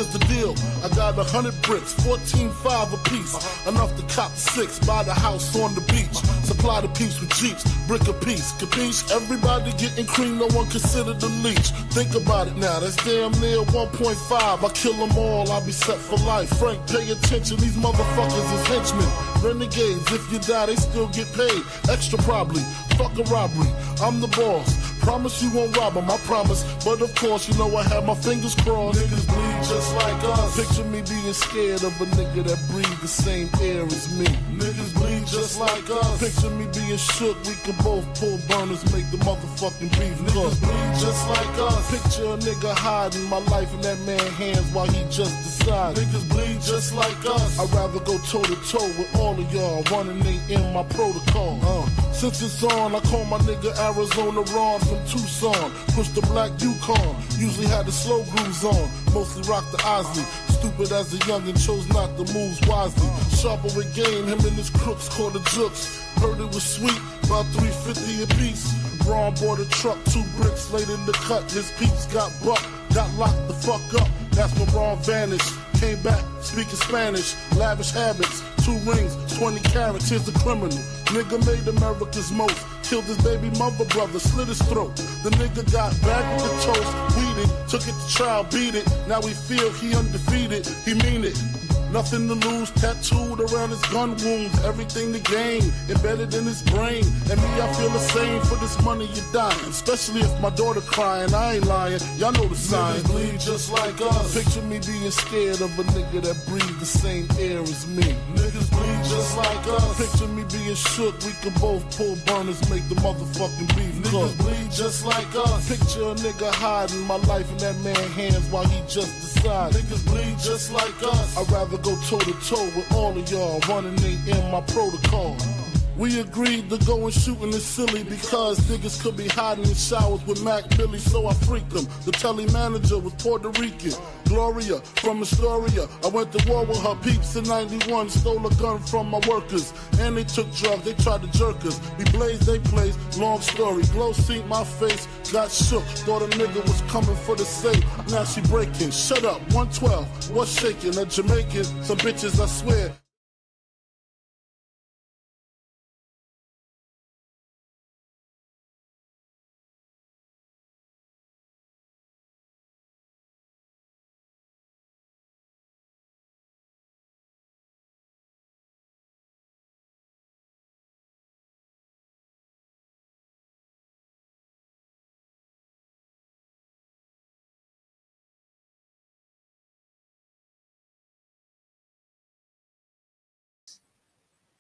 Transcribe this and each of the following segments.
here's the deal. I got 100 bricks, 14.5 a piece. Enough to cop 6, buy the house on the beach. Supply the peeps with jeeps, brick a piece, capiche? Everybody getting cream, no one considered the leech. Think about it now, that's damn near 1.5. I kill them all, I'll be set for life. Frank, pay attention, these motherfuckers is henchmen. Renegades, if you die, they still get paid. Extra probably, fuck a robbery, I'm the boss. Promise you won't rob them, I promise. But of course, you know I have my fingers crossed. Niggas bleed just like us. Picture me being scared of a nigga that breathe the same air as me. Niggas bleed just like us. Picture me being shook, we could both pull burners, make the motherfucking beef cook. Niggas bleed just like us. Picture a nigga hiding my life in that man's hands while he just decides. Niggas bleed just like us. I'd rather go toe to toe with all of y'all, running they in my protocol. Since it's on, I call my nigga Arizona Ron from Tucson. Push the black Yukon, usually had the slow grooves on. Mostly rock the Osley. Stupid as a youngin', chose not to move wisely. Sharper with game, him and his crooks caught the jooks. Heard it was sweet, about $3.50 a piece. Ron bought a truck, 2 bricks laid in the cut. His peeps got bucked, got locked the fuck up. That's when Ron vanished. Came back, speaking Spanish, lavish habits, 2 rings, 20 carats, here's the criminal. Nigga made America's most, killed his baby mother brother, slit his throat. The nigga got back with the toast, weeded, took it to trial, beat it. Now we feel he undefeated, he mean it. Nothing to lose, tattooed around his gun wounds, everything to gain, embedded in his brain. And me, I feel the same, for this money you dying. Especially if my daughter crying, I ain't lying, y'all know the signs. Niggas bleed just like us. Picture me being scared of a nigga that breathe the same air as me. Niggas bleed just like us. Picture me being shook, we can both pull burners, make the motherfucking beef cook. Niggas bleed just like us. Picture a nigga hiding my life in that man's hands while he just decides. Niggas bleed just like us. I'd rather go toe to toe with all of y'all, running they in my protocol. We agreed to go and shoot in the silly because niggas could be hiding in showers with Mac Billy, so I freaked them. The telly manager was Puerto Rican, Gloria from Astoria. I went to war with her peeps in 91, stole a gun from my workers, and they took drugs, they tried to jerk us. We blazed, they blazed, long story. Glow seen my face, got shook, thought a nigga was coming for the safe. Now she breaking, shut up, 112, what's shaking? A Jamaican, some bitches I swear.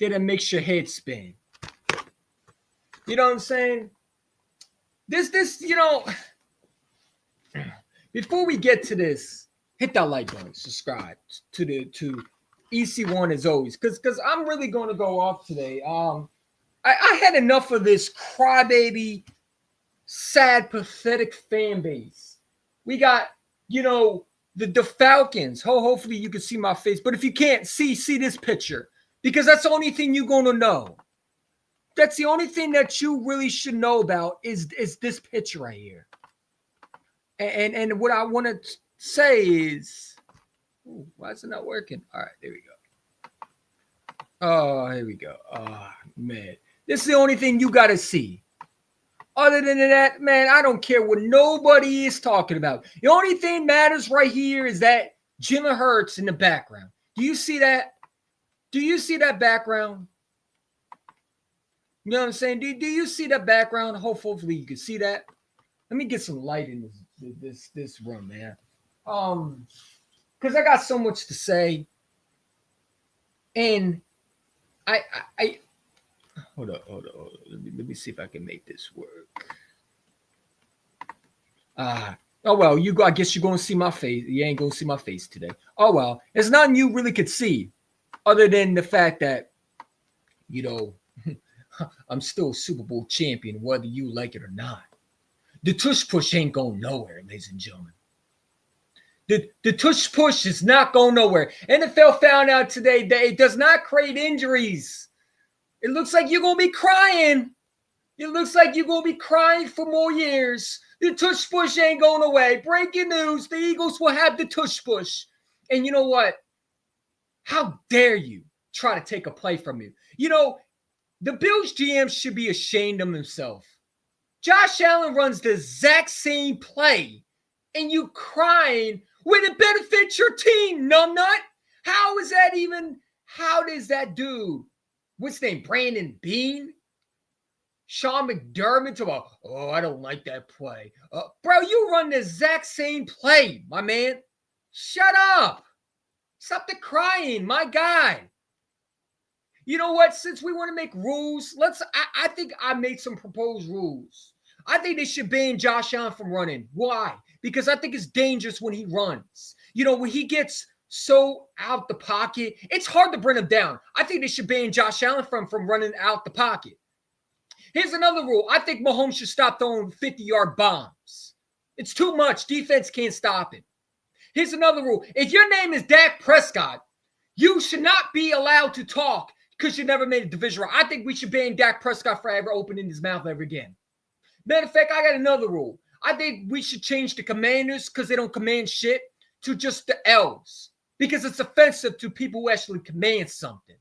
That makes your head spin. You know what I'm saying? This, you know, before we get to this, hit that like button, subscribe to EC1 as always, because I'm really going to go off today. I had enough of this crybaby, sad, pathetic fan base. We got, you know, the Falcons. Hopefully you can see my face, but if you can't see this picture. Because that's the only thing you're going to know. That's the only thing that you really should know about is this picture right here. And what I want to say is, ooh, why is it not working? All right, there we go. Oh, here we go. Oh, man. This is the only thing you got to see. Other than that, man, I don't care what nobody is talking about. The only thing matters right here is that Jalen Hurts in the background. Do you see that? Do you see that background? You know what I'm saying? Do you see that background? Hopefully you can see that. Let me get some light in this room, man. Because I got so much to say. And I hold up. Let me see if I can make this work. Oh well, I guess you're gonna see my face. You ain't gonna see my face today. Oh well, there's nothing you really could see. Other than the fact that, you know, I'm still a Super Bowl champion, whether you like it or not. The tush push ain't going nowhere, ladies and gentlemen. The tush push is not going nowhere. NFL found out today that it does not create injuries. It looks like you're going to be crying. It looks like you're going to be crying for more years. The tush push ain't going away. Breaking news, the Eagles will have the tush push. And you know what? How dare you try to take a play from me? You know, the Bills GM should be ashamed of himself. Josh Allen runs the exact same play, and you crying when it benefits your team, numbnut. How is that even? How does that dude, what's his name, Brandon Bean, Sean McDermott, about, oh, I don't like that play. Bro, you run the exact same play, my man. Shut up. Stop the crying, my guy. You know what? Since we want to make rules, I think I made some proposed rules. I think they should ban Josh Allen from running. Why? Because I think it's dangerous when he runs. You know, when he gets so out the pocket, it's hard to bring him down. I think they should ban Josh Allen from running out the pocket. Here's another rule. I think Mahomes should stop throwing 50-yard bombs. It's too much. Defense can't stop it. Here's another rule. If your name is Dak Prescott, you should not be allowed to talk because you never made a division round. I think we should ban Dak Prescott for ever opening his mouth ever again. Matter of fact, I got another rule. I think we should change the commanders because they don't command shit to just the L's because it's offensive to people who actually command something.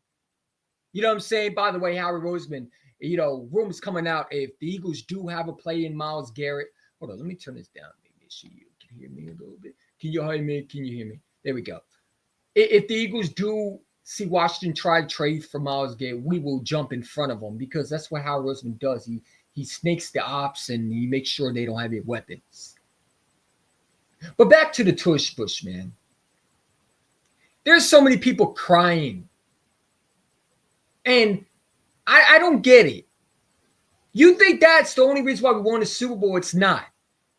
You know what I'm saying? By the way, Howie Roseman, you know, rumors coming out if the Eagles do have a play in Myles Garrett. Hold on, let me turn this down. Maybe so you can hear me a little bit. Can you hear me? Can you hear me? There we go. If the Eagles do see Washington try to trade for Myles Garrett, we will jump in front of them because that's what Howie Roseman does. He snakes the ops and he makes sure they don't have any weapons. But back to the tush push, man. There's so many people crying. And I don't get it. You think that's the only reason why we won the Super Bowl? It's not.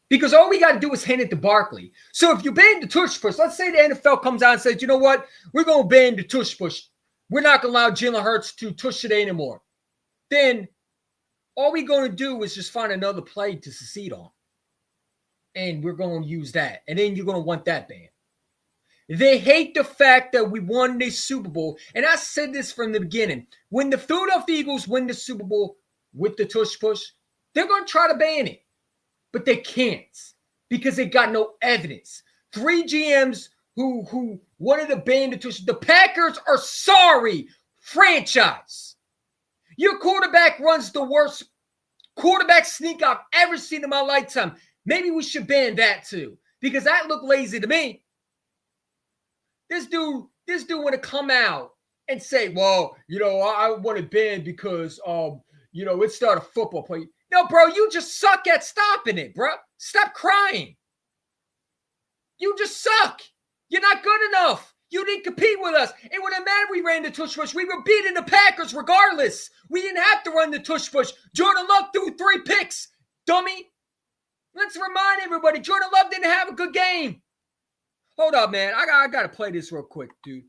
Because all we got to do is hand it to Barkley. So if you ban the tush push, let's say the NFL comes out and says, you know what? We're going to ban the tush push. We're not going to allow Jalen Hurts to tush it anymore. Then all we're going to do is just find another play to succeed on. And we're going to use that. And then you're going to want that banned. They hate the fact that we won this Super Bowl. And I said this from the beginning. When the Philadelphia Eagles win the Super Bowl with the tush push, they're going to try to ban it. But they can't because they got no evidence. 3 GMs who wanted to ban the tush. The Packers are sorry franchise. Your quarterback runs the worst quarterback sneak I've ever seen in my lifetime. Maybe we should ban that too because that looked lazy to me. This dude want to come out and say, well, you know, I want it banned because, you know, it's not a football play. No, bro, you just suck at stopping it, bro. Stop crying. You just suck. You're not good enough. You didn't compete with us. It wouldn't matter we ran the tush push. We were beating the Packers regardless. We didn't have to run the tush push. Jordan Love threw 3 picks, dummy. Let's remind everybody, Jordan Love didn't have a good game. Hold up, man. I got to play this real quick, dude.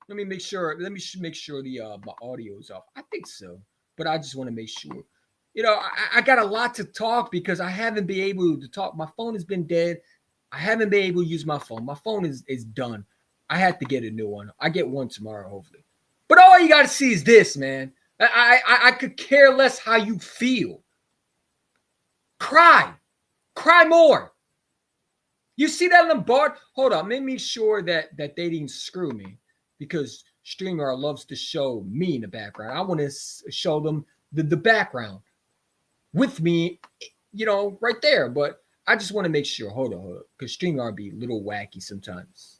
Let me make sure the my audio is off. I think so, but I just want to make sure. You know, I got a lot to talk because I haven't been able to talk. My phone has been dead. I haven't been able to use my phone. My phone is done. I had to get a new one. I get one tomorrow, hopefully. But all you got to see is this, man. I could care less how you feel. Cry. Cry more. You see that Lombard? Hold on. Make me sure that they didn't screw me because StreamYard loves to show me in the background. I want to show them the background with me, you know, right there. But I just want to make sure. Hold on. Because StreamYard be a little wacky sometimes.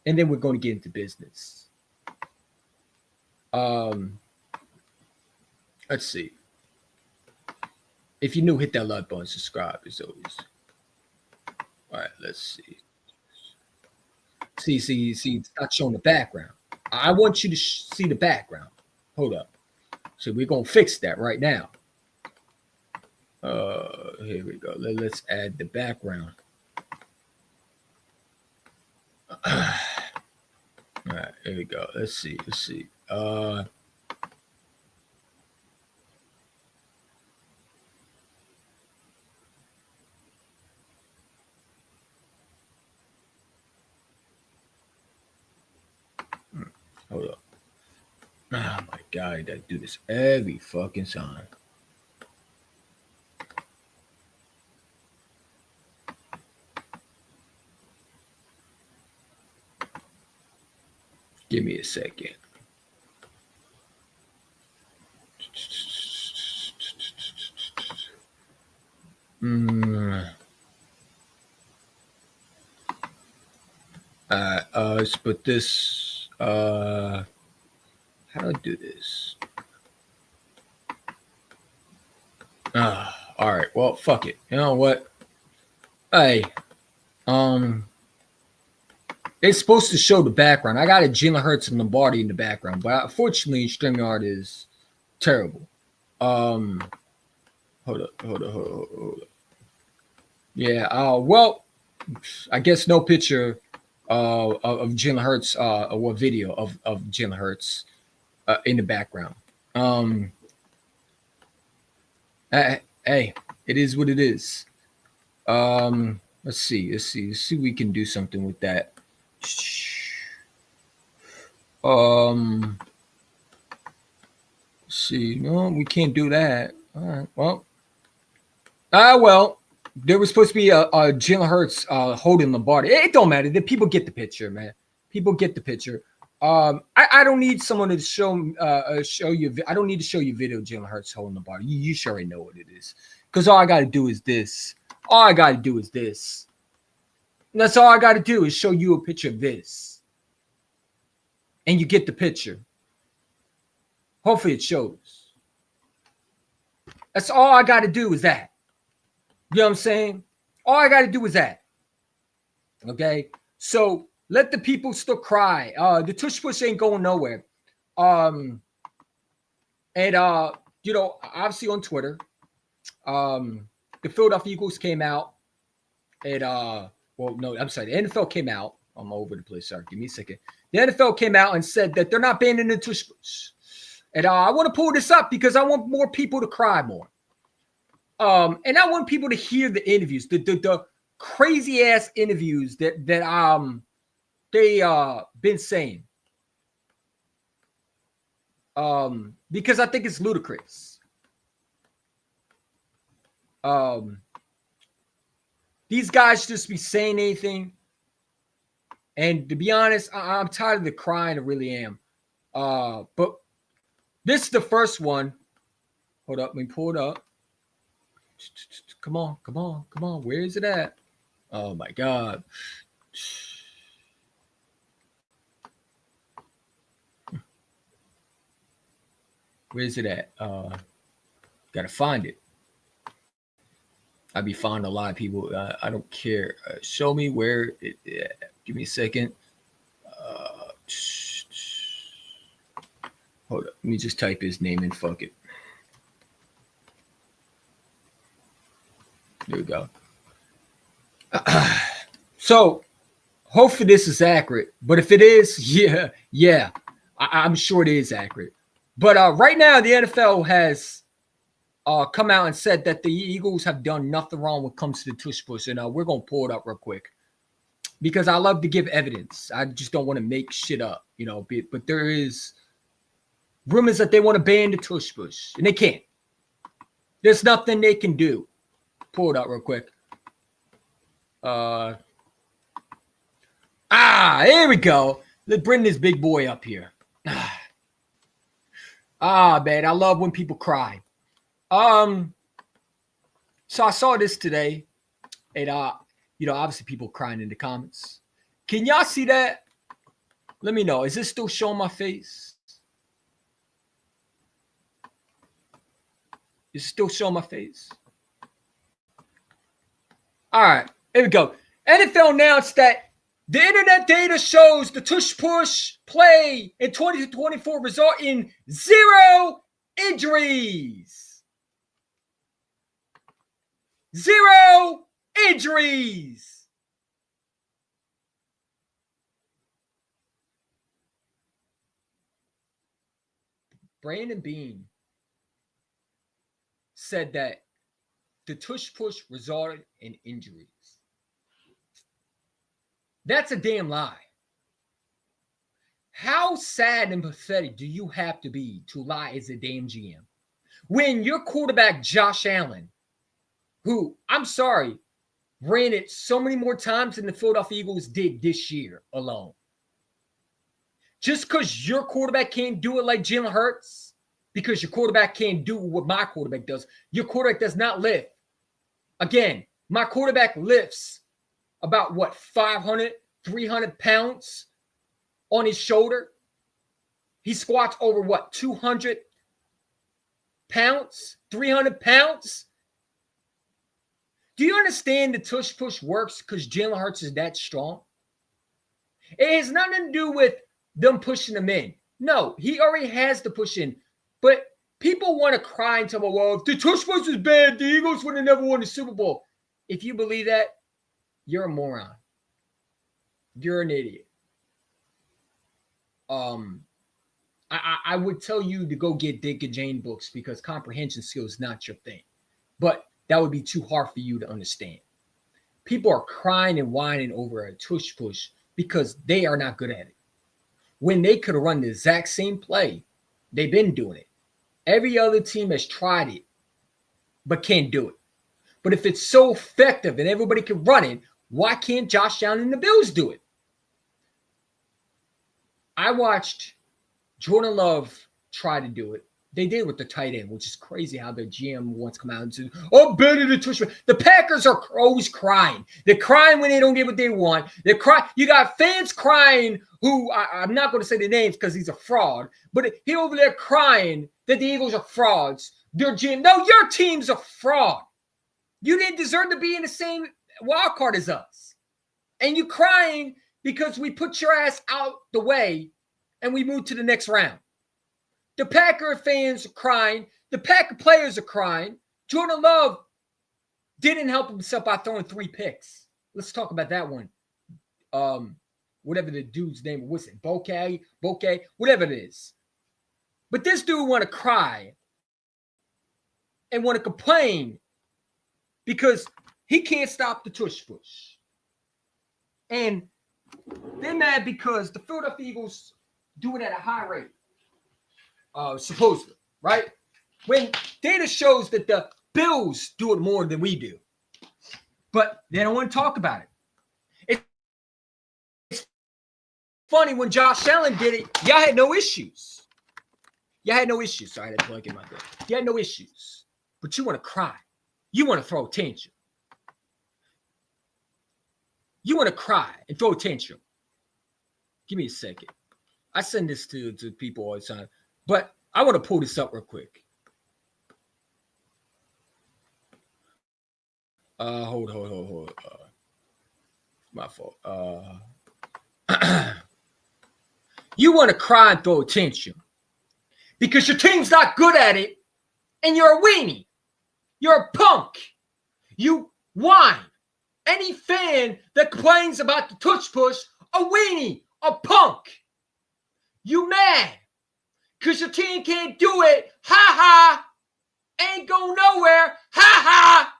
And then we're going to get into business. Let's see. If you're new, hit that like button, subscribe as always. All right, let's see. See, it's not showing the background. I want you to see the background. Hold up. So we're going to fix that right now. Here we go. Let's add the background. All right, here we go. Let's see. Hold up. Oh my God, I do this every fucking time. Give me a second. Let's put this. How do I do this? All right. Well, fuck it. You know what? Hey, it's supposed to show the background. I got a Jalen Hurts and Lombardi in the background, but unfortunately, StreamYard is terrible. Hold up. Yeah. Well, I guess no picture of Jalen Hurts or video of Jalen Hurts in the background. Hey, it is what it is. Let's see if we can do something with that. See, no, we can't do that. All right, well. Well, there was supposed to be a Jalen Hurts holding Lombardi. It don't matter. The people get the picture, man. People get the picture. I don't need someone to show you. I don't need to show you video of Jalen Hurts holding Lombardi. You sure already know what it is. Because all I got to do is this. All I got to do is this. And that's all I got to do is show you a picture of this. And you get the picture. Hopefully it shows. That's all I got to do is that. You know what I'm saying? All I got to do is that. Okay? So let the people still cry. The tush push ain't going nowhere. And you know, obviously on Twitter, the Philadelphia Eagles came out and well, no, I'm sorry, the NFL came out. I'm all over the place. Sorry, give me a second. The NFL came out and said that they're not banning the tush push. And I want to pull this up because I want more people to cry more. And I want people to hear the interviews, the crazy ass interviews that they been saying. Because I think it's ludicrous. These guys just be saying anything. And to be honest, I'm tired of the crying. I really am. But this is the first one. Hold up, let me pull it up. Come on. Where is it at? Oh my God. Where is it at? Gotta find it. I be finding a lot of people. I don't care. Show me where it. Give me a second. Hold up. Let me just type his name in. Fuck it. There we go. So hopefully this is accurate. But if it is, yeah, I'm sure it is accurate. But right now, the NFL has come out and said that the Eagles have done nothing wrong when it comes to the tush push. And we're going to pull it up real quick. Because I love to give evidence. I just don't want to make shit up, you know. But there is rumors that they want to ban the tush push. And they can't. There's nothing they can do. Pull it out real quick. Here we go. Let's bring this big boy up here. Man, I love when people cry. So I saw this today, and you know, obviously people crying in the comments. Can y'all see that? Let me know. Is this still showing my face? Is it still showing my face? All right, here we go. NFL announced that the internet data shows the tush push play in 2024 result in 0 injuries. 0 injuries. Brandon Bean said that the tush push resulted in injuries. That's a damn lie. How sad and pathetic do you have to be to lie as a damn GM? When your quarterback, Josh Allen, who, I'm sorry, ran it so many more times than the Philadelphia Eagles did this year alone. Just because your quarterback can't do it like Jalen Hurts, because your quarterback can't do what my quarterback does, your quarterback does not lift. Again, my quarterback lifts about, 500, 300 pounds on his shoulder. He squats over, 200 pounds, 300 pounds. Do you understand the tush push works because Jalen Hurts is that strong? It has nothing to do with them pushing him in. No, he already has to push in. But people want to cry and tell me, well, if the tush push was bad, the Eagles would have never won the Super Bowl. If you believe that, you're a moron. You're an idiot. I would tell you to go get Dick and Jane books because comprehension skills is not your thing. But that would be too hard for you to understand. People are crying and whining over a tush push because they are not good at it. When they could have run the exact same play, they've been doing it. Every other team has tried it, but can't do it. But if it's so effective and everybody can run it, why can't Josh Allen and the Bills do it? I watched Jordan Love try to do it. They did with the tight end, which is crazy how their GM wants to come out and say, oh, better the tush. The Packers are always crying. They're crying when they don't get what they want. They're crying. You got fans crying who, I'm not going to say the names because he's a fraud, but he over there crying that the Eagles are frauds. Their GM, no, your team's a fraud. You didn't deserve to be in the same wild card as us. And you crying because we put your ass out the way and we moved to the next round. The Packer fans are crying. The Packer players are crying. Jordan Love didn't help himself by throwing 3 picks. Let's talk about that one. Whatever the dude's name was, it Bokeh, whatever it is. But this dude want to cry and want to complain because he can't stop the tush push. And they're mad because the Philadelphia Eagles do it at a high rate. Supposedly, right? When data shows that the Bills do it more than we do. But they don't want to talk about it. It's funny, when Josh Allen did it, y'all had no issues. Sorry, I had to plug in my thing. You had no issues. But you want to cry. You want to throw a tantrum. You want to cry and throw a tantrum. Give me a second. I send this to people all the time. But I want to pull this up real quick. Hold. My fault. You want to cry and throw a tantrum because your team's not good at it and you're a weenie. You're a punk. You whine. Any fan that complains about the tush push, a weenie, a punk. You mad. Because your team can't do it. Ha ha. Ain't going nowhere. Ha ha.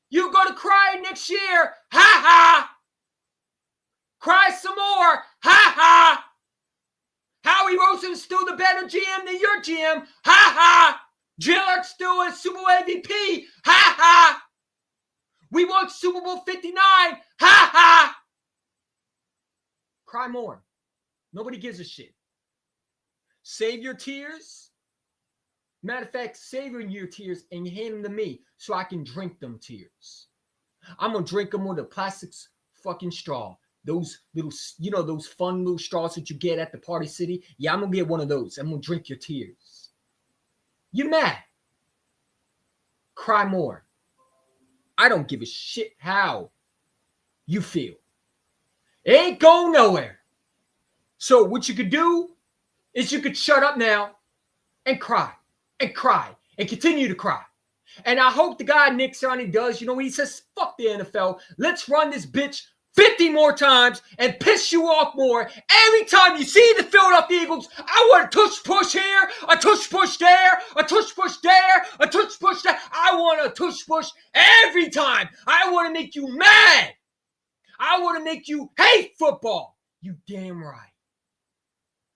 You're going to cry next year. Ha ha. Cry some more. Ha ha. Howie Roseman's still the better GM than your GM. Ha ha. Jillard's still a Super Bowl MVP. Ha ha. We won Super Bowl 59. Ha ha. Cry more. Nobody gives a shit. Save your tears. Matter of fact, save your tears and you hand them to me so I can drink them tears. I'm going to drink them with a plastic fucking straw. Those little, those fun little straws that you get at the Party City. Yeah, I'm going to get one of those. I'm going to drink your tears. You mad? Cry more. I don't give a shit how you feel. It ain't going nowhere. So what you could do is you could shut up now and cry and continue to cry. And I hope the guy Nick Sirianni does, he says, fuck the NFL. Let's run this bitch 50 more times and piss you off more. Every time you see the Philadelphia Eagles, I want a tush push here, a tush push there, a tush push there, a tush push there. I want a tush push every time. I want to make you mad. I want to make you hate football. You damn right.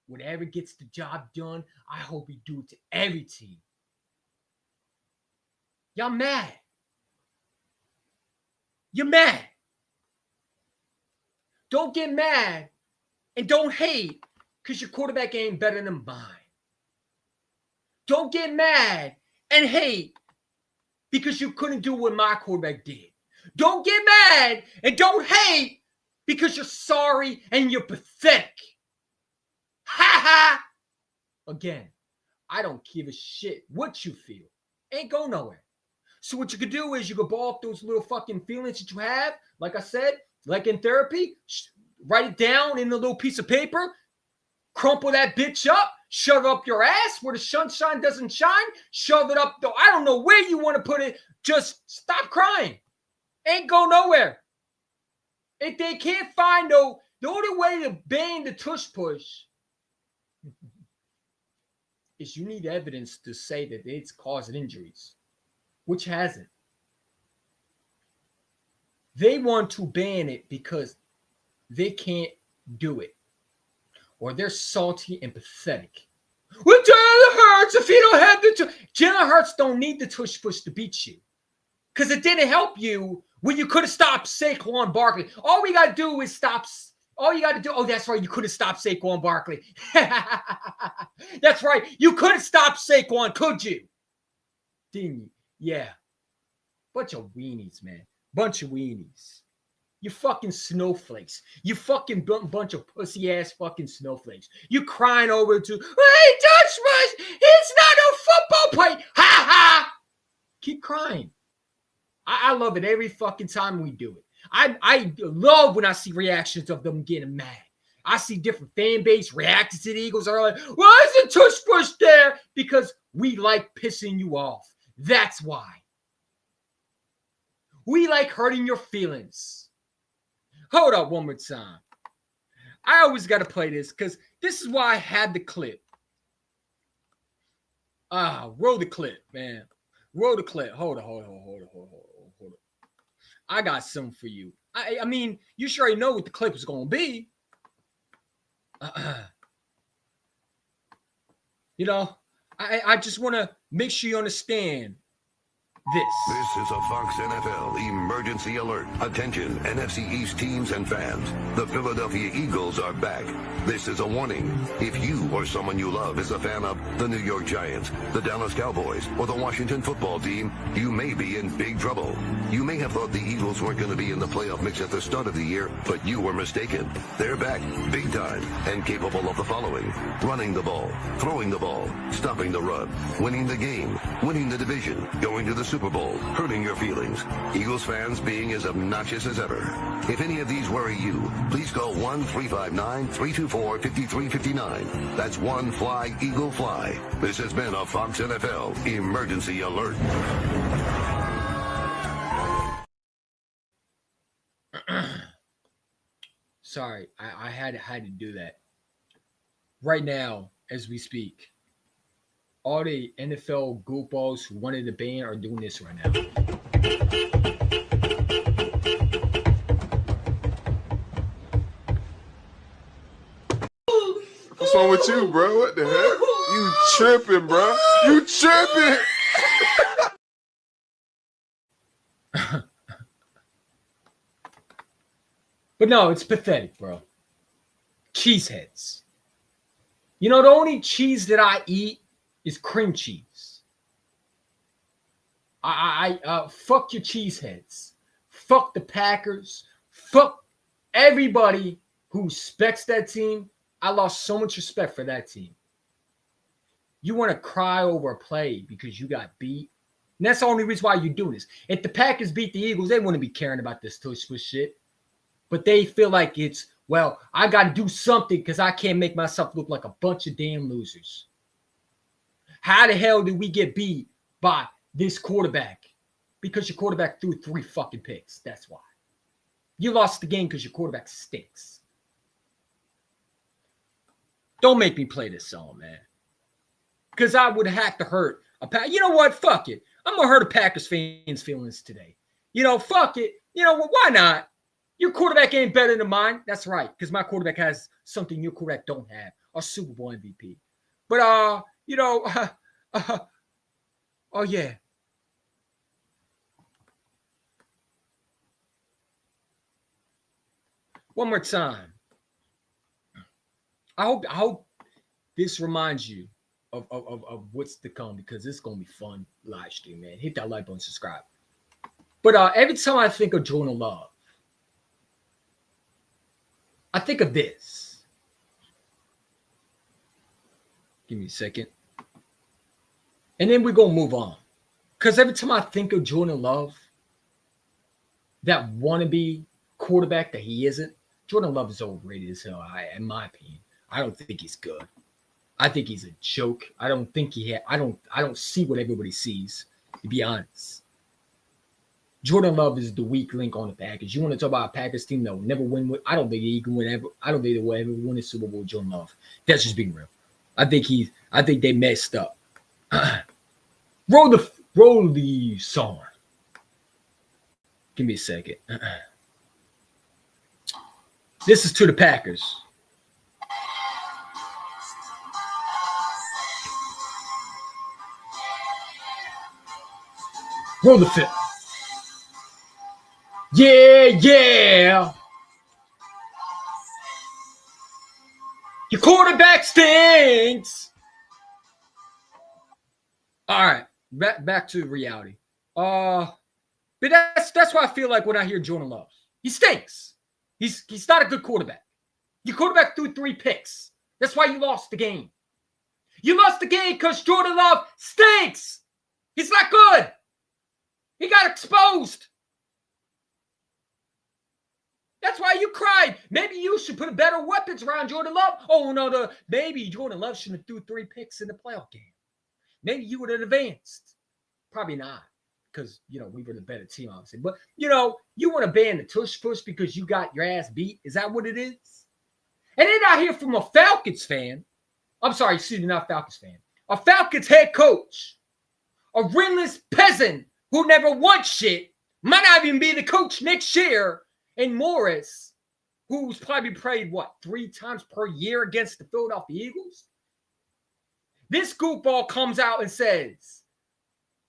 Whatever gets the job done, I hope he do it to every team. Y'all mad. You're mad. Don't get mad And don't hate because your quarterback ain't better than mine. Don't get mad and hate because you couldn't do what my quarterback did. Don't get mad and don't hate because you're sorry and you're pathetic. Ha ha! Again, I don't give a shit what you feel. Ain't go nowhere. So what you could do is you could ball up those little fucking feelings that you have. Like I said, like in therapy, write it down in a little piece of paper, crumple that bitch up, shove it up your ass where the sunshine doesn't shine, shove it up, I don't know where you want to put it. Just stop crying. Ain't go nowhere. If they can't find the only way to ban the tush push is you need evidence to say that it's caused injuries, which hasn't. They want to ban it because they can't do it, or they're salty and pathetic. Well, Jalen Hurts, if you don't have the Jalen Hurts don't need the tush push to beat you, because it didn't help you when you could have stopped Saquon Barkley. All we got to do is stop. All you got to do. Oh, that's right. You could have stopped Saquon Barkley. That's right. You could have stopped Saquon, could you? Didn't you? Yeah. Bunch of weenies, man. Bunch of weenies. You fucking snowflakes. You fucking bunch of pussy-ass fucking snowflakes. You crying over to, hey, touch push. It's not a football play. Ha ha. Keep crying. I love it every fucking time we do it. I love when I see reactions of them getting mad. I see different fan base reacting to the Eagles. Are like, why is the tush push there? Because we like pissing you off. That's why. We like hurting your feelings. Hold up one more time. I always got to play this because this is why I had the clip. Roll the clip, man. Roll the clip. Hold on. I got something for you. I mean, you sure already know what the clip is going to be. You know, I just want to make sure you understand this. This is a Fox NFL emergency alert. Attention, NFC East teams and fans. The Philadelphia Eagles are back. This is a warning. If you or someone you love is a fan of the New York Giants, the Dallas Cowboys, or the Washington football team, you may be in big trouble. You may have thought the Eagles weren't going to be in the playoff mix at the start of the year, but you were mistaken. They're back, big time, and capable of the following: running the ball, throwing the ball, stopping the run, winning the game, winning the division, going to the Super Bowl, hurting your feelings. Eagles fans being as obnoxious as ever. If any of these worry you, please call 1-359-324-5359. That's one fly, Eagle fly. This has been a Fox NFL emergency alert. Sorry, I had to do that. Right now, as we speak, all the NFL goofballs who wanted to ban are doing this right now. What's wrong with you, bro? What the heck? You tripping, bro? You tripping? But no, it's pathetic, bro. Cheeseheads. You know, the only cheese that I eat is cream cheese. I fuck your cheeseheads. Fuck the Packers. Fuck everybody who respects that team. I lost so much respect for that team. You want to cry over a play because you got beat? And that's the only reason why you're doing this. If the Packers beat the Eagles, they wouldn't be caring about this tush push shit. But they feel like it's, well, I got to do something because I can't make myself look like a bunch of damn losers. How the hell did we get beat by this quarterback? Because your quarterback threw 3 fucking picks. That's why. You lost the game because your quarterback stinks. Don't make me play this song, man. Because I would have to hurt a Pack. You know what? Fuck it. I'm going to hurt a Packers fans' feelings today. You know, fuck it. You know, well, why not? Your quarterback ain't better than mine. That's right. Because my quarterback has something your quarterback don't have. A Super Bowl MVP. But, you know, oh, yeah. One more time. I hope this reminds you of what's to come because it's gonna be fun live stream, man. Hit that like button, subscribe. But every time I think of Jordan Love, I think of this. Give me a second. And then we're gonna move on. Because every time I think of Jordan Love, that wannabe quarterback that he isn't, Jordan Love is overrated as hell, in my opinion. I don't think he's good. I think he's a joke. I don't think I don't see what everybody sees, to be honest. Jordan Love is the weak link on the Packers. You want to talk about a Packers team that will never win? I don't think he can win ever. I don't think they will ever win a Super Bowl with Jordan Love. That's just being real. I think they messed up. Roll the song. Give me a second. This is to the Packers. Roll the film. Yeah. Your quarterback stinks. All right, back to reality. But that's why I feel like when I hear Jordan Love, he stinks. He's not a good quarterback. Your quarterback threw 3 picks. That's why you lost the game. You lost the game because Jordan Love stinks. He's not good. He got exposed. That's why you cried. Maybe you should put better weapons around Jordan Love. Oh, no, maybe Jordan Love shouldn't have threw 3 picks in the playoff game. Maybe you would have advanced. Probably not because, we were the better team, obviously. But, you want to ban the tush push because you got your ass beat. Is that what it is? And then I hear from a Falcons fan. I'm sorry, excuse me, not Falcons fan. A Falcons head coach. A ringless peasant who never won shit. Might not even be the coach next year. And Morris, who's probably played, 3 times per year against the Philadelphia Eagles? This goofball comes out and says,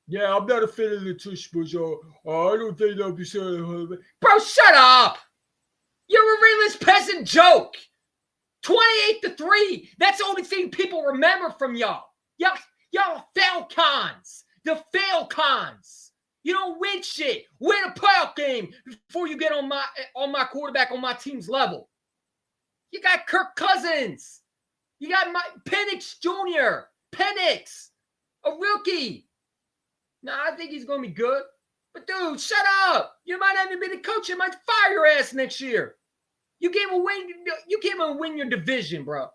yeah, I'm not a fan of the tush push. I don't think they'll be so. Bro, shut up. You're a ringless peasant joke. 28-3. That's the only thing people remember from y'all. Y'all Falcons. The Falcons. You don't win shit. Win a playoff game before you get on my quarterback on my team's level. You got Kirk Cousins. You got Penix Jr. Penix, a rookie. Nah, I think he's gonna be good. But dude, shut up. You might not even be the coach. You might fire your ass next year. You can't even win your division, bro.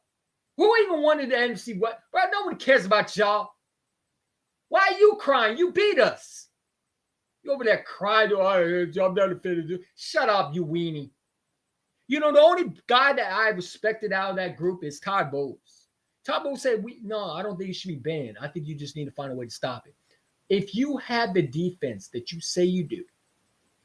Who even wanted the NFC? What? Bro, nobody cares about y'all. Why are you crying? You beat us. You over there crying, I'm not a fan of you. Shut up, you weenie. The only guy that I respected out of that group is Todd Bowles. Todd Bowles said, no, I don't think it should be banned. I think you just need to find a way to stop it. If you have the defense that you say you do,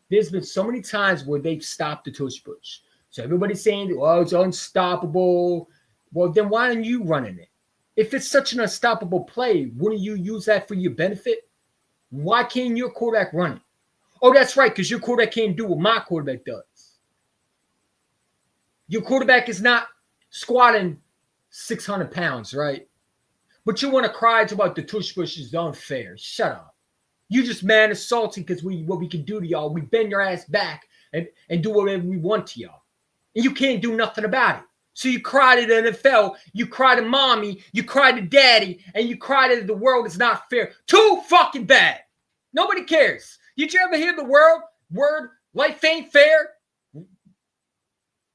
there's been so many times where they've stopped the tush push. So everybody's saying, it's unstoppable. Well, then why aren't you running it? If it's such an unstoppable play, wouldn't you use that for your benefit? Why can't your quarterback run it? Oh, that's right, because your quarterback can't do what my quarterback does. Your quarterback is not squatting 600 pounds, right? But you want to cry about the tush push is unfair. Shut up. You just mad and salty because what we can do to y'all. We bend your ass back and do whatever we want to y'all. And you can't do nothing about it. So you cry to the NFL, you cry to mommy, you cry to daddy, and you cry that the world is not fair. Too fucking bad. Nobody cares. Did you ever hear the word, life ain't fair?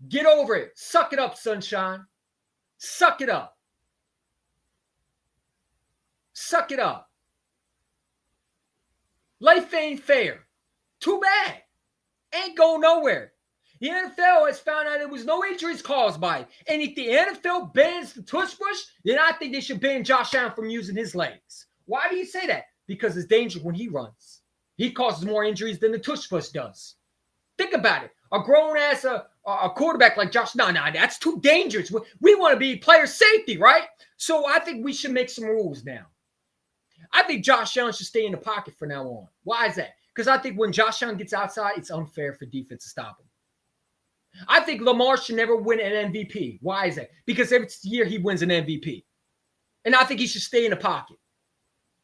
Get over it. Suck it up, sunshine. Suck it up. Suck it up. Life ain't fair. Too bad. Ain't going nowhere. The NFL has found out there was no injuries caused by it. And if the NFL bans the tush push, then I think they should ban Josh Allen from using his legs. Why do you say that? Because it's dangerous when he runs. He causes more injuries than the tush push does. Think about it. A grown-ass a quarterback like Josh, no, that's too dangerous. We want to be player safety, right? So I think we should make some rules now. I think Josh Allen should stay in the pocket from now on. Why is that? Because I think when Josh Allen gets outside, it's unfair for defense to stop him. I think Lamar should never win an MVP. Why is that? Because every year he wins an MVP. And I think he should stay in the pocket.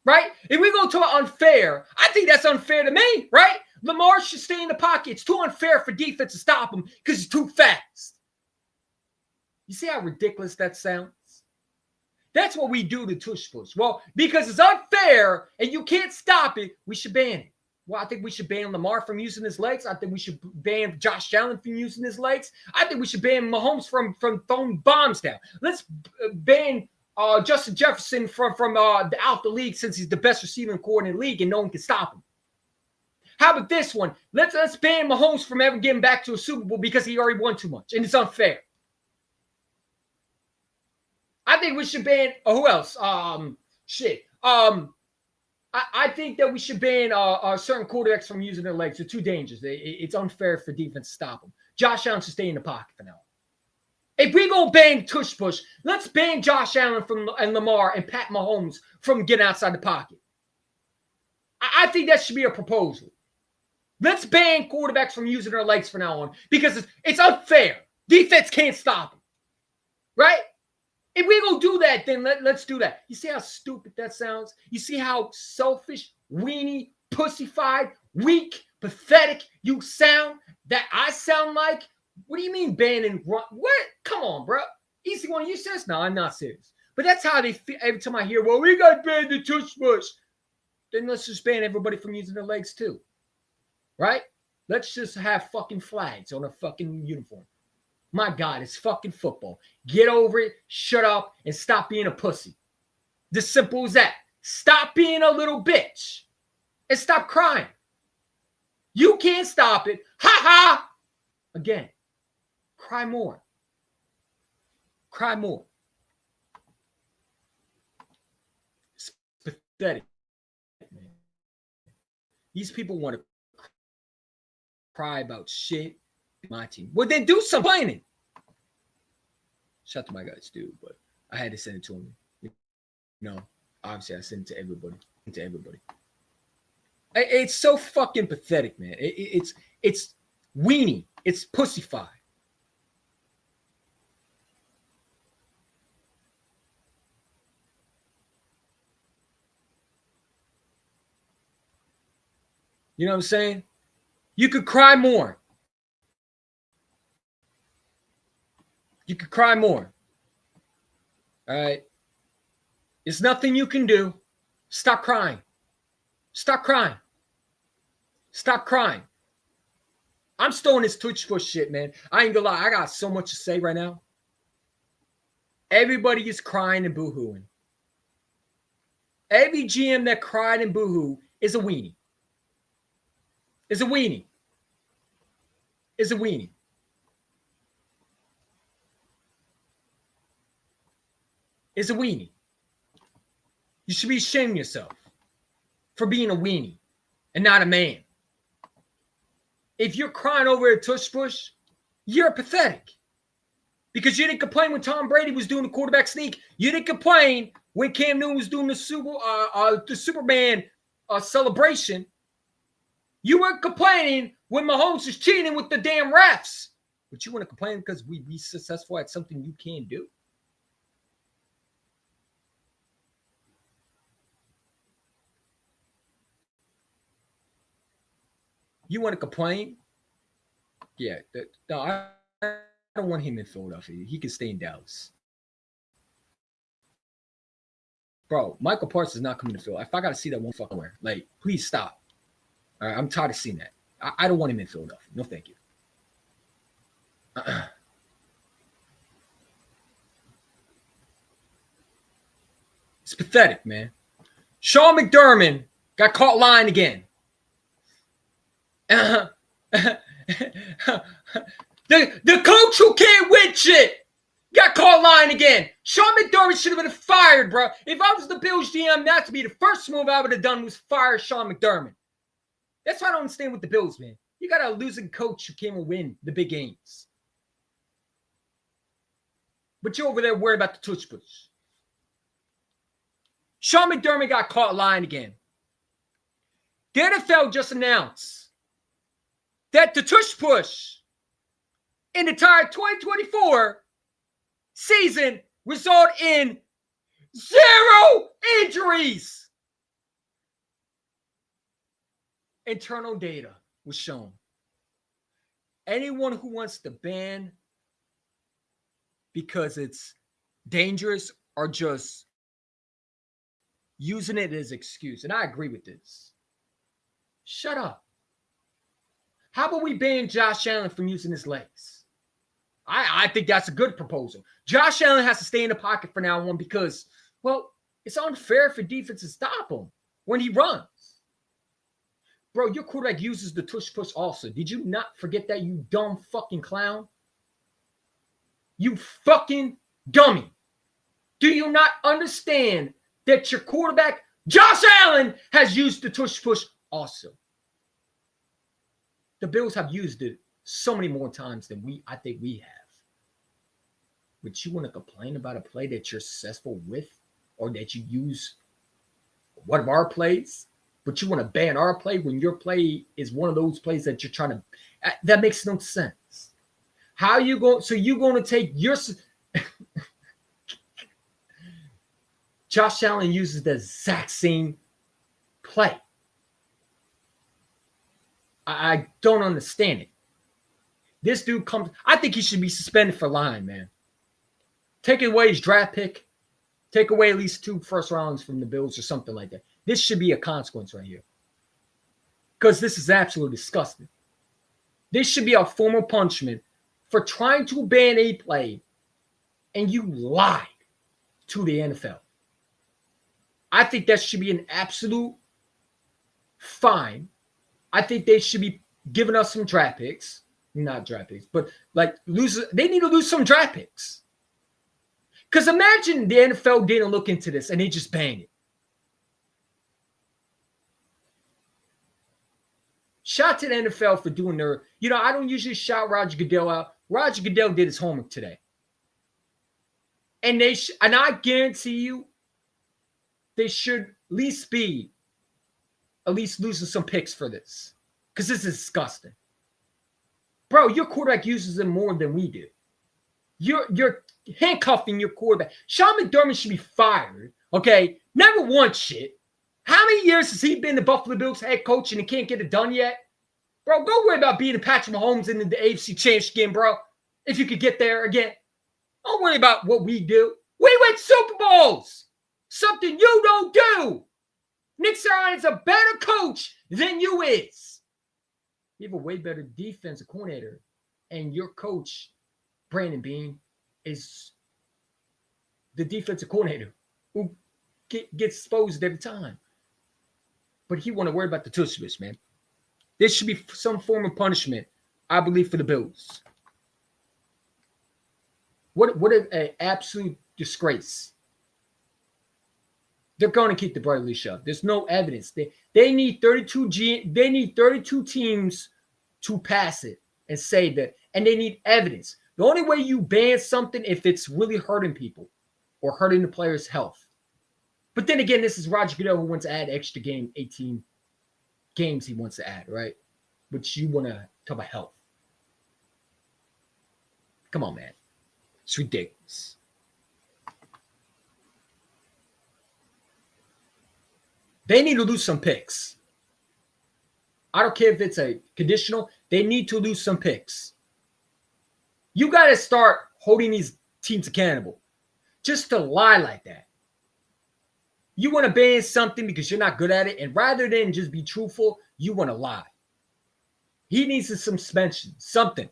Right? If we go to unfair, I think that's unfair to me, right? Lamar should stay in the pocket. It's too unfair for defense to stop him because he's too fast. You see how ridiculous that sounds? That's what we do to tush push. Well, because it's unfair and you can't stop it, we should ban it. Well, I think we should ban Lamar from using his legs. I think we should ban Josh Allen from using his legs. I think we should ban Mahomes from throwing bombs down. Let's ban Justin Jefferson from out the league since he's the best receiving core in the league and no one can stop him. How about this one? Let's ban Mahomes from ever getting back to a Super Bowl because he already won too much and it's unfair. I think we should ban who else? I think that we should ban certain quarterbacks from using their legs. They're too dangerous. It's unfair for defense to stop them. Josh Allen should stay in the pocket for now. If we go ban tush push, let's ban Josh Allen and Lamar and Pat Mahomes from getting outside the pocket. I think that should be a proposal. Let's ban quarterbacks from using their legs from now on because it's unfair. Defense can't stop them. Right? If we go do that, then let's do that. You see how stupid that sounds? You see how selfish, weenie, pussified, weak, pathetic you sound? That I sound like? What do you mean banning run? What? Come on, bro. Easy one. You serious? No, I'm not serious. But that's how they feel every time I hear, well, we got banned the tush push. Then let's just ban everybody from using their legs too. Right? Let's just have fucking flags on a fucking uniform. My God, it's fucking football. Get over it, shut up, and stop being a pussy. This simple as that. Stop being a little bitch. And stop crying. You can't stop it. Ha ha! Again, cry more. Cry more. It's pathetic, man. These people want to cry about shit. My team. Well, then do some complaining. Shout out to my guys, dude, but I had to send it to him. You know, obviously I sent it to everybody. It's so fucking pathetic, man. It's weenie. It's pussified. You know what I'm saying? You could cry more. You could cry more. All right? There's nothing you can do. Stop crying. Stop crying. Stop crying. I'm still in this tush push shit, man. I ain't gonna lie. I got so much to say right now. Everybody is crying and boo-hooing. Every GM that cried and boo-hoo is a weenie. Is a weenie. Is a weenie. Is a weenie. You should be ashamed of yourself for being a weenie and not a man. If you're crying over a tush push, you're pathetic. Because you didn't complain when Tom Brady was doing the quarterback sneak. You didn't complain when Cam Newton was doing the Superman celebration. You weren't complaining when Mahomes was cheating with the damn refs. But you want to complain because we be successful at something you can't do? You want to complain? Yeah. No, I don't want him in Philadelphia. He can stay in Dallas. Bro, Michael Parsons is not coming to Philly. If I got to see that one fucking where, like, please stop. All right, I'm tired of seeing that. I don't want him in Philadelphia. No, thank you. It's pathetic, man. Sean McDermott got caught lying again. The coach who can't win shit got caught lying again. Sean McDermott should have been fired, bro. If I was the Bills GM, that to be the first move I would have done was fire Sean McDermott. That's why I don't understand with the Bills, man. You got a losing coach who can't win the big games. But you're over there worried about the tush push. Sean McDermott got caught lying again. The NFL just announced that the tush push in the entire 2024 season result in 0 injuries. Internal data was shown. Anyone who wants to ban because it's dangerous are just using it as excuse. And I agree with this. Shut up. How about we ban Josh Allen from using his legs? I think that's a good proposal. Josh Allen has to stay in the pocket for now on because, well, it's unfair for defense to stop him when he runs. Bro, your quarterback uses the tush push also. Did you not forget that, you dumb fucking clown? You fucking dummy. Do you not understand that your quarterback, Josh Allen, has used the tush push also? The Bills have used it so many more times than I think we have. But you want to complain about a play that you're successful with or that you use one of our plays, but you want to ban our play when your play is one of those plays that you're trying to – that makes no sense. How you going – so you're going to take your – Josh Allen uses the exact same play. I don't understand it. This dude comes – I think he should be suspended for lying, man. Take away his draft pick. Take away at least 2 first rounds from the Bills or something like that. This should be a consequence right here. Because this is absolutely disgusting. This should be a formal punishment for trying to ban a play and you lied to the NFL. I think that should be an absolute fine. I think they should be giving us some draft picks. Not draft picks, but like they need to lose some draft picks. Because imagine the NFL didn't look into this and they just banned it. Shout to the NFL for doing their, I don't usually shout Roger Goodell out. Roger Goodell did his homework today. And and I guarantee you, they should at least losing some picks for this. Because this is disgusting. Bro, your quarterback uses them more than we do. You're handcuffing your quarterback. Sean McDermott should be fired, okay? Never won shit. How many years has he been the Buffalo Bills head coach and he can't get it done yet? Bro, go worry about beating Patrick Mahomes in the AFC Championship game, bro. If you could get there again. Don't worry about what we do. We win Super Bowls. Something you don't do. Nick Sirianni's a better coach than you is. You have a way better defensive coordinator. And your coach, Brandon Beane, is the defensive coordinator who gets exposed every time. But he want to worry about the tush push, man. This should be some form of punishment, I believe, for the Bills. What an absolute disgrace. They're going to keep the bright leash up. There's no evidence. They need 32 teams to pass it and say that, and they need evidence. The only way you ban something if it's really hurting people or hurting the player's health. But then again, this is Roger Goodell who wants to add extra 18 games he wants to add, right? But you want to talk about health. Come on, man. It's ridiculous. They need to lose some picks. I don't care if it's a conditional. They need to lose some picks. You got to start holding these teams accountable. Just to lie like that. You want to ban something because you're not good at it, and rather than just be truthful, you want to lie. He needs a suspension, something.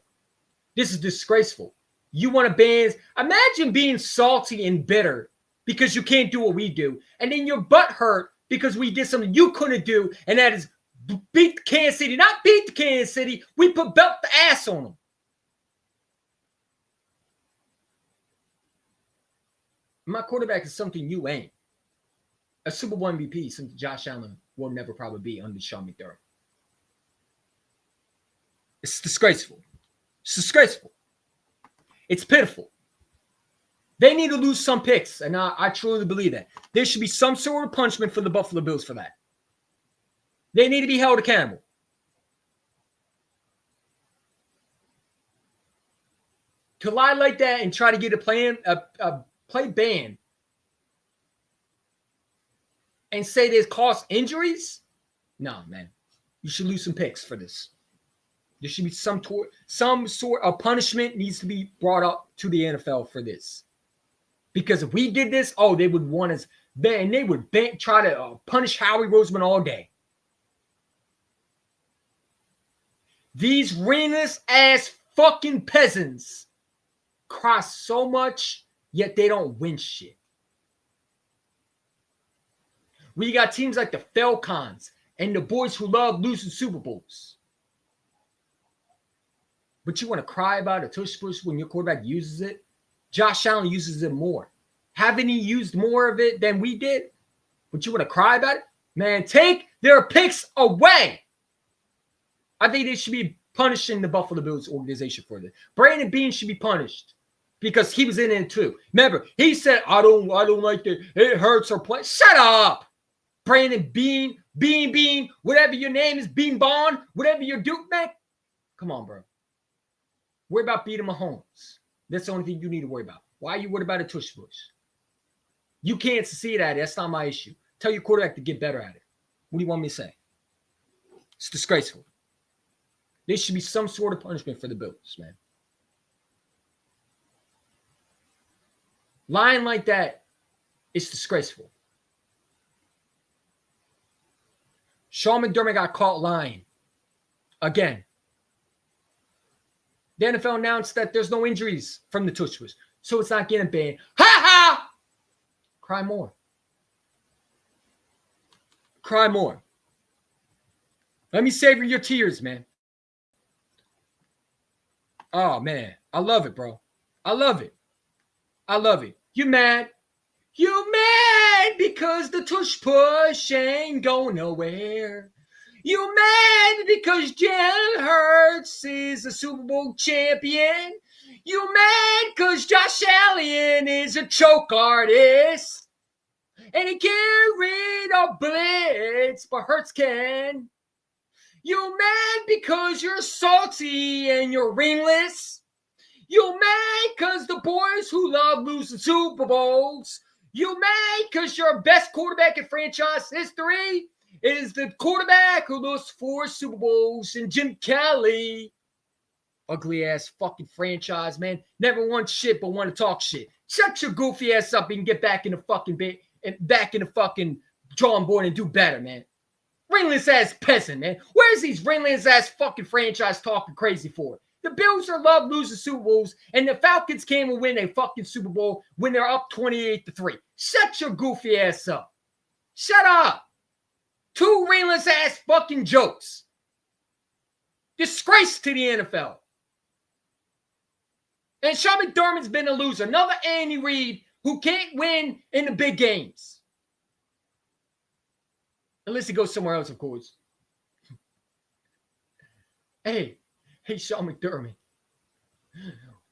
This is disgraceful. You want to ban. Imagine being salty and bitter because you can't do what we do, and then your butt hurt because we did something you couldn't do, and that is beat Kansas City. Not beat the Kansas City. We put belt the ass on them. My quarterback is something you ain't. A Super Bowl MVP, something Josh Allen will never probably be under Sean McDermott. It's disgraceful. It's disgraceful. It's pitiful. They need to lose some picks, and I truly believe that. There should be some sort of punishment for the Buffalo Bills for that. They need to be held accountable. To lie like that and try to get a play ban and say this caused injuries? No, man. You should lose some picks for this. There should be some sort of punishment needs to be brought up to the NFL for this. Because if we did this, they would want us ban. They would try to punish Howie Roseman all day. These ringless ass fucking peasants cry so much, yet they don't win shit. We got teams like the Falcons and the boys who love losing Super Bowls. But you want to cry about a tush push when your quarterback uses it? Josh Allen uses it more. Haven't he used more of it than we did? But you want to cry about it? Man, take their picks away. I think they should be punishing the Buffalo Bills organization for this. Brandon Beane should be punished because he was in it too. Remember, he said, I don't like that. It hurts our play. Shut up. Brandon Beane, Bean, whatever your name is, Bean Bond, whatever you're doing, man. Come on, bro. Worry about beating Mahomes. That's the only thing you need to worry about. Why are you worried about a tush push? You can't succeed at it. That's not my issue. Tell your quarterback to get better at it. What do you want me to say? It's disgraceful. There should be some sort of punishment for the Bills, man. Lying like that is disgraceful. Sean McDermott got caught lying. Again. The NFL announced that there's no injuries from the tush push, so it's not getting banned. Ha ha! Cry more. Cry more. Let me savor your tears, man. Oh, man. I love it, bro. I love it. I love it. You mad? You mad because the tush push ain't going nowhere. You mad because Jalen Hurts is a Super Bowl champion. You mad because Josh Allen is a choke artist. And he can't read a blitz, but Hurts can. You mad because you're salty and you're ringless. You mad because the boys who love losing Super Bowls. You mad because your best quarterback in franchise history is the quarterback who lost 4 Super Bowls and Jim Kelly. Ugly ass fucking franchise, man. Never won shit but want to talk shit. Shut your goofy ass up and get back in the fucking drawing board and do better, man. Ringless ass peasant, man. Where's these ringless ass fucking franchise talking crazy for? The Bills are love losing Super Bowls, and the Falcons came and win a fucking Super Bowl when they're up 28-3. Shut your goofy ass up. Shut up. 2 ringless ass fucking jokes. Disgrace to the NFL. And Sean McDermott's been a loser. Another Andy Reid who can't win in the big games. Unless he goes somewhere else, of course. Hey, Sean McDermott.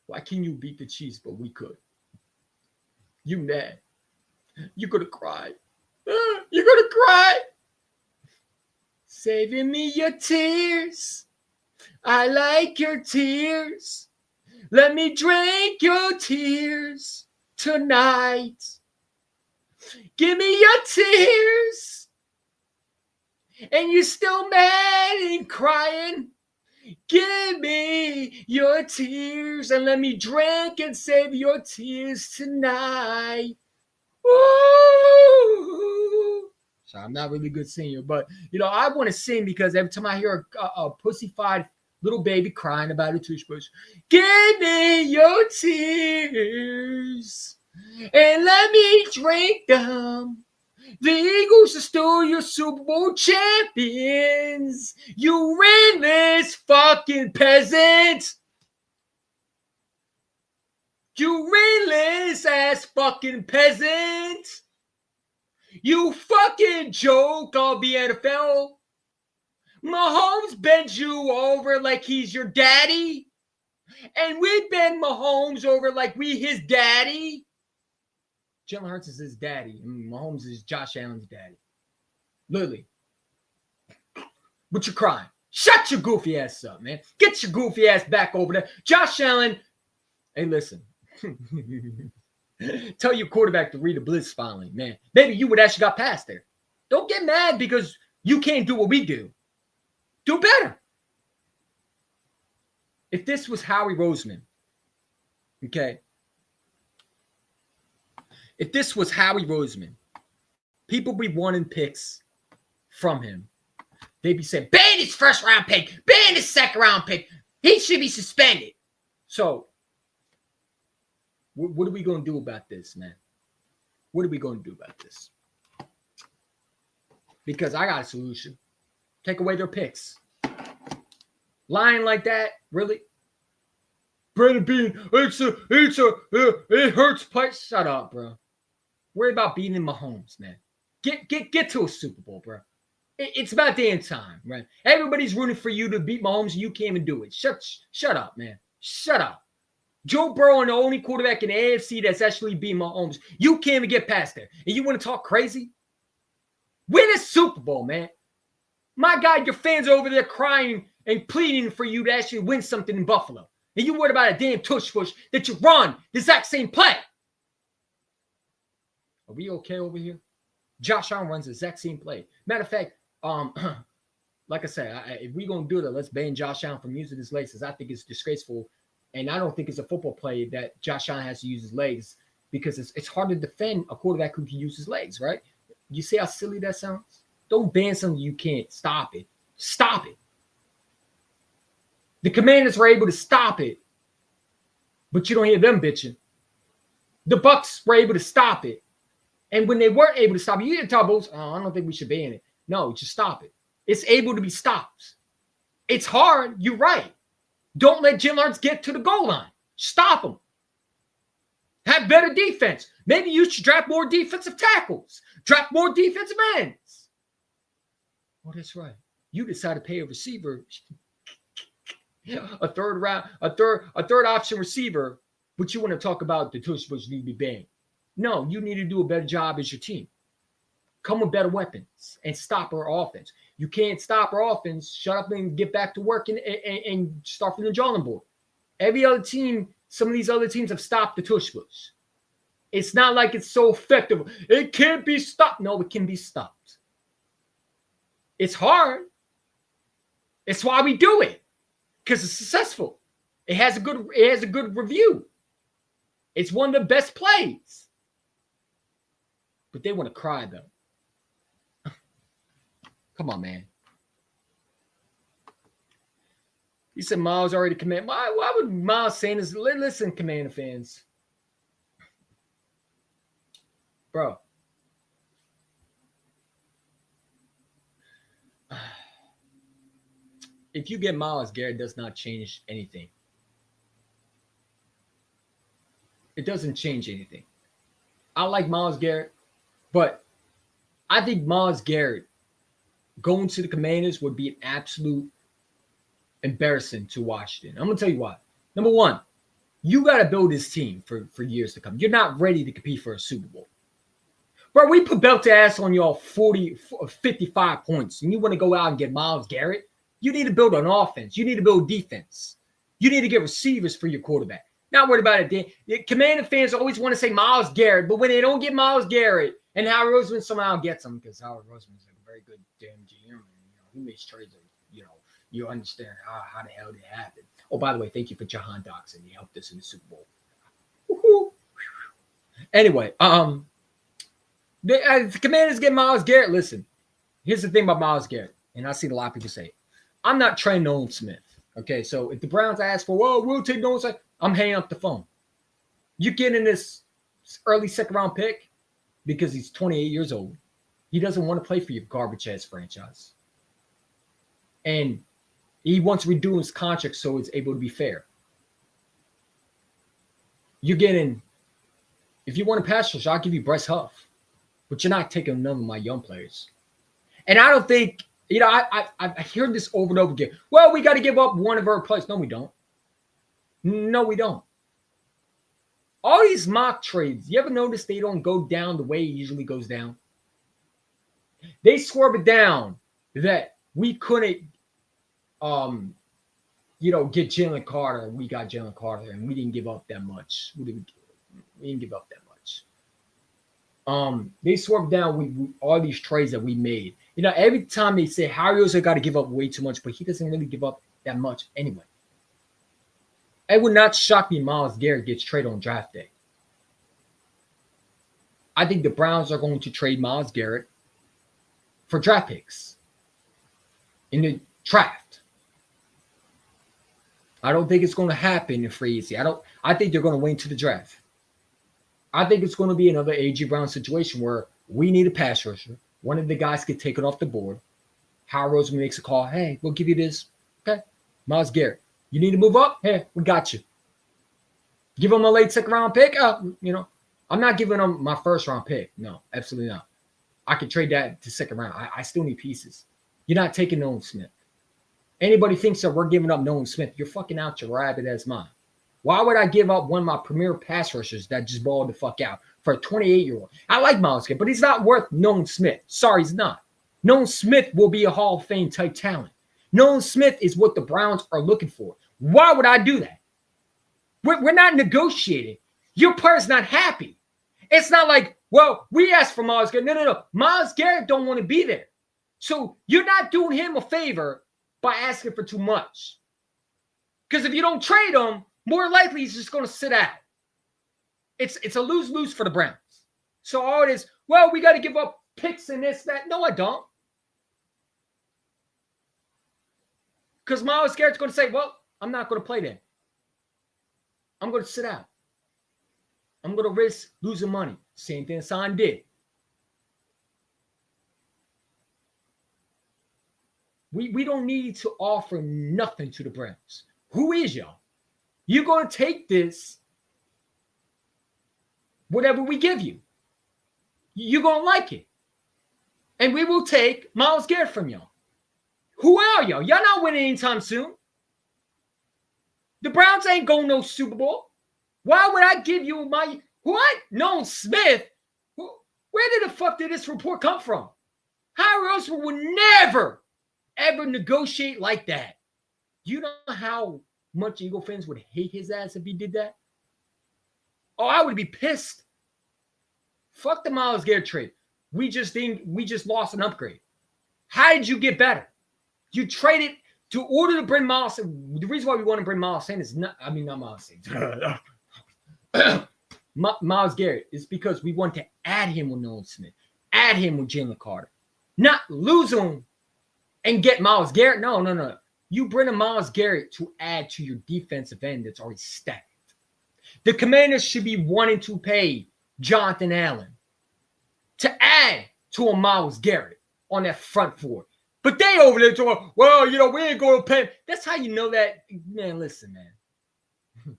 Why can't you beat the Chiefs, but we could? You mad. You're going to cry. You're going to cry. Saving me your tears. I like your tears. Let me drink your tears tonight. Give me your tears. And you're still mad and crying. Give me your tears and let me drink and save your tears tonight. Ooh. So I'm not really good singer, but, I want to sing because every time I hear a pussyfied little baby crying about a tush push, give me your tears and let me drink them. The Eagles are still your Super Bowl champions. You ringless fucking peasant. You ringless ass fucking peasant. You fucking joke of the NFL. Mahomes bends you over like he's your daddy. And we bend Mahomes over like we his daddy. Jalen Hurts is his daddy. And Mahomes is Josh Allen's daddy. Literally. But you're crying. Shut your goofy ass up, man. Get your goofy ass back over there. Josh Allen Hey, listen. Tell your quarterback to read a blitz finally, man. Maybe you would actually got past there. Don't get mad because you can't do what we do. Do better. If this was Howie Roseman, okay? If this was Howie Roseman, people be wanting picks from him. They'd be saying, ban his first round pick, ban his second round pick. He should be suspended. So, what are we going to do about this, man? What are we going to do about this? Because I got a solution. Take away their picks. Lying like that, really? Brandon Bean, it hurts. Shut up, bro. Worry about beating Mahomes, man. Get to a Super Bowl, bro. It's about damn time, right? Everybody's rooting for you to beat Mahomes, and you can't even do it. Shut up, man. Shut up. Joe Burrow, and the only quarterback in the AFC that's actually beat Mahomes. You can't even get past there. And you want to talk crazy? Win a Super Bowl, man. My God, your fans are over there crying and pleading for you to actually win something in Buffalo. And you worried about a damn tush push that you run the exact same play. Are we okay over here? Josh Allen runs the exact same play. Matter of fact, like I said, if we're going to do that, let's ban Josh Allen from using his legs, because I think it's disgraceful. And I don't think it's a football play that Josh Allen has to use his legs, because it's hard to defend a quarterback who can use his legs, right? You see how silly that sounds? Don't ban something you can't. Stop it. Stop it. The Commanders were able to stop it, but you don't hear them bitching. The Bucs were able to stop it. And when they weren't able to stop it, you didn't tell Bulls, oh, I don't think we should ban it. No, just stop it. It's able to be stopped. It's hard. You're right. Don't let Jim Lawrence get to the goal line. Stop him. Have better defense. Maybe you should draft more defensive tackles. Draft more defensive ends. Oh, that's right. You decide to pay a receiver a third option receiver, but you want to talk about the tush push need to be banned. No, you need to do a better job as your team. Come with better weapons and stop our offense. You can't stop our offense. Shut up and get back to work and start from the drawing board. Every other team, some of these other teams have stopped the tush push. It's not like it's so effective. It can't be stopped. No, it can be stopped. It's hard. It's why we do it, because it's successful. It has a good review. It's one of the best plays. But they want to cry, though. Come on, man. He said Myles already command. Why would Myles say this? Listen, Commander fans. Bro. If you get Myles Garrett, does not change anything. It doesn't change anything. I like Myles Garrett, but I think Myles Garrett going to the Commanders would be an absolute embarrassing to Washington. I'm going to tell you why. Number one, you got to build this team for years to come. You're not ready to compete for a Super Bowl. Bro, we put belt to ass on y'all 55 points, and you want to go out and get Myles Garrett? You need to build an offense. You need to build defense. You need to get receivers for your quarterback. Not worried about it. The Commander fans always want to say Myles Garrett, but when they don't get Myles Garrett, and Howard Roseman somehow gets them, because Howard Roseman is a very good damn GM. He makes trades. You understand how the hell did it happen. Oh, by the way, thank you for Jahan Dotson. He helped us in the Super Bowl. Woo-hoo. Anyway, the Commanders get Myles Garrett. Listen, here's the thing about Myles Garrett, and I've seen a lot of people say, I'm not Trey Nolan Smith. Okay, so if the Browns ask for, well, we'll take Nolan Smith, I'm hanging up the phone. You're getting this early second-round pick because he's 28 years old. He doesn't want to play for your garbage-ass franchise. And he wants to redo his contract so it's able to be fair. You're getting, if you want a pass rush, I'll give you Bryce Huff. But you're not taking none of my young players. And I don't think, I heard this over and over again. Well, we got to give up one of our players. No, we don't. No, we don't. All these mock trades, you ever notice they don't go down the way it usually goes down? They swerve it down that we couldn't get Jalen Carter. We got Jalen Carter, and we didn't give up that much. We didn't give up that much. They swerved down with all these trades that we made. Every time they say Harry Roseman got to give up way too much, but he doesn't really give up that much anyway. It would not shock me Myles Garrett gets traded on draft day. I think the Browns are going to trade Myles Garrett for draft picks in the draft. I don't think it's going to happen in free agency. I think they're going to wait to the draft. I think it's going to be another A.J. Brown situation where we need a pass rusher. One of the guys get taken off the board. Howard Roseman makes a call. Hey, we'll give you this. Okay. Myles Garrett. You need to move up? Hey, we got you. Give him a late second round pick? I'm not giving him my first round pick. No, absolutely not. I could trade that to second round. I still need pieces. You're not taking Nolan Smith. Anybody thinks that we're giving up Nolan Smith, you're fucking out your rabbit ass mind. Why would I give up one of my premier pass rushers that just balled the fuck out for a 28-year-old? I like Myles Garrett, but he's not worth Nolan Smith. Sorry, he's not. Nolan Smith will be a Hall of Fame type talent. Nolan Smith is what the Browns are looking for. Why would I do that? We're not negotiating. Your player's not happy. It's not like, well, we asked for Myles Garrett. No. Myles Garrett don't want to be there. So you're not doing him a favor by asking for too much. Because if you don't trade him, more likely he's just going to sit out. It's a lose-lose for the Browns. So all it is, well, we got to give up picks and this, that. No, I don't. Because Myles Garrett's going to say, well, I'm not going to play then. I'm going to sit out. I'm going to risk losing money. Same thing Hassan did. We don't need to offer nothing to the Browns. Who is y'all? You're going to take this, whatever we give you. You're going to like it. And we will take Myles Garrett from y'all. Who are y'all? Y'all not winning anytime soon. The Browns ain't going no Super Bowl. Why would I give you my... What? Nolan Smith? Where did the fuck did this report come from? Harry Roseman would never, ever negotiate like that. You know how much Eagle fans would hate his ass if he did that? Oh, I would be pissed. Fuck the Myles Garrett trade. We just lost an upgrade. How did you get better? You traded to order to bring Myles. The reason why we want to bring Myles in is not Myles Myles Garrett is because we want to add him with Nolan Smith, add him with Jalen Carter, not lose him and get Myles Garrett. No. You bring a Myles Garrett to add to your defensive end that's already stacked. The Commanders should be wanting to pay Jonathan Allen to add to a Myles Garrett on that front four. But they over there talking, well, we ain't going to pay him. That's how you know that. Man, listen, man.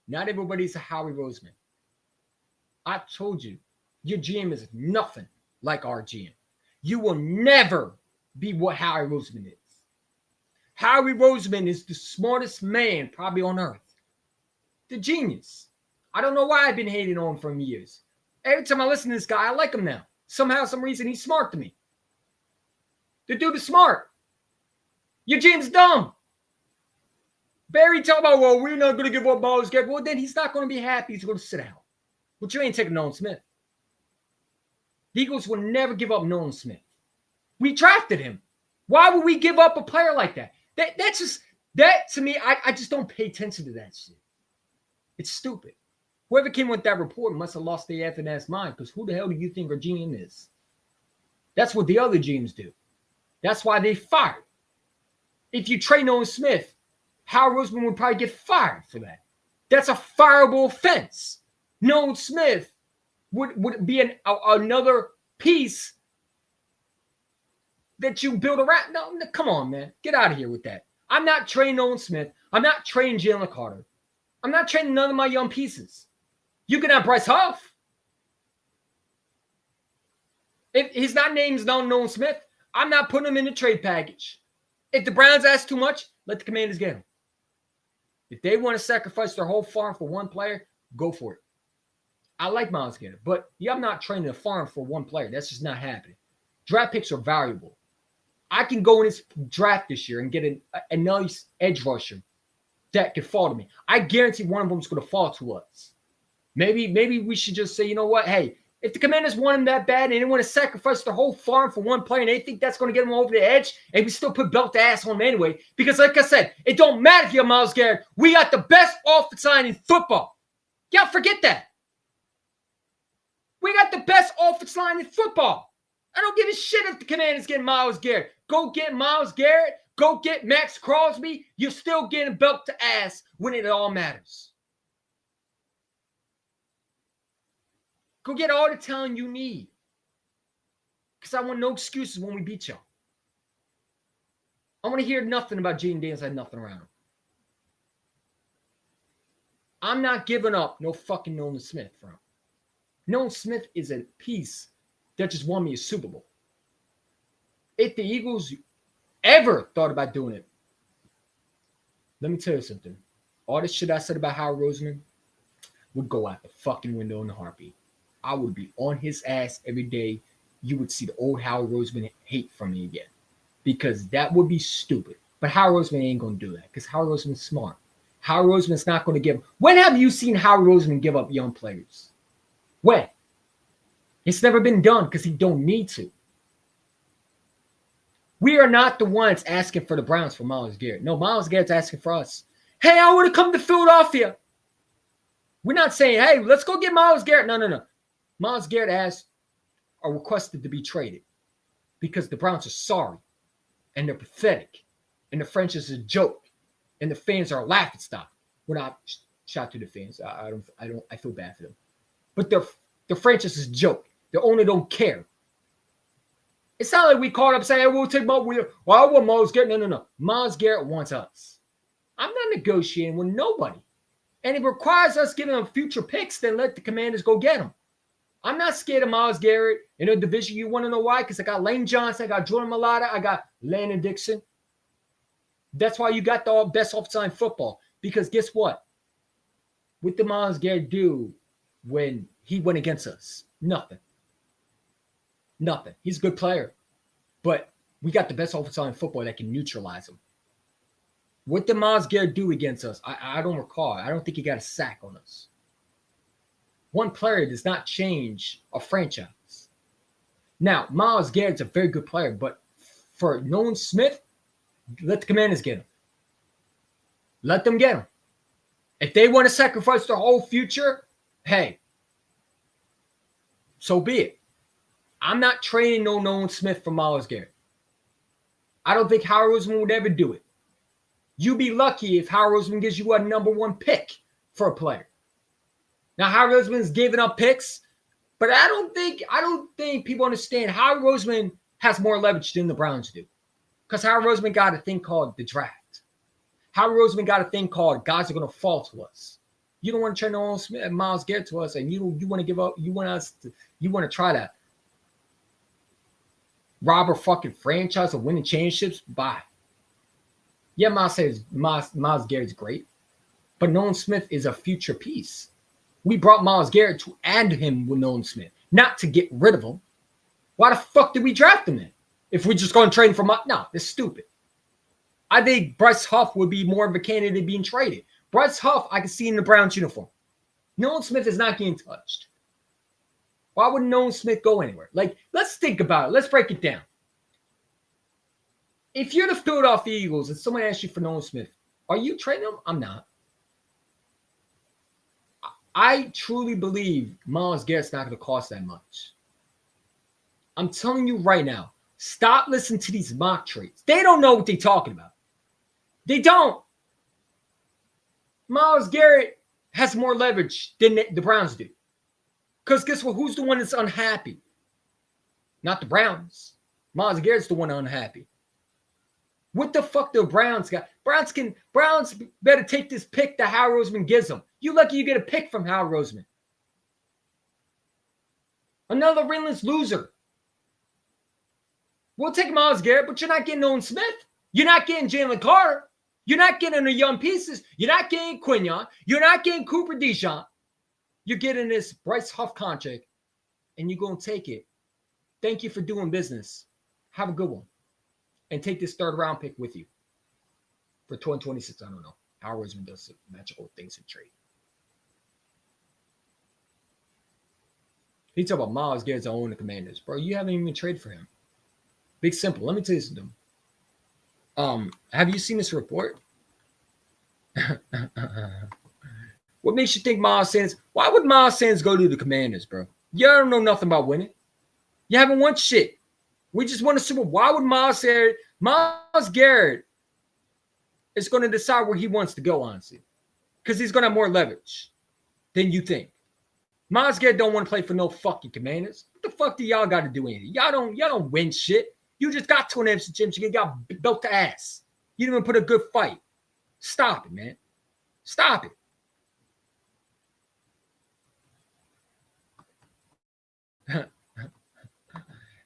Not everybody's a Howie Roseman. I told you, your GM is nothing like our GM. You will never be what Howie Roseman is. Howie Roseman is the smartest man probably on earth. The genius. I don't know why I've been hating on him for years. Every time I listen to this guy, I like him now. Somehow, some reason, he's smart to me. The dude is smart. Your GM's dumb. Barry talking about, well, we're not going to give up Myles Garrett. Well, then he's not going to be happy. He's going to sit out. But you ain't taking Nolan Smith. The Eagles will never give up Nolan Smith. We drafted him. Why would we give up a player like that? That to me, I just don't pay attention to that shit. It's stupid. Whoever came with that report must have lost their effing ass mind, because who the hell do you think our GM is? That's what the other GMs do. That's why they fired. If you trade Nolan Smith, Howard Roseman would probably get fired for that. That's a fireable offense. Nolan Smith would be another piece that you build around. No, come on, man. Get out of here with that. I'm not trading Nolan Smith. I'm not trading Jalen Carter. I'm not trading none of my young pieces. You can have Bryce Huff. If his name's not Nolan Smith, I'm not putting him in the trade package. If the Browns ask too much, let the Commanders get him. If they want to sacrifice their whole farm for one player, go for it. I like Myles Garrett, but I'm not trading a farm for one player. That's just not happening. Draft picks are valuable. I can go in this draft this year and get a nice edge rusher that can fall to me. I guarantee one of them is going to fall to us. Maybe we should just say, you know what? Hey, if the Commanders want him that bad and they want to sacrifice their whole farm for one player and they think that's going to get him over the edge, and we still put belt to ass on him anyway, because like I said, it don't matter if you're Myles Garrett. We got the best offensive line in football. Y'all forget that. We got the best offensive line in football. I don't give a shit if the Commanders get Myles Garrett. Go get Myles Garrett. Go get Max Crosby. You're still getting belt to ass when it all matters. Go get all the talent you need. Because I want no excuses when we beat y'all. I want to hear nothing about Jaden Daniels. I had nothing around him. I'm not giving up no fucking Nolan Smith for him. Nolan Smith is a piece that just won me a Super Bowl. If the Eagles ever thought about doing it, let me tell you something. All this shit I said about Howard Roseman would go out the fucking window in a heartbeat. I would be on his ass every day. You would see the old Howard Roseman hate from me again. Because that would be stupid. But Howard Roseman ain't going to do that. Because Howard Roseman's smart. Howard Roseman's not going to give. When have you seen Howard Roseman give up young players? When? It's never been done because he don't need to. We are not the ones asking for the Browns for Myles Garrett. No, Myles Garrett's asking for us. Hey, I want to come to Philadelphia. We're not saying, hey, let's go get Myles Garrett. No. Myles Garrett asked or requested to be traded because the Browns are sorry and they're pathetic and the franchise is a joke and the fans are a laughingstock. We're not shout to the fans. I feel bad for them. But the franchise is a joke. The owner don't care. It's not like we called up saying, hey, we'll take Myles. Well, I want Myles Garrett. No. Myles Garrett wants us. I'm not negotiating with nobody. And it requires us giving them future picks, then let the Commanders go get them. I'm not scared of Myles Garrett in a division. You want to know why? Because I got Lane Johnson, I got Jordan Mailata, I got Landon Dixon. That's why you got the best offensive line in football. Because guess what? What did Myles Garrett do when he went against us? Nothing. He's a good player. But we got the best offensive line in football that can neutralize him. What did Myles Garrett do against us? I don't recall. I don't think he got a sack on us. One player does not change a franchise. Now, Myles Garrett's a very good player, but for Nolan Smith, let the Commanders get him. Let them get him. If they want to sacrifice their whole future, hey, so be it. I'm not trading no Nolan Smith for Myles Garrett. I don't think Howard Roseman would ever do it. You'd be lucky if Howard Roseman gives you a number one pick for a player. Now, Howard Roseman's giving up picks, but I don't think people understand Howard Roseman has more leverage than the Browns do. Because Howard Roseman got a thing called the draft. Howard Roseman got a thing called guys are going to fall to us. You don't want to trade Nolan Smith and Myles Garrett to us, and you want to give up. You want to try to rob a fucking franchise of winning championships. Bye. Yeah, Myles Garrett's great, but Nolan Smith is a future piece. We brought Myles Garrett to add him with Nolan Smith, not to get rid of him. Why the fuck did we draft him then? If we're just going to trade him for no, that's stupid. I think Bryce Huff would be more of a candidate being traded. Bryce Huff, I can see in the Browns uniform. Nolan Smith is not getting touched. Why would Nolan Smith go anywhere? Like, let's think about it. Let's break it down. If you're the Philadelphia Eagles and someone asks you for Nolan Smith, are you trading him? I'm not. I truly believe Myles Garrett's not going to cost that much. I'm telling you right now, stop listening to these mock trades. They don't know what they're talking about. They don't. Myles Garrett has more leverage than the Browns do. Because guess what? Who's the one that's unhappy? Not the Browns. Myles Garrett's the one unhappy. What the fuck do the Browns got? Browns better take this pick that Howard Roseman gives them. You lucky you get a pick from Howard Roseman. Another winless loser. We'll take Myles Garrett, but you're not getting Nolan Smith. You're not getting Jalen Carter. You're not getting the young pieces. You're not getting Quinion. You're not getting Cooper DeJean. You're getting this Bryce Huff contract, and you're going to take it. Thank you for doing business. Have a good one. and take this third round pick with you for 2026. I don't know. Howard Roseman does some magical things in trade. He talk about Myles Garrett's own the Commanders. Bro, you haven't even traded for him. Big simple. Let me tell you something. Have you seen this report? What makes you think Myles Sanders? Why would Myles Sanders go to the Commanders, bro? You don't know nothing about winning. You haven't won shit. We just won a Super Bowl. Why would Myles Garrett is going to decide where he wants to go, honestly? Because he's going to have more leverage than you think. Myles Garrett don't want to play for no fucking Commanders. What the fuck do y'all got to do anything? Y'all don't win shit. You just got to an NFC Championship. You got built to ass. You didn't even put a good fight. Stop it, man. Stop it.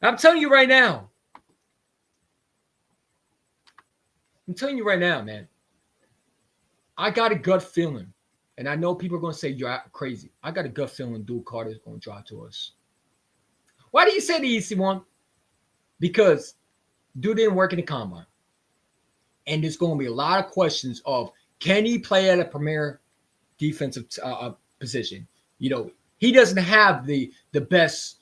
I'm telling you right now. Man. I got a gut feeling. And I know people are going to say you're crazy. I got a gut feeling Duke Carter is going to drop to us. Why do you say the EC1? Because dude didn't work in the combine. And there's going to be a lot of questions of, can he play at a premier defensive position? You know, he doesn't have the best,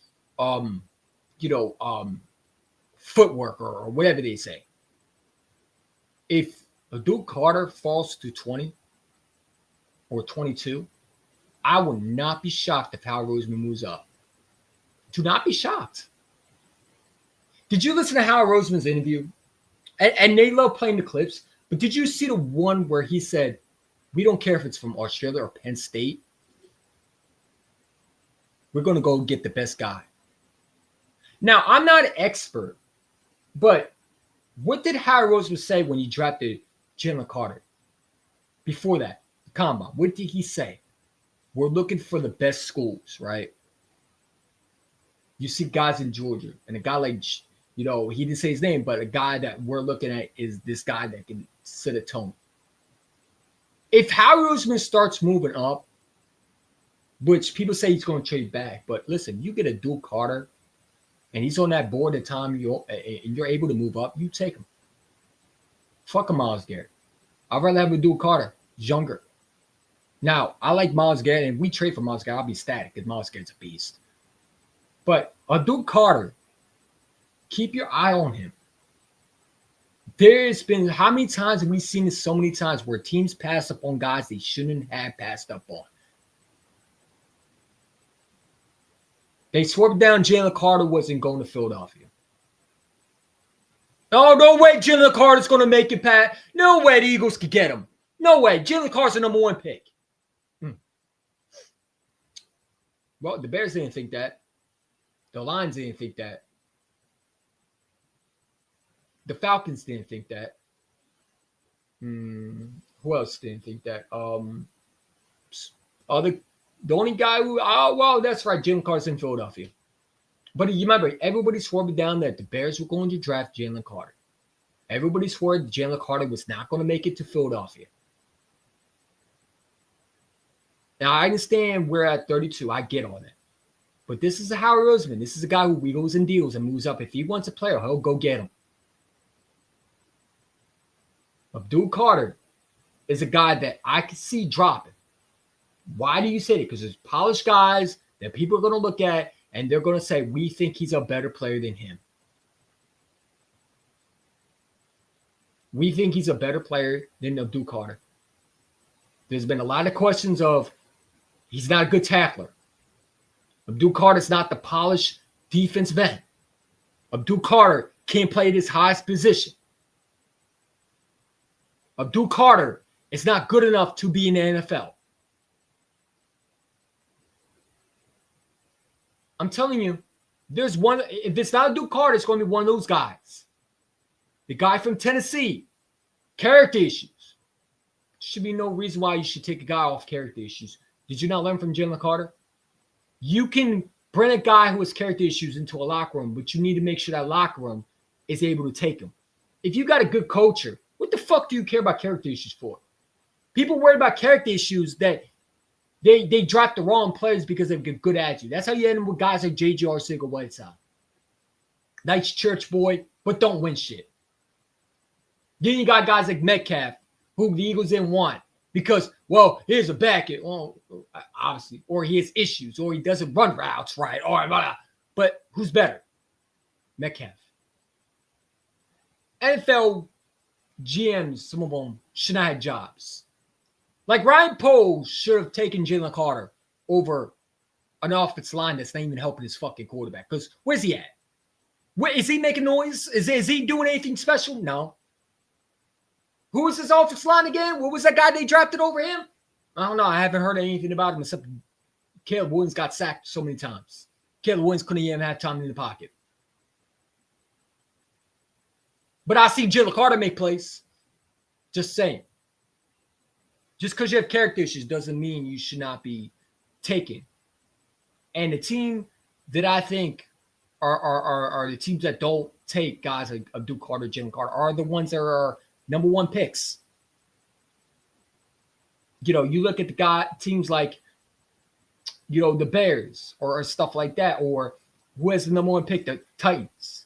footwork or whatever they say. If a Duke Carter falls to 20 or 22, I will not be shocked if Howard Roseman moves up. Do not be shocked. Did you listen to Howard Roseman's interview? And they love playing the clips, but did you see the one where he said, we don't care if it's from Australia or Penn State. We're going to go get the best guy. Now, I'm not an expert, but what did Howard Roseman say when he drafted Jalen Carter? Before that, the combine, what did he say? We're looking for the best schools, right? You see guys in Georgia, and a guy like, he didn't say his name, but a guy that we're looking at is this guy that can set a tone. If Howard Roseman starts moving up, which people say he's going to trade back, but listen, you get a Duke Carter, and he's on that board at the time you're able to move up, you take him. Fuck a Myles Garrett. I'd rather have a Duke Carter. He's younger. Now, I like Myles Garrett, and we trade for Myles Garrett. I'll be static because Myles Garrett's a beast. But a Duke Carter, keep your eye on him. There's been, how many times have we seen this so many times where teams pass up on guys they shouldn't have passed up on? They swerved down Jalen Carter wasn't going to Philadelphia. Oh, no way Jalen Carter's going to make it, Pat. No way the Eagles could get him. No way. Jalen Carter's the number one pick. Well, the Bears didn't think that. The Lions didn't think that. The Falcons didn't think that. Who else didn't think that? The only guy who, that's right, Jalen Carter's in Philadelphia. But you remember, everybody swore down that the Bears were going to draft Jalen Carter. Everybody swore Jalen Carter was not going to make it to Philadelphia. Now, I understand we're at 32. I get all that. But this is a Howard Roseman. This is a guy who wheels and deals and moves up. If he wants a player, he'll go get him. Abdul Carter is a guy that I can see dropping. Why do you say that? Because there's polished guys that people are going to look at, and they're going to say, we think he's a better player than him. We think he's a better player than Abdul Carter. There's been a lot of questions of, he's not a good tackler. Abdul Carter's not the polished defensive end. Abdul Carter can't play at his highest position. Abdul Carter is not good enough to be in the NFL. I'm telling you, there's one. If it's not Abdul Carter, it's going to be one of those guys. The guy from Tennessee, character issues. Should be no reason why you should take a guy off character issues. Did you not learn from Jalen Carter? You can bring a guy who has character issues into a locker room, but you need to make sure that locker room is able to take him. If you got a good culture, what the fuck do you care about character issues for? People worry about character issues that they drop the wrong players because they have a good attitude. That's how you end up with guys like J.J. Arcega-Whiteside. Nice church boy, but don't win shit. Then you got guys like Metcalf, who the Eagles didn't want because, well, here's a back end. Well, obviously, or he has issues, or he doesn't run routes right, or blah, blah. But who's better? Metcalf. NFL GMs, some of them should not have jobs. Like Ryan Poles should have taken Jalen Carter over an offensive line that's not even helping his fucking quarterback. Because where's he at? Where, is he making noise? Is he doing anything special? No. Who was his offensive line again? What was that guy they drafted over him? I don't know. I haven't heard anything about him except Caleb Williams got sacked so many times. Caleb Williams couldn't even have time in the pocket. But I see Jalen Carter make plays. Just saying. Just because you have character issues doesn't mean you should not be taken. And the team that I think are the teams that don't take guys like Duke Carter, Jalen Carter, are the ones that are number one picks. You know, you look at the teams like, you know, the Bears or stuff like that, or who has the number one pick, the Titans.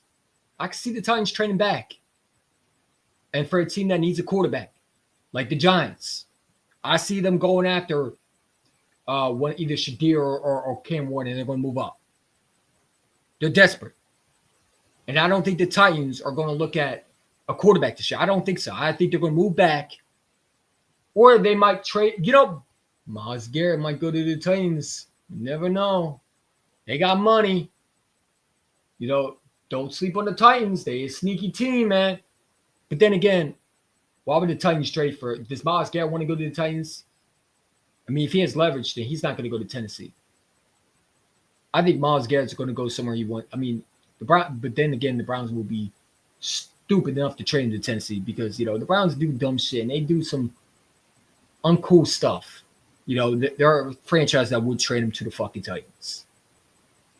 I can see the Titans training back. And for a team that needs a quarterback, like the Giants, I see them going after either Shadir or Cam Ward, and they're going to move up. They're desperate. And I don't think the Titans are going to look at a quarterback this year. I don't think so. I think they're going to move back. Or they might trade. You know, Myles Garrett might go to the Titans. You never know. They got money. You know, don't sleep on the Titans. They're a sneaky team, man. But then again, why would the Titans trade for? Does Myles Garrett want to go to the Titans? I mean, if he has leverage, then he's not going to go to Tennessee. I think Myles Garrett's going to go somewhere he wants. I mean, but then again, the Browns will be stupid enough to trade him to Tennessee because, you know, the Browns do dumb shit and they do some uncool stuff. You know, there are franchises that would trade him to the fucking Titans.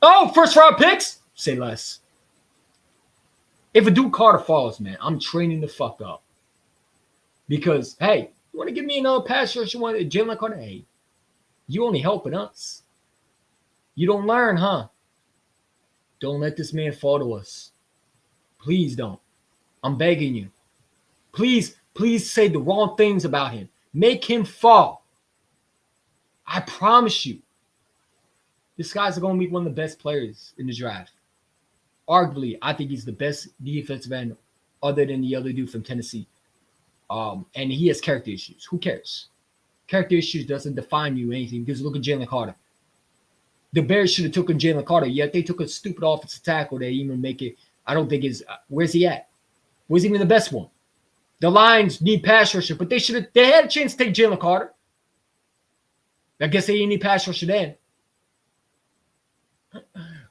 Oh, first round picks? Say less. If a Duke Carter falls, man, I'm training the fuck up. Because, hey, you want to give me another pass rush? You want Jalen Carter? Hey, you only helping us. You don't learn, huh? Don't let this man fall to us. Please don't. I'm begging you. Please say the wrong things about him. Make him fall. I promise you. This guy's going to be one of the best players in the draft. Arguably, I think he's the best defensive end other than the other dude from Tennessee. And he has character issues. Who cares? Character issues doesn't define you anything because look at Jalen Carter. The Bears should have taken Jalen Carter, yet they took a stupid offensive tackle that even make it. I don't think is where's he at? Where's even the best one? The Lions need pass rusher, but they had a chance to take Jalen Carter. I guess they didn't need pass rusher then.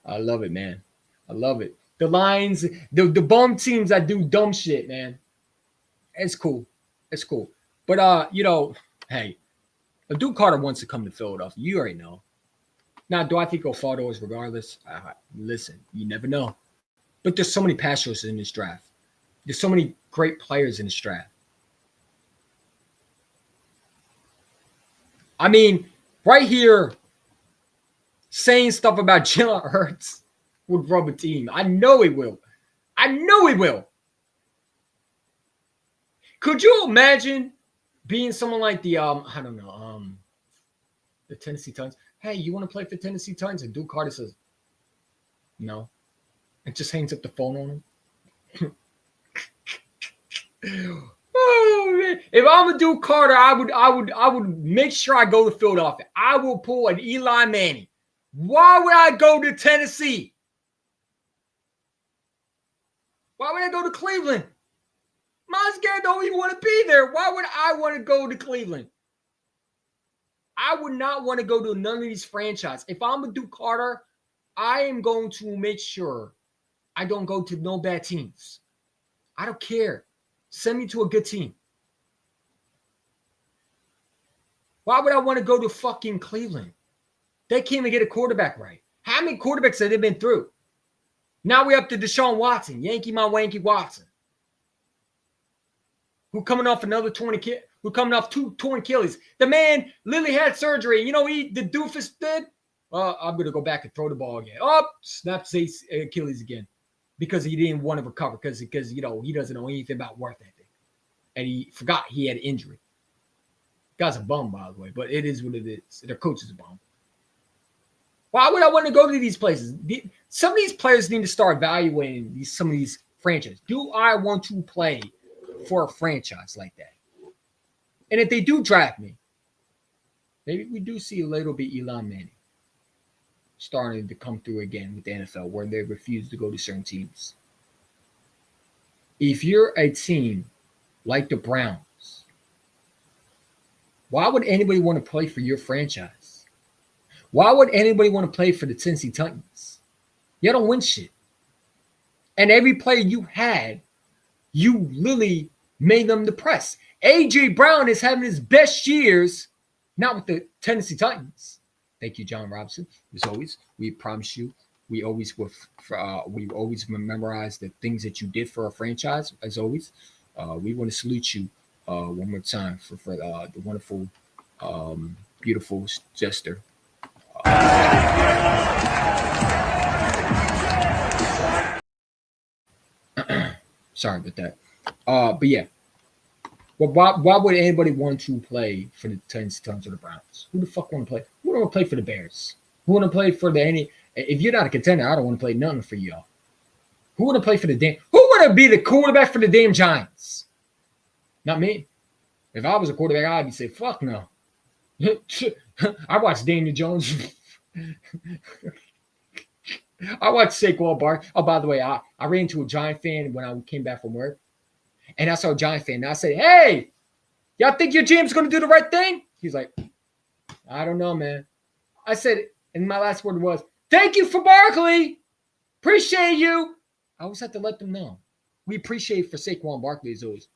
I love it, man. I love it. The Lions, the bum teams that do dumb shit, man. It's cool. It's cool. But you know, hey, if Duke Carter wants to come to Philadelphia, you already know. Now, do I think he'll fall to us regardless? Listen, you never know. But there's so many pass rushers in this draft. There's so many great players in this draft. I mean, right here, saying stuff about Jalen Hurts would rub a team. I know he will. I know he will. Could you imagine being someone like the the Tennessee Titans? Hey, you want to play for Tennessee Titans? And Duke Carter says, no. And just hangs up the phone on him. Oh man. If I'm a Duke Carter, I would make sure I go to Philadelphia. I will pull an Eli Manning. Why would I go to Tennessee? Why would I go to Cleveland? Myles Garrett don't even want to be there. Why would I want to go to Cleveland? I would not want to go to none of these franchises. If I'm a Duke Carter, I am going to make sure I don't go to no bad teams. I don't care. Send me to a good team. Why would I want to go to fucking Cleveland? They can't even get a quarterback right. How many quarterbacks have they been through? Now we're up to Deshaun Watson, Yankee my wanky Watson, who coming off another two torn Achilles. The man literally had surgery. You know the doofus did? I'm going to go back and throw the ball again. Oh, snapped his Achilles again because he didn't want to recover because you know, he doesn't know anything about worth ethic. and he forgot he had an injury. Guy's a bum, by the way, but it is what it is. Their coach is a bum. Why would I want to go to these places? Some of these players need to start evaluating some of these franchises. Do I want to play for a franchise like that? And if they do draft me, maybe we do see a little bit Elon Manning starting to come through again with the NFL, where they refuse to go to certain teams. If you're a team like the Browns, why would anybody want to play for your franchise? Why would anybody want to play for the Tennessee Titans? You don't win shit. And every player you had, you literally made them depressed. A.J. Brown is having his best years, not with the Tennessee Titans. Thank you, John Robinson. As always, we promise you, we always memorize the things that you did for our franchise. As always, we want to salute you one more time for the wonderful, beautiful gesture. Sorry about that. But yeah. Well, why would anybody want to play for the Tennessee Titans or the Browns? Who the fuck want to play? Who don't want to play for the Bears? Who want to play for the any? If you're not a contender, I don't want to play nothing for y'all. Who want to play for the damn? Who want to be the quarterback for the damn Giants? Not me. If I was a quarterback, I'd be saying, fuck no. I watched Daniel Jones. I watched Saquon Barkley. Oh, by the way, I ran into a Giant fan when I came back from work. And I saw a Giant fan. And I said, hey, y'all think your GM's going to do the right thing? He's like, I don't know, man. I said, and my last word was, thank you for Barkley. Appreciate you. I always have to let them know. We appreciate for Saquon Barkley as always.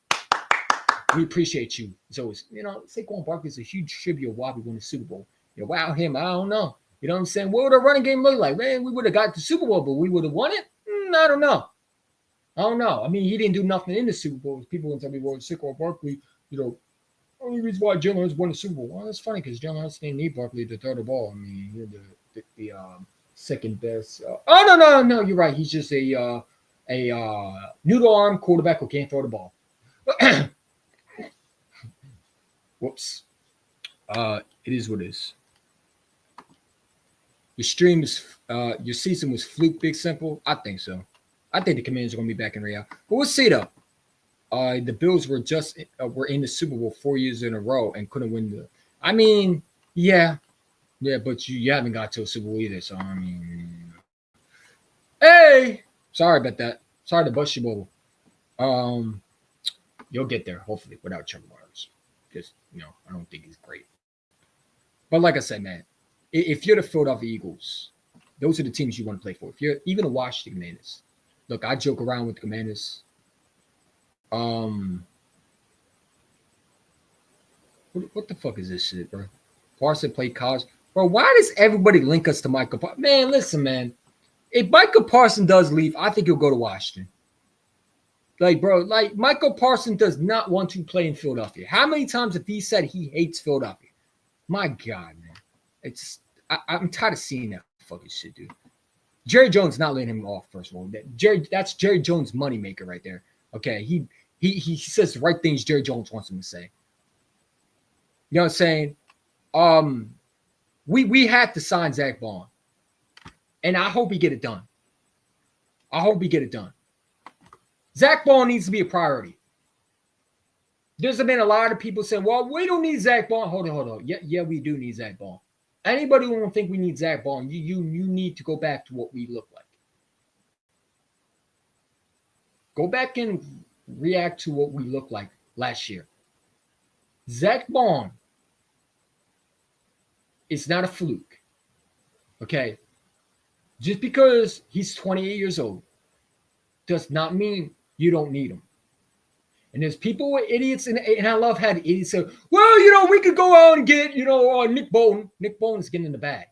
We appreciate you as always. You know, Saquon Barkley is a huge tribute of why we won the Super Bowl. You know, wow, him, I don't know. You know what I'm saying? What would our running game look like? Man, we would have got the Super Bowl, but we would have won it? I don't know. I don't know. I mean, he didn't do nothing in the Super Bowl. People would tell me, well, Saquon Barkley, you know, only reason why Jalen Hurts won the Super Bowl. Well, that's funny because Jalen Hurts didn't need Barkley to throw the ball. I mean, you're the second best. No, you're right. He's just a noodle arm quarterback who can't throw the ball. Whoops. It is what it is. Your stream is your season was fluke, Big Simple. I think so. I think the Commanders are going to be back in reality. But we'll see, though. The Bills were in the Super Bowl 4 years in a row and couldn't win the. I mean, yeah, but you haven't got to a Super Bowl either. So I mean, hey, sorry about that. Sorry to bust your bubble. You'll get there hopefully without Trevor Lawrence. Just I don't think he's great. But like I said, man, if you're the Philadelphia Eagles, those are the teams you want to play for. If you're even the Washington Commanders. Look, I joke around with the Commanders. What the fuck is this shit, bro? Parson played college. Bro, why does everybody link us to Michael Parsons? Man, listen, man. If Michael Parsons does leave, I think he'll go to Washington. Like Michael Parsons does not want to play in Philadelphia. How many times have he said he hates Philadelphia? My God, man. I'm tired of seeing that fucking shit, dude. Jerry Jones not letting him off, first of all. That's Jerry Jones' moneymaker right there. Okay, he says the right things Jerry Jones wants him to say. You know what I'm saying? We had to sign Zach Bond. And I hope he get it done. Zach Bond needs to be a priority. There's been a lot of people saying, well, we don't need Zach Bond. Hold on. Yeah, we do need Zach Bond. Anybody who don't think we need Zach Bond, you need to go back to what we look like. Go back and react to what we looked like last year. Zach Bond is not a fluke. Okay? Just because he's 28 years old does not mean you don't need him. And there's people who are idiots, and I love how the idiots say, well, we could go out and get, Nick Bolton. Nick Bolton's getting in the bag.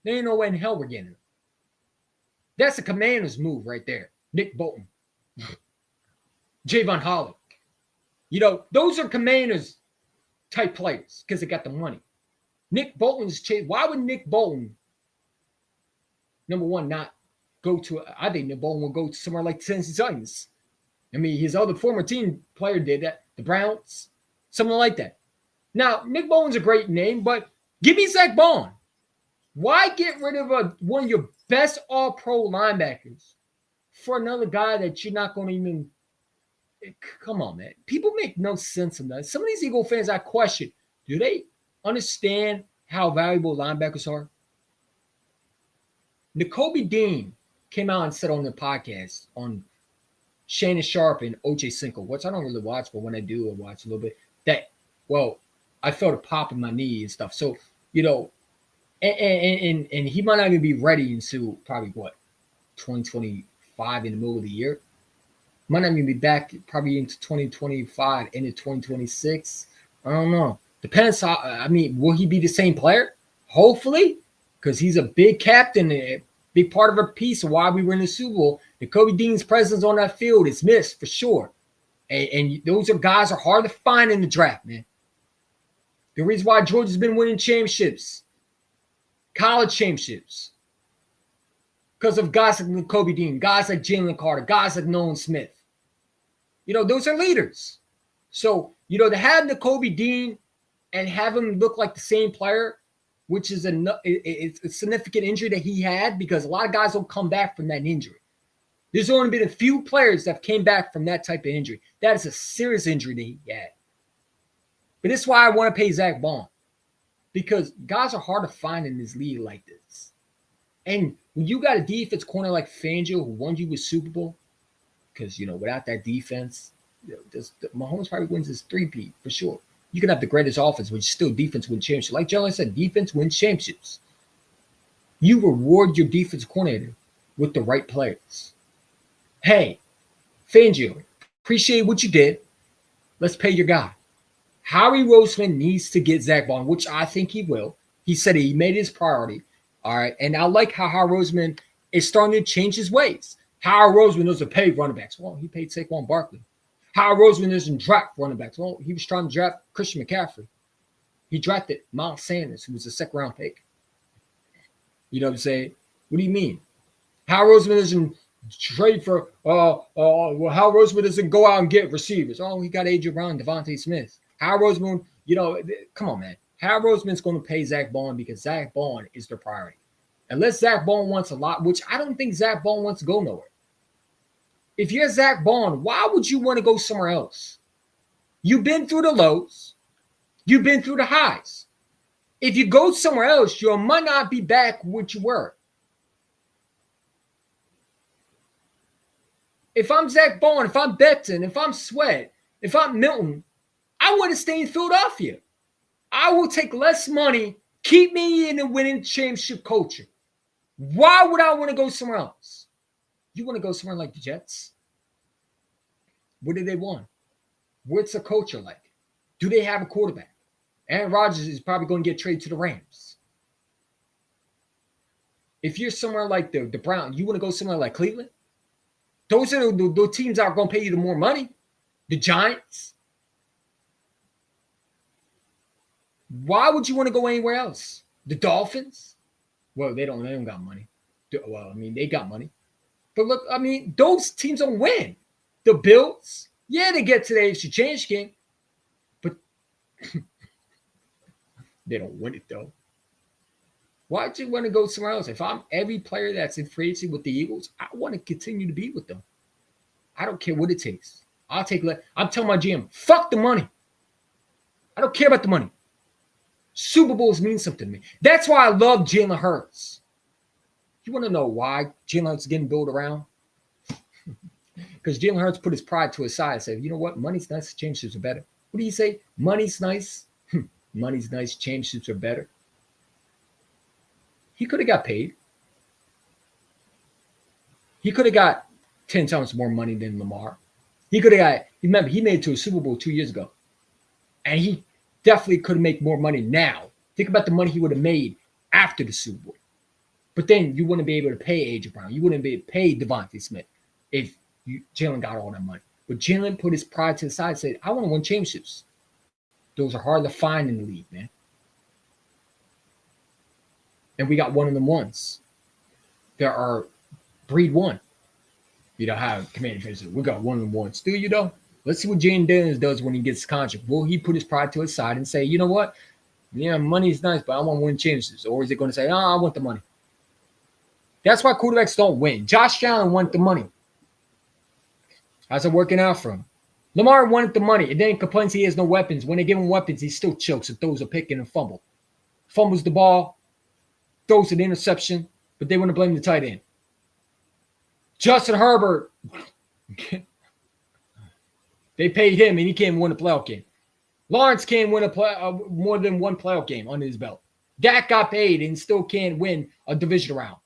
There ain't no way in hell we're getting him. That's a Commander's move right there. Nick Bolton. Javon Holland. Those are Commanders type players because they got the money. Nick Bolton's why would Nick Bolton, number one, not go to, I think Nick Bolton will go to somewhere like Tennessee Titans. I mean, his other former team player did that. The Browns, something like that. Now, Nick Bowen's a great name, but give me Zach Bond. Why get rid of one of your best all-pro linebackers for another guy that you're not going to even – come on, man. People make no sense in that. Some of these Eagle fans I question, do they understand how valuable linebackers are? N'Kobe Dean came out and said on the podcast on Shannon Sharp and O.J. Cinco, which I don't really watch, but when I do, I watch a little bit, that, well, I felt a pop in my knee and stuff. So, you know, and he might not even be ready until probably, 2025 in the middle of the year. Might not even be back probably into 2025, into 2026. I don't know. Depends how, I mean, will he be the same player? Hopefully, because he's a big captain, a big part of a piece of why we were in the Super Bowl. Kobe Dean's presence on that field is missed for sure. And those are guys are hard to find in the draft, man. The reason why Georgia's been winning championships, college championships, because of guys like Kobe Dean, guys like Jalen Carter, guys like Nolan Smith. You know, those are leaders. So, you know, to have N'Kobe Dean and have him look like the same player, which is it's a significant injury that he had, because a lot of guys don't come back from that injury. There's only been a few players that came back from that type of injury. That is a serious injury that he had. But this is why I want to pay Zach Bond, because guys are hard to find in this league like this. And when you got a defense corner like Fangio who won you with Super Bowl, because, you know, without that defense, you know, Mahomes probably wins his three-peat for sure. You can have the greatest offense, but still defense wins championships. Like Jalen said, defense wins championships. You reward your defense coordinator with the right players. Hey, Fangio, appreciate what you did. Let's pay your guy. Howie Roseman needs to get Zach Bond, which I think he will. He said he made his priority. All right. And I like how Howie Roseman is starting to change his ways. Howie Roseman doesn't pay running backs. Well, he paid Saquon Barkley. Howie Roseman doesn't draft running backs. Well, he was trying to draft Christian McCaffrey. He drafted Miles Sanders, who was a second-round pick. You know what I'm saying? What do you mean? Howie Roseman doesn't trade for Howie Roseman doesn't go out and get receivers. Oh, he got A.J. Brown, Devontae Smith. Howie Roseman, you know, come on, man. Howie Roseman's going to pay Zach Bond because Zach Bond is their priority. Unless Zach Bond wants a lot, which I don't think Zach Bond wants to go nowhere. If you're Zach Bond, why would you want to go somewhere else? You've been through the lows. You've been through the highs. If you go somewhere else, you might not be back what you were. If I'm Zach Bond, if I'm Becton, if I'm Sweat, if I'm Milton, I want to stay in Philadelphia. I will take less money, keep me in a winning championship culture. Why would I want to go somewhere else? You want to go somewhere like the Jets? What do they want? What's the culture like? Do they have a quarterback? Aaron Rodgers is probably going to get traded to the Rams. If you're somewhere like the Browns, you want to go somewhere like Cleveland? Those are the teams that are going to pay you the more money. The Giants. Why would you want to go anywhere else? The Dolphins? Well, they don't got money. Well, I mean, they got money. But look, I mean, those teams don't win. The Bills, yeah, they get to the AFC Championship game, but they don't win it, though. Why'd you want to go somewhere else? If I'm every player that's in free agency with the Eagles, I want to continue to be with them. I don't care what it takes. I'm telling my GM, fuck the money. I don't care about the money. Super Bowls mean something to me. That's why I love Jalen Hurts. You want to know why Jalen Hurts is getting built around? Because Jalen Hurts put his pride to his side and said, you know what? Money's nice, championships are better. What do you say? Money's nice. Money's nice, championships are better. He could have got paid. He could have got 10 times more money than Lamar. He could have got, remember, he made it to a Super Bowl 2 years ago. And he definitely could have made more money now. Think about the money he would have made after the Super Bowl. But then you wouldn't be able to pay A.J. Brown. You wouldn't be able to pay Devontae Smith if Jalen got all that money. But Jalen put his pride to the side and said, I want to win championships. Those are hard to find in the league, man. And we got one of them ones. There are breed one. You know how Commander said, we got 1-on-1. Still, you know, let's see what Jaden Daniels does when he gets contract. Will he put his pride to his side and say, you know what? Yeah, money is nice, but I want to win championships. Or is it going to say, oh, I want the money? That's why quarterbacks don't win. Josh Allen wanted the money. How's it working out for him? Lamar wanted the money and then complains he has no weapons. When they give him weapons, he still chokes and throws a pick and a fumble. Fumbles the ball, throws an interception, but they want to blame the tight end. Justin Herbert, they paid him and he can't win a playoff game. Lawrence can't win more than one playoff game under his belt. Dak got paid and still can't win a division round.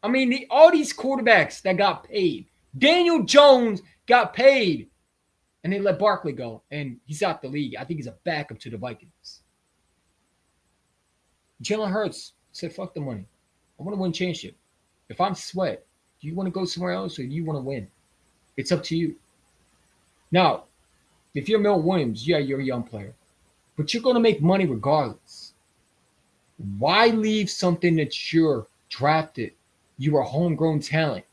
I mean, all these quarterbacks that got paid. Daniel Jones got paid, and they let Barkley go, and he's out the league. I think he's a backup to the Vikings. Jalen Hurts said, fuck the money. I want to win championship. If I'm Sweat, do you want to go somewhere else or do you want to win? It's up to you. Now, if you're Mel Williams, yeah, you're a young player, but you're going to make money regardless. Why leave something that you're drafted? You are homegrown talent.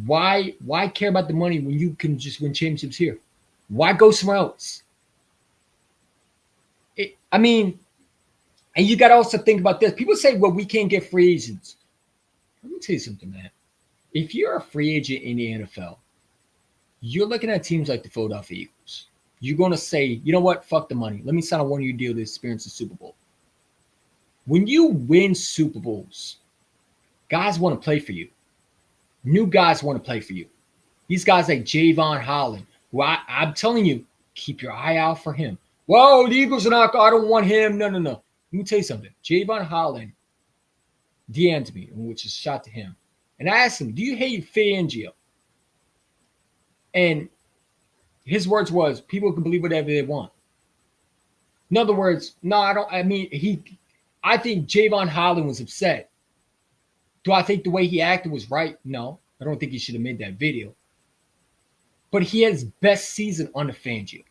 Why care about the money when you can just win championships here? Why go somewhere else? And you got to also think about this. People say, well, we can't get free agents. Let me tell you something, man. If you're a free agent in the NFL, you're looking at teams like the Philadelphia Eagles. You're going to say, you know what? Fuck the money. Let me sign a one-year deal to experience the Super Bowl. When you win Super Bowls, guys want to play for you. New guys want to play for you. These guys like Javon Holland, who I'm telling you, keep your eye out for him. Whoa, the Eagles are not, I don't want him. No. Let me tell you something. Javon Holland DM'd me, which is a shot to him. And I asked him, do you hate Fangio? And his words was, people can believe whatever they want. In other words, no, I don't. I think Javon Holland was upset. Do I think the way he acted was right? No. I don't think he should have made that video. But he had his best season under Fangio.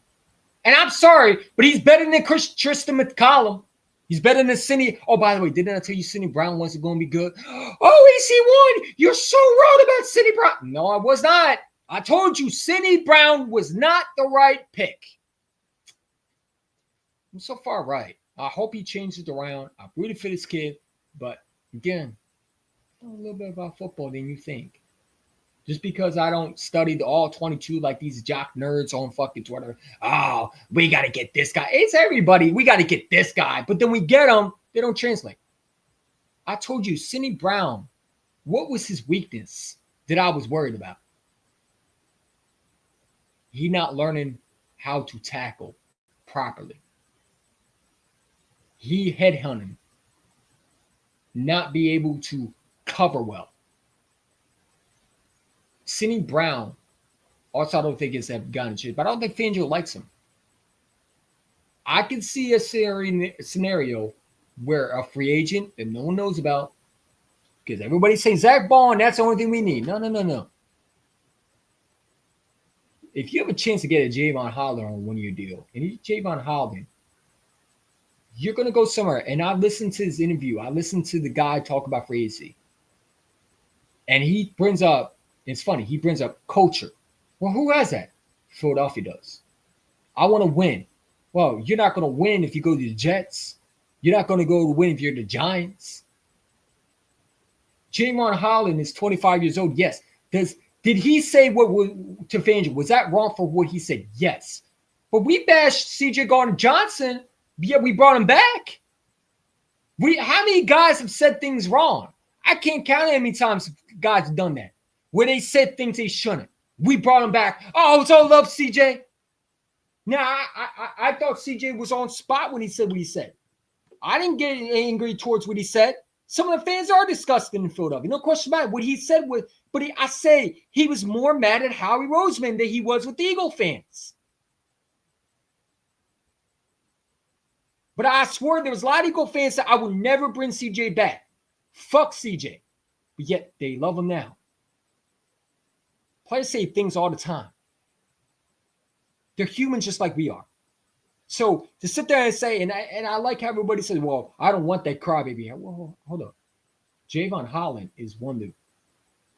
And I'm sorry, but he's better than Tristan McCollum. He's better than Cindy. Oh, by the way, didn't I tell you Cindy Brown wasn't going to be good? Oh, EC1, you're so wrong about Cindy Brown. No, I was not. I told you Cindy Brown was not the right pick. I'm so far right. I hope he changes it around. I'm rooting for this kid. But again, I know a little bit about football than you think. Just because I don't study the all 22 like these jock nerds on fucking Twitter. Oh, we got to get this guy. It's everybody. We got to get this guy. But then we get them. They don't translate. I told you, Cindy Brown, what was his weakness that I was worried about? He not learning how to tackle properly. He headhunting. Not be able to cover well. Cindy Brown, also I don't think it's have gotten shit, but I don't think Fangio likes him. I can see a scenario where a free agent that no one knows about, because everybody's saying Zach Bond, that's the only thing we need. No. If you have a chance to get a Javon Holland on a one-year deal, and he's Javon Holland, you're going to go somewhere. And I listened to his interview. I listened to the guy talk about free agency. And he brings up, it's funny, he brings up culture. Well, who has that? Philadelphia does. I want to win. Well, you're not going to win if you go to the Jets. You're not going to go to win if you're the Giants. Javon Holland is 25 years old. Yes. Did he say what to Fangio? Was that wrong for what he said? Yes. But we bashed CJ Gardner-Johnson, yet we brought him back. How many guys have said things wrong? I can't count how many times guys have done that, where they said things they shouldn't. We brought him back. Oh, it's all love, CJ. Now, I thought CJ was on spot when he said what he said. I didn't get angry towards what he said. Some of the fans are disgusted in Philadelphia. No question about it. What he said was, I say he was more mad at Howie Roseman than he was with the Eagle fans. But I swore there was a lot of Eagle fans that I would never bring CJ back. Fuck CJ. But yet they love him now. Players say things all the time. They're human just like we are. So to sit there and say, and I like how everybody says, well, I don't want that crybaby. Well, hold up. Javon Holland is one of the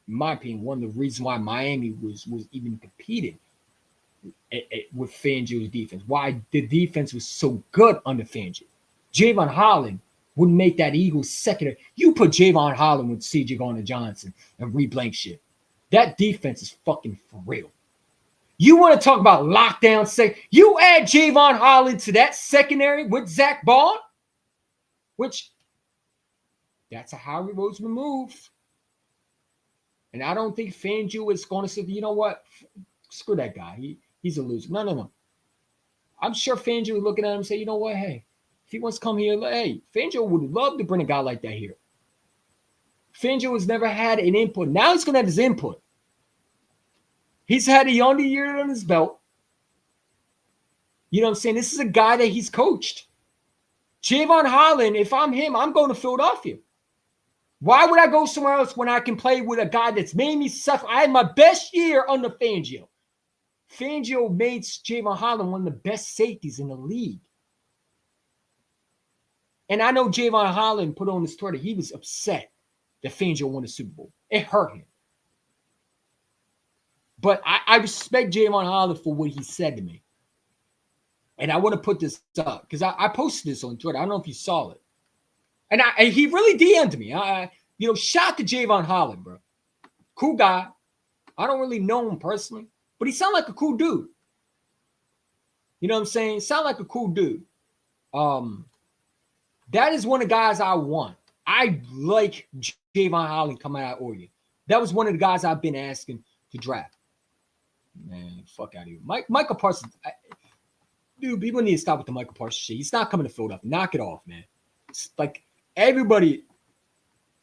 in my opinion, one of the reasons why Miami was even competing with Fangio's defense. Why the defense was so good under Fangio. Javon Holland would make that Eagles secondary. You put Javon Holland with C.J. Gardner-Johnson and Reed Blankenship. That defense is fucking for real. You want to talk about lockdown? Say you add Javon Holland to that secondary with Zach Bond, which that's a Howie Roseman move. And I don't think Fangio is going to say, you know what? Screw that guy. He's a loser. No. I'm sure Fangio would look at him and say, you know what? Hey, if he wants to come here, hey, Fangio would love to bring a guy like that here. Fangio has never had an input. Now he's going to have his input. He's had a younger year on his belt. You know what I'm saying? This is a guy that he's coached. Javon Holland, if I'm him, I'm going to Philadelphia. Why would I go somewhere else when I can play with a guy that's made me suffer? I had my best year under Fangio. Fangio made Javon Holland one of the best safeties in the league. And I know Javon Holland put on his Twitter, he was upset that Fangio won the Super Bowl. It hurt him. But I respect Javon Holland for what he said to me. And I want to put this up because I posted this on Twitter. I don't know if you saw it. And he really DM'd me. Shout to Javon Holland, bro. Cool guy. I don't really know him personally, but he sounded like a cool dude. You know what I'm saying? Sound like a cool dude. That is one of the guys I want. I like Javon Holland coming out of Oregon. That was one of the guys I've been asking to draft. Man, fuck out of here. Michael Parsons. Dude, people need to stop with the Michael Parsons shit. He's not coming to Philadelphia. Knock it off, man. It's like everybody.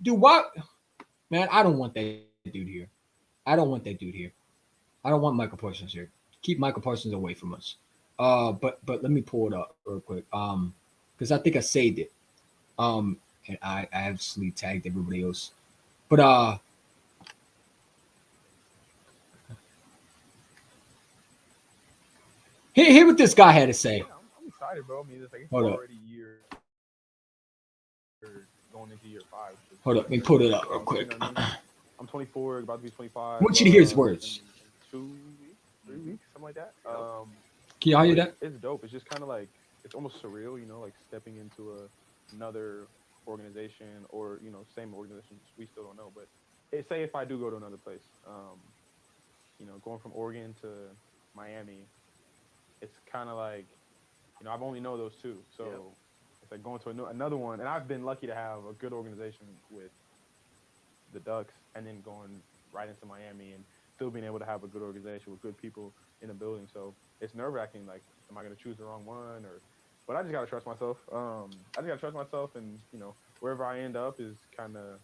Dude, what? Man, I don't want that dude here. I don't want Michael Parsons here. Keep Michael Parsons away from us. But let me pull it up real quick. Because I think I saved it. And I absolutely tagged everybody else. But hear what this guy had to say. I'm excited, bro. I mean, it's like it's Hold already year going into year 5. Hold up, let me pull it up real quick. I'm 24, about to be 25. I want you to hear his words. 2 weeks, 3 weeks, something like that. Can y'all hear that? It's dope. It's just kind of like, it's almost surreal, like stepping into another organization or, same organization. We still don't know. But say if I do go to another place, going from Oregon to Miami, it's kind of like, I've only know those two. So it's like going to another one. And I've been lucky to have a good organization with the Ducks and then going right into Miami and still being able to have a good organization with good people in the building. So it's nerve-wracking. Like, am I going to choose the wrong one? But I just got to trust myself. And, wherever I end up is kind of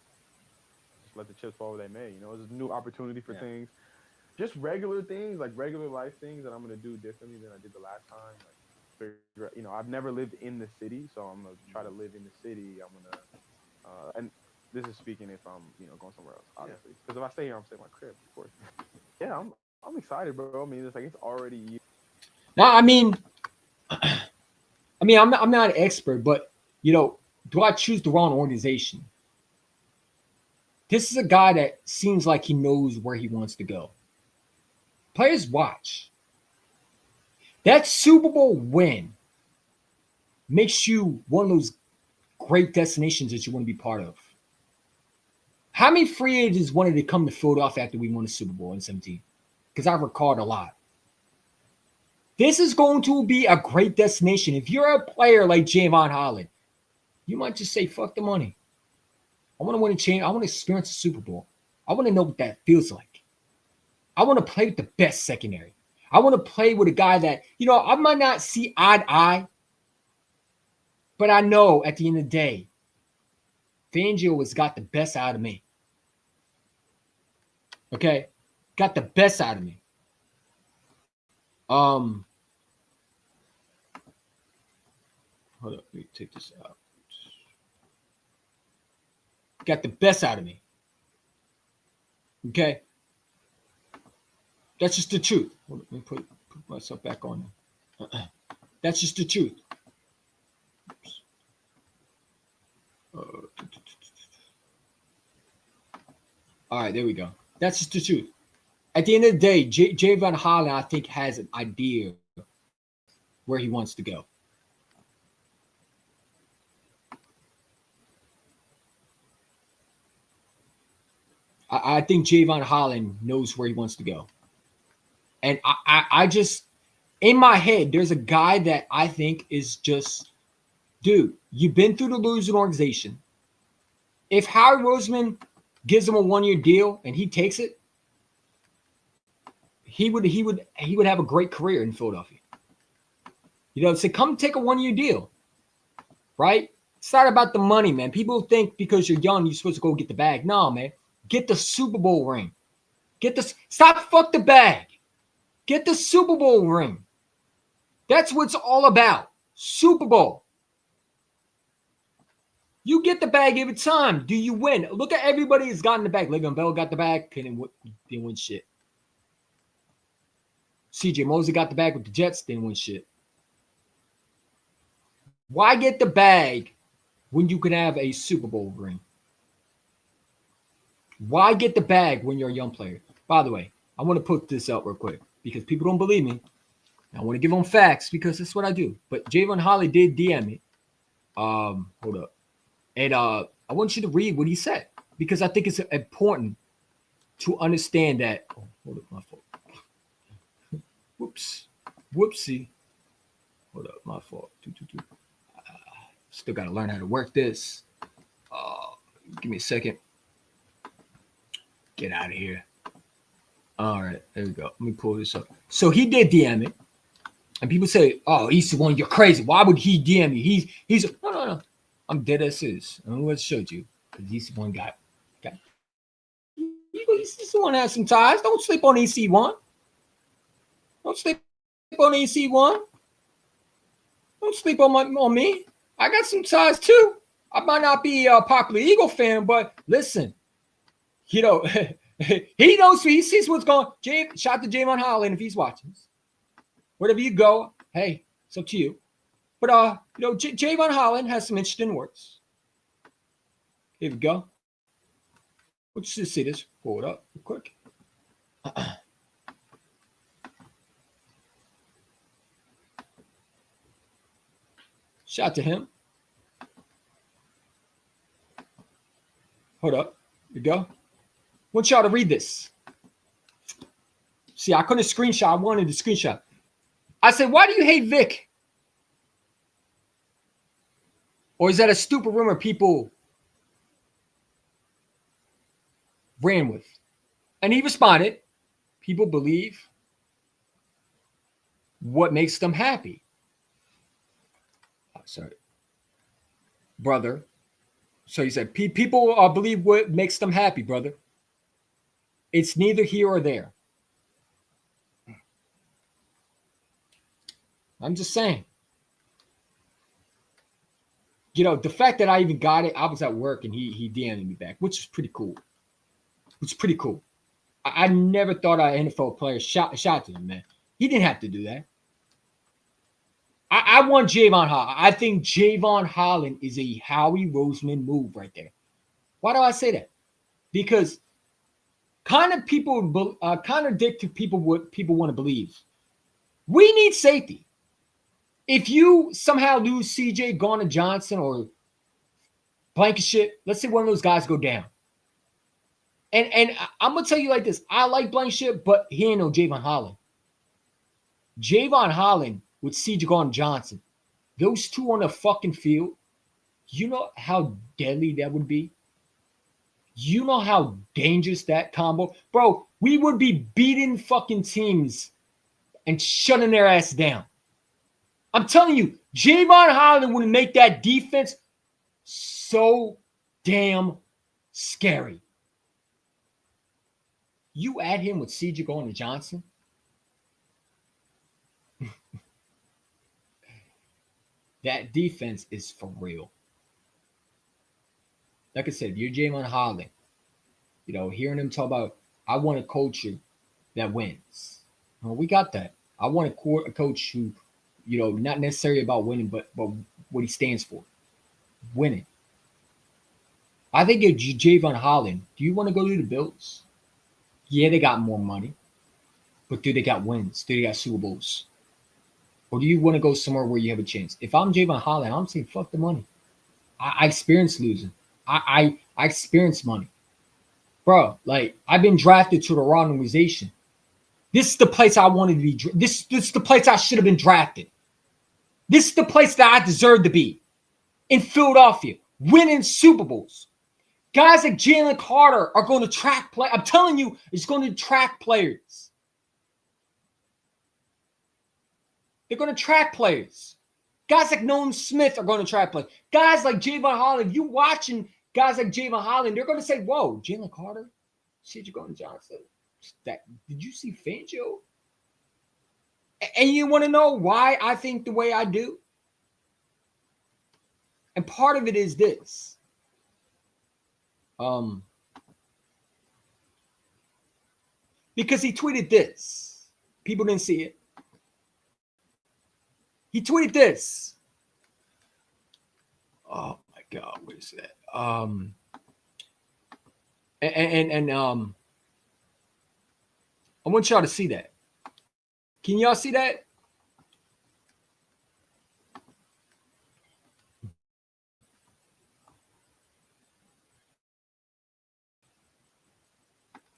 just let the chips fall where they may. It's a new opportunity for things. Just regular things, like regular life things that I'm going to do differently than I did the last time. Like, figure, I've never lived in the city, so I'm going to try to live in the city. I'm going to, and this is speaking if I'm, going somewhere else, obviously. Because if I stay here, I'm staying in my crib, of course. Yeah, I'm excited, bro. I mean, it's like it's already. Now, I'm not an expert, but do I choose the wrong organization? This is a guy that seems like he knows where he wants to go. Players watch. That Super Bowl win makes you one of those great destinations that you want to be part of. How many free agents wanted to come to Philadelphia after we won the Super Bowl in 2017? Because I recalled a lot. This is going to be a great destination. If you're a player like Javon Holland, you might just say, fuck the money. I want to win a chain. I want to experience the Super Bowl. I want to know what that feels like. I want to play with the best secondary. I want to play with a guy that, I might not see eye to eye, but I know at the end of the day, Fangio has got the best out of me. Okay? Got the best out of me. Hold up, let me take this out. Got the best out of me. Okay? That's just the truth. Hold up, let me put myself back on there. That's just the truth. All right, there we go. That's just the truth. At the end of the day, Javon Holland, I think, has an idea where he wants to go. I think Javon Holland knows where he wants to go. And I just, in my head, there's a guy that I think is just, dude, you've been through the losing organization. If Howard Roseman gives him a 1-year deal and he takes it, he would have a great career in Philadelphia. You know, say, come take a 1-year deal, right? It's not about the money, man. People think because you're young, you're supposed to go get the bag. No, man. Get the Super Bowl ring. Fuck the bag. Get the Super Bowl ring. That's what it's all about. Super Bowl. You get the bag every time. Do you win? Look at everybody who's gotten the bag. Le'Veon Bell got the bag. Didn't win shit. CJ Mosley got the bag with the Jets. Didn't win shit. Why get the bag when you can have a Super Bowl ring? Why get the bag when you're a young player? By the way, I want to put this out real quick because people don't believe me. I want to give them facts because that's what I do. But Javon Holland did DM me. Hold up. And I want you to read what he said because I think it's important to understand that. Oh, hold up, my fault. Whoopsie. Hold up, my fault. Still got to learn how to work this. Give me a second. Get out of here. All right, there we go. Let me pull this up. So he did DM it. And people say, oh, EC1, you're crazy. Why would he DM you? He's no. I'm dead as is. I'm going to show you. Because EC1 got. EC1 has some ties. Don't sleep on EC1. Don't sleep on EC1. Don't sleep on me. I got some ties too. I might not be a popular Eagle fan, but listen, you know, he knows, he sees what's going on. Shout out to Javon Holland if he's watching this. Wherever you go, hey, it's up to you. But, you know, Javon Holland has some interesting words. Here we go. Let's just see this. Pull it up real quick. Shout out to him. Hold up. Here we go. I want y'all to read this. See, I couldn't screenshot. I wanted to screenshot. I said, why do you hate Vic? Or is that a stupid rumor people ran with? And he responded, people believe what makes them happy. Sorry. Brother. So he said, people believe what makes them happy, brother. It's neither here or there. I'm just saying. You know, the fact that I even got it, I was at work and he DM'd me back, which is pretty cool. It's pretty cool. I never thought an NFL player shot to him, man. He didn't have to do that. I want Javon Holland. I think Javon Holland is a Howie Roseman move right there. Why do I say that? Because kind of people contradict to people what people want to believe. We need safety. If you somehow lose CJ Garner-Johnson or Blankenship, let's say one of those guys go down. And I'm going to tell you like this. I like Blankenship, but he ain't no Javon Holland. Javon Holland with CJ Garner-Johnson, those two on the fucking field, you know how deadly that would be? You know how dangerous that combo? Bro, we would be beating fucking teams and shutting their ass down. I'm telling you, Javon Holland would make that defense so damn scary. You add him with CJ Garner-Johnson, that defense is for real. Like I said, you're Javon Holland. You know, hearing him talk about, I want a culture that wins. Well, we got that. I want a coach who, you know, not necessarily about winning, but what he stands for. Winning. I think if Javon Holland, do you want to go to the Bills? Yeah, they got more money, but do they got wins? Do they got Super Bowls? Or do you want to go somewhere where you have a chance? If I'm Javon Holland, I'm saying fuck the money. I experienced losing. I experienced money, bro. Like I've been drafted to the wrong organization. This is the place I wanted to be. This is the place I should have been drafted. This is the place that I deserve to be. In Philadelphia, winning Super Bowls. Guys like Jalen Carter are going to track play. I'm telling you, it's going to track players. They're going to track players. Guys like Nolan Smith are going to track players. Guys like Javon Holland, you watching guys like Javon Holland, they're going to say, whoa, Jalen Carter? Shit, you're going to Johnson. Did you see Fangio? And you want to know why I think the way I do? And part of it is this. Because he tweeted this. People didn't see it. He tweeted this. Oh my God, what is that? I want y'all to see that. Can y'all see that?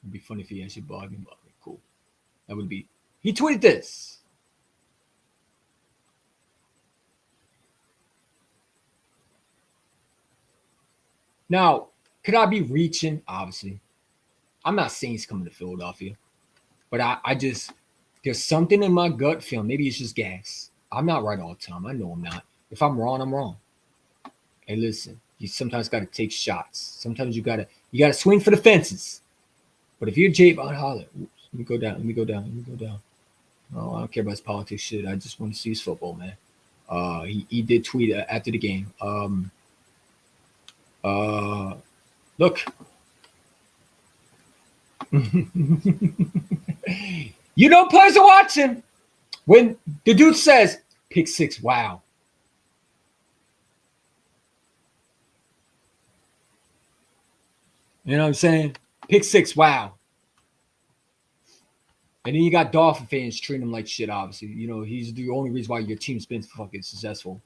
It'd be funny if he actually blogged me. Cool. That would be. He tweeted this. Now, could I be reaching? Obviously. I'm not saying he's coming to Philadelphia. But I just, there's something in my gut feeling. Maybe it's just gas. I'm not right all the time. I know I'm not. If I'm wrong, I'm wrong. Hey, listen, you sometimes got to take shots. Sometimes you gotta swing for the fences. But if you're Javon Holland, let me go down. Oh, I don't care about his politics shit. I just want to see his football, man. He did tweet after the game. Look. You know players are watching when the dude says pick six. Wow. You know what I'm saying? Pick six. Wow. And then you got Dolphin fans treating him like shit, obviously. You know, he's the only reason why your team's been fucking successful.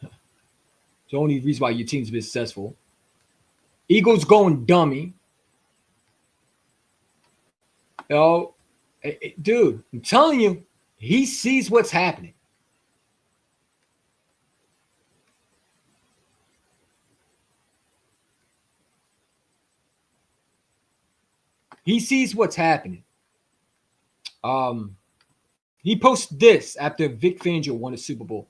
The only reason why your team's been successful. Eagles going dummy. Oh, dude, I'm telling you, he sees what's happening. He sees what's happening. He posted this after Vic Fangio won the Super Bowl.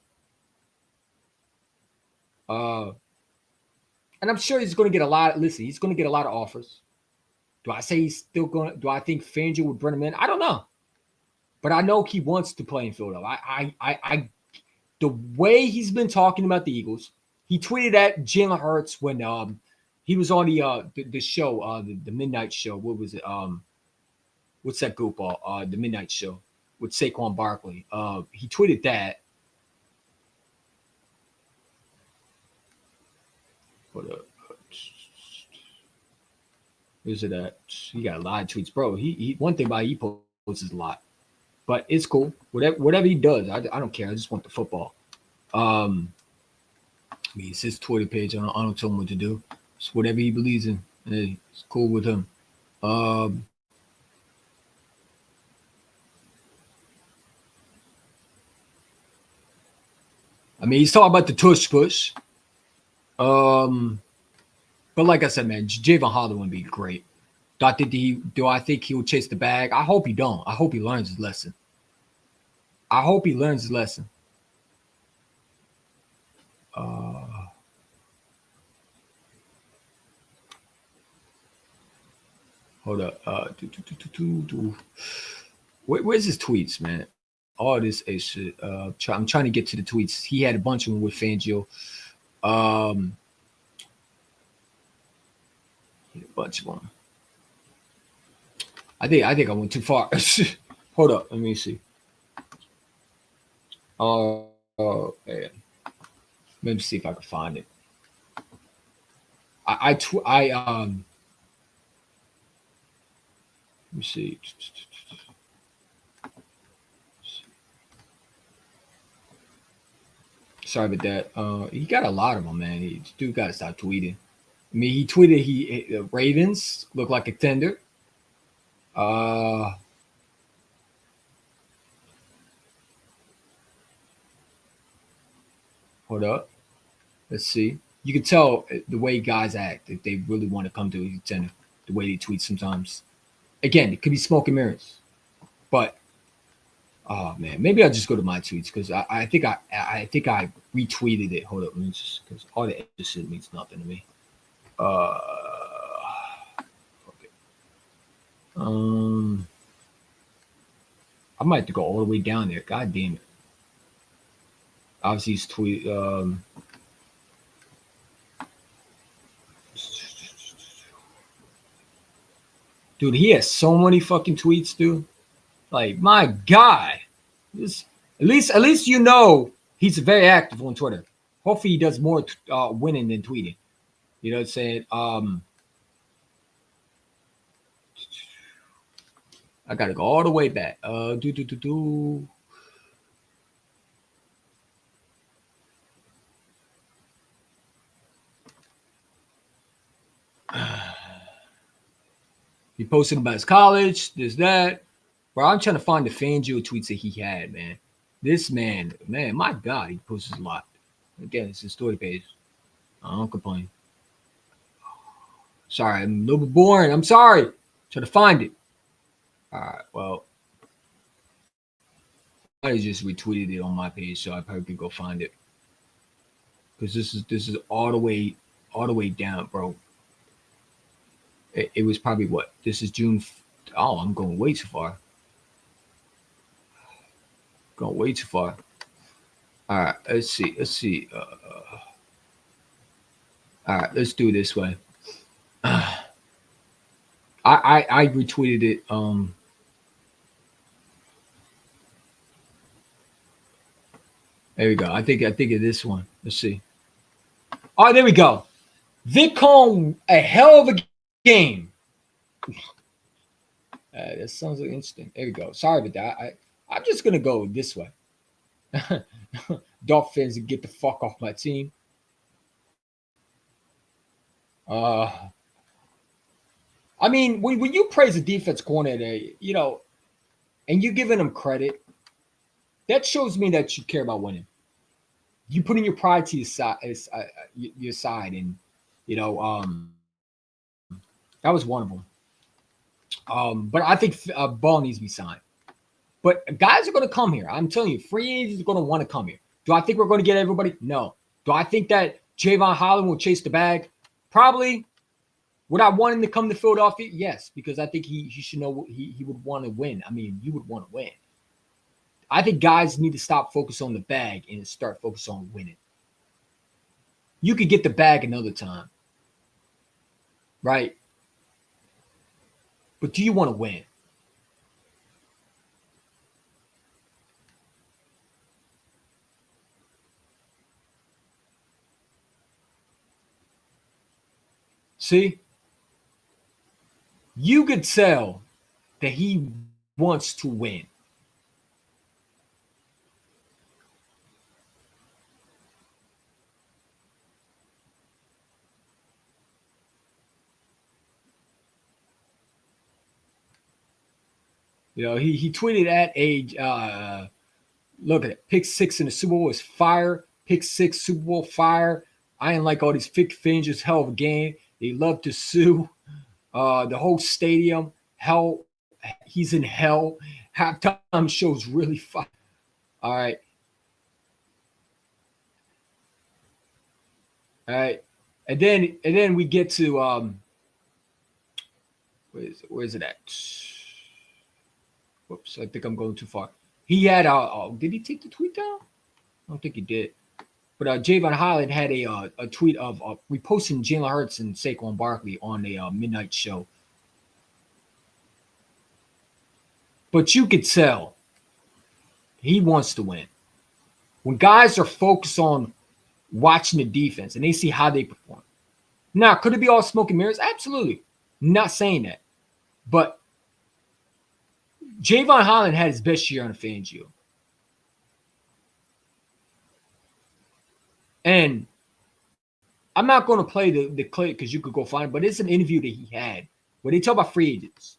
And I'm sure he's going to get a lot. Listen, he's going to get a lot of offers. Do I say he's still going? Do I think Fangio would bring him in? I don't know, but I know he wants to play in Philadelphia. I the way he's been talking about the Eagles, he tweeted at Jalen Hurts when he was on the show, the midnight show. What was it? What's that goofball? The midnight show with Saquon Barkley. He tweeted that. Where's it at? He got a lot of tweets, bro. He one thing about he posts a lot, but it's cool. Whatever he does, I don't care. I just want the football. I mean, it's his Twitter page. I don't tell him what to do. It's whatever he believes in. Hey, it's cool with him. I mean, he's talking about the tush push. But like I said, man, Javon Holland would be great. Do I think he will chase the bag? I hope he don't. I hope he learns his lesson. Hold up. Where's his tweets, man? All this is shit. I'm trying to get to the tweets. He had a bunch of them with Fangio. A bunch of them. I think I went too far. Hold up, let me see. Yeah. Let me see if I can find it. Let me see. Sorry about that. He got a lot of them, man. He dude got to stop tweeting. I mean, he tweeted the Ravens look like a tender. Hold up. Let's see. You can tell the way guys act if they really want to come to a contender. The way they tweet sometimes. Again, it could be smoke and mirrors, but oh man, maybe I'll just go to my tweets because I think I retweeted it. Hold up, let me just because all the extra shit means nothing to me. Okay. I might have to go all the way down there. God damn it. Obviously, he's tweet. Dude, he has so many fucking tweets, dude. Like, my God. This, at least you know he's very active on Twitter. Hopefully he does more winning than tweeting. You know what I'm saying? I gotta go all the way back. He posted about his college, this, that. Bro, I'm trying to find the Fangio tweets that he had, man. This man, my God, he posts a lot. Again, it's his story page. I don't complain. Sorry, I'm a little bit boring. I'm sorry. Trying to find it. All right, well, I just retweeted it on my page, so I probably could go find it. Because this is all the way down, bro. It was probably what? This is June. Oh, I'm going way too far. Going way too far. All right, let's see. All right, let's do it this way. I retweeted it. There we go. I think of this one. Let's see. Oh, there we go. VidCon, a hell of a game. That sounds like interesting. There we go. Sorry about that. I'm just gonna go this way. Dolphins get the fuck off my team. I mean, when you praise a defense coordinator, you know, and you're giving them credit, that shows me that you care about winning. You putting your pride to your side, and you know, that was one of them. But I think Ball needs to be signed. But guys are going to come here. I'm telling you, free agents are going to want to come here. Do I think we're going to get everybody? No. Do I think that Javon Holland will chase the bag? Probably. Would I want him to come to Philadelphia? Yes, because I think he should know he would want to win. I mean, you would want to win. I think guys need to stop focusing on the bag and start focusing on winning. You could get the bag another time. Right? But do you want to win? See? You could tell that he wants to win. You know, he tweeted at age, look at it, pick 6 in the Super Bowl is fire. Pick 6 Super Bowl fire. I ain't like all these fake fingers, hell of a game. They love to sue. The whole stadium, hell, he's in hell. Halftime shows really fire. All right. All right. And then we get to where's it at? Whoops, I think I'm going too far. He had did he take the tweet down? I don't think he did. But Javon Holland had a tweet of reposting Jalen Hurts and Saquon Barkley on a midnight show. But you could tell he wants to win. When guys are focused on watching the defense and they see how they perform, Now, could it be all smoke and mirrors? Absolutely. Not saying that. But Javon Holland had his best year on the Fangio. And I'm not going to play the clip because you could go find it, but it's an interview that he had where they talk about free agents.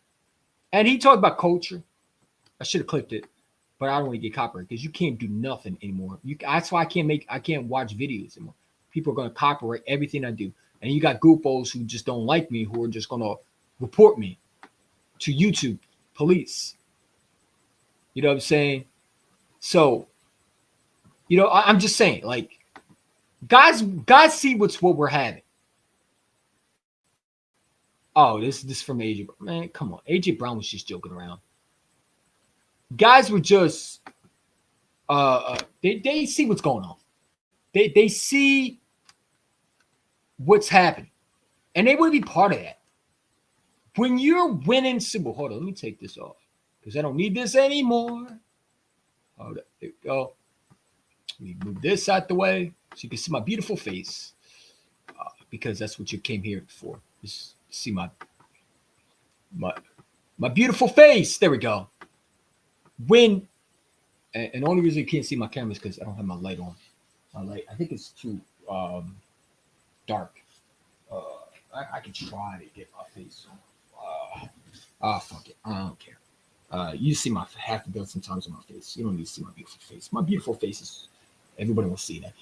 And he talked about culture. I should have clipped it, but I don't want to get copyrighted because you can't do nothing anymore. That's why I can't watch videos anymore. People are going to copyright everything I do. And you got goofballs who just don't like me who are just going to report me to YouTube police. You know what I'm saying? So, I'm just saying, like, guys see what we're having. Oh, this from AJ. Man, come on. AJ Brown was just joking around. Guys were just they see what's going on. They see what's happening. And they want to be part of that. When you're winning Super Bowl, hold on, let me take this off because I don't need this anymore. Hold up, there we go. Let me move this out the way so you can see my beautiful face because that's what you came here for. Just see my beautiful face. There we go. And the only reason you can't see my camera is because I don't have my light on. My light, I think it's too dark. I can try to get my face on. Fuck it. I don't care. You see my half a dozen times on my face. You don't need to see my beautiful face. My beautiful face is everybody will see that.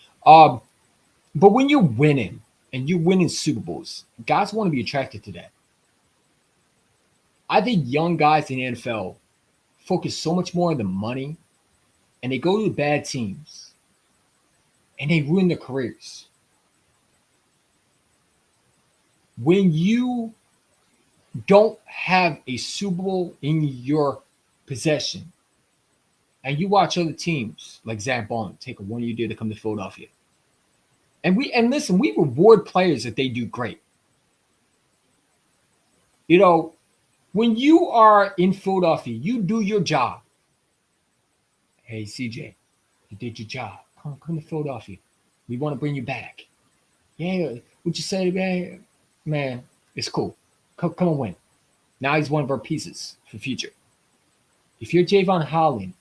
But when you're winning and you're winning Super Bowls, guys want to be attracted to that. I think young guys in the NFL focus so much more on the money and they go to bad teams and they ruin their careers. When you don't have a Super Bowl in your possession and you watch other teams like Zach Bond take a 1 year deal to come to Philadelphia. And listen, we reward players if they do great. When you are in Philadelphia, you do your job. Hey, CJ, you did your job. Come to Philadelphia. We want to bring you back. Yeah, what you say, man, it's cool. Come and win. Now he's one of our pieces for future. If you're Javon Holland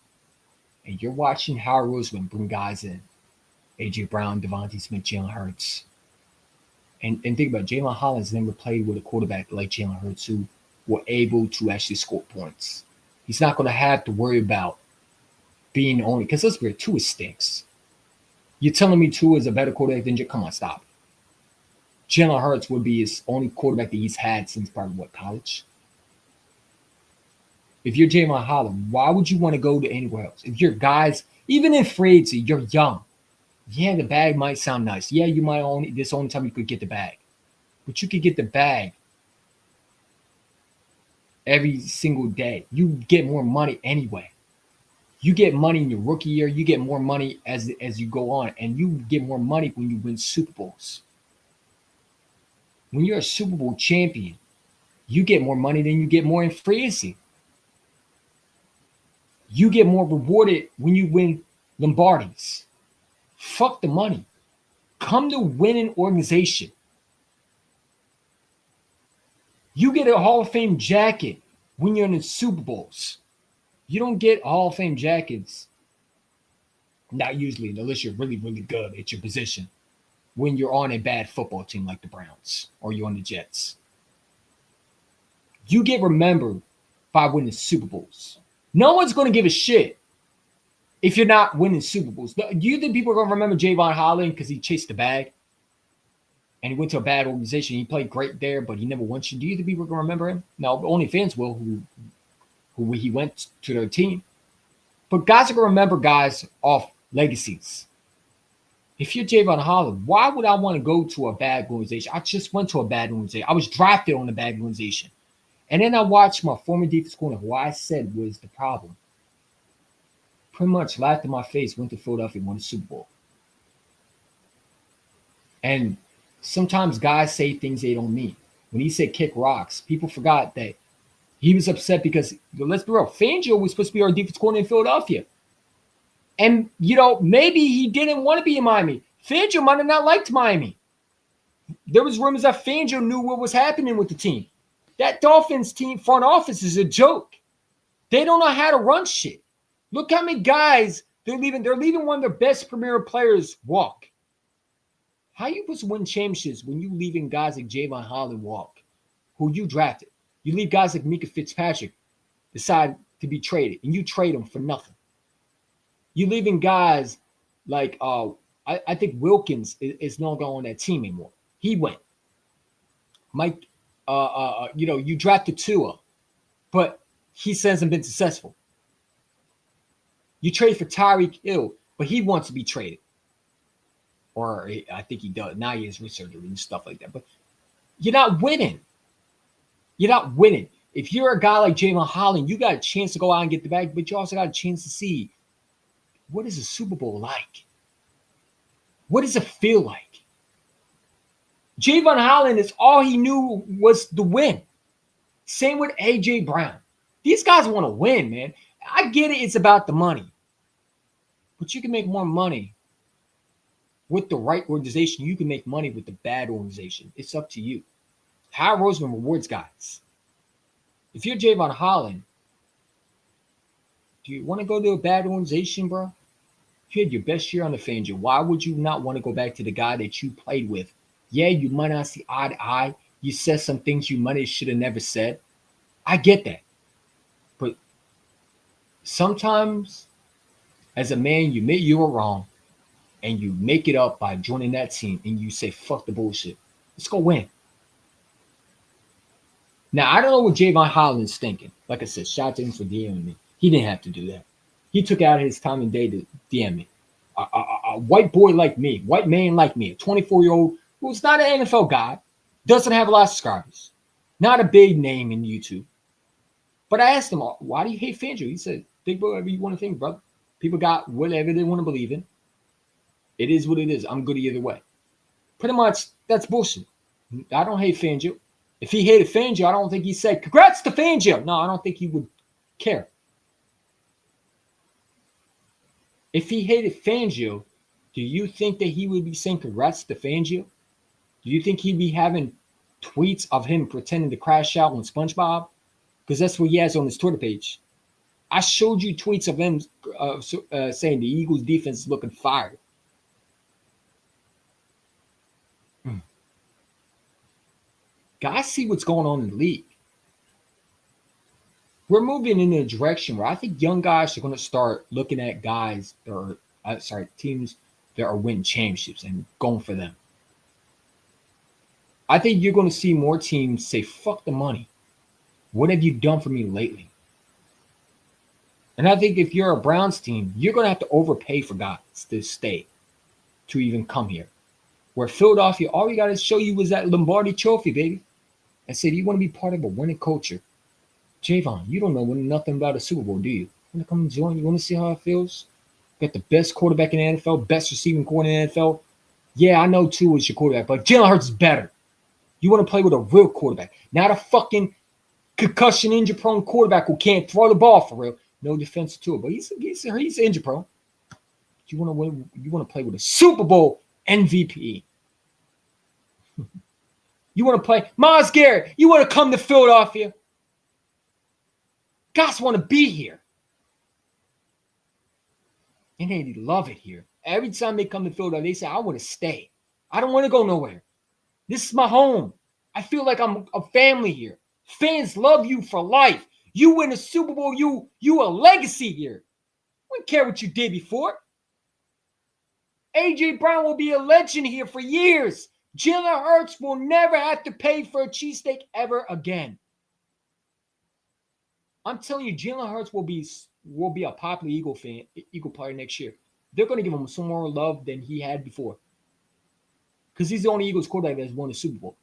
and you're watching Howard Roseman bring guys in, A.J. Brown, Devontae Smith, Jalen Hurts, and think about it, Javon Holland's never played with a quarterback like Jalen Hurts who were able to actually score points. He's not going to have to worry about being only, because let's be real, Tua stinks. You're telling me Tua is a better quarterback than come on, stop. Jalen Hurts would be his only quarterback that he's had since probably college. If you're Javon Holland, why would you want to go to anywhere else? If you're guys, even in free agency, you're young. Yeah, the bag might sound nice. Yeah, you might this only time you could get the bag. But you could get the bag every single day. You get more money anyway. You get money in your rookie year. You get more money as you go on. And you get more money when you win Super Bowls. When you're a Super Bowl champion, you get more money than you get more in free agency. You get more rewarded when you win Lombardis. Fuck the money. Come to winning organization. You get a Hall of Fame jacket when you're in the Super Bowls. You don't get Hall of Fame jackets, not usually, unless you're really, really good at your position, when you're on a bad football team like the Browns or you're on the Jets. You get remembered by winning Super Bowls. No one's going to give a shit if you're not winning Super Bowls. Do you think people are going to remember Javon Holland because he chased the bag and he went to a bad organization? He played great there, but he never won shit. Do you think people are going to remember him? No, only fans will who he went to their team. But guys are going to remember guys off legacies. If you're Javon Holland, why would I want to go to a bad organization? I just went to a bad organization. I was drafted on a bad organization. And then I watched my former defense coordinator, who I said was the problem, pretty much laughed in my face, went to Philadelphia, won the Super Bowl. And sometimes guys say things they don't mean. When he said kick rocks, people forgot that he was upset because, let's be real, Fangio was supposed to be our defense coordinator in Philadelphia. And, maybe he didn't want to be in Miami. Fangio might have not liked Miami. There was rumors that Fangio knew what was happening with the team. That Dolphins team front office is a joke. They don't know how to run shit. Look how many guys they're leaving. They're leaving one of their best premier players walk. How you supposed to win championships when you leaving guys like Javon Holland walk, who you drafted? You leave guys like Mika Fitzpatrick decide to be traded, and you trade them for nothing. You leaving guys like I think Wilkins is no longer on that team anymore. He went. Mike, you drafted Tua, but he hasn't been successful. You trade for Tyreek Hill, but he wants to be traded. Or I think he does. Now he has resurgery and stuff like that. But you're not winning. You're not winning. If you're a guy like Javon Holland, you got a chance to go out and get the bag, but you also got a chance to see what is a Super Bowl like? What does it feel like? Javon Holland is all he knew was the win. Same with A.J. Brown. These guys want to win, man. I get it. It's about the money. But you can make more money with the right organization. You can make money with the bad organization. It's up to you. Howard Roseman rewards guys. If you're Javon Holland, do you want to go to a bad organization, bro? If you had your best year on the Fangio, why would you not want to go back to the guy that you played with? Yeah, you might not see eye to eye. You said some things you might have should have never said. I get that. But sometimes, as a man, you admit you were wrong, and you make it up by joining that team, and you say, fuck the bullshit. Let's go win. Now, I don't know what Javon Holland's thinking. Like I said, shout out to him for DMing me. He didn't have to do that. He took out his time and day to DM me. A white boy like me, white man like me, a 24-year-old who's not an NFL guy, doesn't have a lot of subscribers, not a big name in YouTube. But I asked him, why do you hate Fangio? He said, think whatever you want to think, brother. People got whatever they want to believe in. It is what it is. I'm good either way. Pretty much, that's bullshit. I don't hate Fangio. If he hated Fangio, I don't think he said, congrats to Fangio. No, I don't think he would care. If he hated Fangio, do you think that he would be saying congrats to Fangio? Do you think he'd be having tweets of him pretending to crash out on SpongeBob? Because that's what he has on his Twitter page. I showed you tweets of him saying the Eagles defense is looking fired. Guys see what's going on in the league. We're moving in a direction where I think young guys are going to start looking at guys that are, teams that are winning championships and going for them. I think you're going to see more teams say, fuck the money. What have you done for me lately? And I think if you're a Browns team, you're going to have to overpay for guys to stay, to even come here. Where Philadelphia, all you got to show you was that Lombardi trophy, baby. I said, you want to be part of a winning culture. Javon, you don't know nothing about a Super Bowl, do you? You want to come and join? You want to see how it feels? Got the best quarterback in the NFL, best receiving core in the NFL. Yeah, I know Tua is your quarterback, but Jalen Hurts is better. You want to play with a real quarterback, not a fucking concussion injury-prone quarterback who can't throw the ball for real. No defense to it, but he's injury-prone. You want to win? You want to play with a Super Bowl MVP. You want to play Myles Garrett? You want to come to Philadelphia? Guys want to be here. And they love it here. Every time they come to Philadelphia, they say, I want to stay. I don't want to go nowhere. This is my home. I feel like I'm a family here. Fans love you for life. You win a Super Bowl, you a legacy here. We don't care what you did before. A.J. Brown will be a legend here for years. Jalen Hurts will never have to pay for a cheesesteak ever again. I'm telling you, Jalen Hurts will be a popular Eagle player next year. They're going to give him some more love than he had before. Because he's the only Eagles quarterback that's won a Super Bowl.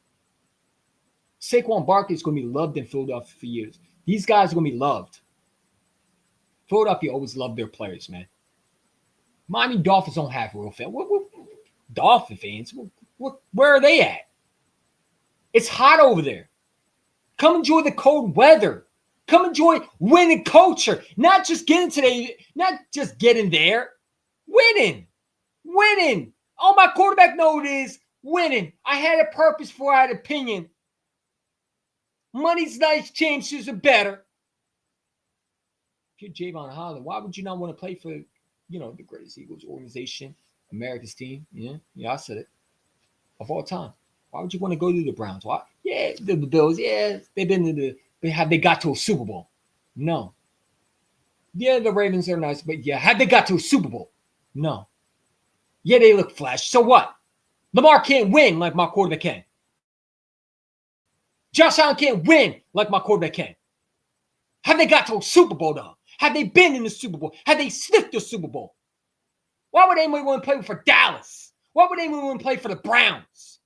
Saquon Barkley is going to be loved in Philadelphia for years. These guys are going to be loved. Philadelphia always loved their players, man. Miami Dolphins don't have real fans. Dolphin fans? Where are they at? It's hot over there. Come enjoy the cold weather. Come enjoy winning culture. Not just getting there. Winning. Oh, my quarterback know it is. winning. I had a purpose for I had opinion. Money's nice, chances are better. If you're Javon Holland, why would you not want to play for, the greatest Eagles organization, America's team? Yeah, I said it. Of all time. Why would you want to go to the Browns? Why? Yeah, the Bills. Yeah, they've been to have they got to a Super Bowl? No. Yeah, the Ravens are nice, but yeah, have they got to a Super Bowl? No. Yeah, they look flash. So what? Lamar can't win like my quarterback can. Josh Allen can't win like my quarterback can. Have they got to a Super Bowl, though? Have they been in the Super Bowl? Have they sniffed the Super Bowl? Why would anyone want to play for Dallas? Why would anyone want to play for the Browns?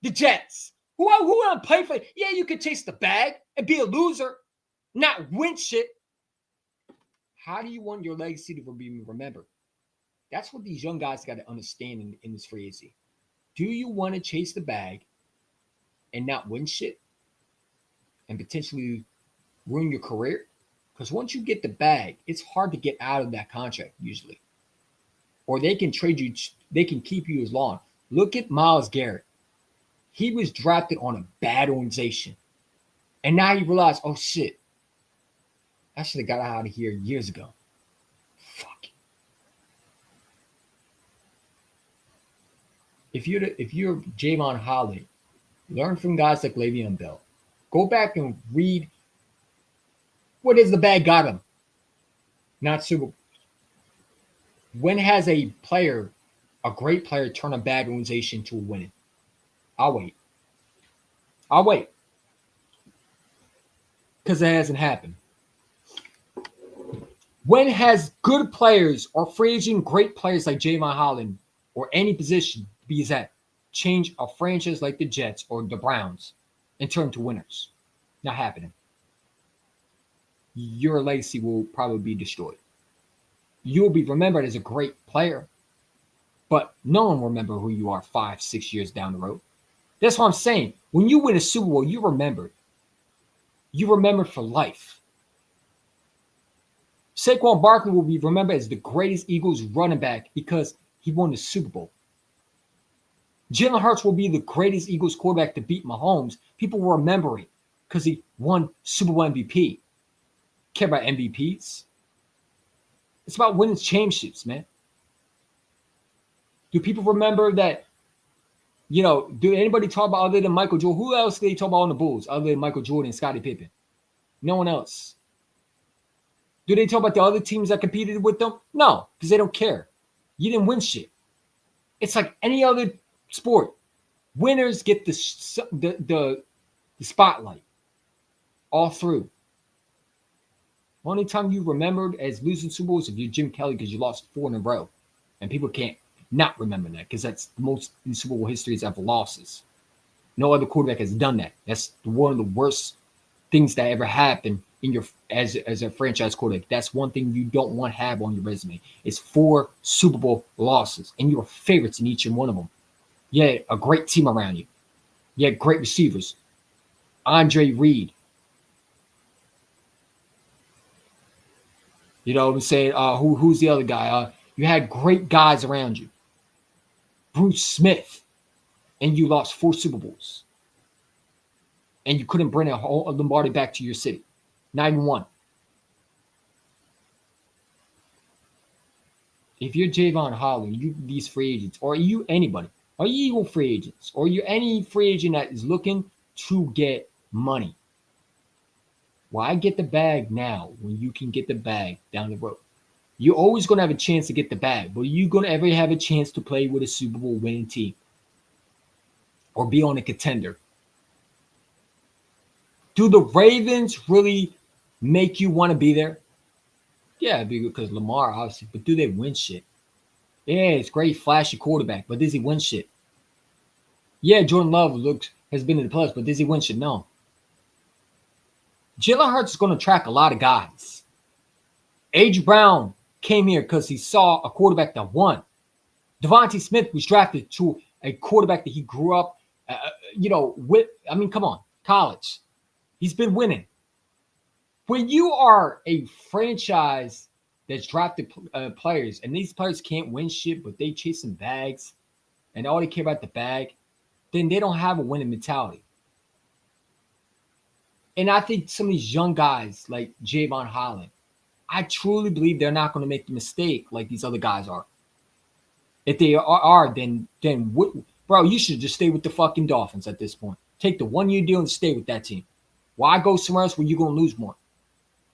The Jets? Who want to play for? Yeah, you could chase the bag and be a loser, not win shit. How do you want your legacy to be remembered? That's what these young guys got to understand in this free agency. Do you want to chase the bag and not win shit and potentially ruin your career? Because once you get the bag, it's hard to get out of that contract usually. Or they can trade you, they can keep you as long. Look at Myles Garrett. He was drafted on a bad organization. And now you realize, oh shit, I should have got out of here years ago. Fuck. If you're Javon Holland, learn from guys like Le'Veon Bell. Go back and read what is the bag got him. Not Super Bowl. When has a great player, turn a bad organization to a winning? I'll wait. Because it hasn't happened. When has good players or free agent great players like Javon Holland or any position be that change a franchise like the Jets or the Browns and turn to winners? Not happening. Your legacy will probably be destroyed. You'll be remembered as a great player, but no one will remember who you are 5-6 years down the road. That's what I'm saying. When you win a Super Bowl, you're remembered. You're remembered for life. Saquon Barkley will be remembered as the greatest Eagles running back because he won the Super Bowl. Jalen Hurts will be the greatest Eagles quarterback to beat Mahomes. People will remember it because he won Super Bowl MVP. Care about MVPs? It's about winning championships, man. Do people remember that? Do anybody talk about other than Michael Jordan? Who else do they talk about on the Bulls other than Michael Jordan and Scottie Pippen? No one else. Do they talk about the other teams that competed with them? No, because they don't care. You didn't win shit. It's like any other sport. Winners get the spotlight all through. Only time you remembered as losing Super Bowls if you're Jim Kelly because you lost 4 in a row. And people can't not remember that because that's the most in Super Bowl histories ever losses. No other quarterback has done that. That's one of the worst things that ever happened in your as a franchise quarterback. That's one thing you don't want to have on your resume. It's 4 Super Bowl losses, and you were favorites in each and one of them. You had a great team around you. You had great receivers. Andre Reed. You know what I'm saying? Who's the other guy? You had great guys around you. Bruce Smith. And you lost 4 Super Bowls. And you couldn't bring a Lombardi back to your city. Not even one. If you're Javon Holland, you these free agents, or you anybody, or you Eagle free agents, or you're any free agent that is looking to get money. Why get the bag now when you can get the bag down the road? You're always going to have a chance to get the bag, but you're going to ever have a chance to play with a Super Bowl winning team or be on a contender. Do the Ravens really make you want to be there? Yeah, because Lamar, obviously, but do they win shit? Yeah, it's great, flashy quarterback, but does he win shit? Yeah, Jordan Love has been in the playoffs, but does he win shit? No. Jalen Hurts is going to track a lot of guys. A.J. Brown came here because he saw a quarterback that won. Devontae Smith was drafted to a quarterback that he grew up, with. I mean, come on, college. He's been winning. When you are a franchise that's drafted players, and these players can't win shit, but they chasing bags, and all they care about the bag, then they don't have a winning mentality. And I think some of these young guys like Javon Holland, I truly believe they're not going to make the mistake like these other guys are. If they are, then what, bro, you should just stay with the fucking Dolphins at this point. Take the 1-year deal and stay with that team. Why go somewhere else where you're going to lose more?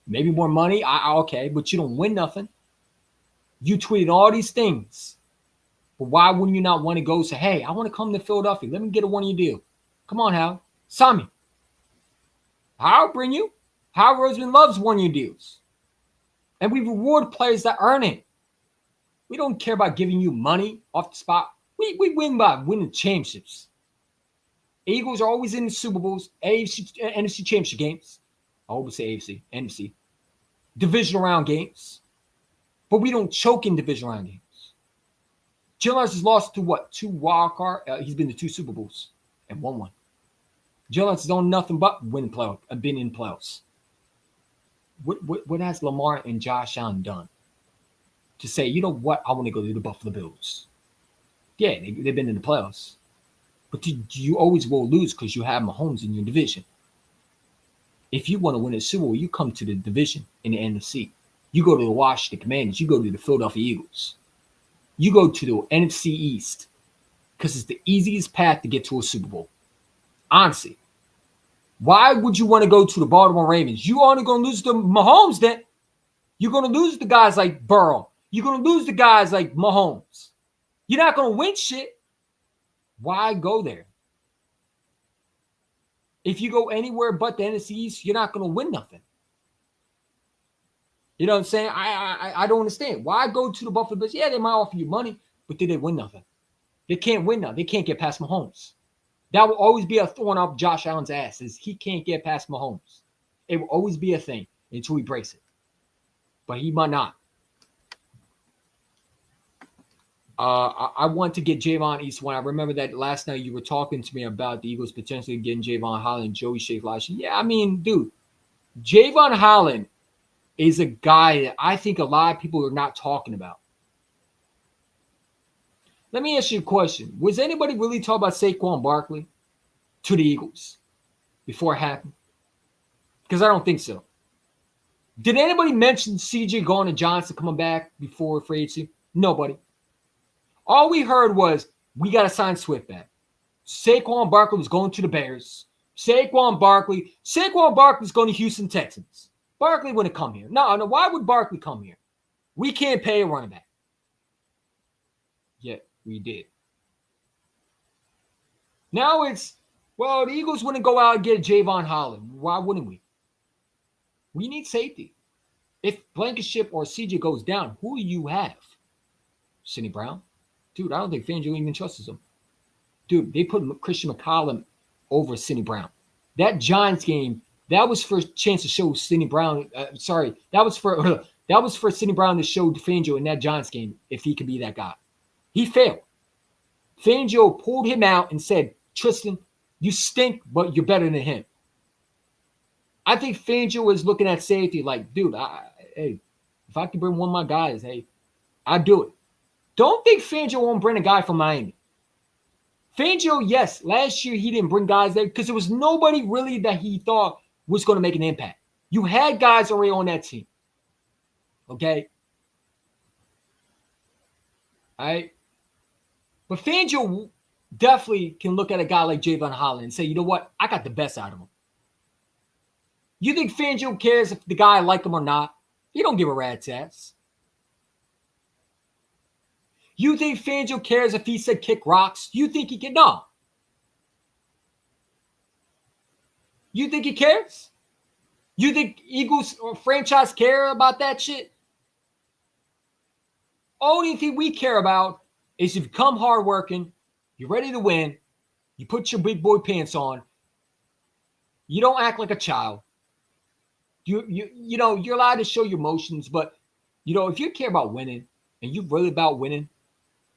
Maybe more money, okay, but you don't win nothing. You tweeted all these things. But why wouldn't you not want to go say, hey, I want to come to Philadelphia. Let me get a 1-year deal. Come on, Hal. Sign me. I'll bring you. Hal Roseman loves 1-year deals. And we reward players that earn it. We don't care about giving you money off the spot. We win by winning championships. Eagles are always in the Super Bowls, AFC, NFC championship games. I always say AFC, NFC. Divisional round games. But we don't choke in divisional round games. Jalen Hurts has lost to what? 2 wild card. He's been to 2 Super Bowls and won 1. Jalen Hurts has done nothing but win playoff. Been in playoffs. What has Lamar and Josh Allen done to say, you know what, I want to go to the Buffalo Bills? Yeah, they've been in the playoffs. But you always will lose because you have Mahomes in your division. If you want to win a Super Bowl, you come to the division in the NFC. You go to the Washington Commanders. You go to the Philadelphia Eagles. You go to the NFC East because it's the easiest path to get to a Super Bowl. Honestly. Why would you want to go to the Baltimore Ravens? You only going to lose to Mahomes then. You're going to lose the guys like Burrow. You're going to lose the guys like Mahomes. You're not going to win shit. Why go there? If you go anywhere but the NFC East, you're not going to win nothing. You know what I'm saying? I don't understand. Why go to the Buffalo Bills? Yeah, they might offer you money, but did they win nothing? They can't win nothing. They can't get past Mahomes. That will always be a thorn up Josh Allen's ass is he can't get past Mahomes. It will always be a thing until he breaks it. But he might not. I want to get Javon East one. I remember that last night you were talking to me about the Eagles potentially getting Javon Holland, Joey Shaflash. Yeah, I mean, dude, Javon Holland is a guy that I think a lot of people are not talking about. Let me ask you a question. Was anybody really talking about Saquon Barkley to the Eagles before it happened? Because I don't think so. Did anybody mention CJ Gardner-Johnson coming back before free agency? Nobody. All we heard was, we got to sign Swift back. Saquon Barkley was going to the Bears. Saquon Barkley's going to Houston Texans. Barkley wouldn't come here. No, why would Barkley come here? We can't pay a running back. Yet we did. Now it's, well, the Eagles wouldn't go out and get Javon Holland. Why wouldn't we? We need safety. If Blankenship or CJ goes down, who do you have? Sidney Brown? Dude, I don't think Fangio even trusts him. Dude, they put Christian McCollum over Sidney Brown. That Giants game, that was for a chance to show Sidney Brown. That was for Sidney Brown to show Fangio in that Giants game if he could be that guy. He failed. Fangio pulled him out and said, Tristan, you stink, but you're better than him. I think Fangio is looking at safety like, dude, hey, if I can bring one of my guys, hey, I'd do it. Don't think Fangio won't bring a guy from Miami. Fangio, yes, last year he didn't bring guys there because there was nobody really that he thought was going to make an impact. You had guys already on that team. Okay? All right? But Fangio definitely can look at a guy like Javon Holland and say, you know what? I got the best out of him. You think Fangio cares if the guy like him or not? He don't give a rat's ass. You think Fangio cares if he said kick rocks? You think he can? No. You think he cares? You think Eagles or franchise care about that shit? Only thing we care about is if you come hardworking, you're ready to win, you put your big boy pants on, you don't act like a child. You know, you're allowed to show your emotions, but, you know, if you care about winning and you're really about winning,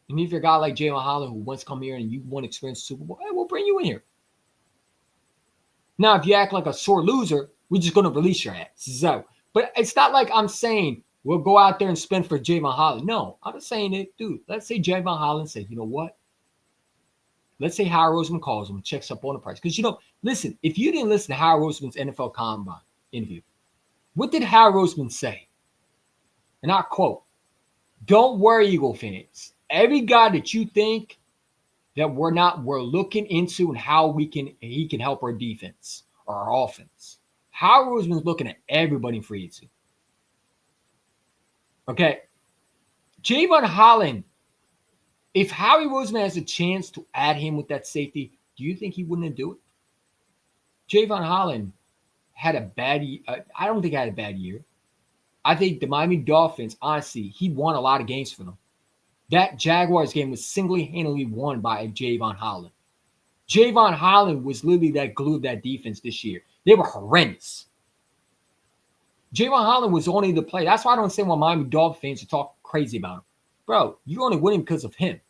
and if you're a guy like Jalen Holland who wants to come here and you want to experience the Super Bowl, hey, we'll bring you in here. Now, if you act like a sore loser, we're just going to release your ass. So, but it's not like I'm saying we'll go out there and spend for Javon Holland. No, I'm just saying it, dude. Let's say Javon Holland said, you know what? let's say Howard Roseman calls him, checks up on the price. Because, listen, if you didn't listen to Howard Roseman's NFL Combine interview, what did Howard Roseman say? And I quote, "Don't worry, Eagle fans. Every guy that you think that we're looking into and how he can help our defense or our offense." Howard Roseman's looking at everybody in free agency. Okay. Javon Holland, if Howie Roseman has a chance to add him with that safety, do you think he wouldn't do it? Javon Holland had a bad year. I don't think he had a bad year. I think the Miami Dolphins, honestly, he won a lot of games for them. That Jaguars game was single-handedly won by Javon Holland. Javon Holland was literally that glue of that defense this year. They were horrendous. Javon Holland was only the play. That's why I don't understand why Miami Dolphins fans are talking crazy about him. Bro, you're only winning because of him.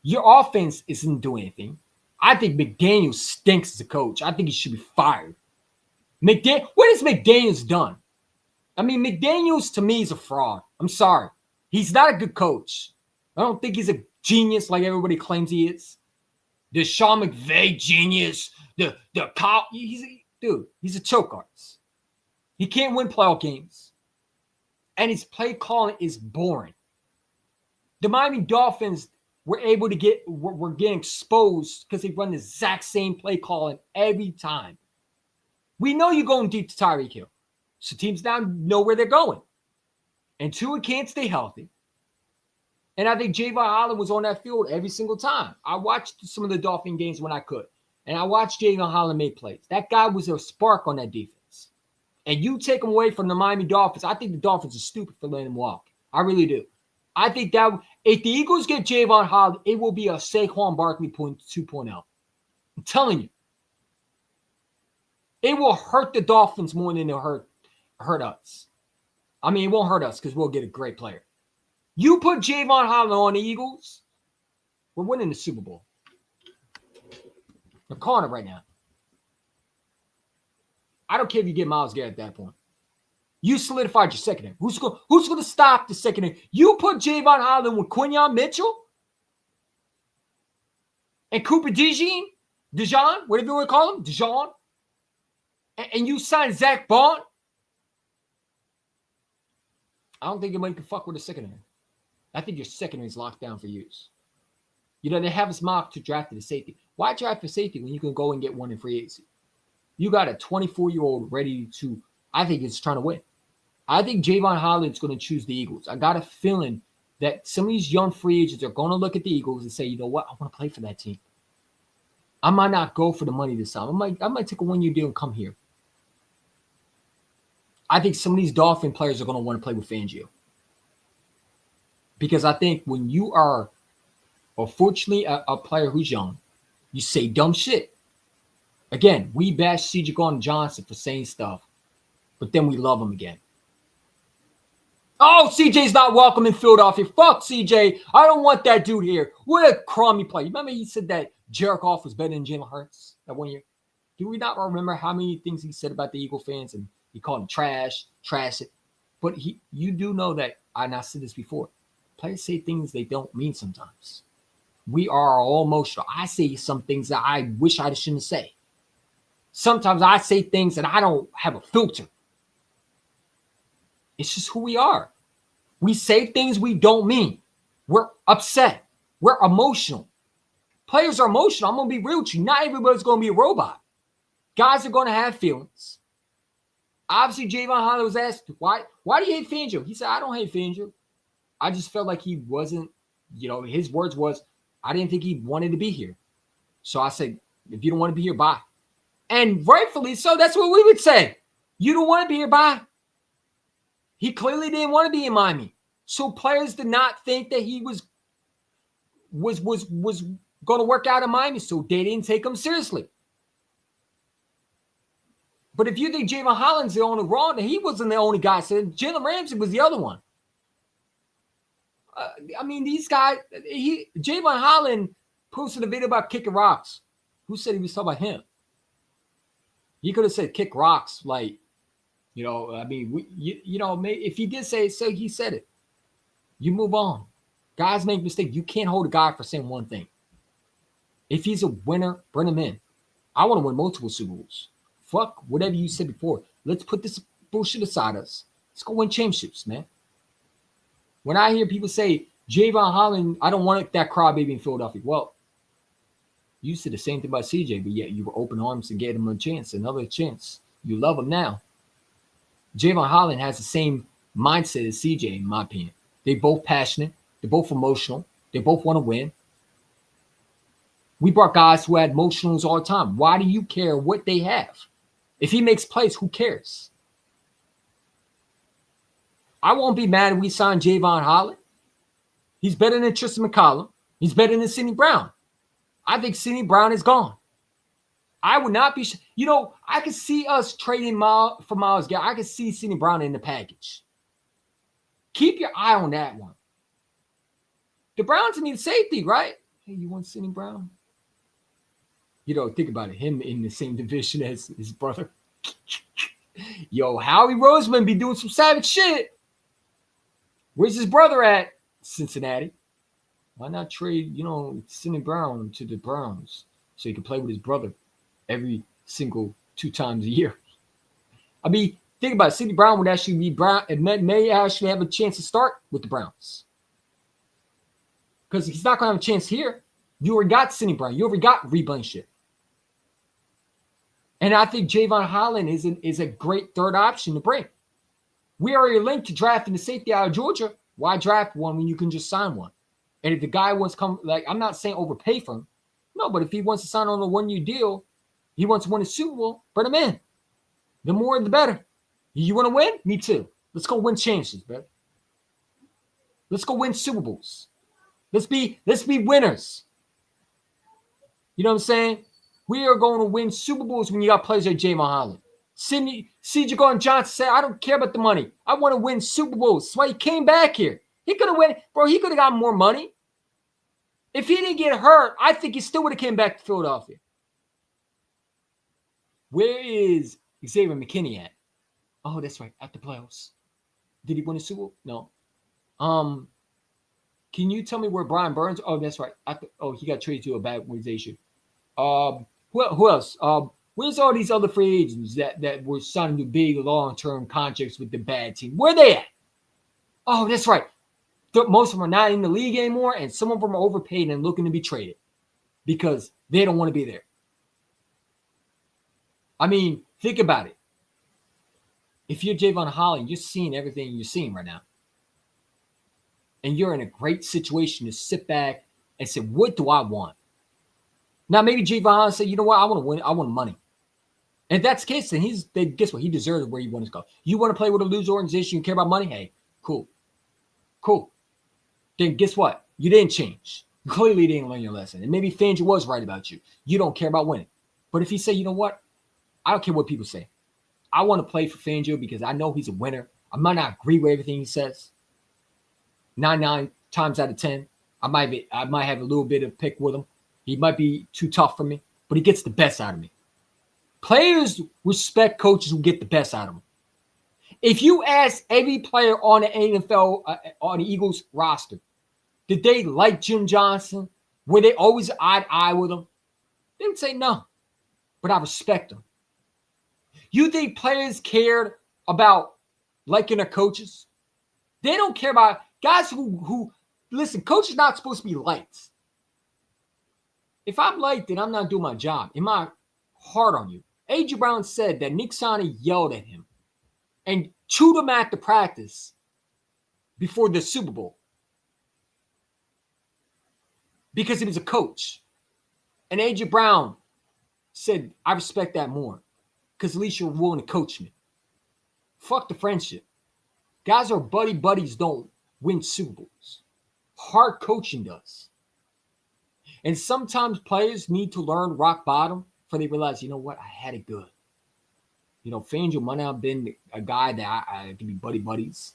Your offense isn't doing anything. I think McDaniels stinks as a coach. I think he should be fired. What has McDaniels done? I mean, McDaniels to me is a fraud. I'm sorry. He's not a good coach. I don't think he's a genius like everybody claims he is. The Sean McVay genius. He's a choke artist. He can't win playoff games. And his play calling is boring. The Miami Dolphins were able to were getting exposed because they run the exact same play calling every time. We know you're going deep to Tyreek Hill. So teams now know where they're going. And Tua can't stay healthy. And I think Javon Holland was on that field every single time. I watched some of the Dolphin games when I could. And I watched Javon Holland make plays. That guy was a spark on that defense. And you take him away from the Miami Dolphins, I think the Dolphins are stupid for letting him walk. I really do. I think that if the Eagles get Javon Holland, it will be a Saquon Barkley 2.0. I'm telling you. It will hurt the Dolphins more than it'll hurt us. I mean, it won't hurt us because we'll get a great player. You put Javon Holland on the Eagles, we're winning the Super Bowl. They're calling it right now. I don't care if you get Myles Garrett at that point. You solidified your secondary. Who's going to stop the secondary? You put Javon Holland with Quinyon Mitchell and Cooper Dijon, whatever you want to call him, Dijon, and you sign Zach Bond. I don't think anybody can fuck with the secondary. I think your secondary is locked down for use. They have us mocked to draft the safety. Why draft for safety when you can go and get one in free agency? You got a 24-year-old ready to, I think it's trying to win. I think Javon Holland's going to choose the Eagles. I got a feeling that some of these young free agents are going to look at the Eagles and say, you know what, I want to play for that team. I might not go for the money this time. I might take a one-year deal and come here. I think some of these Dolphin players are going to want to play with Fangio. Because I think when you are, unfortunately, a player who's young, you say dumb shit. Again, we bash C.J. Gardner-Johnson for saying stuff, but then we love him again. Oh, CJ's not welcome in Philadelphia. Fuck CJ. I don't want that dude here. What a crummy play. You remember he said that Jared Goff was better than Jalen Hurts that one year? Do we not remember how many things he said about the Eagle fans and he called them trash it? But you do know that, and I said this before, players say things they don't mean sometimes. We are all emotional. I say some things that I wish I shouldn't say. Sometimes I say things that I don't have a filter. It's just who we are. We say things we don't mean. We're upset. We're emotional. Players are emotional. I'm going to be real with you. Not everybody's going to be a robot. Guys are going to have feelings. Obviously, Javon Holland was asked, why do you hate Fangio? He said, I don't hate Fangio. I just felt like he wasn't, his words was, I didn't think he wanted to be here. So I said, if you don't want to be here, bye. And rightfully so, that's what we would say. You don't want to be here, bye. He clearly didn't want to be in Miami. So players did not think that he was going to work out in Miami, so they didn't take him seriously. But if you think Javon Holland's the only wrong, then he wasn't the only guy. So Jalen Ramsey was the other one. These guys, Javon Holland posted a video about kicking rocks. Who said he was talking about him? He could have said kick rocks, like, if he did say it, so he said it. You move on. Guys make mistakes. You can't hold a guy for saying one thing. If he's a winner, bring him in. I want to win multiple Super Bowls. Fuck whatever you said before. Let's put this bullshit aside us. Let's go win championships, man. When I hear people say, Javon Holland, I don't want that crybaby in Philadelphia. Well, you said the same thing about CJ, but yet you were open arms to get him a chance, another chance. You love him now. Javon Holland has the same mindset as CJ, in my opinion. They're both passionate. They're both emotional. They both want to win. We brought guys who had emotionals all the time. Why do you care what they have? If he makes plays, who cares? I won't be mad if we sign Javon Holland. He's better than Tristan McCollum. He's better than Sidney Brown. I think Sidney Brown is gone. I would not be, I could see us trading for Myles Garrett. I could see Sidney Brown in the package. Keep your eye on that one. The Browns need safety, right? Hey, you want Sidney Brown? Think about it. Him in the same division as his brother. Yo, Howie Roseman be doing some savage shit. Where's his brother at? Cincinnati. Why not trade, Sidney Brown to the Browns so he can play with his brother every single 2 times a year? I mean, think about it. Sidney Brown would actually be Brown. It may actually have a chance to start with the Browns. Because he's not going to have a chance here. You already got Sidney Brown. You already got Reed Blankenship. And I think Javon Holland is a great third option to bring. We already linked to drafting the safety out of Georgia. Why draft one when you can just sign one? And if the guy wants to come, I'm not saying overpay for him. No, but if he wants to sign on a 1-year deal, he wants to win a Super Bowl, bring him in. The more, the better. You want to win? Me too. Let's go win championships, bro. Let's go win Super Bowls. Let's be winners. You know what I'm saying? We are going to win Super Bowls when you got players like Javon Holland. C.J. Gardner-Johnson said, I don't care about the money. I want to win Super Bowls. That's why he came back here. He could have won. Bro, he could have gotten more money. If he didn't get hurt, I think he still would have came back to Philadelphia. Where is Xavier McKinney at? Oh, that's right. At the playoffs. Did he win a Super Bowl? No. Can you tell me where Brian Burns? Oh, that's right. He got traded to a bad organization. Who else? Where's all these other free agents that were signing to big long-term contracts with the bad team? Where are they at? Oh, that's right. Most of them are not in the league anymore, and some of them are overpaid and looking to be traded because they don't want to be there. I mean, think about it. If you're Javon Holland, you're seeing everything you're seeing right now. And you're in a great situation to sit back and say, what do I want? Now, maybe Javon Holland said, you know what? I want to win. I want money. And if that's the case, then guess what? He deserves where he wants to go. You want to play with a loser organization, you care about money? Hey, cool. Then guess what? You didn't change. You clearly didn't learn your lesson. And maybe Fangio was right about you. You don't care about winning. But if he say, you know what? I don't care what people say. I want to play for Fangio because I know he's a winner. I might not agree with everything he says. 9 times out of 10, I might have a little bit of pick with him. He might be too tough for me, but he gets the best out of me. Players respect coaches who get the best out of them. If you ask every player on the NFL, on the Eagles roster, did they like Jim Johnson? Were they always eye to eye with him? They would say no, but I respect them. You think players cared about liking their coaches? They don't care about guys who listen, coach is not supposed to be liked. If I'm liked, then I'm not doing my job. Am I hard on you? A.J. Brown said that Nick Sonnett yelled at him and chewed him at the practice before the Super Bowl because he was a coach. And A.J. Brown said, I respect that more because at least you're willing to coach me. Fuck the friendship. Guys are buddies don't win Super Bowls. Hard coaching does. And sometimes players need to learn rock bottom before they realize, you know what, I had it good. Fangio might not have been a guy that I can be buddies.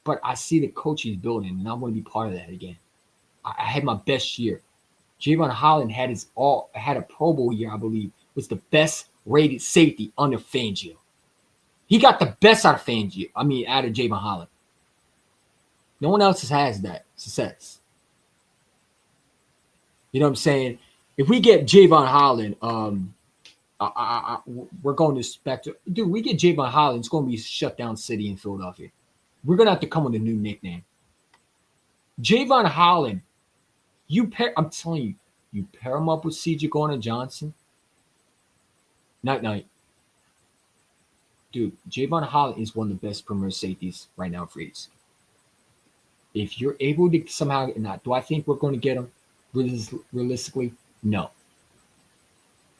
But I see the coach he's building, and I want to be part of that again. I had my best year. Javon Holland had a Pro Bowl year, I believe, was the best rated safety under Fangio. He got the best out of Fangio. Out of Javon Holland. No one else has that success. You know what I'm saying? If we get Javon Holland, we're going to Spectre. Dude, we get Javon Holland, it's going to be shut down city in Philadelphia. We're going to have to come with a new nickname. Javon Holland, I'm telling you, you pair him up with CJ Gardner-Johnson. Night. Dude, Javon Holland is one of the best premier safeties right now for East. If you're able to somehow not, do I think we're going to get him realistically? No.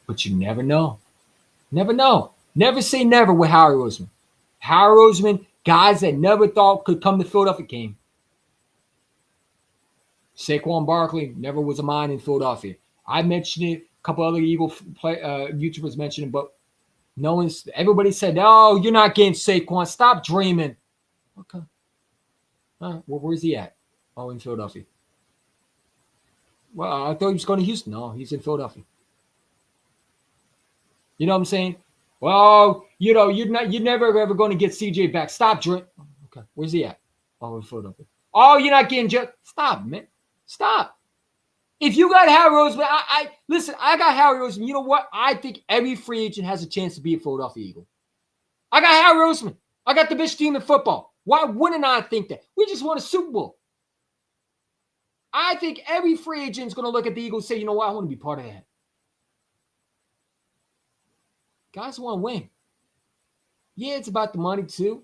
But you never know. Never know. Never say never with Howard Roseman. Howard Roseman, guys that never thought could come to Philadelphia came. Saquon Barkley never was a mine in Philadelphia. I mentioned it. A couple other Eagle YouTubers mentioned it, but everybody said, "Oh, you're not getting Saquon. Stop dreaming." Okay. Where's he at? Oh, in Philadelphia. Well, I thought he was going to Houston. No, he's in Philadelphia. You know what I'm saying? Well, you're never ever going to get CJ back. Stop dreaming. Okay, where's he at? Oh, in Philadelphia. Oh, you're not getting Stop, man. Stop. If you got Howard Roseman, listen, I got Howard Roseman. You know what? I think every free agent has a chance to be a Philadelphia Eagle. I got Howard Roseman. I got the best team in football. Why wouldn't I think that? We just won a Super Bowl. I think every free agent is going to look at the Eagles and say, you know what? I want to be part of that. Guys want to win. Yeah, it's about the money too.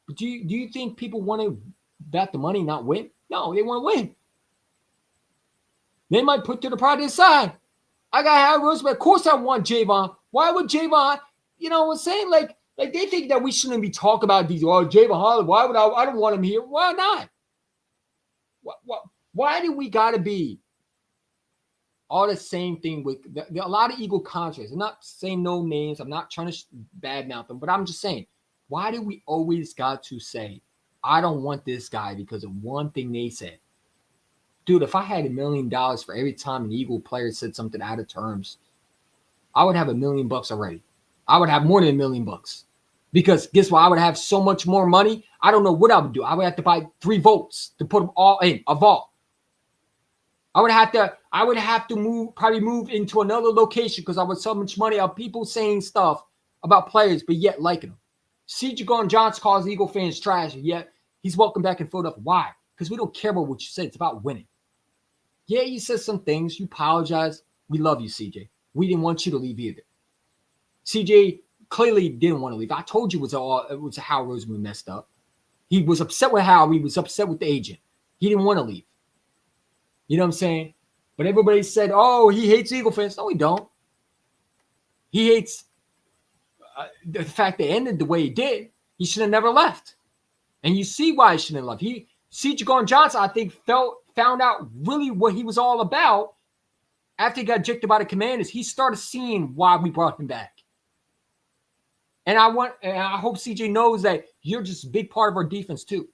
But do you think people want to bet the money, not win? No, they want to win. They might put to the pride aside. I got Howard Roseman. Of course I want Javon. Why would Javon, you know what I'm saying? Like they think that we shouldn't be talking about these. Oh, Javon Holland, why would I don't want him here. Why not? Why do we got to be all the same thing with a lot of Eagle contracts? I'm not saying no names. I'm not trying to badmouth them, but I'm just saying, why do we always got to say, I don't want this guy because of one thing they said? Dude, if I had $1 million for every time an Eagle player said something out of terms, I would have $1 million already. I would have more than $1 million because guess what? I would have so much more money. I don't know what I would do. I would have to buy 3 votes to put them all in a vault. I would have to move into another location because I would so much money of people saying stuff about players, but yet liking them. CJ Gardner-Johnson calls Eagle fans trash, and yet he's welcome back in Philadelphia. Why? Because we don't care about what you said. It's about winning. Yeah, you said some things. You apologize. We love you, CJ. We didn't want you to leave either. CJ clearly didn't want to leave. I told you it was how Roseman messed up. He was upset with Howard. He was upset with the agent. He didn't want to leave. You know what I'm saying? But everybody said, oh, he hates Eagle fans. No, he don't. He hates the fact they ended the way he did. He should have never left. And you see why he shouldn't have left. CJ Gardner-Johnson, I think, found out really what he was all about after he got ejected by the Commanders. He started seeing why we brought him back. And I hope CJ knows that you're just a big part of our defense too.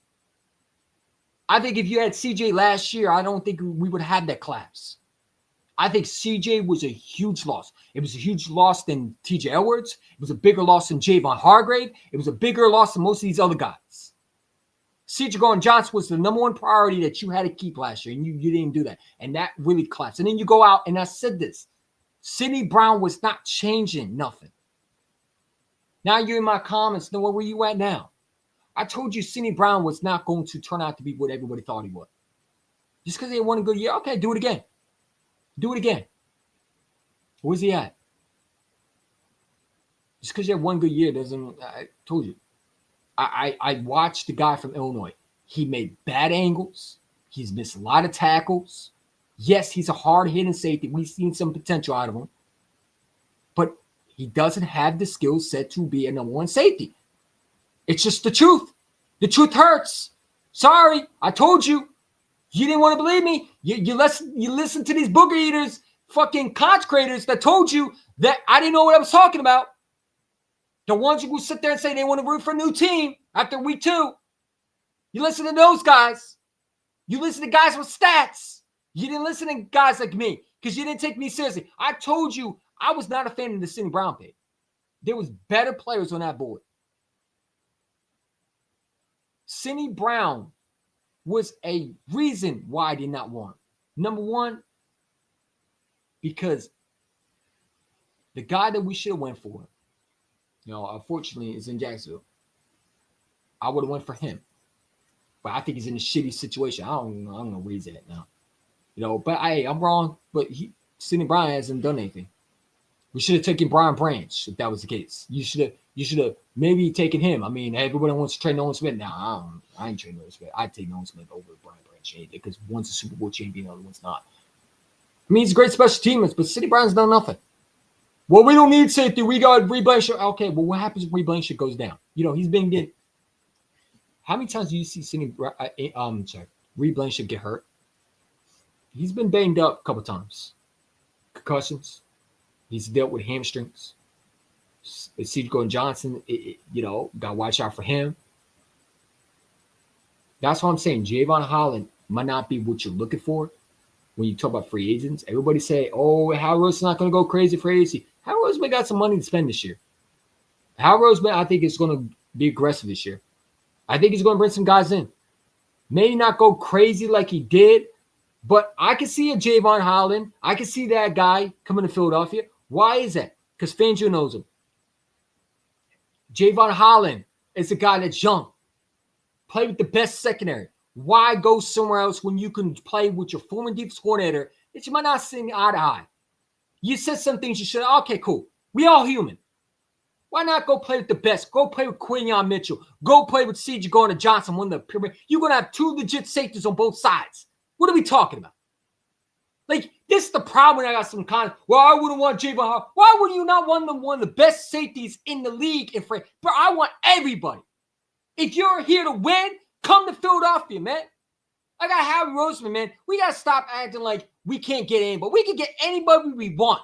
I think if you had CJ last year, I don't think we would have that collapse. I think CJ was a huge loss. It was a huge loss than TJ Edwards. It was a bigger loss than Javon Hargrave. It was a bigger loss than most of these other guys. CJ Gardner-Johnson was the number one priority that you had to keep last year, and you didn't do that. And that really collapsed. And then you go out, and I said this. Sidney Brown was not changing nothing. Now you're in my comments. Know where were you at now? I told you Sidney Brown was not going to turn out to be what everybody thought he would. Just because they won a good year, okay, do it again. Do it again. Where's he at? Just because you have one good year doesn't, I told you. I watched the guy from Illinois. He made bad angles. He's missed a lot of tackles. Yes, he's a hard-hitting safety. We've seen some potential out of him. But he doesn't have the skill set to be a number one safety. It's just the truth. The truth hurts. Sorry, I told you. You didn't want to believe me. You listen to these booger eaters, fucking conch creators that told you that I didn't know what I was talking about. The ones who will sit there and say they want to root for a new team after week 2. You listen to those guys. You listen to guys with stats. You didn't listen to guys like me because you didn't take me seriously. I told you I was not a fan of the Sidney Brown pick. There was better players on that board. Sidney Brown was a reason why I did not want him. Number one, because the guy that we should have went for, unfortunately, is in Jacksonville. I would have went for him, but I think he's in a shitty situation. I don't know where he's at now. But I'm wrong. But Sidney Bryant hasn't done anything. We should have taken Brian Branch if that was the case. You should have maybe taken him. I mean, everybody wants to trade Nolan Smith. Now, I ain't trading Nolan Smith. I'd take Nolan Smith over Brian Branch because one's a Super Bowl champion, the other one's not. I mean, he's a great special teamer, but Sidney Bryant's done nothing. Well, we don't need safety. We got Reed Blanchard. Okay, well, what happens if Reed Blanchard goes down? He's been getting. How many times do you see Reed Blanchard get hurt? He's been banged up a couple times. Concussions. He's dealt with hamstrings. C. Gordon Johnson, got to watch out for him. That's what I'm saying. Javon Holland might not be what you're looking for when you talk about free agents. Everybody say, Howard Roseman's not going to go crazy for agency. Howard Roseman got some money to spend this year. Howard Roseman, I think, is going to be aggressive this year. I think he's going to bring some guys in. Maybe not go crazy like he did, but I can see a Javon Holland. I can see that guy coming to Philadelphia. Why is that? Because Fangio knows him. Javon Holland is a guy that's young. Play with the best secondary. Why go somewhere else when you can play with your former defense coordinator that you might not see eye to eye? You said some things you should. Okay, cool. We all human. Why not go play with the best? Go play with Quinyon Mitchell. Go play with C.J. Gardner-Johnson. You're going to have two legit safeties on both sides. What are we talking about? This is the problem when I got some kind of, I wouldn't want Javon Holland. Why would you not want one of the best safeties in the league? Bro, I want everybody. If you're here to win, come to Philadelphia, man. I got Howard Roseman, man. We got to stop acting like we can't get anybody. We can get anybody we want.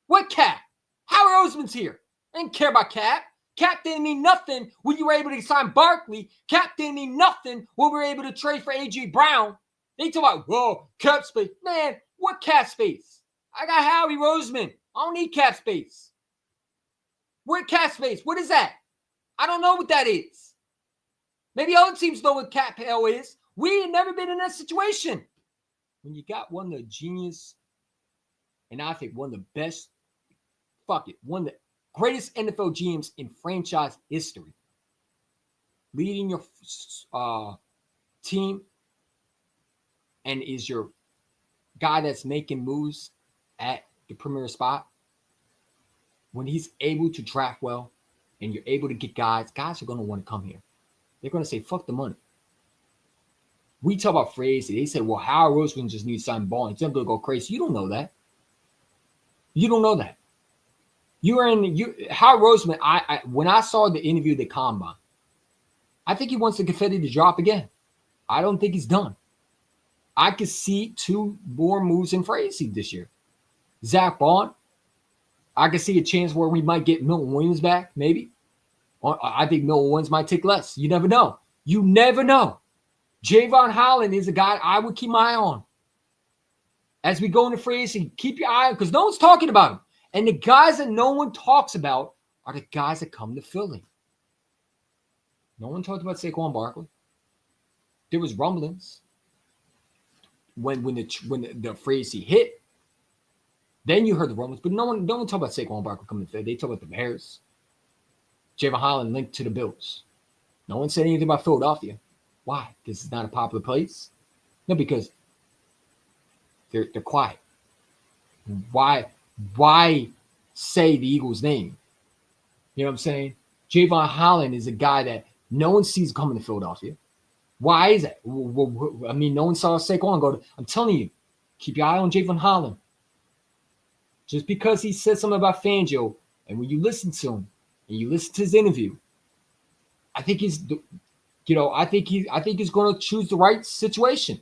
What Cap? Howard Roseman's here. I didn't care about Cap. Cap didn't mean nothing when you were able to sign Barkley. Cap didn't mean nothing when we were able to trade for A.J. Brown. They talk about, cap space. Man, what cap space? I got Howie Roseman. I don't need cap space. What cap space? What is that? I don't know what that is. Maybe other teams know what cap hell is. We ain't never been in that situation. When you got one of the genius, and I think one of the best, one of the greatest NFL GMs in franchise history, leading your team, and is your guy that's making moves at the premier spot, when he's able to draft well and you're able to get guys are going to want to come here. They're going to say, fuck the money. We talk about free agency. They say, Howard Roseman just needs to sign ball. He's not going to go crazy. You don't know that. You don't know that. Howard Roseman, when I saw the interview at the Combine, I think he wants the confetti to drop again. I don't think he's done. I could see 2 more moves in free agency this year. Zach Bond. I could see a chance where we might get Milton Williams back, maybe. I think Milton Williams might take less. You never know. You never know. Javon Holland is a guy I would keep my eye on. As we go into free agency, keep your eye on, because no one's talking about him. And the guys that no one talks about are the guys that come to Philly. No one talked about Saquon Barkley. There was rumblings. When the free agency hit, then you heard the rumors, but no one talk about Saquon Barkley coming to Philly. They talk about the Bears. Javon Holland linked to the Bills. No one said anything about Philadelphia. Why? Because it's not a popular place? No, because they're quiet. Why say the Eagles' name? You know what I'm saying? Javon Holland is a guy that no one sees coming to Philadelphia. Why is that? I mean, no one saw Saquon go. I'm telling you, keep your eye on Javon Holland. Just because he said something about Fangio, and when you listen to him and you listen to his interview, I think he's going to choose the right situation.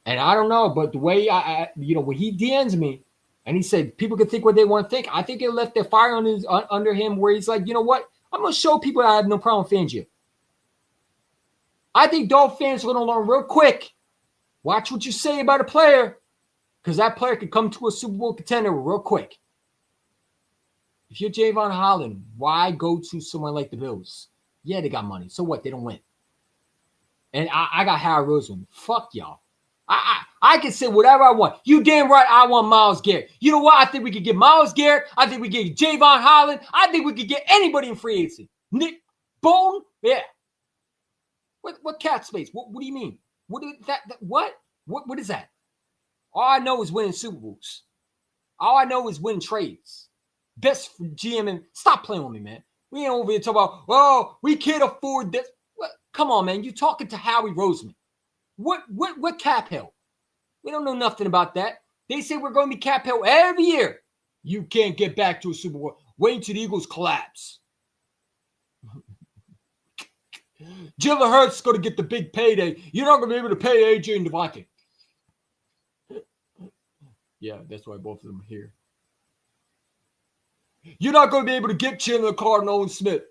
And I don't know, but the way when he DMs me and he said people can think what they want to think, I think it left their fire under him where he's like, you know what? I'm going to show people I have no problem with Fangio. I think Dolphin fans are going to learn real quick. Watch what you say about a player, because that player could come to a Super Bowl contender real quick. If you're Javon Holland, why go to somewhere like the Bills? Yeah, they got money. So what? They don't win. And I got Howard Roseman. Fuck y'all. I can say whatever I want. You damn right I want Myles Garrett. You know what? I think we could get Myles Garrett. I think we could get Javon Holland. I think we could get anybody in free agency. Nick Bone? Yeah. What cap space? What do you mean? What is that? What is that? All I know is winning Super Bowls. All I know is winning trades. Best for GM and stop playing with me, man. We ain't over here talking about, oh, we can't afford this. What? Come on, man. You talking to Howie Roseman. What cap hell? We don't know nothing about that. They say we're going to be cap hell every year. You can't get back to a Super Bowl. Wait until the Eagles collapse. Jalen Hurts is going to get the big payday. You're not going to be able to pay AJ and Devontae. Yeah, that's why both of them are here. You're not going to be able to get Chandler Carr and Owen Smith.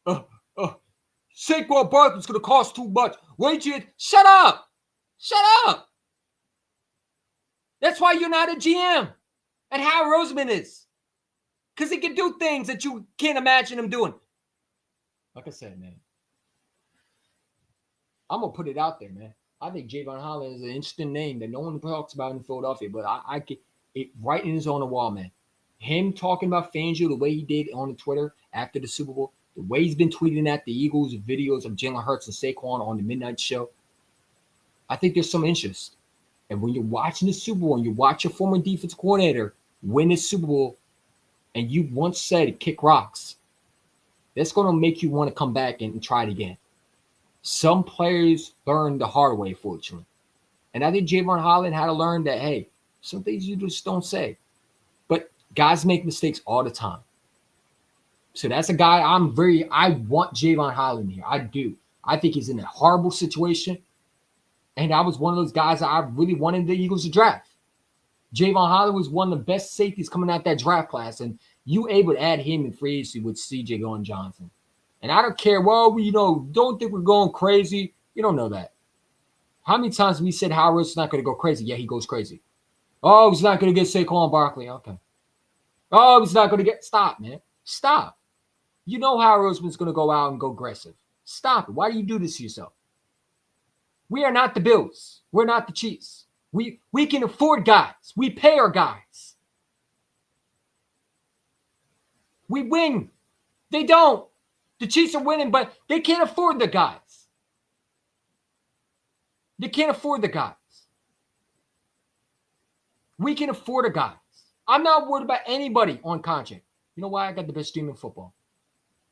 Saquon Barkley's going to cost too much. Wait till shut up. Shut up. That's why you're not a GM. And Howard Roseman is. Because he can do things that you can't imagine him doing. Like I said, man. I'm going to put it out there, man. I think Javon Holland is an interesting name that no one talks about in Philadelphia, but I get it right in his on the wall, man. Him talking about Fangio the way he did on the Twitter after the Super Bowl, the way he's been tweeting at the Eagles videos of Jalen Hurts and Saquon on the midnight show, I think there's some interest. And when you're watching the Super Bowl and you watch your former defense coordinator win the Super Bowl, and you once said kick rocks, that's going to make you want to come back and try it again. Some players learn the hard way, fortunately. And I think Javon Holland had to learn that, hey, some things you just don't say. But guys make mistakes all the time. So that's a guy I want Javon Holland here. I do. I think he's in a horrible situation. And I was one of those guys that I really wanted the Eagles to draft. Javon Holland was one of the best safeties coming out that draft class. And you able to add him in free agency with C.J. Gardner-Johnson. And I don't care, well, don't think we're going crazy. You don't know that. How many times we said Howard Roseman's not going to go crazy? Yeah, he goes crazy. Oh, he's not going to get Saquon Barkley. Okay. Oh, he's not going to get – stop, man. Stop. You know Howard Roseman's going to go out and go aggressive. Stop it. Why do you do this to yourself? We are not the Bills. We're not the Chiefs. We can afford guys. We pay our guys. We win. They don't. The Chiefs are winning, but they can't afford the guys. They can't afford the guys. We can afford the guys. I'm not worried about anybody on contract. You know why? I got the best team in football.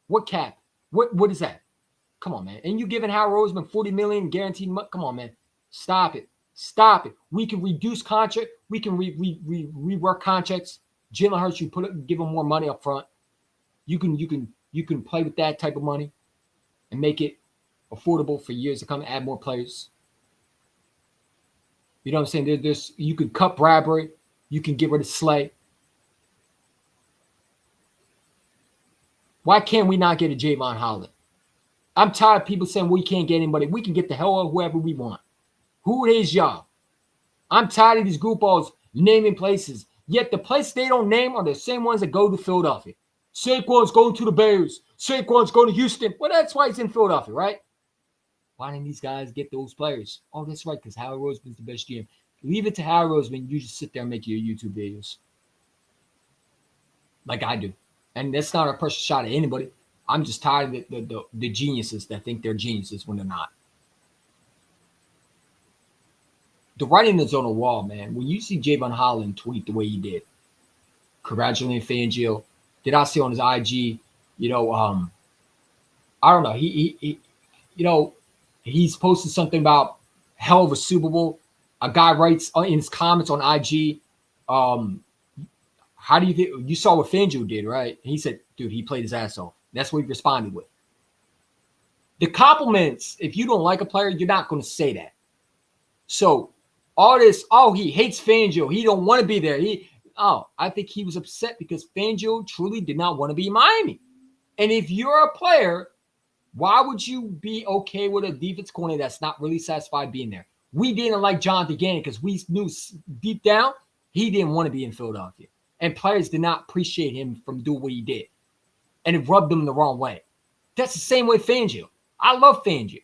What cap? What is that? Come on, man. And you giving Howard Roseman $40 million guaranteed money? Come on, man. Stop it. Stop it. We can reduce contract. We can rework contracts. Jalen Hurts, you give him more money up front. You can play with that type of money and make it affordable for years to come and add more players. You know what I'm saying? You can cut Bradbury. You can get rid of Slay. Why can't we not get a Javon Holland? I'm tired of people saying we can't get anybody. We can get the hell out of whoever we want. Who is y'all? I'm tired of these group balls naming places. Yet the places they don't name are the same ones that go to Philadelphia. Saquon's going to the Bears. Saquon's going to Houston. Well, that's why he's in Philadelphia, right? Why didn't these guys get those players? Oh, that's right, because Howard Roseman's the best GM. Leave it to Howard Roseman. You just sit there and make your YouTube videos. Like I do. And that's not a personal shot at anybody. I'm just tired of the geniuses that think they're geniuses when they're not. The writing is on the wall, man. When you see Javon Holland tweet the way he did, congratulating Fangio, did I see on his IG, I don't know. He he's posted something about hell of a Super Bowl. A guy writes in his comments on IG, how do you think you saw what Fangio did, right? He said, dude, he played his ass off. That's what he responded with. The compliments, if you don't like a player, you're not going to say that. So all this, he hates Fangio. He don't want to be there. I think he was upset because Fangio truly did not want to be in Miami. And if you're a player, why would you be okay with a defense coordinator that's not really satisfied being there? We didn't like Jonathan Gannon because we knew deep down he didn't want to be in Philadelphia. And players did not appreciate him from doing what he did. And it rubbed them the wrong way. That's the same way Fangio. I love Fangio.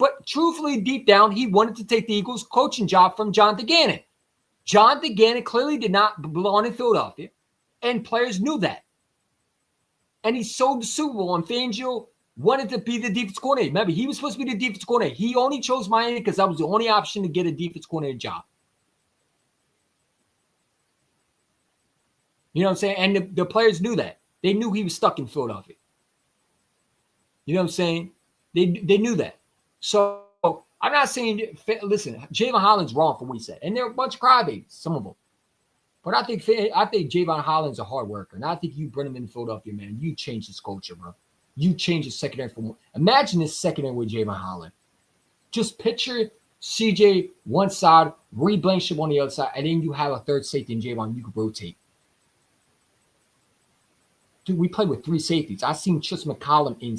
But truthfully, deep down, he wanted to take the Eagles coaching job from Jonathan Gannon. Jonathan Gannon clearly did not belong in Philadelphia, and players knew that. And he sold the Super Bowl, and Fangio wanted to be the defense coordinator. Remember, he was supposed to be the defense coordinator. He only chose Miami because that was the only option to get a defense coordinator job. You know what I'm saying? And the players knew that. They knew he was stuck in Philadelphia. You know what I'm saying? They knew that. So I'm not saying, listen, Javon Holland's wrong for what he said. And they're a bunch of crybabies, some of them. But I think Javon Holland's a hard worker. And I think you bring him in Philadelphia, man, you change this culture, bro. You change the secondary from – imagine this secondary with Javon Holland. Just picture CJ one side, Reed Blanchard on the other side, and then you have a third safety in Javon. You can rotate. Dude, we play with 3 safeties. I've seen Tristan McCollum in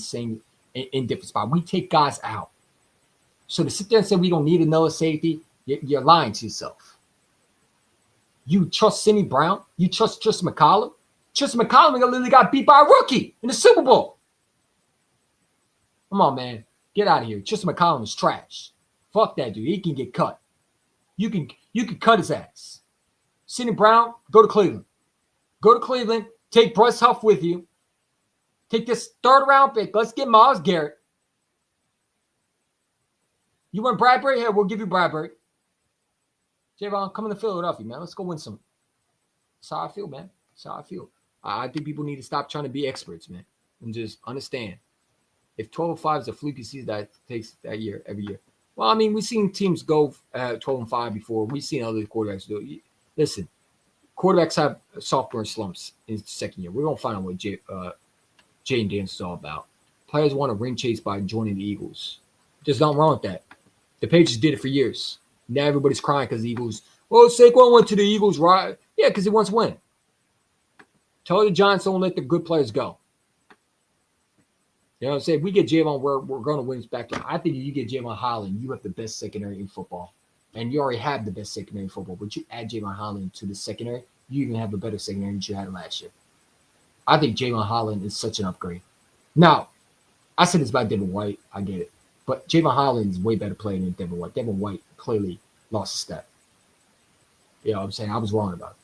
different spots. We take guys out. So to sit there and say we don't need another safety, you're lying to yourself. You trust Sidney Brown? You trust Tristan McCollum? Tristan McCollum literally got beat by a rookie in the Super Bowl. Come on, man. Get out of here. Tristan McCollum is trash. Fuck that dude. He can get cut. You can cut his ass. Sidney Brown, go to Cleveland. Go to Cleveland. Take Bryce Huff with you. Take this 3rd round pick. Let's get Myles Garrett. You want Bradbury? Here, we'll give you Bradbury. Javon, come to Philadelphia, man. Let's go win some. That's how I feel, man. That's how I feel. I think people need to stop trying to be experts, man, and just understand. If 12-5 is a fluky season that takes that year, every year. Well, I mean, we've seen teams go 12-5 before. We've seen other quarterbacks do it. Listen, quarterbacks have sophomore slumps in the second year. We're going to find out what Jay and Dance is all about. Players want a ring chase by joining the Eagles. There's nothing wrong with that. The Patriots did it for years. Now everybody's crying because the Eagles, Saquon went to the Eagles, right? Yeah, because he wants to win. Tell the Giants don't let the good players go. You know what I'm saying? If we get Javon, we're going to win back to. I think if you get Javon Holland, you have the best secondary in football. And you already have the best secondary in football. But you add Javon Holland to the secondary, you even have a better secondary than you had last year. I think Javon Holland is such an upgrade. Now, I said this about Devin White. I get it. But Javon Holland is a way better player than Devin White. Devin White clearly lost a step. You know what I'm saying? I was wrong about it.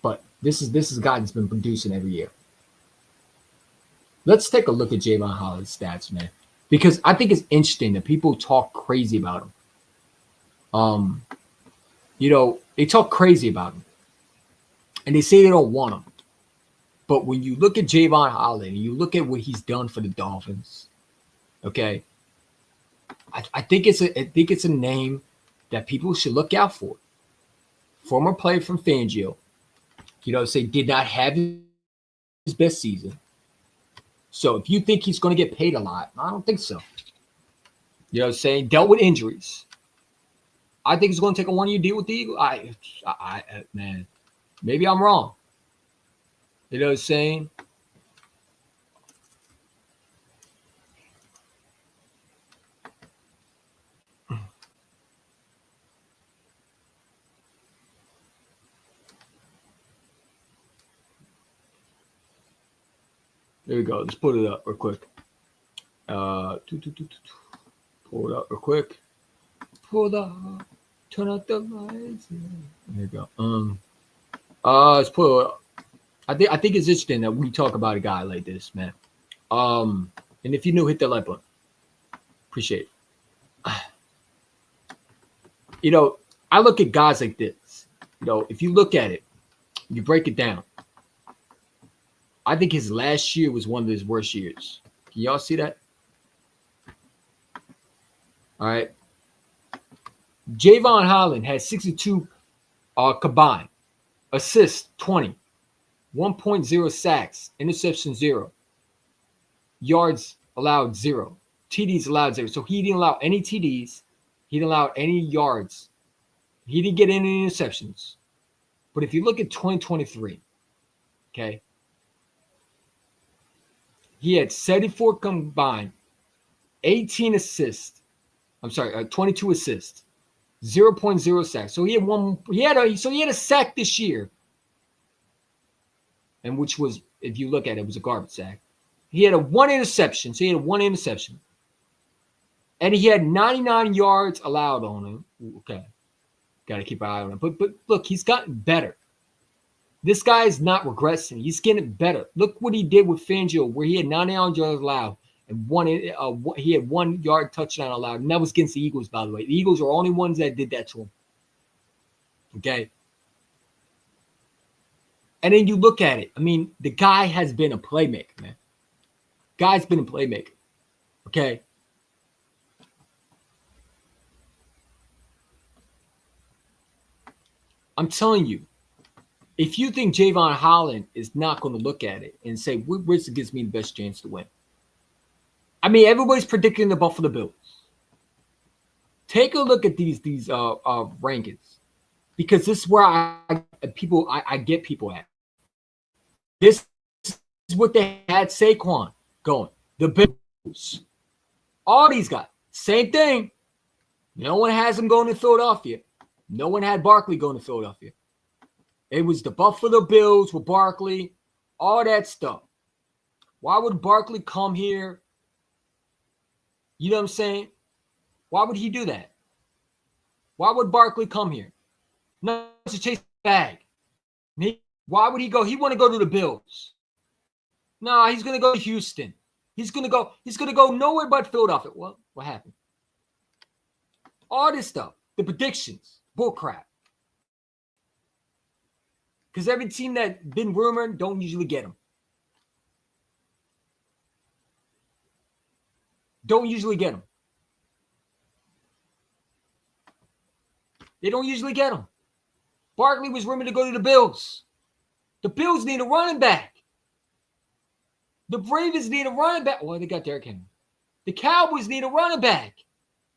But this is a guy that's been producing every year. Let's take a look at Javon Holland's stats, man. Because I think it's interesting that people talk crazy about him. They talk crazy about him. And they say they don't want him. But when you look at Javon Holland and you look at what he's done for the Dolphins, okay, I think it's a name that people should look out for. Former player from Fangio, did not have his best season. So if you think he's going to get paid a lot, I don't think so. You know what I'm saying? Dealt with injuries. I think he's going to take a 1-year deal with the Eagles. Man, maybe I'm wrong. You know what I'm saying? There we go. Let's put it up real quick. Pull it up real quick. Turn out the lights. There you go. Let's pull it up. I think it's interesting that we talk about a guy like this, man. And if you're new, hit that like button. Appreciate it. I look at guys like this. If you look at it, you break it down. I think his last year was one of his worst years. Can y'all see that? All right. Javon Holland had 62 combined. Assists, 20. 1.0 sacks. Interception, 0. Yards allowed, 0. TDs allowed, 0. So he didn't allow any TDs. He didn't allow any yards. He didn't get any interceptions. But if you look at 2023, okay, he had 74 combined, 18 assists. 22 assists, 0.0 sacks. So he had a sack this year, and which was, if you look at it, was a garbage sack. He had 1 interception. So he had 1 interception. And he had 99 yards allowed on him. Okay. Got to keep an eye on him. But look, he's gotten better. This guy is not regressing. He's getting better. Look what he did with Fangio, where he had 99 yards allowed and he had 1 yard touchdown allowed. And that was against the Eagles, by the way. The Eagles are the only ones that did that to him. Okay. And then you look at it. I mean, the guy has been a playmaker, man. Guy's been a playmaker. Okay. I'm telling you, if you think Javon Holland is not going to look at it and say, which gives me the best chance to win? I mean, everybody's predicting the Buffalo Bills. Take a look at these rankings, because this is where I get people at. This is what they had Saquon going. The Bills. All these guys. Same thing. No one has them going to Philadelphia. No one had Barkley going to Philadelphia. It was the Buffalo Bills with Barkley, all that stuff. Why would Barkley come here? You know what I'm saying? Why would he do that? Why would Barkley come here? No, to chase the bag. Why would he go? He want to go to the Bills. No, he's going to go to Houston. He's going to go nowhere but Philadelphia. Well, what happened? All this stuff, the predictions, bullcrap. Because every team that's been rumored don't usually get them. Don't usually get them. They don't usually get them. Barkley was rumored to go to the Bills. The Bills need a running back. The Ravens need a running back. Well, they got Derrick Henry. The Cowboys need a running back.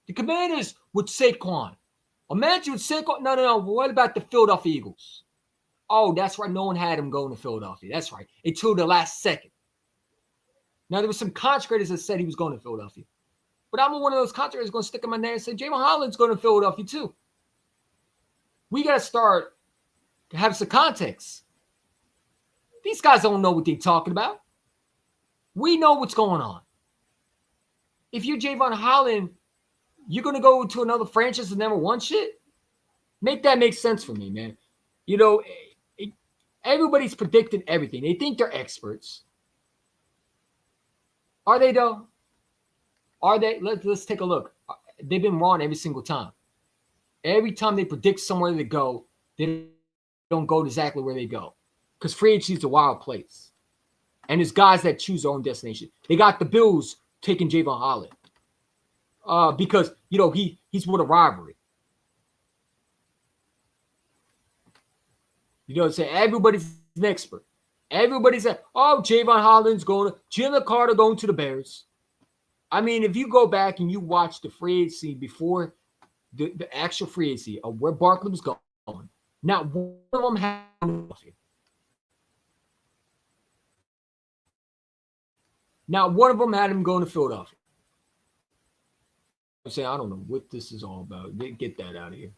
The Commanders with Saquon. Imagine with Saquon. No. What about the Philadelphia Eagles? Oh, that's right. No one had him going to Philadelphia. That's right. Until the last second. Now, there was some contractors that said he was going to Philadelphia. But I'm one of those contractors going to stick in my name and say, Javon Holland's going to Philadelphia too. We got to start to have some context. These guys don't know what they're talking about. We know what's going on. If you're Javon Holland, you're going to go to another franchise that never won shit? Make that make sense for me, man. You know, everybody's predicting everything. They think they're experts. Are they, though? Are they? Let's take a look. They've been wrong every single time. Every time they predict somewhere to go, they don't go exactly where they go. Because free agency is a wild place. And there's guys that choose their own destination. They got the Bills taking Javon Holland. Because, you know, he's with a rivalry. You know what I'm saying? Everybody's an expert. Everybody said, oh, Javon Holland's going to, Jalen Carter going to the Bears. I mean, if you go back and you watch the free agency before the actual free agency of where Barkley was going, not one of them had Philadelphia. Not one of them had him going to Philadelphia. I'm saying, I don't know what this is all about. Get that out of here.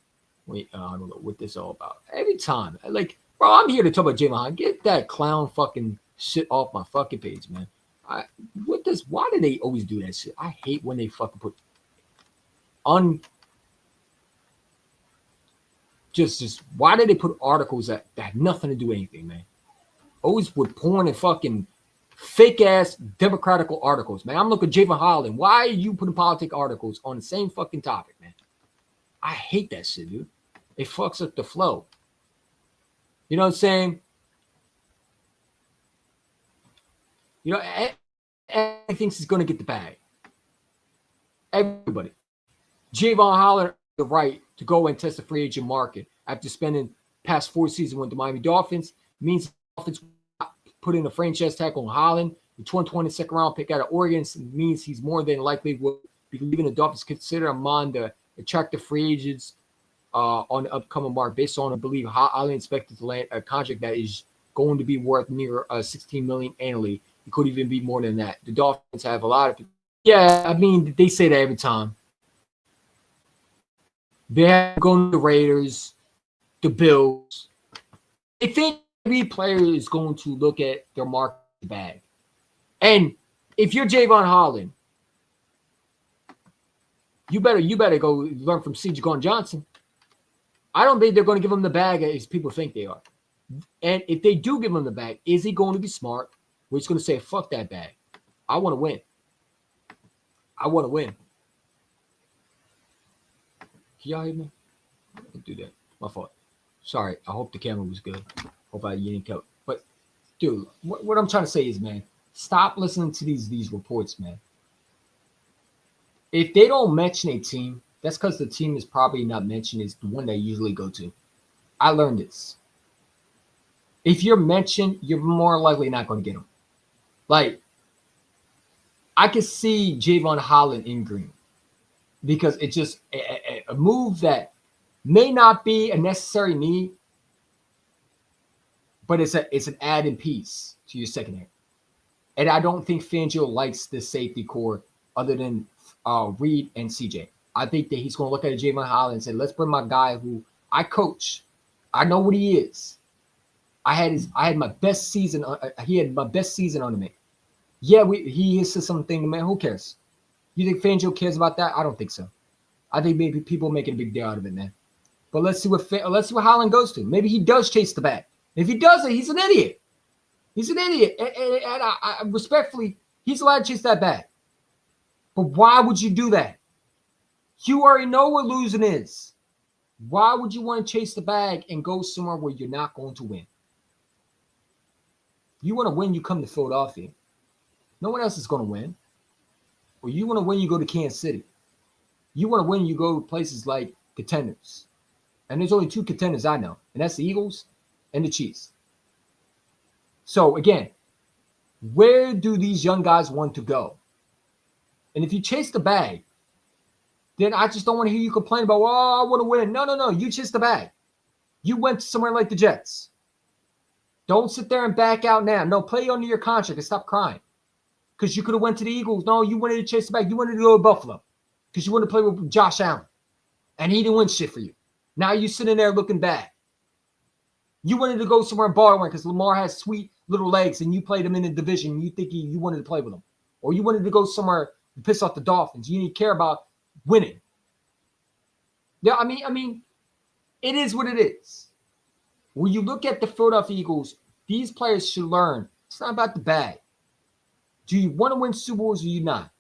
Wait, I don't know what this is all about. Every time, like, bro, I'm here to talk about Javon Holland. Get that clown fucking shit off my fucking page, man. Why do they always do that shit? I hate when they fucking put just why do they put articles that have nothing to do with anything, man? Always with porn and fucking fake ass democratical articles, man. I'm looking at Javon Holland. Why are you putting politic articles on the same fucking topic, man? I hate that shit, dude. It fucks up the flow. You know what I'm saying? You know, everybody thinks he's going to get the bag. Everybody. Javon Holland the right to go and test the free agent market after spending past 4 seasons with the Miami Dolphins. Means the Dolphins put in a franchise tag on Holland. The 2020 second round pick out of Oregon means he's more than likely will be leaving the Dolphins. Consider among the attractive free agents on the upcoming market based on, I believe, highly expected to land a contract that is going to be worth near $16 million annually. It could even be more than that. The Dolphins have a lot of, I mean, they say that every time. They have going to the Raiders, the Bills. They think every player is going to look at their market bag. And if you're Javon Holland, You better go learn from C.J. Gardner-Johnson. I don't think they're going to give him the bag as people think they are. And if they do give him the bag, is he going to be smart? We're just going to say, fuck that bag. I want to win. I want to win. Can y'all hear me? Don't do that. My fault. Sorry. I hope the camera was good. Hope you didn't kill it. But, dude, what I'm trying to say is, man, stop listening to these reports, man. If they don't mention a team, that's because the team is probably not mentioned as the one they usually go to. I learned this. If you're mentioned, you're more likely not going to get them. Like, I could see Javon Holland in green because it's just a move that may not be a necessary need, but it's an added piece to your secondary. And I don't think Fangio likes the safety core other than Reed and CJ. I think that he's going to look at Javon Holland and say, let's bring my guy who I coach. I know what he is. I had my best season. He had my best season under me. Yeah, he said something, man. Who cares? You think Fangio cares about that? I don't think so. I think maybe people making a big deal out of it, man. But let's see what Holland goes to. Maybe he does chase the bag. If he doesn't, he's an idiot. He's an idiot. And I respectfully, he's allowed to chase that bag. But why would you do that? You already know what losing is. Why would you want to chase the bag and go somewhere where you're not going to win? You want to win, you come to Philadelphia. No one else is going to win. Or you want to win, you go to Kansas City. You want to win, you go to places like contenders. And there's only two contenders I know, and that's the Eagles and the Chiefs. So, again, where do these young guys want to go? And if you chase the bag, then I just don't want to hear you complain about, I want to win. No. You chase the bag. You went somewhere like the Jets. Don't sit there and back out now. No, play under your contract and stop crying. Because you could have went to the Eagles. No, you wanted to chase the bag. You wanted to go to Buffalo because you wanted to play with Josh Allen. And he didn't win shit for you. Now you're sitting there looking bad. You wanted to go somewhere in Baltimore because Lamar has sweet little legs and you played him in the division. And you think you wanted to play with him. Or you wanted to go somewhere to piss off the Dolphins. You didn't care about winning. Yeah, I mean, it is what it is. When you look at the Philadelphia Eagles, these players should learn. It's not about the bag. Do you want to win Super Bowls or do you not?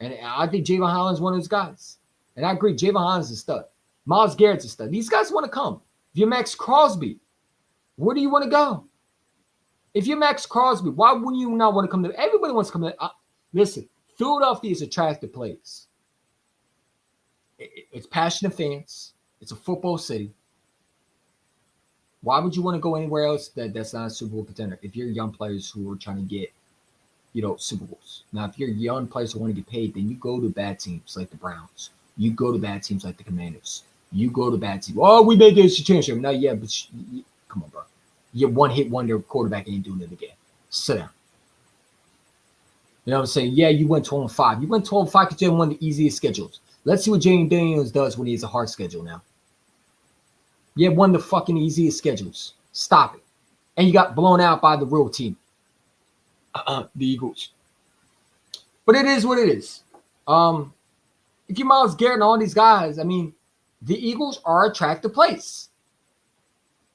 And I think Javon Holland's one of those guys. And I agree, Javon Holland's a stud. Myles Garrett's a stud. These guys want to come. If you're Max Crosby, where do you want to go? If you're Max Crosby, why wouldn't you not want to come to? Everybody wants to come to. Listen, Philadelphia is an attractive place. It's passionate fans. It's a football city. Why would you want to go anywhere else that's not a Super Bowl contender if you're young players who are trying to get, Super Bowls? Now, if you're young players who want to get paid, then you go to bad teams like the Browns. You go to bad teams like the Commanders. You go to bad teams. Oh, we made this championship. No, yeah, but come on, bro. You're one-hit wonder quarterback ain't doing it again. Sit down. You know what I'm saying? Yeah, you went 12-5. You went 12-5 because you had one of the easiest schedules. Let's see what Jaden Daniels does when he has a hard schedule now. You had one of the fucking easiest schedules. Stop it. And you got blown out by the real team. The Eagles. But it is what it is. If you're Myles Garrett and all these guys, I mean, the Eagles are an attractive place.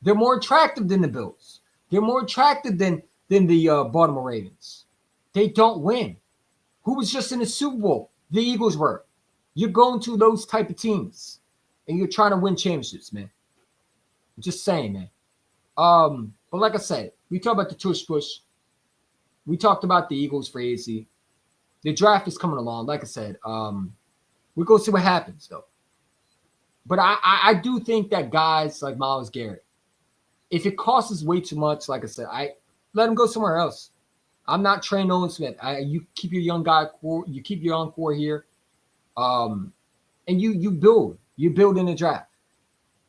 They're more attractive than the Bills. They're more attractive than the Baltimore Ravens. They don't win. Who was just in the Super Bowl? The Eagles were. You're going to those type of teams, and you're trying to win championships, man. I'm just saying, man. But like I said, we talked about the tush push. We talked about the Eagles free agency. The draft is coming along. Like I said, we're going to see what happens, though. But I do think that guys like Myles Garrett, if it costs us way too much, like I said, I let him go somewhere else. I'm not Trey Nolan Smith. You keep your young guy core. You keep your young core here, and you build. You build in the draft.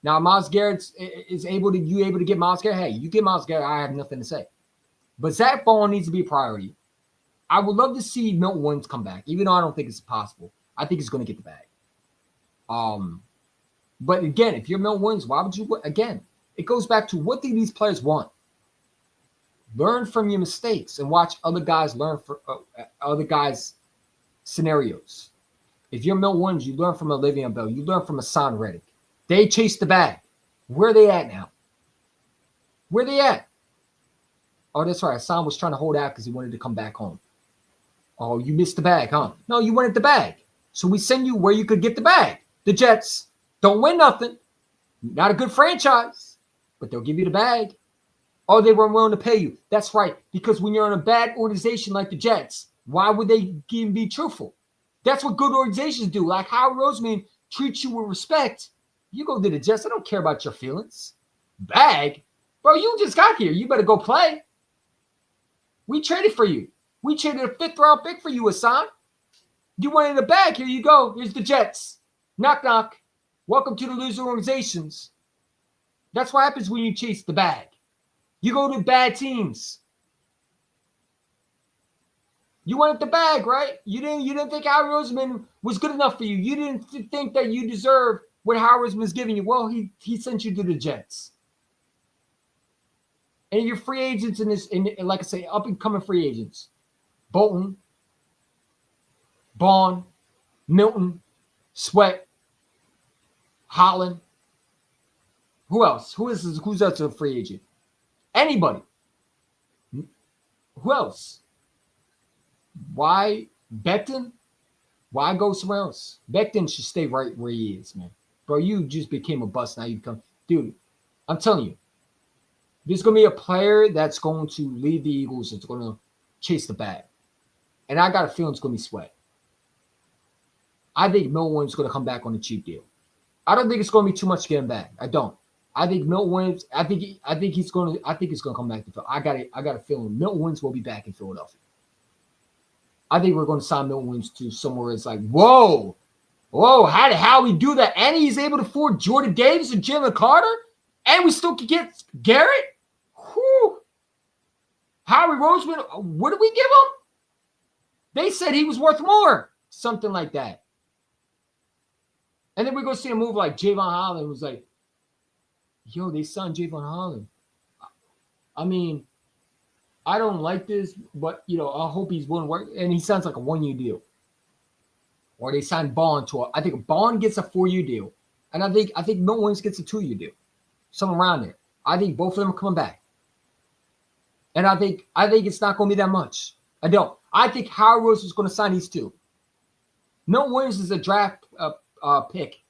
Now Myles Garrett is able to get Myles Garrett. Hey, you get Myles Garrett. I have nothing to say. But Zach Ball needs to be a priority. I would love to see Milton Williams come back, even though I don't think it's possible. I think he's going to get the bag. But again, if you're Milton Williams, why would you? Again, it goes back to what do these players want? Learn from your mistakes and watch other guys learn from other guys' scenarios. If you're Milt Williams, you learn from a Le'Veon Bell. You learn from a Son Reddick. They chased the bag. Where are they at now? Where are they at? Oh, that's right. Hassan was trying to hold out because he wanted to come back home. Oh, you missed the bag, huh? No, you wanted the bag. So we send you where you could get the bag. The Jets don't win nothing. Not a good franchise, but they'll give you the bag. Oh, they weren't willing to pay you. That's right. Because when you're in a bad organization like the Jets, why would they even be truthful? That's what good organizations do. Like Howard Roseman treats you with respect. You go to the Jets. I don't care about your feelings. Bag? Bro, you just got here. You better go play. We traded for you. We traded a 5th-round pick for you, Hassan. You wanted a bag. Here you go. Here's the Jets. Knock, knock. Welcome to the loser organizations. That's what happens when you chase the bag. You go to bad teams. You wanted the bag, right? You didn't think Howard Roseman was good enough for you. You didn't think that you deserve what Howard Roseman was giving you. Well, he sent you to the Jets. And your free agents like I say, up and coming free agents. Bolton, Bond, Milton, Sweat, Holland. Who else? Who's else a free agent? Anybody. Who else? Why Becton? Why go somewhere else? Becton should stay right where he is, man. Bro, you just became a bust. Now you come. Dude, I'm telling you. There's going to be a player that's going to lead the Eagles that's going to chase the bag. And I got a feeling it's going to be Sweat. I think Milt Williams is going to come back on a cheap deal. I don't think it's going to be too much to get him back. I don't. I think Milt Williams, I think he's going to come back to Philadelphia. I got a feeling Milt Williams will be back in Philadelphia. I think we're going to sign Milt Williams to somewhere it's like, whoa, how we do that? And he's able to afford Jordan Davis and Jalen Carter? And we still can get Garrett? Whew. Howie Roseman, what did we give him? They said he was worth more. Something like that. And then we're going to see a move like Javon Holland was like, yo, they signed Javon Holland. I mean, I don't like this, but, I hope he's willing to work. And he sounds like a 1-year deal. Or they signed Bond I think Bond gets a 4-year deal. And I think Milt Williams gets a 2-year deal. Something around there. I think both of them are coming back. And I think it's not going to be that much. I don't. I think Howard Rose is going to sign these two. Milt Williams is a draft pick.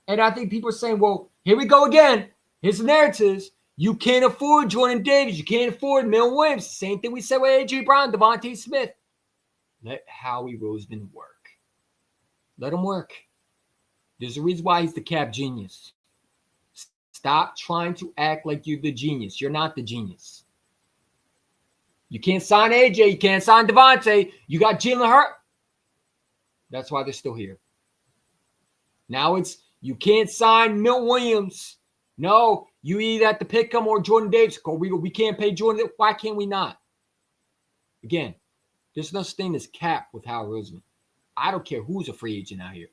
And I think people are saying, well, here we go again. Here's the narratives. You can't afford Jordan Davis. You can't afford Milt Williams. Same thing we said with A.J. Brown, Devontae Smith. Let Howie Roseman work. Let him work. There's a reason why he's the cap genius. Stop trying to act like you're the genius. You're not the genius. You can't sign AJ. You can't sign Devontae. You got Jalen Hurt. That's why they're still here. Now it's you can't sign Milt Williams. No, you either have to pick him or Jordan Davis. We can't pay Jordan. Why can't we not? Again, there's no such thing as cap with Howard Roseman. I don't care who's a free agent out here.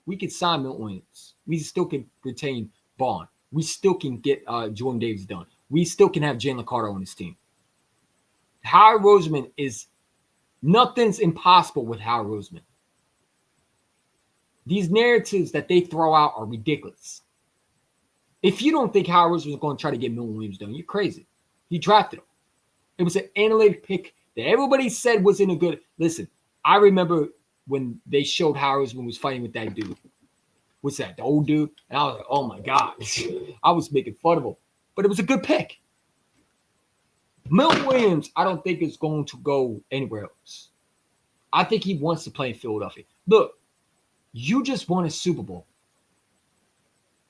We can sign Milt Williams. We still can retain Bond. We still can get Jordan Davis done. We still can have Jalen Carter on this team. Howard Roseman is nothing's impossible with Howard Roseman. These narratives that they throw out are ridiculous. If you don't think Howard Roseman is going to try to get Milt Williams done, you're crazy. He drafted him. It was an analytic pick that everybody said wasn't a good. Listen, I remember when they showed Howard Roseman was fighting with that dude. What's that? The old dude? And I was like, oh my God. I was making fun of him. But it was a good pick. Milt Williams, I don't think is going to go anywhere else. I think he wants to play in Philadelphia. Look, you just won a Super Bowl.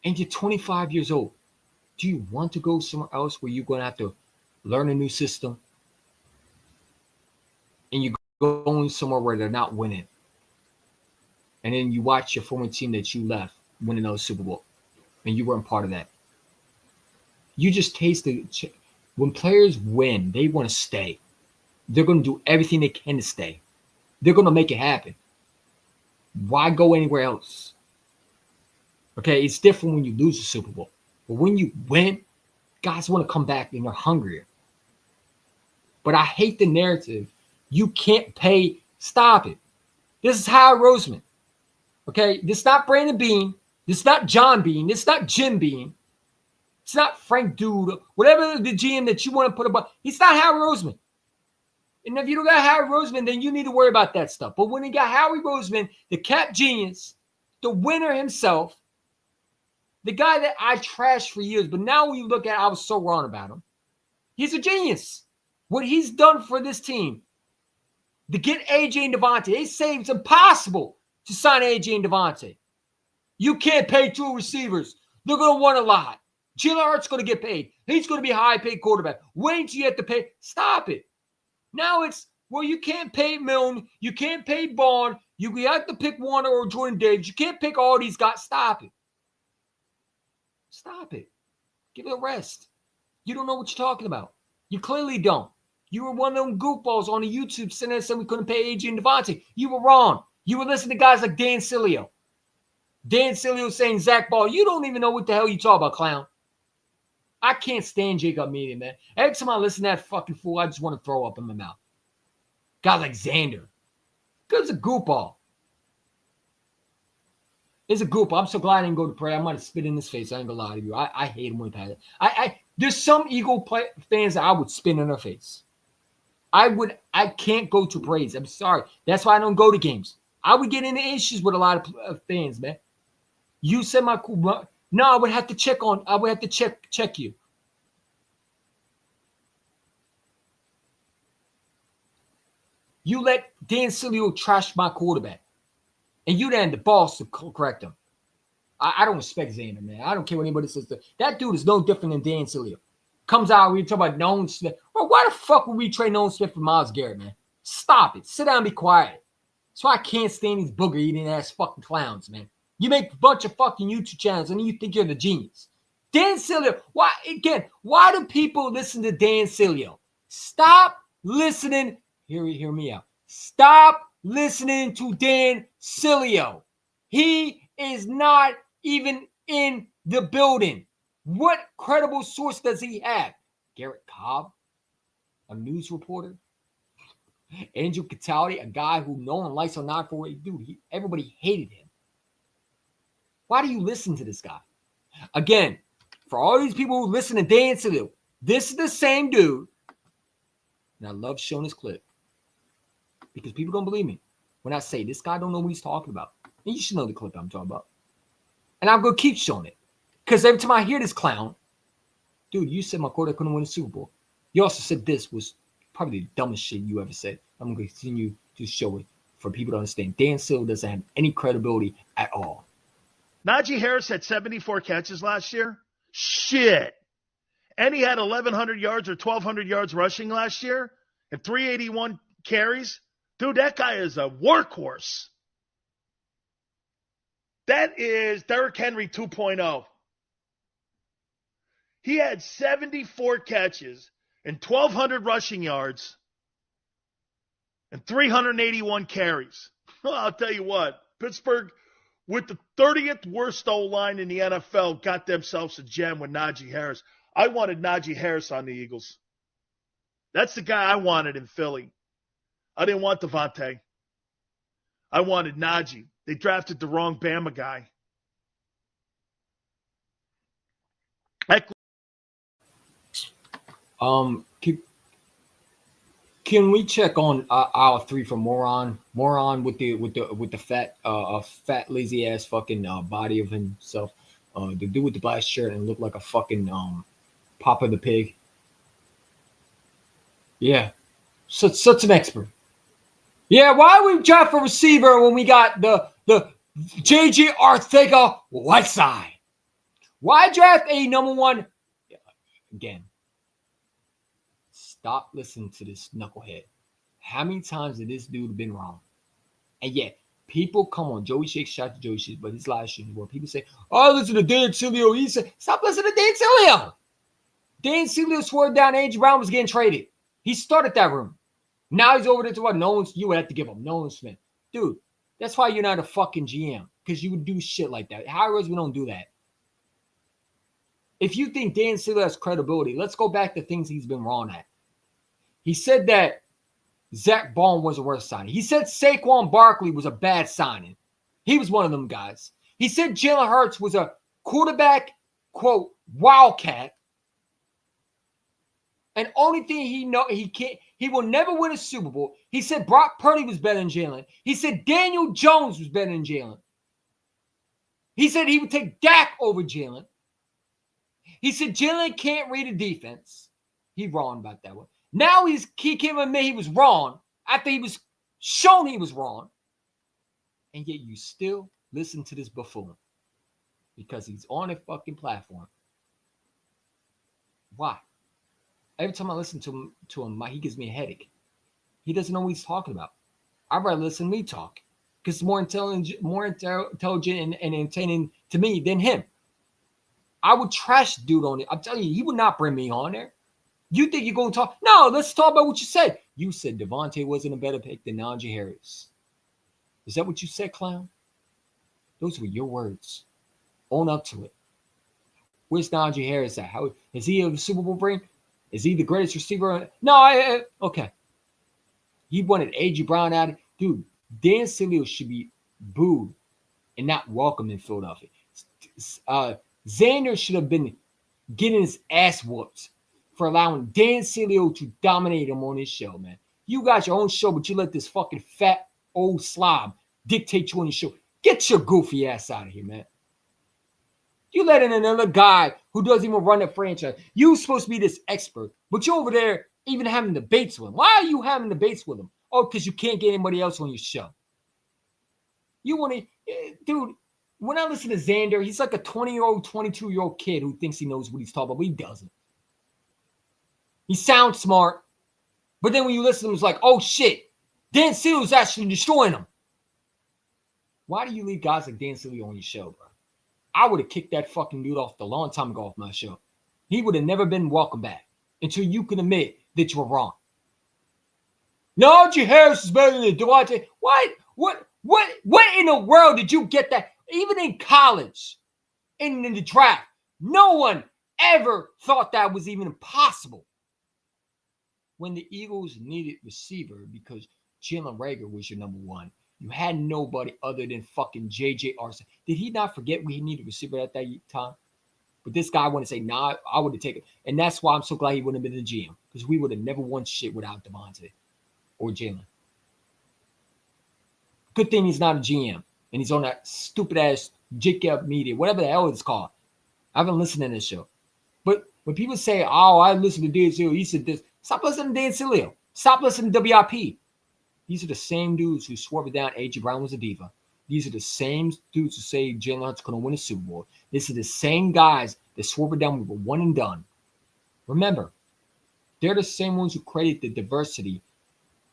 And you're 25 years old. Do you want to go somewhere else where you're going to have to learn a new system? And you're going somewhere where they're not winning. And then you watch your former team that you left win another Super Bowl. And you weren't part of that. You just tasted. When players win, they want to stay. They're going to do everything they can to stay. They're going to make it happen. Why go anywhere else? Okay, it's different when you lose a Super Bowl. But when you win, guys want to come back and they're hungrier. But I hate the narrative. You can't pay. Stop it. This is Howard Roseman. Okay, this is not Brandon Bean. This is not John Bean. This is not Jim Bean. It's not Frank Dude. Whatever the GM that you want to put above. It's not Howie Roseman. And if you don't got Howie Roseman, then you need to worry about that stuff. But when you got Howie Roseman, the cap genius, the winner himself, the guy that I trashed for years, but now when you look at it, I was so wrong about him. He's a genius. What he's done for this team, to get AJ and Devontae, they say it's impossible to sign AJ and Devontae. You can't pay 2 receivers. They're going to want a lot. Jalen Hurts going to get paid. He's going to be a high-paid quarterback. Wait until you have to pay. Stop it. Now it's, well, you can't pay Milne. You can't pay Bond. You have to pick Warner or Jordan Davis. You can't pick all these guys. Stop it. Stop it. Give it a rest. You don't know what you're talking about. You clearly don't. You were one of them goofballs on the YouTube sitting there saying we couldn't pay AJ and Devontae. You were wrong. You were listening to guys like Dan Sileo. Dan Sileo saying Zach Ball. You don't even know what the hell you talk about, clown. I can't stand Jacob Median, man. Every time I listen to that fucking fool, I just want to throw up in my mouth. Guy like Xander. It's a goofball. It's a goofball. I'm so glad I didn't go to prayer. I might have spit in his face. I ain't gonna lie to you. I hate him when he passed it. There's some Eagle fans that I would spin in their face. I can't go to parades. I'm sorry. That's why I don't go to games. I would get into issues with a lot of fans, man. You said my cool. No, I would have to check you. You let Dan Sileo trash my quarterback. And you then the boss to correct him. I don't respect Xander, man. I don't care what anybody says. That dude is no different than Dan Sileo. Comes out, we talk about Nolan Smith. Well, why the fuck would we trade Nolan Smith for Myles Garrett, man? Stop it. Sit down and be quiet. That's why I can't stand these booger eating ass fucking clowns, man. You make a bunch of fucking YouTube channels and you think you're the genius. Dan Sileo, why do people listen to Dan Sileo? Stop listening. Hear me out. Stop listening to Dan Sileo. He is not even in the building. What credible source does he have? Garrett Cobb, a news reporter? Andrew Cataldi, a guy who no one likes or not for what he do. Everybody hated him. Why do you listen to this guy? Again, for all these people who listen to Dan Sileo, this is the same dude. And I love showing this clip because people don't believe me when I say this guy don't know what he's talking about. And you should know the clip I'm talking about. And I'm going to keep showing it. Because every time I hear this clown, dude, you said my quarterback couldn't win a Super Bowl. You also said this was probably the dumbest shit you ever said. I'm going to continue to show it for people to understand. Dan Sileo doesn't have any credibility at all. Najee Harris had 74 catches last year. Shit. And he had 1,100 yards or 1,200 yards rushing last year and 381 carries. Dude, that guy is a workhorse. That is Derrick Henry 2.0. He had 74 catches and 1,200 rushing yards and 381 carries. I'll tell you what, Pittsburgh, with the 30th worst O-line in the NFL, got themselves a gem with Najee Harris. I wanted Najee Harris on the Eagles. That's the guy I wanted in Philly. I didn't want Devontae. I wanted Najee. They drafted the wrong Bama guy. Can we check on aisle 3 for moron with the fat lazy ass fucking body of himself, the dude with the black shirt and look like a fucking Papa the Pig. Yeah, such an expert. Yeah, why we draft a receiver when we got the JJ Arcega Whiteside? Why draft a number one? Again. Stop listening to this knucklehead. How many times did this dude been wrong? And yet, people come on. Joey Shakes shot to Joey Shakes, but his live stream where people say, oh, listen to Dan Sileo. He said, stop listening to Dan Sileo. Dan Sileo swore down A.J. Brown was getting traded. He started that room. Now he's over there to what? You would have to give him Nolan Smith. Dude, that's why you're not a fucking GM. Because you would do shit like that. Hires, we don't do that. If you think Dan Sileo has credibility, let's go back to things he's been wrong at. He said that Zach Bond wasn't worth signing. He said Saquon Barkley was a bad signing. He was one of them guys. He said Jalen Hurts was a quarterback, quote, wildcat. And only thing he will never win a Super Bowl. He said Brock Purdy was better than Jalen. He said Daniel Jones was better than Jalen. He said he would take Dak over Jalen. He said Jalen can't read a defense. He wrong about that one. Now he came and admit he was wrong after he was shown he was wrong. And yet you still listen to this buffoon because he's on a fucking platform. Why? Every time I listen to him, he gives me a headache. He doesn't know what he's talking about. I'd rather listen to me talk because it's more intelligent and entertaining to me than him. I would trash the dude on it. I'm telling you, he would not bring me on there. You think you're going to talk? No, let's talk about what you said. You said Devontae wasn't a better pick than Najee Harris. Is that what you said, clown? Those were your words. Own up to it. Where's Najee Harris at? How is he a Super Bowl ring? Is he the greatest receiver? No, okay. He wanted A.J. Brown out. Dude, Dan Sileo should be booed and not welcome in Philadelphia. Xander should have been getting his ass whooped for allowing Dan Sileo to dominate him on his show, man. You got your own show, but you let this fucking fat old slob dictate you on your show. Get your goofy ass out of here, man. You let in another guy who doesn't even run a franchise. You're supposed to be this expert, but you're over there even having debates with him. Why are you having debates with him? Oh, because you can't get anybody else on your show. You want to, dude, when I listen to Xander, he's like a 20-year-old, 22-year-old kid who thinks he knows what he's talking about, but he doesn't. He sounds smart, but then when you listen to him, it's like, oh shit, Dan Seale's actually destroying him. Why do you leave guys like Dan Seale on your show, bro? I would have kicked that fucking dude off a long time ago off my show. He would have never been welcome back until you can admit that you were wrong. Najee Harris is better than Devontae. What in the world did you get that? Even in college, in the draft, no one ever thought that was even possible. When the Eagles needed receiver because Jalen Reagor was your number one, you had nobody other than fucking J.J. Arcega. Did he not forget we needed a receiver at that time? But this guy wanted to say, nah, I would have taken it. And that's why I'm so glad he wouldn't have been the GM, because we would have never won shit without Devontae or Jalen. Good thing he's not a GM, and he's on that stupid-ass Jacob Media, whatever the hell it's called. I haven't listened to this show. But when people say, oh, I listened to Dan Sileo, he said this, stop listening to Dan Sileo. Stop listening to WIP. These are the same dudes who swore down A.J. Brown was a diva. These are the same dudes who say Jalen Hurts going to win a Super Bowl. These are the same guys that swore down we were one and done. Remember, they're the same ones who created the diversity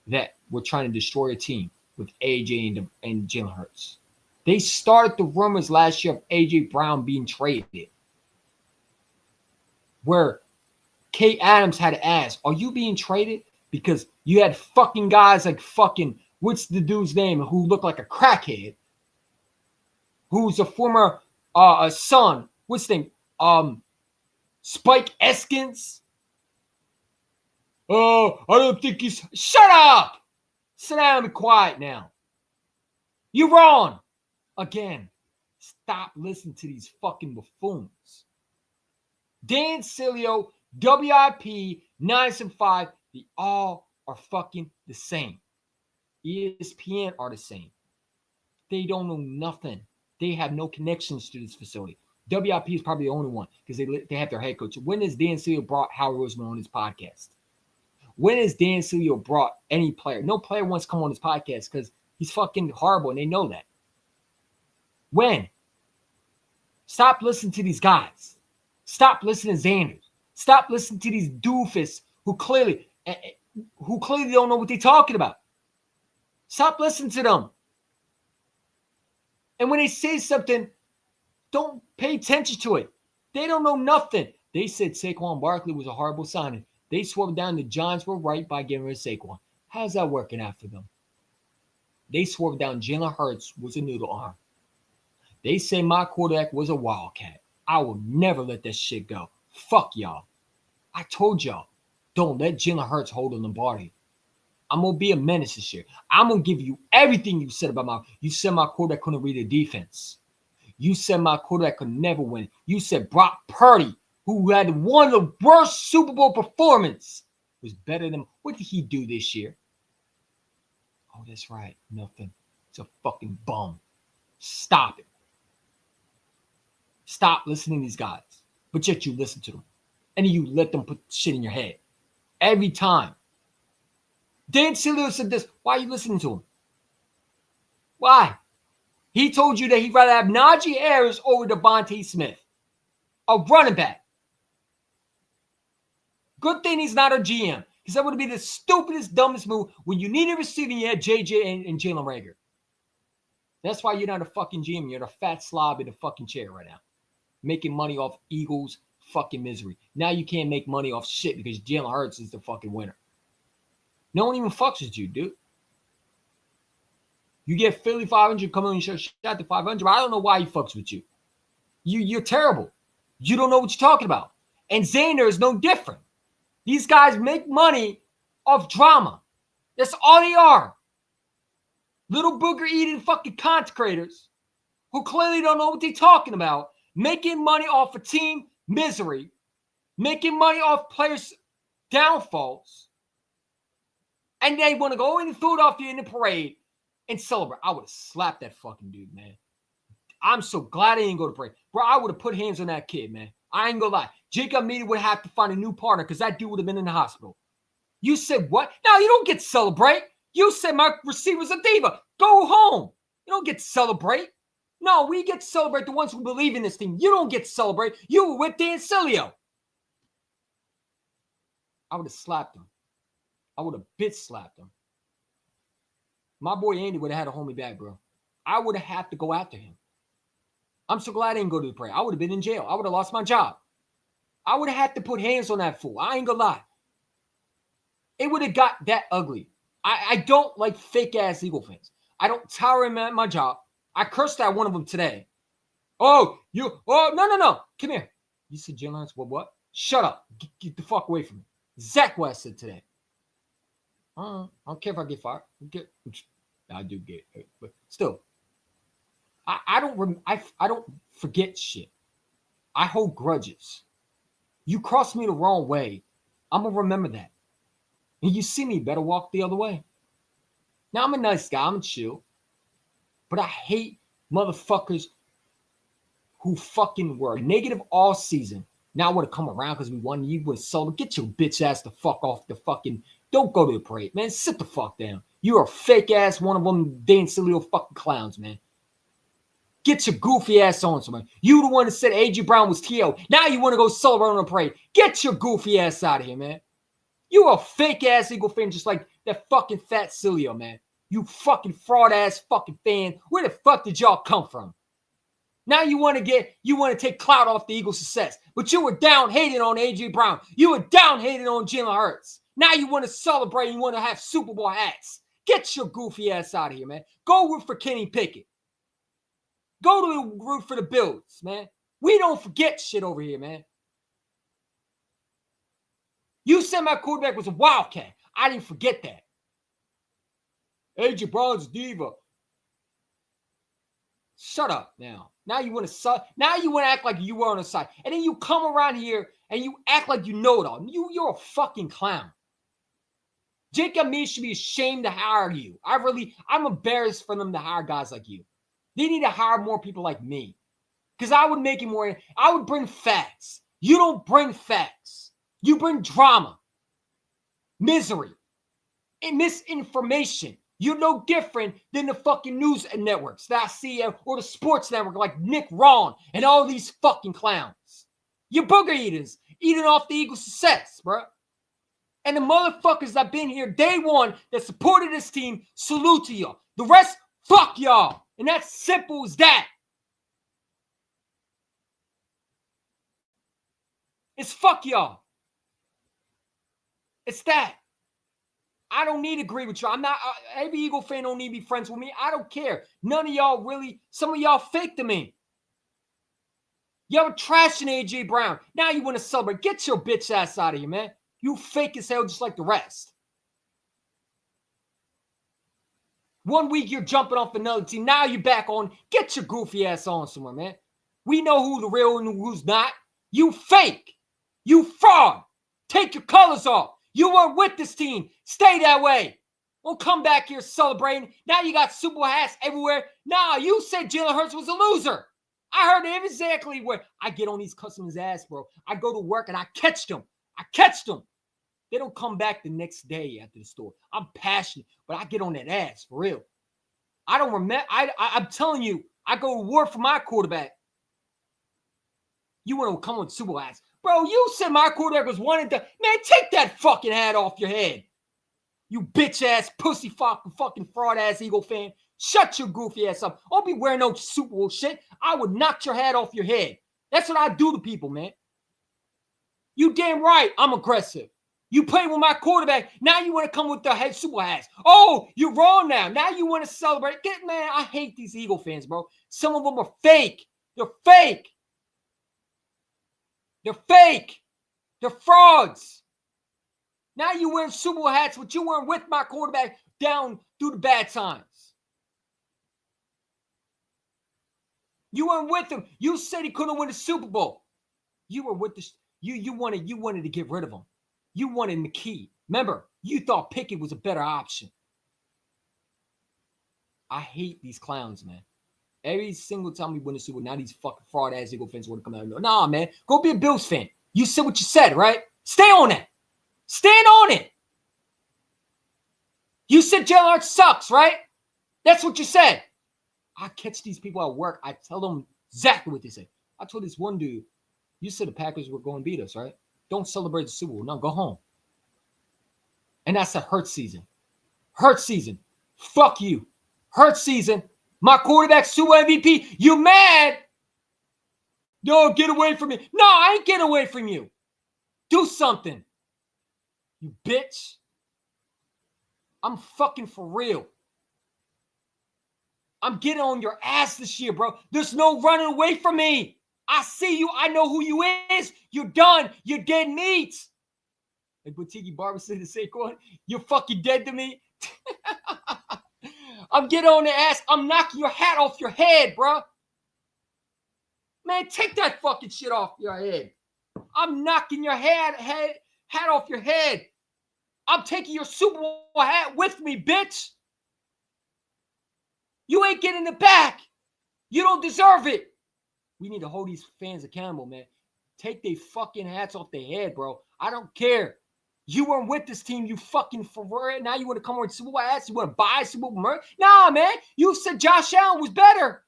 that were trying to destroy a team with A.J. and Jalen Hurts. They started the rumors last year of A.J. Brown being traded, where Kate Adams had to ask, are you being traded? Because you had fucking guys like fucking, what's the dude's name, who looked like a crackhead, who's a former son, what's his name, Spike Eskins. Oh, I don't think he's, shut up! Sit down and be quiet now. You're wrong. Again, stop listening to these fucking buffoons. Dan Sileo, WIP, 975, they all are fucking the same. ESPN are the same. They don't know nothing. They have no connections to this facility. WIP is probably the only one because they have their head coach. When has Dan Sileo brought Howard Roseman on his podcast? When has Dan Sileo brought any player? No player wants to come on his podcast because he's fucking horrible and they know that. When? Stop listening to these guys. Stop listening to Xander. Stop listening to these doofuses who clearly don't know what they're talking about. Stop listening to them. And when they say something, don't pay attention to it. They don't know nothing. They said Saquon Barkley was a horrible signing. They swore down the Giants were right by getting rid of Saquon. How's that working out for them? They swore down Jalen Hurts was a noodle arm. They say my quarterback was a wildcat. I will never let that shit go. Fuck y'all. I told y'all, don't let Jalen Hurts hold a Lombardi. I'm going to be a menace this year. I'm going to give you everything you said about you said my quarterback couldn't read a defense. You said my quarterback could never win. You said Brock Purdy, who had one of the worst Super Bowl performance, was better than. What did he do this year? Oh, that's right. Nothing. It's a fucking bum. Stop it. Stop listening to these guys. But yet you listen to them. And then you let them put shit in your head. Every time. Dan Silio said this. Why are you listening to him? Why? He told you that he'd rather have Najee Harris over Devontae Smith. A running back. Good thing he's not a GM. Because that would be the stupidest, dumbest move when you need a receiver, you had JJ and Jalen Reagor. That's why you're not a fucking GM. You're a fat slob in a fucking chair right now. Making money off Eagles fucking misery. Now you can't make money off shit because Jalen Hurts is the fucking winner. No one even fucks with you, dude. You get Philly 500, come on and shot to 500. I don't know why he fucks with you. You're terrible. You don't know what you're talking about. And Xander is no different. These guys make money off drama. That's all they are. Little booger eating fucking content creators who clearly don't know what they're talking about, making money off of team misery, making money off players' downfalls, and they want to go in Philadelphia in the parade and celebrate. I would have slapped that fucking dude, man. I'm so glad I didn't go to parade. Bro, I would have put hands on that kid, man. I ain't gonna lie. Jacob Meady would have to find a new partner because that dude would have been in the hospital. You said what? No, you don't get to celebrate. You said my receiver's a diva. Go home. You don't get to celebrate. No, we get to celebrate the ones who believe in this team. You don't get to celebrate. You were with Dan Silio. I would have slapped him. I would have bitch slapped him. My boy Andy would have had to hold me back, bro. I would have had to go after him. I'm so glad I didn't go to the parade. I would have been in jail. I would have lost my job. I would have had to put hands on that fool. I ain't gonna lie. It would have got that ugly. I don't like fake-ass Eagle fans. I don't tower him at my job. I cursed at one of them today. No. Come here. You said Jalen Hurts, what? Shut up. Get the fuck away from me. Zach West said today. I don't care if I get fired. I do get it, but still. I don't forget shit. I hold grudges. You cross me the wrong way, I'm gonna remember that. And you see me, better walk the other way. Now I'm a nice guy, I'm chill, but I hate motherfuckers who fucking were negative all season. Now I want to come around because we won. You would celebrate. Get your bitch ass the fuck off the fucking. Don't go to the parade, man. Sit the fuck down. You're a fake ass one of them Dan Silio fucking clowns, man. Get your goofy ass on somewhere. You the one that said A.J. Brown was T.O. Now you want to go celebrate on the parade. Get your goofy ass out of here, man. You a fake ass Eagle fan just like that fucking fat Silio, man. You fucking fraud ass fucking fan. Where the fuck did y'all come from? Now you want to take clout off the Eagles' success. But you were down hating on A.J. Brown. You were down hating on Jalen Hurts. Now you want to celebrate and you want to have Super Bowl hats. Get your goofy ass out of here, man. Go root for Kenny Pickett. Go to root for the Bills, man. We don't forget shit over here, man. You said my quarterback was a wildcat. I didn't forget that. A.J. Brown's diva. Shut up now. Now you want to act like you were on the side. And then you come around here and you act like you know it all. You're a fucking clown. Jacob Meade should be ashamed to hire you. I'm embarrassed for them to hire guys like you. They need to hire more people like me. Because I would make it more. I would bring facts. You don't bring facts. You bring drama, misery, and misinformation. You're no different than the fucking news networks that I see or the sports network like Nick Ron and all these fucking clowns. You booger eaters eating off the Eagles' success, bro. And the motherfuckers that been here day one that supported this team, salute to y'all. The rest, fuck y'all. And that's simple as that. It's fuck y'all. It's that. I don't need to agree with you. I'm not, every Eagle fan don't need to be friends with me. I don't care. None of y'all really, some of y'all fake to me. Y'all were trashing A.J. Brown. Now you want to celebrate. Get your bitch ass out of here, man. You fake as hell just like the rest. 1 week you're jumping off another team. Now you're back on. Get your goofy ass on somewhere, man. We know who the real and who's not. You fake. You fraud. Take your colors off. You weren't with this team. Stay that way. Don't come back here celebrating. Now you got Super Bowl hats everywhere. Nah, you said Jalen Hurts was a loser. I heard exactly where I get on these customers' ass, bro. I go to work and I catch them. They don't come back the next day after the store. I'm passionate, but I get on that ass for real. I don't remember. I'm telling you, I go to work for my quarterback. You want to come with Super Bowl hats. Bro, you said my quarterback was one and done. Man, take that fucking hat off your head. You bitch-ass, pussy fucking fraud-ass Eagle fan. Shut your goofy ass up. Don't be wearing no Super Bowl shit. I would knock your hat off your head. That's what I do to people, man. You damn right I'm aggressive. You play with my quarterback. Now you want to come with the head Super Bowl hats. Oh, you're wrong now. Now you want to celebrate. Man, I hate these Eagle fans, bro. Some of them are fake. They're fake. They're fake. They're frauds. Now you wear Super Bowl hats, but you weren't with my quarterback down through the bad times. You weren't with him. You said he couldn't win the Super Bowl. You were with the you wanted to get rid of him. You wanted McKee. Remember, you thought Pickett was a better option. I hate these clowns, man. Every single time we win a Super Bowl, now these fucking fraud-ass Eagle fans want to come out and go, nah, man, go be a Bills fan. You said what you said, right? Stay on that. Stand on it. You said Jalen Hurts sucks, right? That's what you said. I catch these people at work. I tell them exactly what they say. I told this one dude, you said the Packers were going to beat us, right? Don't celebrate the Super Bowl. No, go home. And that's a Hurts season. Hurts season. Fuck you. Hurts season. My quarterback, Super Bowl MVP. You mad? No, get away from me. No, I ain't getting away from you. Do something. You bitch. I'm fucking for real. I'm getting on your ass this year, bro. There's no running away from me. I see you. I know who you is. You're done. You're dead meat. Like Boutique Barber said to Saquon, you're fucking dead to me. I'm getting on the ass. I'm knocking your hat off your head, bro. Man, take that fucking shit off your head. I'm knocking your hat off your head. I'm taking your Super Bowl hat with me, bitch. You ain't getting it back. You don't deserve it. We need to hold these fans accountable, man. Take their fucking hats off their head, bro. I don't care. You weren't with this team, you fucking Ferrari. Now you want to come with Super Bowl hats? You want to buy Super Bowl merch? Nah, man. You said Josh Allen was better.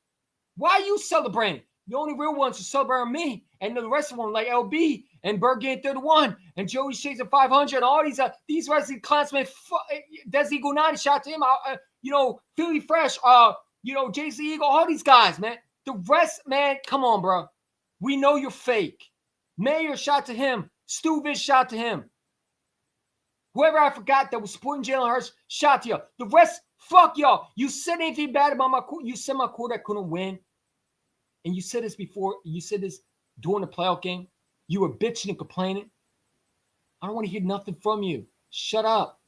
Why are you celebrating? The only real ones are celebrating me. And the rest of them, like LB and Bergen 31 and Joey Shades at 500 and all these rest of classmates, Desi Gunani, shout to him. Philly Fresh, JC Eagle, all these guys, man. The rest, man, come on, bro. We know you're fake. Mayor, shout to him. Stuvish, shout to him. Whoever I forgot that was supporting Jalen Hurts, shout to you. The rest, fuck y'all. You said anything bad about my quarterback. You said my quarterback couldn't win. And you said this before. You said this during the playoff game. You were bitching and complaining. I don't want to hear nothing from you. Shut up.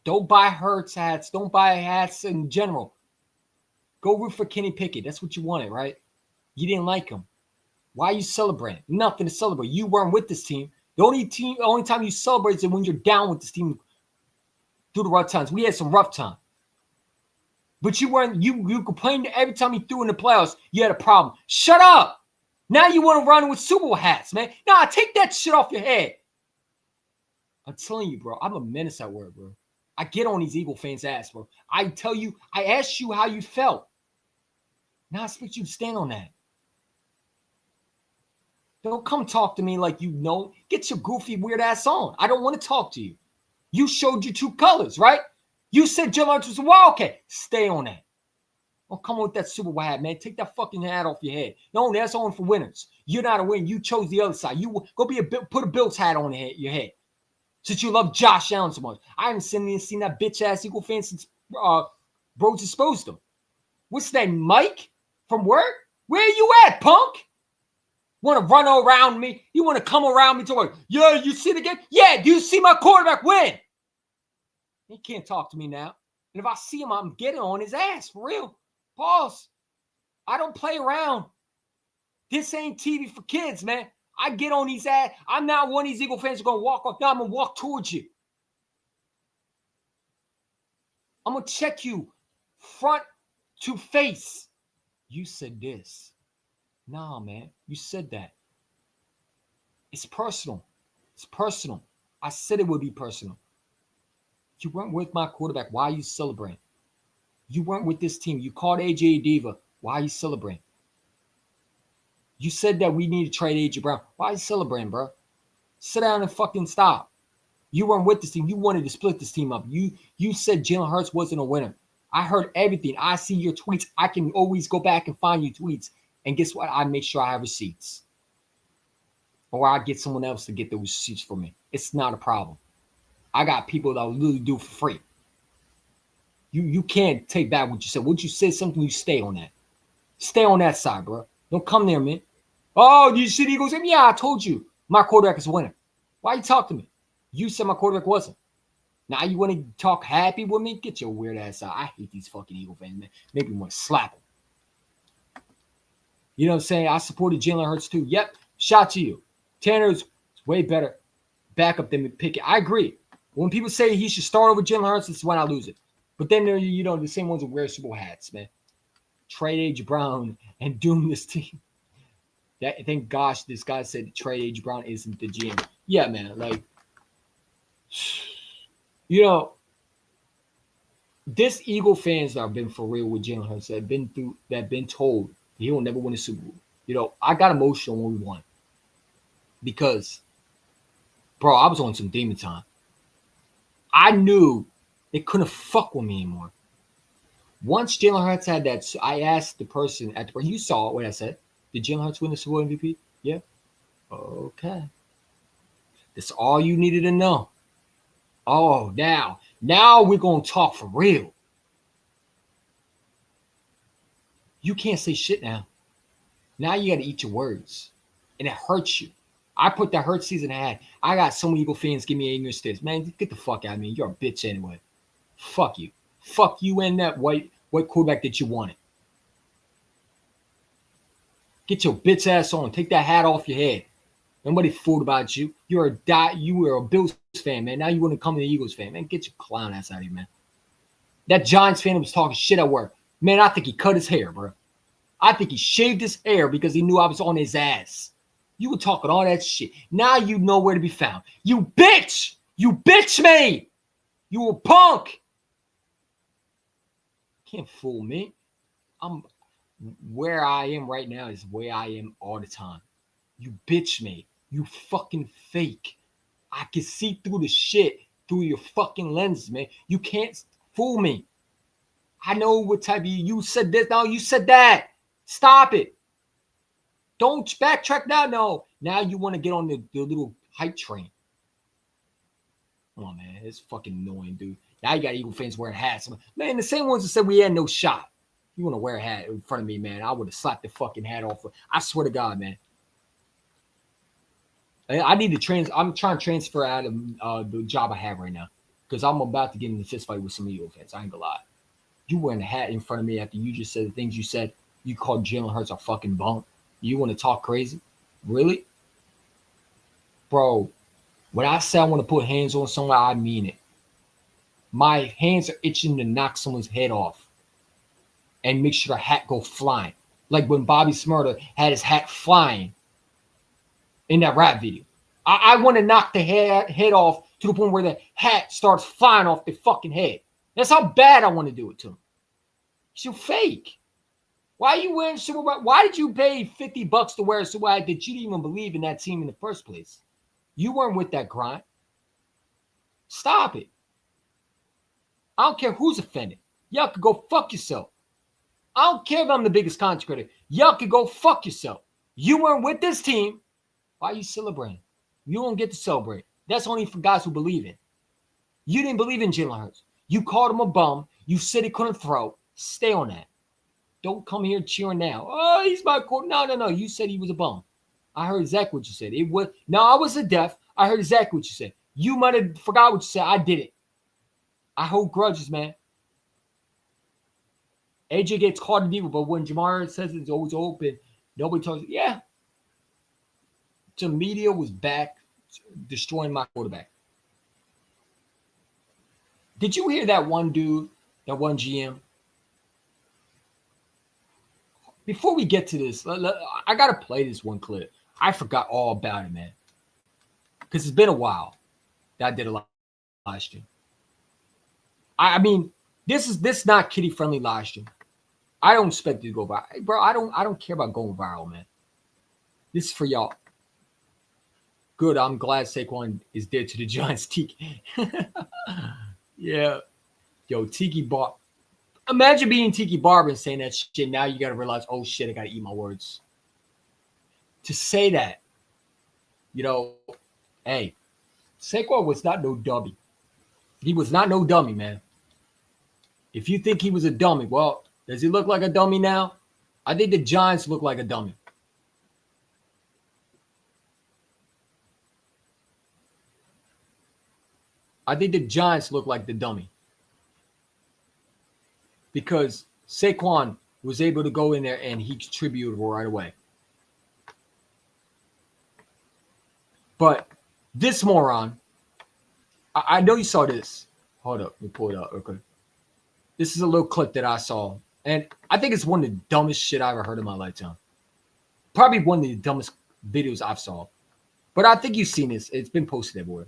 Don't buy Hurts hats. Don't buy hats in general. Go root for Kenny Pickett. That's what you wanted, right? You didn't like him. Why are you celebrating? Nothing to celebrate. You weren't with this team. The only time you celebrate is when you're down with this team through the rough times. We had some rough time. But you weren't, you complained every time you threw in the playoffs, you had a problem. Shut up. Now you want to run with Super Bowl hats, man. Nah, take that shit off your head. I'm telling you, bro, I'm a menace at work, bro. I get on these Eagle fans' ass, bro. I tell you, I asked you how you felt. Now I expect you to stand on that. Don't come talk to me like you know. Get your goofy, weird ass on. I don't want to talk to you. You showed your true colors, right? You said Jalen Hurts was a Wildcat. Stay on that. Don't come on with that Super Bowl hat, man. Take that fucking hat off your head. No, that's only for winners. You're not a winner. You chose the other side. You go put a Bills hat on your head. Since you love Josh Allen so much. I haven't seen that bitch-ass Eagle fan since Bros exposed him. What's that, Mike from work? Where are you at, punk? Want to run around me? You want to come around me to work? Yeah, you see the game? Yeah, do you see my quarterback win? You can't talk to me now. And if I see him, I'm getting on his ass for real. Pause. I don't play around. This ain't TV for kids, man. I get on these ass. I'm not one of these Eagle fans who are going to walk off. No, I'm going to walk towards you. I'm going to check you front to face. You said this. Nah, man. You said that. It's personal. It's personal. I said it would be personal. You weren't with my quarterback. Why are you celebrating? You weren't with this team. You called AJ a diva. Why are you celebrating? You said that we need to trade AJ Brown. Why are you celebrating, bro? Sit down and fucking stop. You weren't with this team. You wanted to split this team up. You said Jalen Hurts wasn't a winner. I heard everything. I see your tweets. I can always go back and find your tweets. And guess what? I make sure I have receipts. Or I get someone else to get those receipts for me. It's not a problem. I got people that will literally do it for free. You can't take back what you said. What you said, something, you stay on that. Stay on that side, bro. Don't come there, man. Oh, you see the Eagles? Yeah, I told you. My quarterback is a winner. Why you talk to me? You said my quarterback wasn't. Now you want to talk happy with me? Get your weird ass out. I hate these fucking Eagle fans, man. Make me want to slap them. You know what I'm saying? I supported Jalen Hurts too. Yep. Shout to you. Tanner's way better backup than Pickett. I agree. When people say he should start over Jalen Hurts, this is when I lose it. But then they're, the same ones who wear Super Bowl hats, man. Trade AJ Brown and doom this team. Thank gosh this guy said trade AJ Brown isn't the GM. Yeah, man. Like, this Eagle fans that have been for real with Jalen Hurts that have been told he will never win a Super Bowl. I got emotional when we won. Because, bro, I was on some demon time. I knew they couldn't fuck with me anymore. Once Jalen Hurts had that, I asked the person at the, you saw what I said. Did Jalen Hurts win the Super Bowl MVP? Yeah. Okay. That's all you needed to know. Oh, now we're going to talk for real. You can't say shit now. Now you got to eat your words. And it hurts you. I put that hurt season I had. I got so many Eagle fans give me ignorant stares. Man, get the fuck out of me. You're a bitch anyway. Fuck you. Fuck you and that white quarterback that you wanted. Get your bitch ass on. Take that hat off your head. Nobody fooled about you. You were a Bills fan, man. Now you want to come to the Eagles fan, man. Get your clown ass out of here, man. That Giants fan was talking shit at work. Man, I think he cut his hair, bro. I think he shaved his hair because he knew I was on his ass. You were talking all that shit. Now you know where to be found. You bitch! You bitch me! You a punk! Can't fool me. Where I am right now is where I am all the time. You bitch me. You fucking fake. I can see through the shit through your fucking lenses, man. You can't fool me. I know what type of you said this. No, you said that. Stop it. Don't backtrack now. No. Now you want to get on the little hype train. Come on, man. It's fucking annoying, dude. Now you got Eagle fans wearing hats. Man, the same ones that said we had no shot. You want to wear a hat in front of me, man, I would have slapped the fucking hat off. I swear to God, man. I need to I'm trying to transfer out of the job I have right now because I'm about to get in a fist fight with some Eagle fans. I ain't gonna lie. You wearing a hat in front of me after you just said the things you said. You called Jalen Hurts a fucking bum. You want to talk crazy? Really? Bro, when I say I want to put hands on someone, I mean it. My hands are itching to knock someone's head off and make sure the hat go flying. Like when Bobby Smurda had his hat flying in that rap video. I want to knock the head off to the point where the hat starts flying off the fucking head. That's how bad I want to do it to him. You fake. Why are you wearing Super Bowl? Why did you pay $50 to wear a Super Bowl that you didn't even believe in that team in the first place? You weren't with that grind. Stop it. I don't care who's offended. Y'all could go fuck yourself. I don't care if I'm the biggest content creator. Y'all could go fuck yourself. You weren't with this team. Why are you celebrating? You don't get to celebrate. That's only for guys who believe in. You didn't believe in Jalen Hurts. You called him a bum. You said he couldn't throw. Stay on that. Don't come here cheering now. Oh, he's my coach. No. You said he was a bum. I heard exactly what you said. I wasn't deaf. I heard exactly what you said. You might have forgot what you said. I did it. I hold grudges, man. AJ gets caught in deep, but when Jamar says it's always open, nobody talks. Yeah. The media was back destroying my quarterback. Did you hear that one dude, that one GM? Before we get to this, I got to play this one clip. I forgot all about it, man. Because it's been a while that I did a live stream. I mean, this is not kiddie friendly live stream. I don't expect it to go viral, bro. I don't care about going viral, man. This is for y'all. Good. I'm glad Saquon is dead to the Giants. Tiki. Yeah. Yo, Tiki Bar. Imagine being Tiki Barber and saying that shit. Now you got to realize, oh shit, I got to eat my words. To say that, you know, hey, Saquon was not no dummy. He was not no dummy, man. If you think he was a dummy, well, does he look like a dummy now? I think the Giants look like a dummy. I think the Giants look like the dummy. Because Saquon was able to go in there and he contributed right away. But this moron, I know you saw this. Hold up, let me pull it up. Okay. This is a little clip that I saw. And I think it's one of the dumbest shit I ever heard in my lifetime. Probably one of the dumbest videos I've saw. But I think you've seen this. It's been posted everywhere.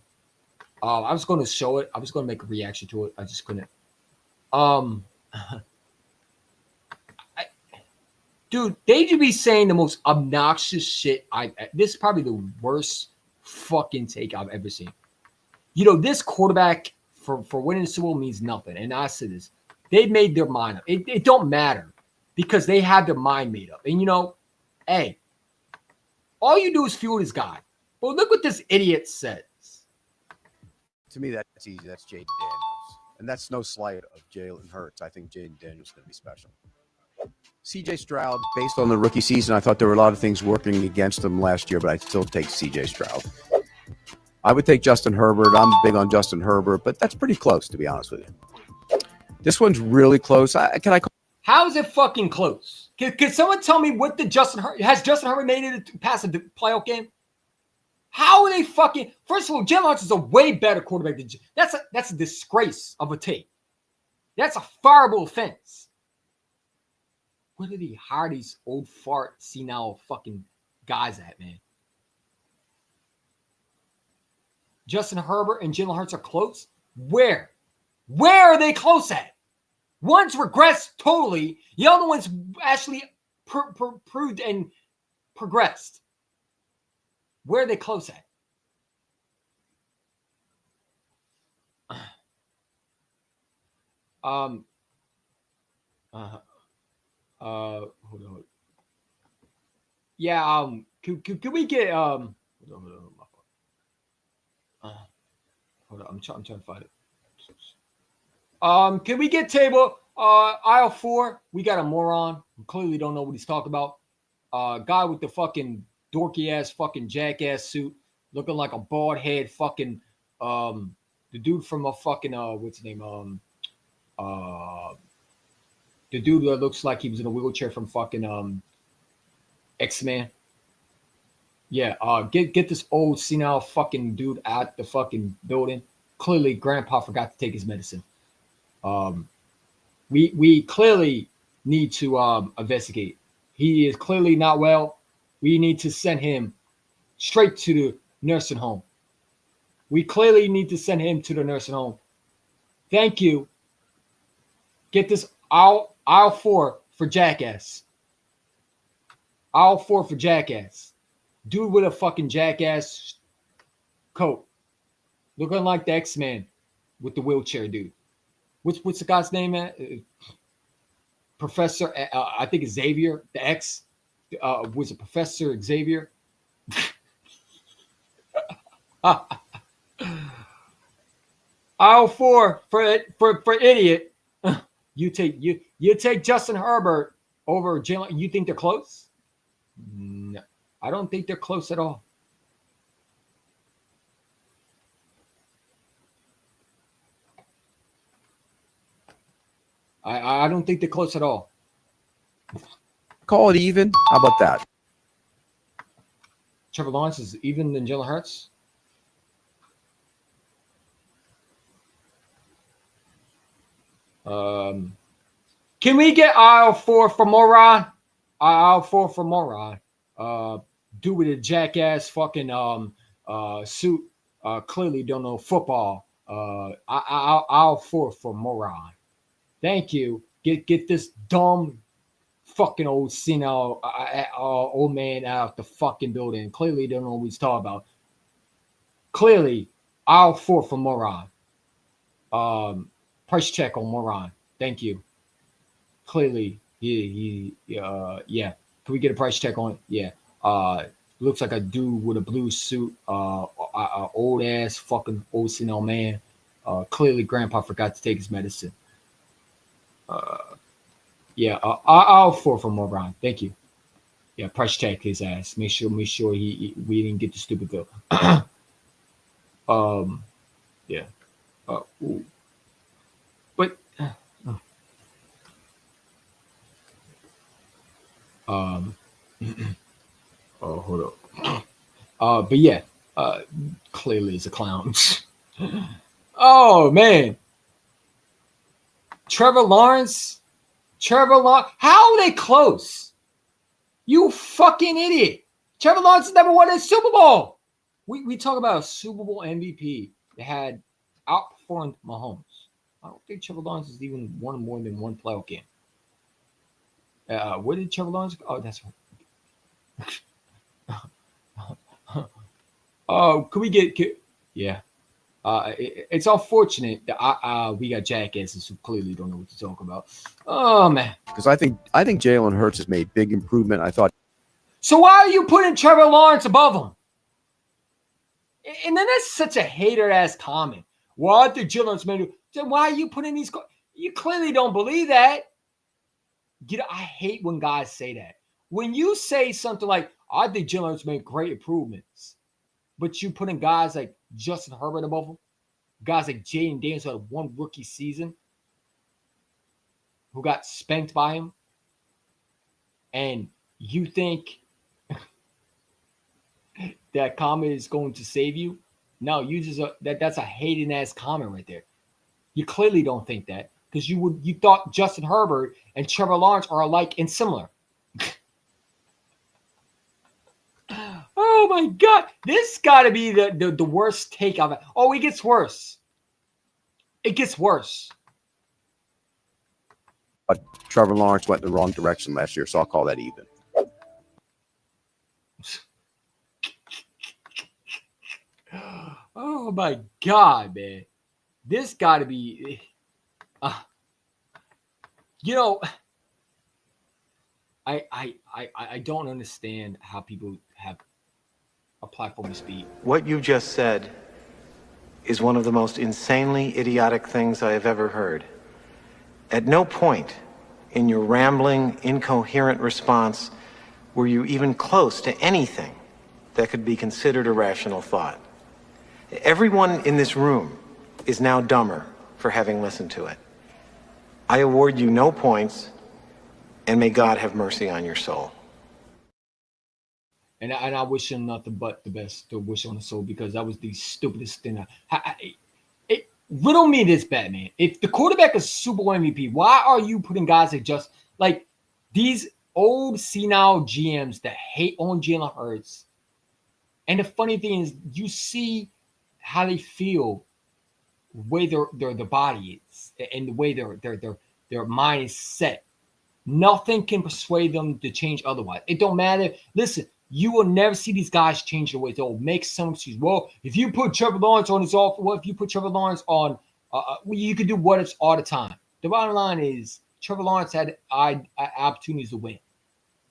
I was going to show it. I was going to make a reaction to it. I just couldn't. Dude, they should be saying the most obnoxious shit. This is probably the worst fucking take I've ever seen. You know, this quarterback for winning the Super Bowl means nothing. And I said this. They've made their mind up. It don't matter because they have their mind made up. And, you know, hey, all you do is fuel this guy. Well, look what this idiot says. To me, that's easy. That's Jaden Daniels. And that's no slight of Jalen Hurts. I think Jaden Daniels is going to be special. C.J. Stroud, based on the rookie season, I thought there were a lot of things working against him last year, but I'd still take C.J. Stroud. I would take Justin Herbert. I'm big on Justin Herbert, but that's pretty close, to be honest with you. This one's really close. How is it fucking close? Can someone tell me what has Justin Herbert made it past a playoff game? How are they fucking? First of all, Jalen Hurts is a way better quarterback than that's a disgrace of a take. That's a fireable offense. Where did he hire these old fart senile fucking guys at, man? Justin Herbert and Jalen Hurts are close. Where? Where are they close at? One's regressed totally. The other one's actually proved and progressed. Where are they close at? Hold on. Yeah, can we get hold on, I'm trying to find it. Can we get table aisle 4? We got a moron who clearly don't know what he's talking about. Guy with the fucking dorky ass fucking jackass suit, looking like a bald head fucking the dude from a fucking what's his name? The dude that looks like he was in a wheelchair from fucking X-Men. Yeah, get this old senile fucking dude out the fucking building. Clearly, Grandpa forgot to take his medicine. We clearly need to investigate. He is clearly not well. We need to send him straight to the nursing home. We clearly need to send him to the nursing home. Thank you. Get this aisle 4 for jackass. Aisle 4 for jackass. Dude with a fucking jackass coat. Looking like the X-Men with the wheelchair dude. What's the guy's name, man? Professor, I think it's Xavier, the X. Was it Professor Xavier? Aisle 4 for idiot. You take Justin Herbert over Jalen. You think they're close? No, I don't think they're close at all. I don't think they're close at all. Call it even. How about that? Trevor Lawrence is even than Jalen Hurts. Can we get aisle 4 for Moron? Aisle 4 for Moron. Dude with a jackass fucking suit. Clearly don't know football. Aisle 4 for Moron. Thank you. Get this dumb fucking old senile old man out the fucking building. Clearly don't know what he's talking about. Clearly, aisle 4 for Moron. Price check on Moron. Thank you. Clearly, yeah. Can we get a price check on it? Yeah. Looks like a dude with a blue suit. Old ass fucking old senile man. Clearly, Grandpa forgot to take his medicine. Yeah. I'll 4 for Moron. Thank you. Yeah. Price check his ass. Make sure we didn't get the stupid bill. Yeah. Ooh. But oh, hold up. But yeah, clearly it's a clown. Oh man, Trevor Lawrence. How are they close? You fucking idiot. Trevor Lawrence has never won a Super Bowl. We talk about a Super Bowl MVP that had outperformed Mahomes. I don't think Trevor Lawrence has even won more than one playoff game. Where did Trevor Lawrence go? Oh, that's right. Oh, could we yeah. It's unfortunate that we got jackasses who clearly don't know what to talk about. Oh man. Because I think Jalen Hurts has made big improvement. I thought. So why are you putting Trevor Lawrence above him? And then that's such a hater ass comment. What did Jalen Hurts do? Then why are you putting these? You clearly don't believe that. I hate when guys say that. When you say something like, "I think Jalen Hurts made great improvements," but you put in guys like Justin Herbert above him, guys like Jaden Daniels who had one rookie season, who got spanked by him, and you think that comment is going to save you? No, you just that's a hating ass comment right there. You clearly don't think that because you thought Justin Herbert and Trevor Lawrence are alike and similar. Oh my God, this got to be the worst take of it. Oh, it gets worse. It gets worse. But Trevor Lawrence went in the wrong direction last year, so I'll call that even. Oh my God, man. This got to be, I don't understand how people have a platform to speak. What you just said is one of the most insanely idiotic things I have ever heard. At no point in your rambling, incoherent response were you even close to anything that could be considered a rational thought. Everyone in this room is now dumber for having listened to it. I award you no points, and may God have mercy on your soul. And I wish him nothing but the best to wish on the soul, because that was the stupidest thing. Riddle me this, Batman. If the quarterback is Super Bowl MVP, why are you putting guys that just like these old senile GMs that hate on Jalen Hurts? And the funny thing is, you see how they feel, the way their body is, and the way their mind is set. Nothing can persuade them to change otherwise. It don't matter. Listen, you will never see these guys change their ways. They'll make some excuse. Well, if you put Trevor Lawrence on his off, if you put Trevor Lawrence on, you can do what ifs all the time. The bottom line is Trevor Lawrence had opportunities to win,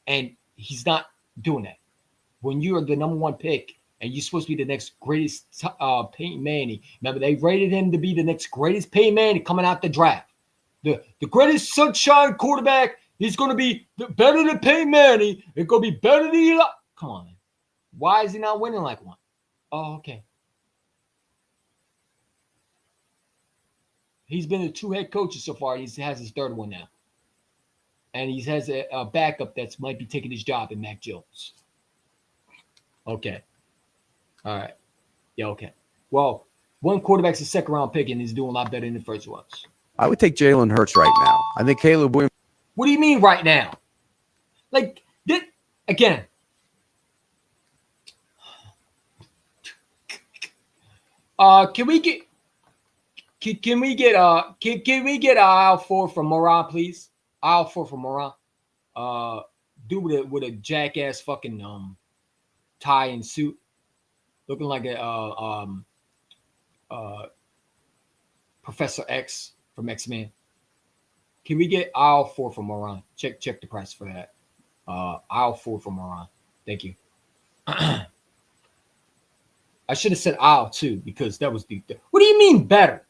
and he's not doing that. When you're the number one pick and you're supposed to be the next greatest Peyton Manning, remember they rated him to be the next greatest Peyton Manning coming out the draft. The greatest sunshine quarterback. He's going to be better than Peyton Manning. It's going to be better than Eli. Come on, man. Why is he not winning like one? Oh, okay. He's been to 2 head coaches so far. He has his third one now. and he has a backup that's might be taking his job in Mac Jones. Okay. All right. Yeah, okay. Well, one quarterback's a second round pick and he's doing a lot better than the first ones. I would take Jalen Hurts right now. I think Caleb Williams. What do you mean right now? Like, again. Can we get aisle 4 from Moran, please? Aisle 4 from Moran. Dude with a jackass fucking tie and suit, looking like a Professor X from X-Men. Can we get aisle 4 from Moran? Check the price for that. Aisle 4 from Moran. Thank you. I should have said aisle 2 because that was the. What do you mean better?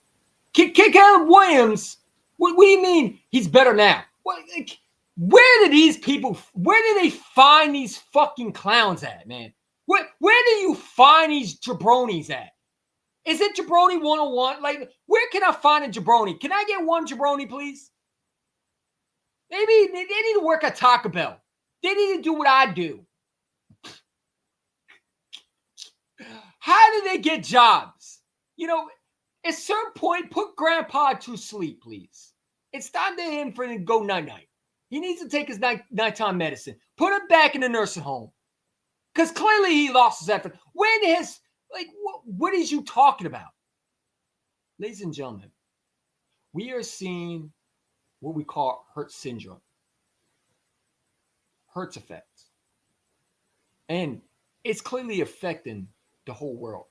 Caleb Williams. What do you mean he's better now? What? Like, where do they find these fucking clowns at, man? Where do you find these jabronis at? Is it jabroni 101? Like, where can I find a jabroni? Can I get one jabroni, please? Maybe they need to work at Taco Bell. They need to do what I do. How do they get jobs? You know, at a certain point, put Grandpa to sleep, please. It's time for him to go night-night. He needs to take his nighttime medicine. Put him back in the nursing home. Because clearly he lost his effort. What is you talking about? Ladies and gentlemen, we are seeing what we call Hertz syndrome. Hertz effect. And it's clearly affecting the whole world.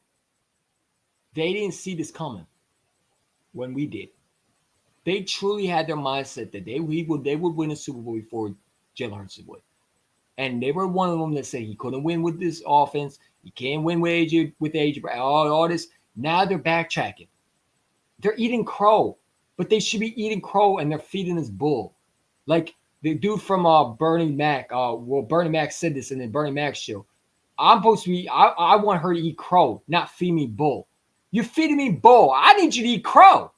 They didn't see this coming when we did. They truly had their mindset that they would win a Super Bowl before Jalen Hurts would. And they were one of them that said he couldn't win with this offense. He can't win with AJ, all this. Now they're backtracking. They're eating crow, but they should be eating crow and they're feeding this bull. Like the dude from Bernie Mac. Bernie Mac said this in the Bernie Mac show. I'm supposed to be. I want her to eat crow, not feed me bull. You're feeding me bull. I need you to eat crow.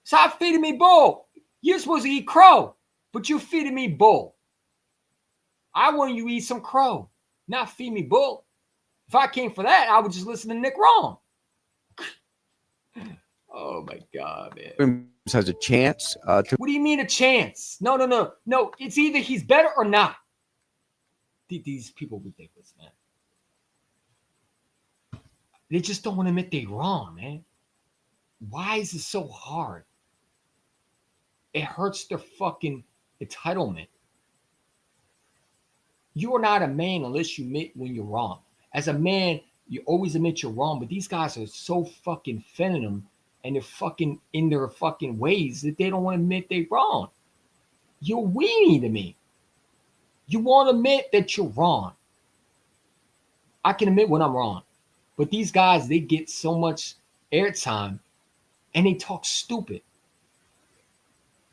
Stop feeding me bull. You're supposed to eat crow, but you're feeding me bull. I want you to eat some crow, not feed me bull. If I came for that, I would just listen to Nick Wrong. Oh my God, man. Williams has a chance. What do you mean a chance? No. It's either he's better or not. These people are ridiculous, man. They just don't want to admit they're wrong, man. Why is it so hard? It hurts their fucking entitlement. You are not a man unless you admit when you're wrong. As a man, you always admit you're wrong, but these guys are so fucking feminine and they're fucking in their fucking ways that they don't want to admit they're wrong. You're weenie to me. You won't admit that you're wrong. I can admit when I'm wrong. But these guys, they get so much airtime and they talk stupid.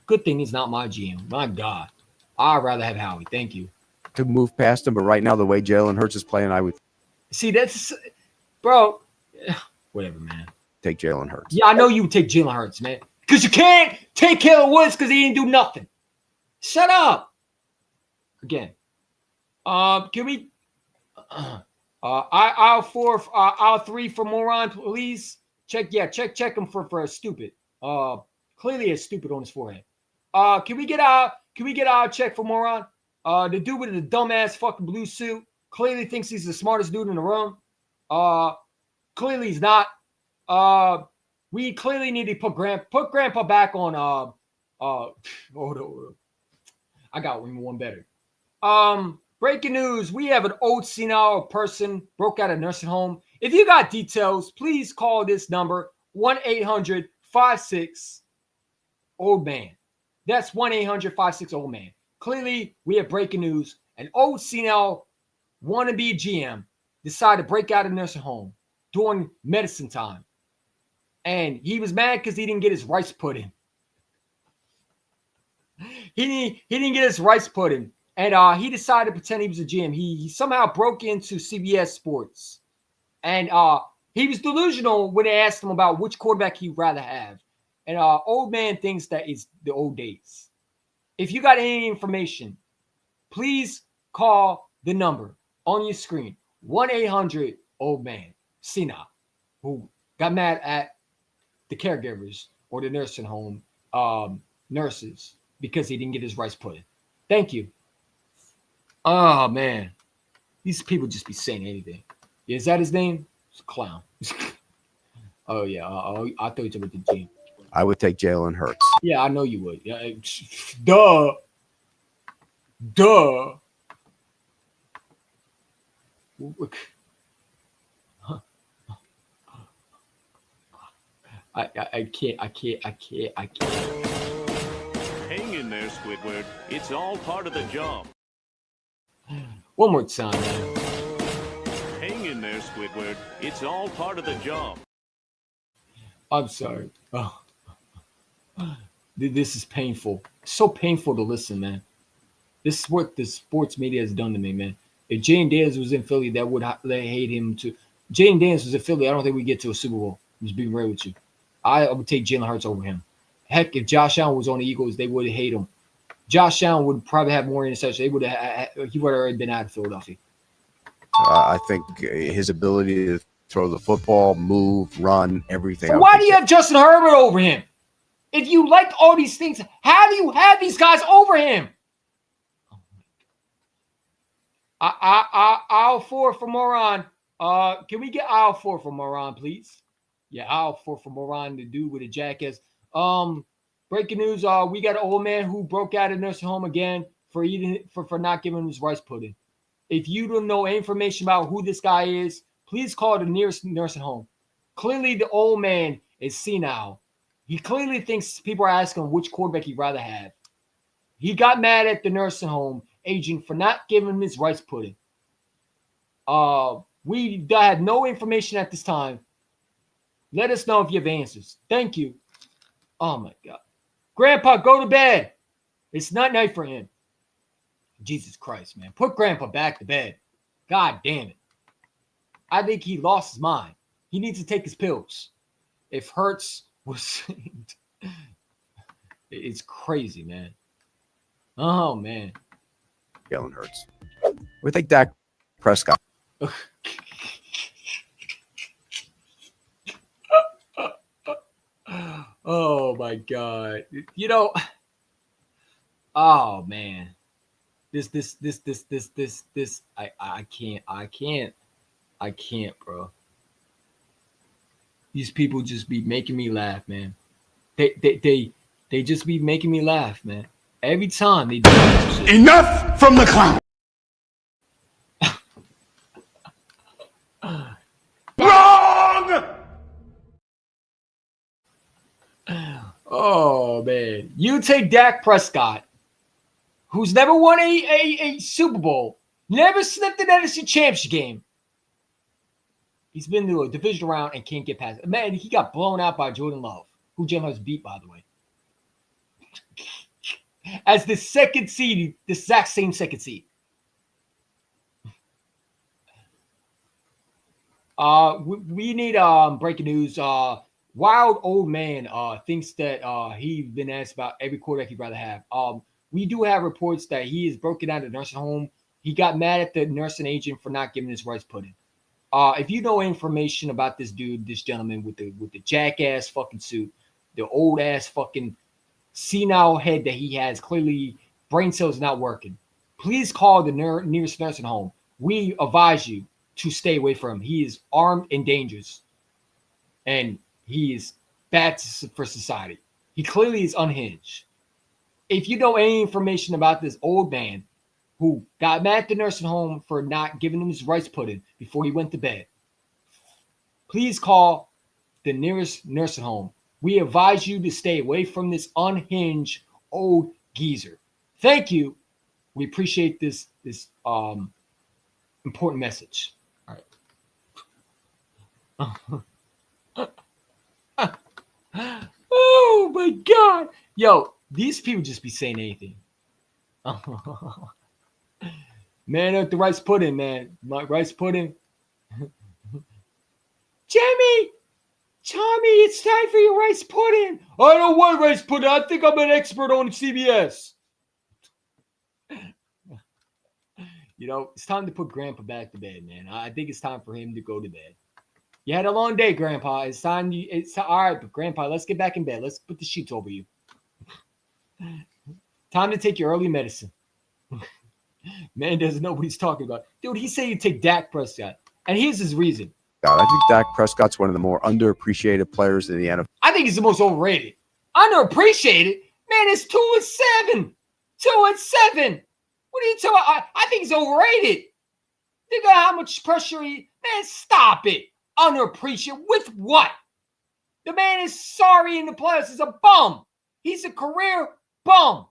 Good thing he's not my GM. My God. I'd rather have Howie. Thank you. To move past him, but right now, the way Jalen Hurts is playing, I would see that's, bro. Whatever, man. Take Jalen Hurts. Yeah, I know you would take Jalen Hurts, man, because you can't take Caleb Woods because he didn't do nothing. Shut up. Again, can we? Aisle 3 for Moron, please. Check him for a stupid. Clearly a stupid on his forehead. Can we get our check for Moron? The dude with the dumbass fucking blue suit clearly thinks he's the smartest dude in the room. Clearly he's not. We clearly need to put Grandpa back on. I got one better. Breaking news: we have an old senile person broke out of nursing home. If you got details, please call this number 1-800-56 old man. That's 1-800-56 old man. Clearly, we have breaking news. An old senile wannabe GM decided to break out of nursing home during medicine time. And he was mad because he didn't get his rice pudding. He didn't get his rice pudding. And he decided to pretend he was a GM. He somehow broke into CBS Sports. And he was delusional when they asked him about which quarterback he'd rather have. And old man thinks that it's the old days. If you got any information, please call the number on your screen, 1-800-OLD-MAN, Sina, who got mad at the caregivers or the nursing home nurses because he didn't get his rice pudding. Thank you. Oh, man. These people just be saying anything. Is that his name? It's a clown. Oh, yeah. I thought you were with the G. I would take Jalen Hurts. Yeah, I know you would. Yeah, duh. I can't. Hang in there, Squidward. It's all part of the job. One more time, man. Hang in there, Squidward. It's all part of the job. I'm sorry. Oh. This is painful. So painful to listen, man. This is what the sports media has done to me, man. If Jane Daniels was in Philly, that would they hate him too. Jane Daniels was in Philly. I don't think we get to a Super Bowl. I'm just being real with you. I would take Jalen Hurts over him. Heck, if Josh Allen was on the Eagles, they would hate him. Josh Allen would probably have more interceptions. He would have already been out of Philadelphia. I think his ability to throw the football, move, run, everything. So why do you have Justin Herbert over him? If you liked all these things, how do you have these guys over him? Aisle 4 for Moron. Can we get aisle 4 for Moron, please? Yeah, aisle 4 for Moron, the dude with a jackass. Breaking news, we got an old man who broke out of nursing home again for not giving him his rice pudding. If you don't know information about who this guy is, please call the nearest nursing home. Clearly, the old man is senile. He clearly thinks people are asking him which quarterback he'd rather have. He got mad at the nursing home agent for not giving him his rice pudding. We had no information at this time. Let us know if you have answers. Thank you. Oh, my God. Grandpa, go to bed. It's not night for him. Jesus Christ, man. Put Grandpa back to bed. God damn it. I think he lost his mind. He needs to take his pills. If Hurts was... it's crazy, man. Oh, man. Jalen Hurts. We think Dak Prescott. Oh my God. You know, oh man. This I can't, bro. These people just be making me laugh, man. They just be making me laugh, man. Every time they do that shit. Enough from the clown. Wrong! Oh man. You take Dak Prescott, who's never won a Super Bowl, never slipped an NFC Championship game. He's been to a division round and can't get past it. Man, he got blown out by Jordan Love, who Jalen Hurts beat, by the way. As the second seed, the exact same second seed. We need breaking news. Wild old man thinks that he's been asked about every quarterback he'd rather have. We do have reports that he is broken out of the nursing home. He got mad at the nursing agent for not giving his rice pudding. If you know information about this dude, this gentleman with the jackass fucking suit, the old ass fucking senile head that he has, clearly brain cells not working, please call the nearest nursing home. We advise you to stay away from him. He is armed and dangerous, and he is bad for society. He clearly is unhinged. If you know any information about this old man who got mad at the nursing home for not giving him his rice pudding before he went to bed, please call the nearest nursing home. We advise you to stay away from this unhinged old geezer. Thank you. We appreciate this important message. All right. Oh my God. Yo, these people just be saying anything. Man, at the rice pudding, man. My rice pudding. Tommy, it's time for your rice pudding. I don't want rice pudding. I think I'm an expert on CBS. It's time to put Grandpa back to bed, man. I think it's time for him to go to bed. You had a long day, Grandpa. It's time. It's all right, but Grandpa, let's get back in bed. Let's put the sheets over you. Time to take your early medicine. Man doesn't know what he's talking about. Dude, he said you take Dak Prescott. And here's his reason. I think Dak Prescott's one of the more underappreciated players in the NFL. I think he's the most overrated. Underappreciated? Man, it's 2-7. 2-7. What are you talking about? I think he's overrated. Think of how much pressure Man, stop it. Underappreciated. With what? The man is sorry in the playoffs. He's a bum. He's a career bum.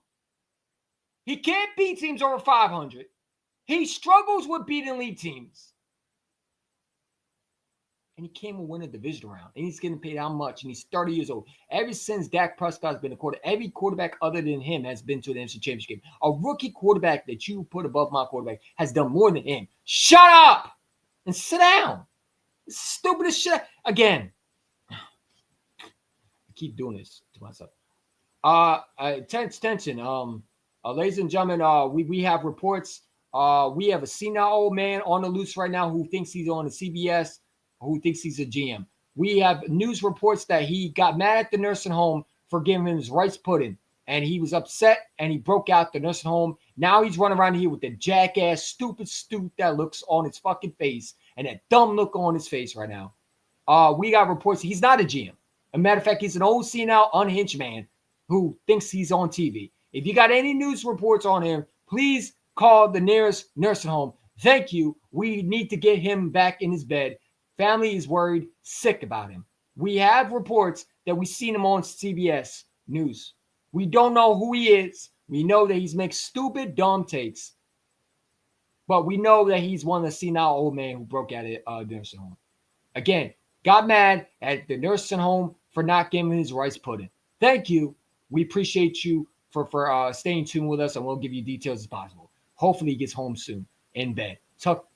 He can't beat teams over 500. He struggles with beating elite teams. And he can't even win a division round. And he's getting paid how much? And he's 30 years old. Ever since Dak Prescott's been a quarterback, every quarterback other than him has been to the NFC Championship game. A rookie quarterback that you put above my quarterback has done more than him. Shut up and sit down. It's stupid as shit. Again, I keep doing this to myself. Tension. Ladies and gentlemen, we have reports. We have a senile old man on the loose right now who thinks he's on the CBS, who thinks he's a GM. We have news reports that he got mad at the nursing home for giving him his rice pudding, and he was upset, and he broke out the nursing home. Now he's running around here with the jackass, stupid stoop that looks on his fucking face and that dumb look on his face right now. We got reports he's not a GM. As a matter of fact, he's an old senile, unhinged man who thinks he's on TV. If you got any news reports on him, please call the nearest nursing home. Thank you. We need to get him back in his bed. Family is worried, sick about him. We have reports that we've seen him on CBS News. We don't know who he is. We know that he's makes stupid, dumb takes. But we know that he's one of the senile old men who broke out of the nursing home. Again, got mad at the nursing home for not giving his rice pudding. Thank you. We appreciate you for staying tuned with us, and we'll give you details as possible. Hopefully he gets home soon in bed. Tuck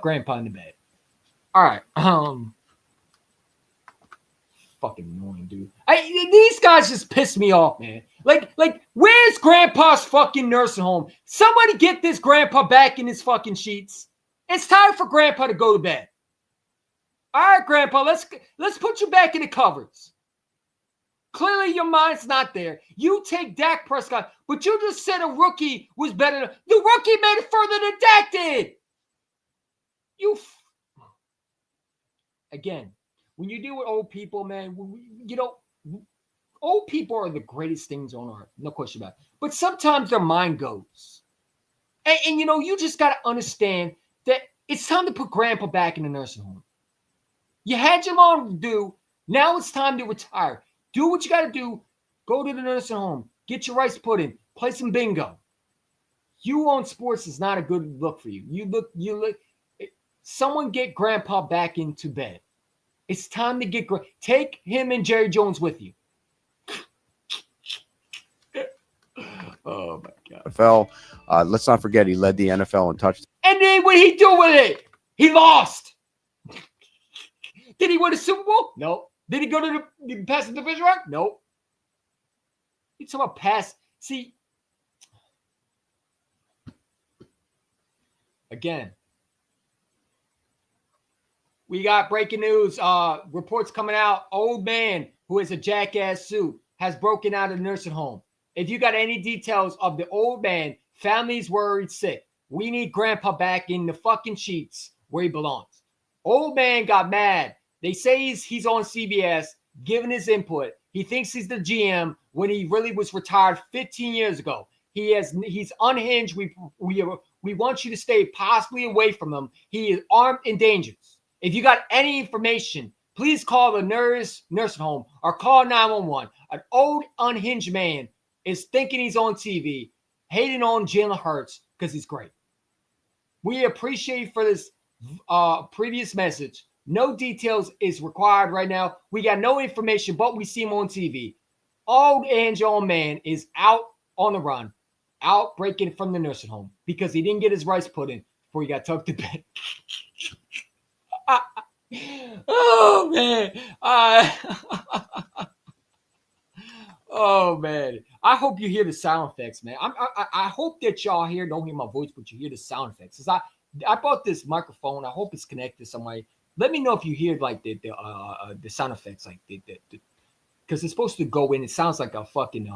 Grandpa in the bed. All right. Fucking annoying, dude. These guys just piss me off, man. Like, where's Grandpa's fucking nursing home? Somebody get this Grandpa back in his fucking sheets. It's time for Grandpa to go to bed. All right, Grandpa, let's put you back in the covers. Clearly, your mind's not there. You take Dak Prescott, but you just said a rookie was better. The rookie made it further than Dak did. Again, when you deal with old people, man, old people are the greatest things on earth. No question about it. But sometimes their mind goes. And you just got to understand that it's time to put Grandpa back in the nursing home. You had your mom do. Now it's time to retire. Do what you got to do. Go to the nursing home. Get your rice pudding. Play some bingo. You on sports is not a good look for you. You look. Someone get Grandpa back into bed. It's time to take him and Jerry Jones with you. Oh my God. NFL. Let's not forget he led the NFL in touchdowns. And then what did he do with it? He lost. Did he win a Super Bowl? No. Did he go to the pass the division round? Nope. You talking about pass? See, again, we got breaking news. Reports coming out. Old man who has a jackass suit has broken out of the nursing home. If you got any details of the old man, family's worried, sick. We need Grandpa back in the fucking sheets where he belongs. Old man got mad. They say he's on CBS giving his input. He thinks he's the GM when he really was retired 15 years ago. He's unhinged. We want you to stay possibly away from him. He is armed and dangerous. If you got any information, please call the nursing home or call 911. An old unhinged man is thinking he's on TV, hating on Jalen Hurts because he's great. We appreciate for this previous message. No details is required right now. We got no information, but we see him on TV. Old Angel man is out on the run, out breaking from the nursing home because he didn't get his rice pudding before he got tucked to bed. Oh, man. Oh man, I hope you hear the sound effects, man. I hope that y'all here don't hear my voice, but you hear the sound effects. Cause I bought this microphone. I hope it's connected some way. Let me know if you hear like the sound effects, like because it's supposed to go in. It sounds like a fucking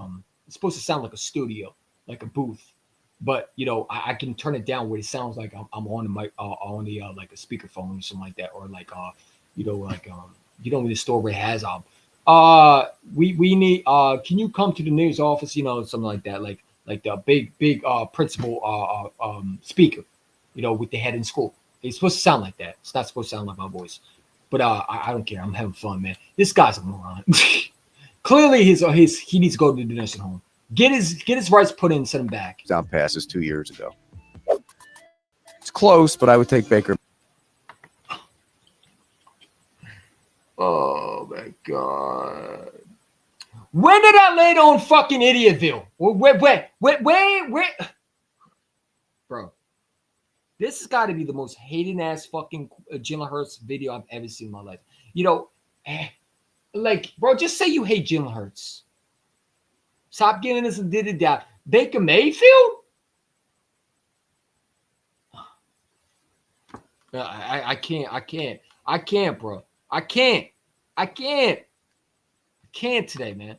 It's supposed to sound like a studio, like a booth. But you know, I can turn it down where it sounds like I'm on the mic, on the like a speakerphone or something like that, or like in the store where it has we need can you come to the news office, you know, something like that, like the big principal speaker, you know, with the head in school. It's supposed to sound like that. It's not supposed to sound like my voice. But I don't care. I'm having fun, man. This guy's a moron. Clearly he needs to go to the nursing home. Get his rights put in, send him back. Down passes 2 years ago. It's close, but I would take Baker. Oh my God. When did I land on fucking Idiotville? Where? Bro, this has got to be the most hating ass fucking Jalen Hurts video I've ever seen in my life. You know, like, bro, just say you hate Jalen Hurts. Stop giving us a did it down. Baker Mayfield? I can't, bro. I can't today, man.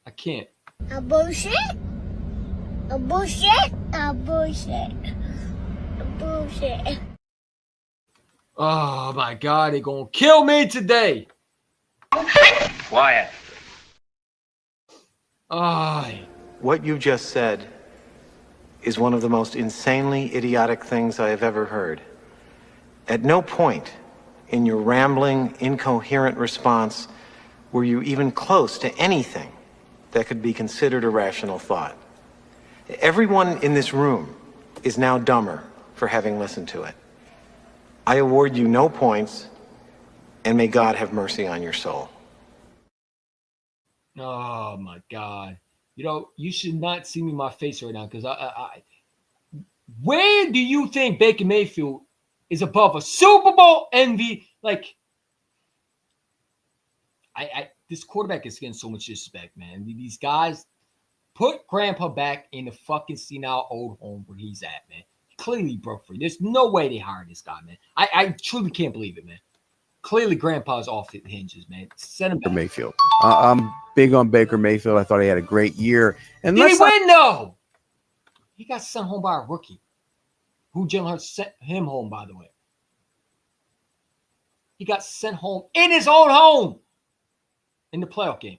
I can't. A bullshit. A bullshit. A bullshit. A bullshit. Oh my God, they're gonna kill me today. Quiet. Oh. What you just said is one of the most insanely idiotic things I have ever heard. At no point in your rambling, incoherent response were you even close to anything that could be considered a rational thought. Everyone in this room is now dumber for having listened to it. I award you no points, and may God have mercy on your soul. Oh my God. You know, you should not see me in my face right now, because where do you think Baker Mayfield is above a Super Bowl MVP? Like, this quarterback is getting so much disrespect, man. These guys put Grandpa back in the fucking senile old home where he's at, man. Clearly broke free. There's no way they hired this guy, man. I truly can't believe it, man. Clearly Grandpa's off the hinges, man. Send him back. Mayfield. I'm big on Baker Mayfield. I thought he had a great year. And did he win, though? He got sent home by a rookie. Who Jalen Hurts sent him home, by the way. He got sent home in his own home in the playoff game.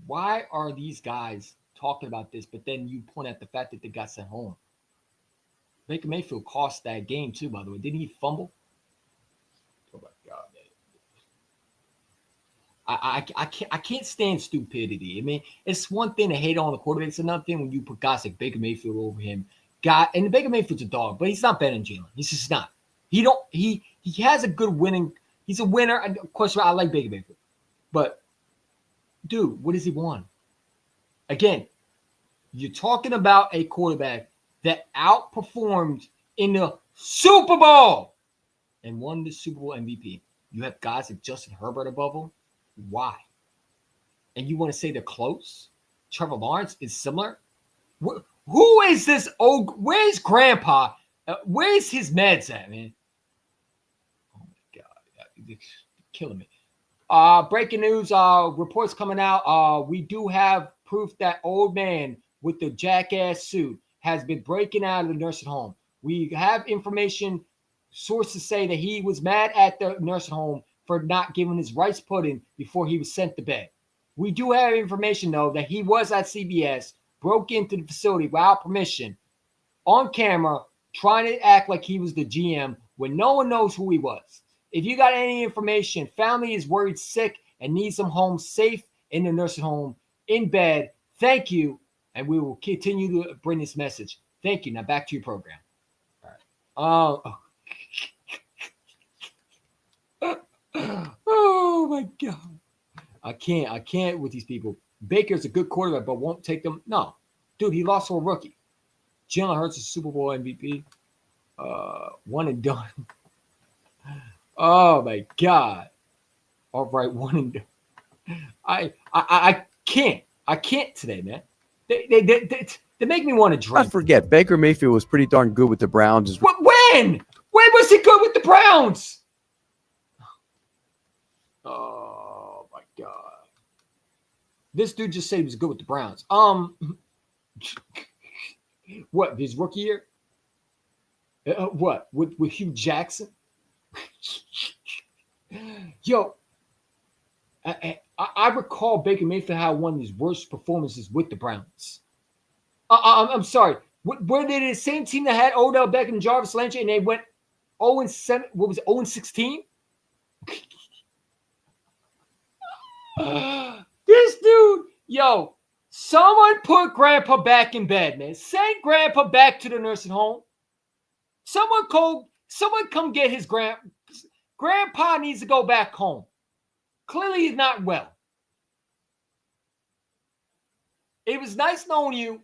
Why are these guys talking about this, but then you point at the fact that they got sent home? Baker Mayfield cost that game too, by the way. Didn't he fumble? Oh my God, man. I can't stand stupidity. I mean, it's one thing to hate on the quarterback. It's another thing when you put guys like Baker Mayfield over him. And Baker Mayfield's a dog, but he's not better than Jalen. He's just not. He has a good winning. He's a winner. And of course, I like Baker Mayfield. But dude, what does he want? Again, you're talking about a quarterback that outperformed in the Super Bowl and won the Super Bowl MVP. You have guys like Justin Herbert above him. Why? And you want to say they're close? Trevor Lawrence is similar? Who is this old? Where's Grandpa? Where's his meds at, man? Oh my God, you're killing me. Breaking news, reports coming out. We do have proof that old man with the jackass suit has been breaking out of the nursing home. We have information, sources say that he was mad at the nursing home for not giving his rice pudding before he was sent to bed. We do have information, though, that he was at CBS, broke into the facility without permission, on camera, trying to act like he was the GM when no one knows who he was. If you got any information, family is worried sick and needs them home safe in the nursing home, in bed, thank you. And we will continue to bring this message. Thank you. Now back to your program. All right. Oh my God. I can't with these people. Baker's a good quarterback, but won't take them. No. Dude, he lost to a rookie. Jalen Hurts is Super Bowl MVP. One and done. Oh my God. All right, one and I can't. I can't today, man. They make me want to drink. Not forget, Baker Mayfield was pretty darn good with the Browns. When? When was he good with the Browns? Oh my God. This dude just said he was good with the Browns. What, his rookie year? What, with Hugh Jackson? Yo, I recall Baker Mayfield had one of his worst performances with the Browns. I'm sorry. Were they the same team that had Odell Beckham and Jarvis Landry, and they went 0-7? What was it, 0-16? This dude, yo, someone put Grandpa back in bed, man. Send Grandpa back to the nursing home. Someone come get his Grandpa needs to go back home. Clearly, he's not well. It was nice knowing you,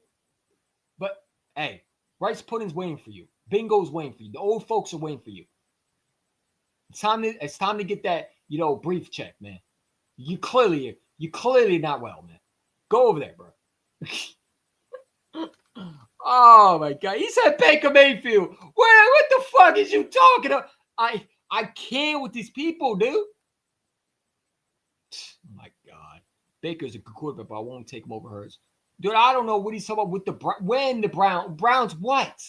but hey, rice pudding's waiting for you. Bingo's waiting for you. The old folks are waiting for you. It's time to get that, brief check, man. You clearly not well, man. Go over there, bro. Oh my God. He said Baker Mayfield. What the fuck is you talking about? I can't with these people, dude. Oh my God. Baker's a good quarterback, but I won't take him over Hurts. Dude, I don't know what he's talking about with the Browns what?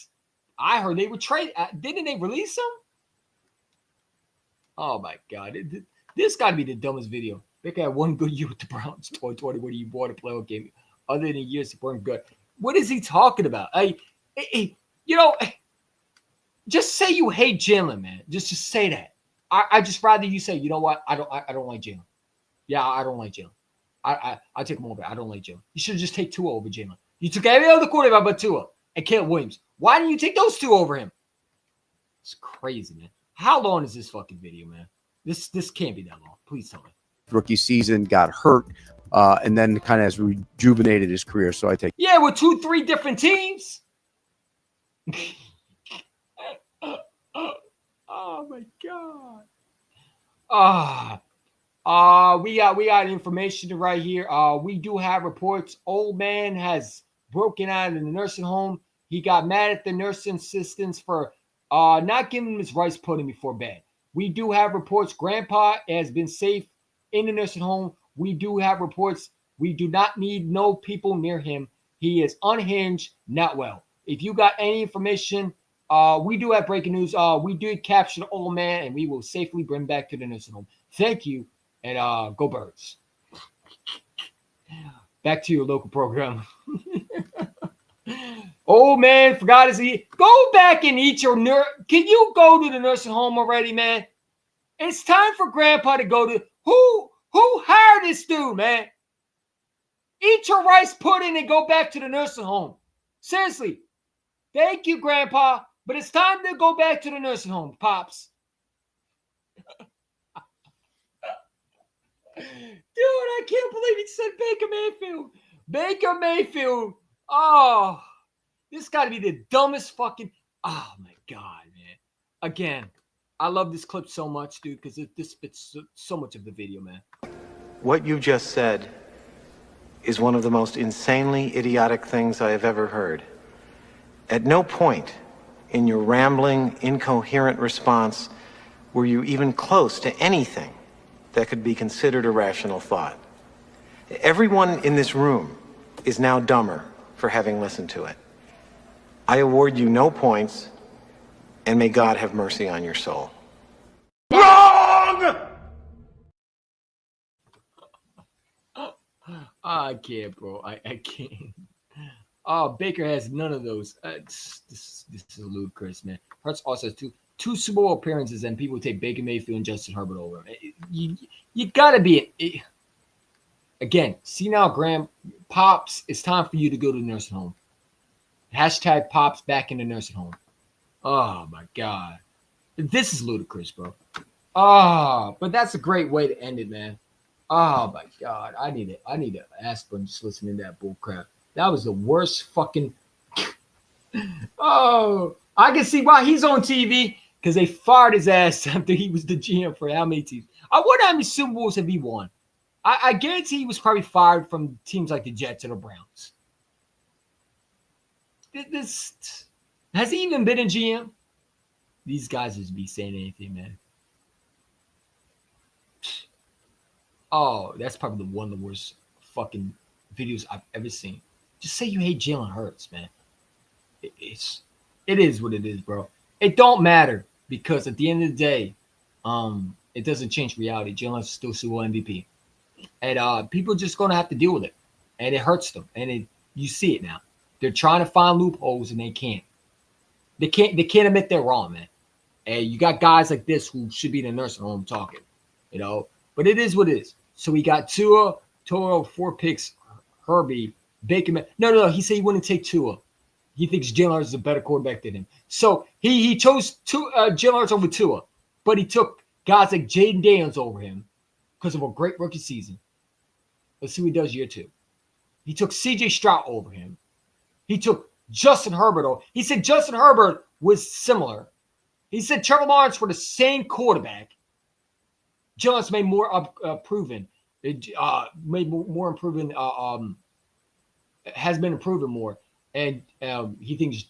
I heard they were traded. Didn't they release him? Oh my God. This got to be the dumbest video. Baker had one good year with the Browns, 2020, when he won a playoff game. Other than years that weren't good. What is he talking about? Just say you hate Jalen, man. Just say that. I just rather you say, you know what? I don't like Jalen. Yeah, I don't like Jalen. I take him over. I don't like Jalen. You should just take Tua over Jalen. You took every other quarterback but Tua and Caleb Williams. Why didn't you take those two over him? It's crazy, man. How long is this fucking video, man? This can't be that long. Please tell me. Rookie season, got hurt, and then kind of has rejuvenated his career. So I take. Yeah, with 2-3 different teams. Oh my God. We got information right here. We do have reports. Old man has broken out in the nursing home. He got mad at the nursing assistants for not giving him his rice pudding before bed. We do have reports. Grandpa has been safe in the nursing home. We do have reports. We do not need no people near him. He is unhinged, not well. If you got any information, we do have breaking news. We did capture the old man, and we will safely bring him back to the nursing home. Thank you, and go Birds. Back to your local program. Old man forgot his eat. Go back and eat your Can you go to the nursing home already, man? It's time for Grandpa to go to who hired this dude, man? Eat your rice pudding and go back to the nursing home. Seriously. Thank you, Grandpa. But it's time to go back to the nursing home, Pops. Dude, I can't believe he said Baker Mayfield. Baker Mayfield. Oh, this got to be the dumbest fucking. Oh, my God, man. Again, I love this clip so much, dude, because this fits so much of the video, man. What you just said is one of the most insanely idiotic things I have ever heard. At no point in your rambling, incoherent response were you even close to anything that could be considered a rational thought. Everyone in this room is now dumber for having listened to it. I award you no points, and may God have mercy on your soul. Wrong! I can't, bro. I can't. Oh, Baker has none of those. This is ludicrous, man. Hurts also has two Super Bowl appearances, and people take Baker Mayfield and Justin Herbert over him. You gotta be again. See now, Graham, Pops. It's time for you to go to the nursing home. Hashtag Pops back in the nursing home. Oh my God, this is ludicrous, bro. But that's a great way to end it, man. Oh my God, I need to aspirin just listening to that bull crap. That was the worst fucking. Oh, I can see why he's on TV, because they fired his ass after he was the GM for how many teams? I wonder how many Super Bowls have he won. I guarantee he was probably fired from teams like the Jets or the Browns. Has he even been a GM? These guys just be saying anything, man. Oh, that's probably one of the worst fucking videos I've ever seen. Just say you hate Jalen Hurts, man. It is what it is, bro. It don't matter because at the end of the day, it doesn't change reality. Jalen Hurts is still Super Bowl MVP, and people are just gonna have to deal with it, and it hurts them, and you see it now. They're trying to find loopholes and they can't. They can't admit they're wrong, man. And you got guys like this who should be in a nursing home talking, you know. But it is what it is. So we got Tua, Toro, 4 picks, Herbie, Baker. No. He said he wouldn't take Tua. He thinks Jalen Hurts is a better quarterback than him. So he chose Jalen Hurts over Tua, but he took guys like Jaden Daniels over him because of a great rookie season. Let's see what he does year 2. He took C.J. Stroud over him. He took Justin Herbert over. He said Justin Herbert was similar. He said Trevor Lawrence were the same quarterback. Jalen Hurts made more proven. Made more improving. Has been improving more, and he thinks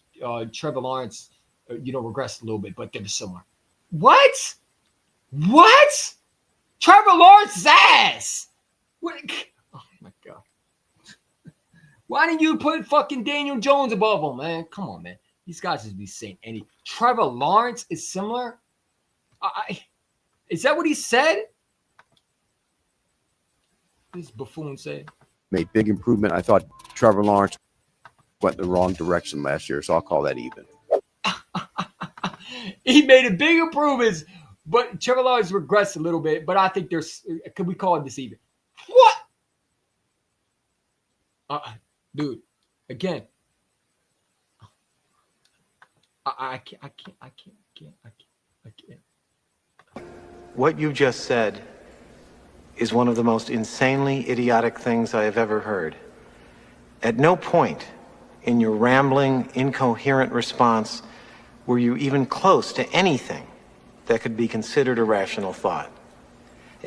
Trevor Lawrence, regressed a little bit, but they're similar. What? Trevor Lawrence's ass. What? Oh my god. Why didn't you put fucking Daniel Jones above him, man? Come on, man. These guys just be saying any. Trevor Lawrence is similar. Is that what he said? This buffoon said. Made big improvement. I thought Trevor Lawrence went the wrong direction last year, so I'll call that even. He made a big improvements, but Trevor Lawrence regressed a little bit. But I think could we call it this even? What? Dude, again. I can't. What you just said is one of the most insanely idiotic things I have ever heard. At no point in your rambling, incoherent response were you even close to anything that could be considered a rational thought.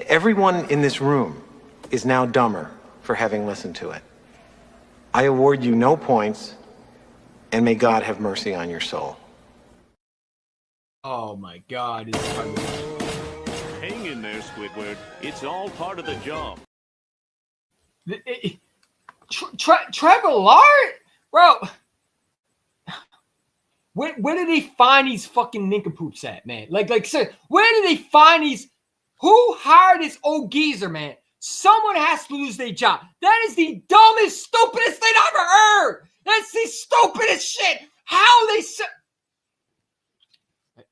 Everyone in this room is now dumber for having listened to it. I award you no points, and may God have mercy on your soul. Oh my God. Hang in there, Squidward. It's all part of the job. Trevor Lawrence? Bro. Where did they find these fucking nincompoops at, man? Like, sir, where did they find these? Who hired this old geezer, man? Someone has to lose their job. That is the dumbest, stupidest thing I've ever heard. That's the stupidest shit. How they said.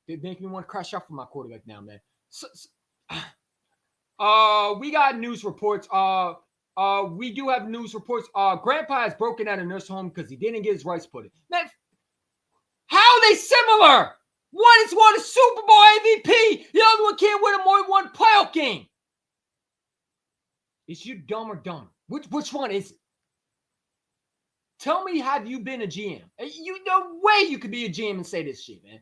It make me want to crash out for my quarterback now, man. We got news reports. We do have news reports. Grandpa has broken out of nursing home because he didn't get his rights put in. Man, how are they similar? One has won a Super Bowl MVP. The other one can't win a more than one playoff game. Is you dumb or dumb? Which one is it? Tell me, have you been a GM? You no way you could be a GM and say this shit, man.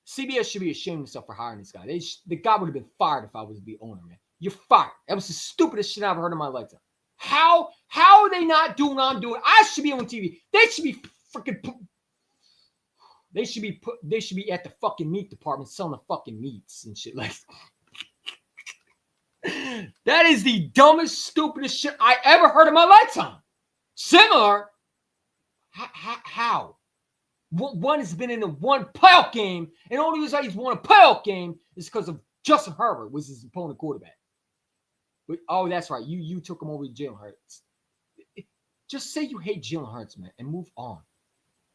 CBS should be ashamed of themselves for hiring this guy. The guy would have been fired if I was the owner, man. You're fired. That was the stupidest shit I've ever heard in my lifetime. How are they not doing what I'm doing? I should be on TV. They should be freaking. They should be at the fucking meat department selling the fucking meats and shit like. That is the dumbest, stupidest shit I ever heard in my lifetime. Similar? How? One has been in a one playoff game, and the only reason he's won a playoff game is because of Justin Herbert was his opponent quarterback. But, oh, that's right. You took him over to Jalen Hurts. Just say you hate Jalen Hurts, man, and move on.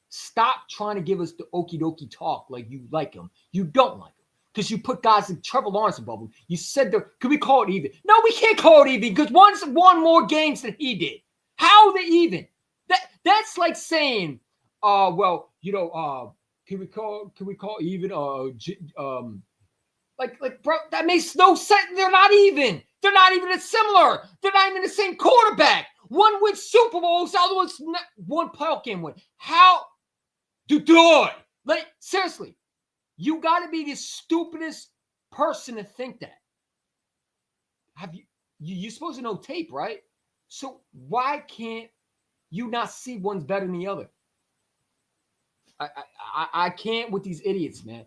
Stop trying to give us the okie dokie talk like you like him. You don't like him because you put guys like Trevor Lawrence above him. You said, could we call it even? No, we can't call it even because one's won more games than he did. How are they even? That's like saying, can we call even? Bro, that makes no sense. They're not even. They're not even as similar. They're not even the same quarterback. One wins Super Bowls, the other one's one playoff game win. How? Dude, like seriously, You got to be the stupidest person to think that. Have you're supposed to know tape, right? So why can't you not see one's better than the other? I can't with these idiots, man.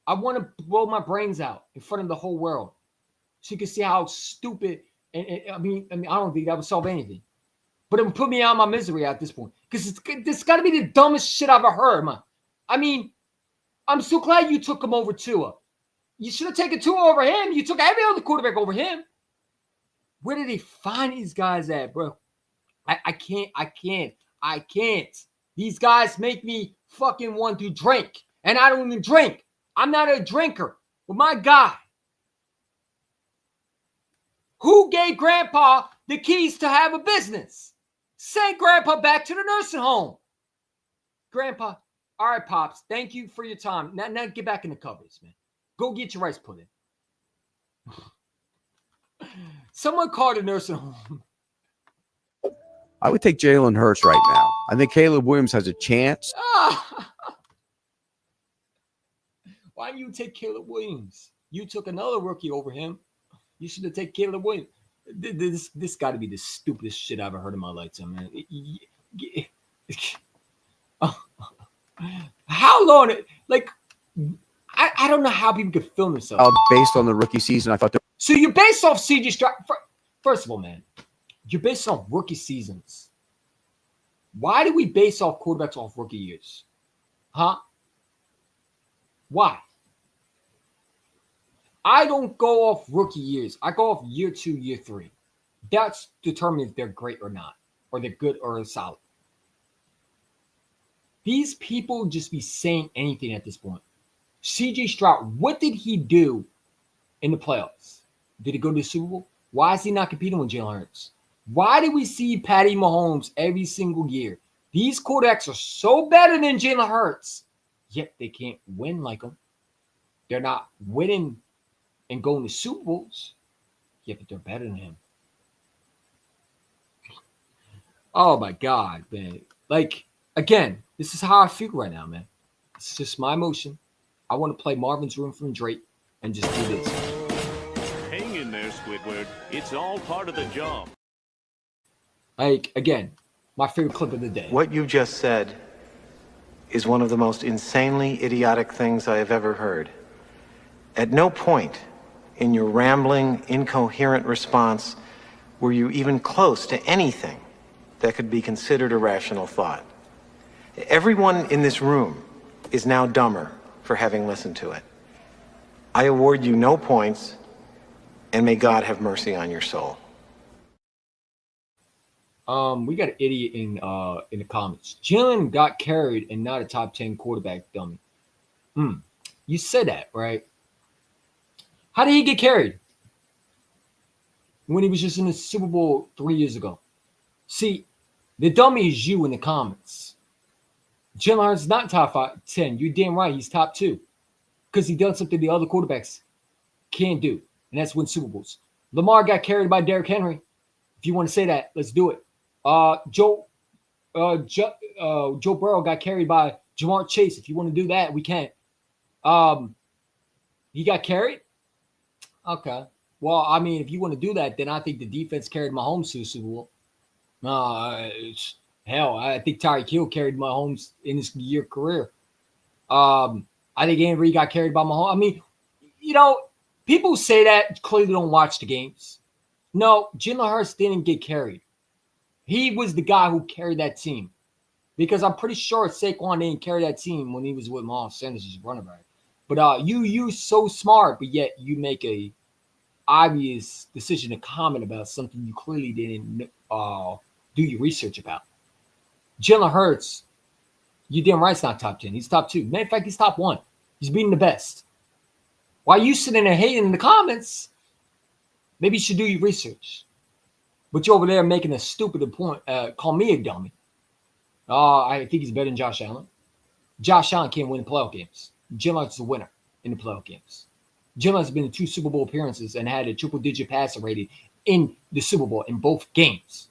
I want to blow my brains out in front of the whole world so you can see how stupid. And I mean, I don't think that would solve anything. But it would put me out of my misery at this point. Because this got to be the dumbest shit I've ever heard, man. I mean, I'm so glad you took him over Tua. You should have taken Tua over him. You took every other quarterback over him. Where did they find these guys at, bro? I can't. These guys make me fucking want to drink. And I don't even drink. I'm not a drinker. But my God. Who gave Grandpa the keys to have a business? Send Grandpa back to the nursing home. Grandpa, all right, Pops, thank you for your time. Now get back in the covers, man. Go get your rice pudding. Someone called a nursing home. I would take Jalen Hurts right now. I think Caleb Williams has a chance. Why didn't you take Caleb Williams? You took another rookie over him. You should have taken Caleb Williams. This got to be the stupidest shit I've ever heard in my lifetime, man. How long? Like, I don't know how people could film themselves. Based on the rookie season, I thought. So you're based off CJ Stroud. First of all, man, you're based off rookie seasons. Why do we base off quarterbacks off rookie years? Huh? Why? I don't go off rookie years. I go off year 2, year 3. That's determined if they're great or not, or they're good or solid. These people just be saying anything at this point. CJ Stroud, what did he do in the playoffs? Did he go to the Super Bowl? Why is he not competing with Jalen Hurts? Why do we see Patty Mahomes every single year? These quarterbacks are so better than Jalen Hurts, yet they can't win like him. They're not winning and going to Super Bowls, yet but they're better than him. Oh my God, man. Like, again, this is how I feel right now, man. It's just my emotion. I want to play Marvin's Room from Drake and just do this. Hang in there, Squidward. It's all part of the job. Like, again, my favorite clip of the day. What you just said is one of the most insanely idiotic things I have ever heard. At no point in your rambling, incoherent response were you even close to anything that could be considered a rational thought. Everyone in this room is now dumber for having listened to it. I award you no points, and may God have mercy on your soul. We got an idiot in the comments. Jalen got carried and not a top 10 quarterback, dummy. You said that, right? How did he get carried when he was just in the Super Bowl 3 years ago? See, the dummy is you in the comments. Jalen Hurts is not top 10. You're damn right. He's top 2 because he done something the other quarterbacks can't do, and that's win Super Bowls. Lamar got carried by Derrick Henry. If you want to say that, let's do it. Joe Burrow got carried by Jamar Chase. If you want to do that, we can. He got carried? Okay. Well, I mean, if you want to do that, then I think the defense carried Mahomes to the Super Bowl. Hell, I think Tyreek Hill carried Mahomes in his year career. I think Andy Reid got carried by Mahomes. I mean, you know, people say that clearly don't watch the games. No, Jalen Hurts didn't get carried. He was the guy who carried that team. Because I'm pretty sure Saquon didn't carry that team when he was with Miles Sanders as running back. But you so smart, but yet you make a obvious decision to comment about something you clearly didn't do your research about. Jalen Hurts, you damn right's not top 10. He's top 2. Matter of fact, he's top 1. He's beating the best. While you sitting there hating in the comments, maybe you should do your research. But you're over there making a stupid point. Call me a dummy. I think he's better than Josh Allen. Josh Allen can't win the playoff games. Jalen Hurts is a winner in the playoff games. Jalen has been in 2 Super Bowl appearances and had a triple-digit passer rating in the Super Bowl in both games.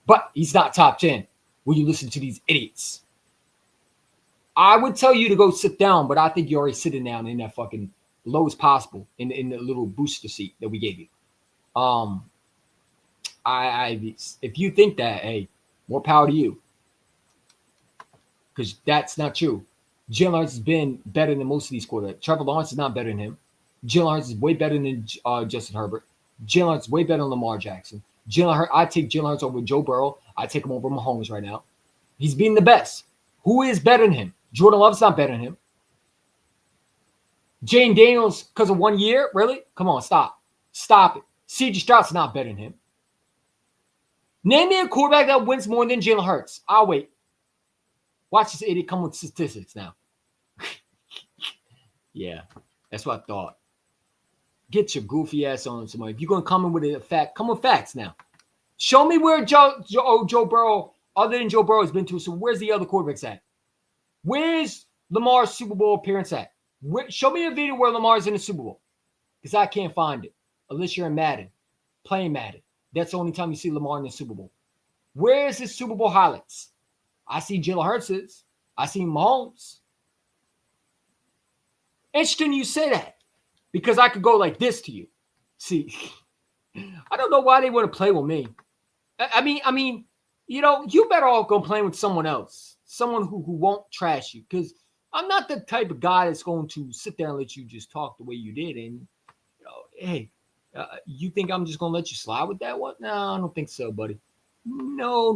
But he's not top 10 when you listen to these idiots. I would tell you to go sit down, but I think you're already sitting down in that fucking lowest possible in the little booster seat that we gave you. If you think that, hey, more power to you, because that's not true. Jalen Hurts has been better than most of these quarterbacks. Trevor Lawrence is not better than him. Jalen Hurts is way better than Justin Herbert. Jalen Hurts is way better than Lamar Jackson. I take Jalen Hurts over Joe Burrow. I take him over Mahomes right now. He's being the best. Who is better than him? Jordan Love's not better than him. Jane Daniels, because of 1 year? Really? Come on, stop. Stop it. C.J. Stroud's not better than him. Name me a quarterback that wins more than Jalen Hurts. I'll wait. Watch this idiot come with statistics now. Yeah, that's what I thought. Get your goofy ass on somebody. If you're going to come in with a fact, come with facts now. Show me where Joe Burrow, other than Joe Burrow, has been to. So where's the other quarterbacks at? Where's Lamar's Super Bowl appearance at? Show me a video where Lamar's in the Super Bowl. Because I can't find it. Unless you're in Madden. Playing Madden. That's the only time you see Lamar in the Super Bowl. Where's his Super Bowl highlights? I see Jalen Hurts. I see Mahomes. Interesting you say that. Because I could go like this to you. See, I don't know why they want to play with me. I mean, you know, you better all go play with someone else. Someone who won't trash you. Because I'm not the type of guy that's going to sit there and let you just talk the way you did. And, you know, hey, you think I'm just going to let you slide with that one? No, I don't think so, buddy. No.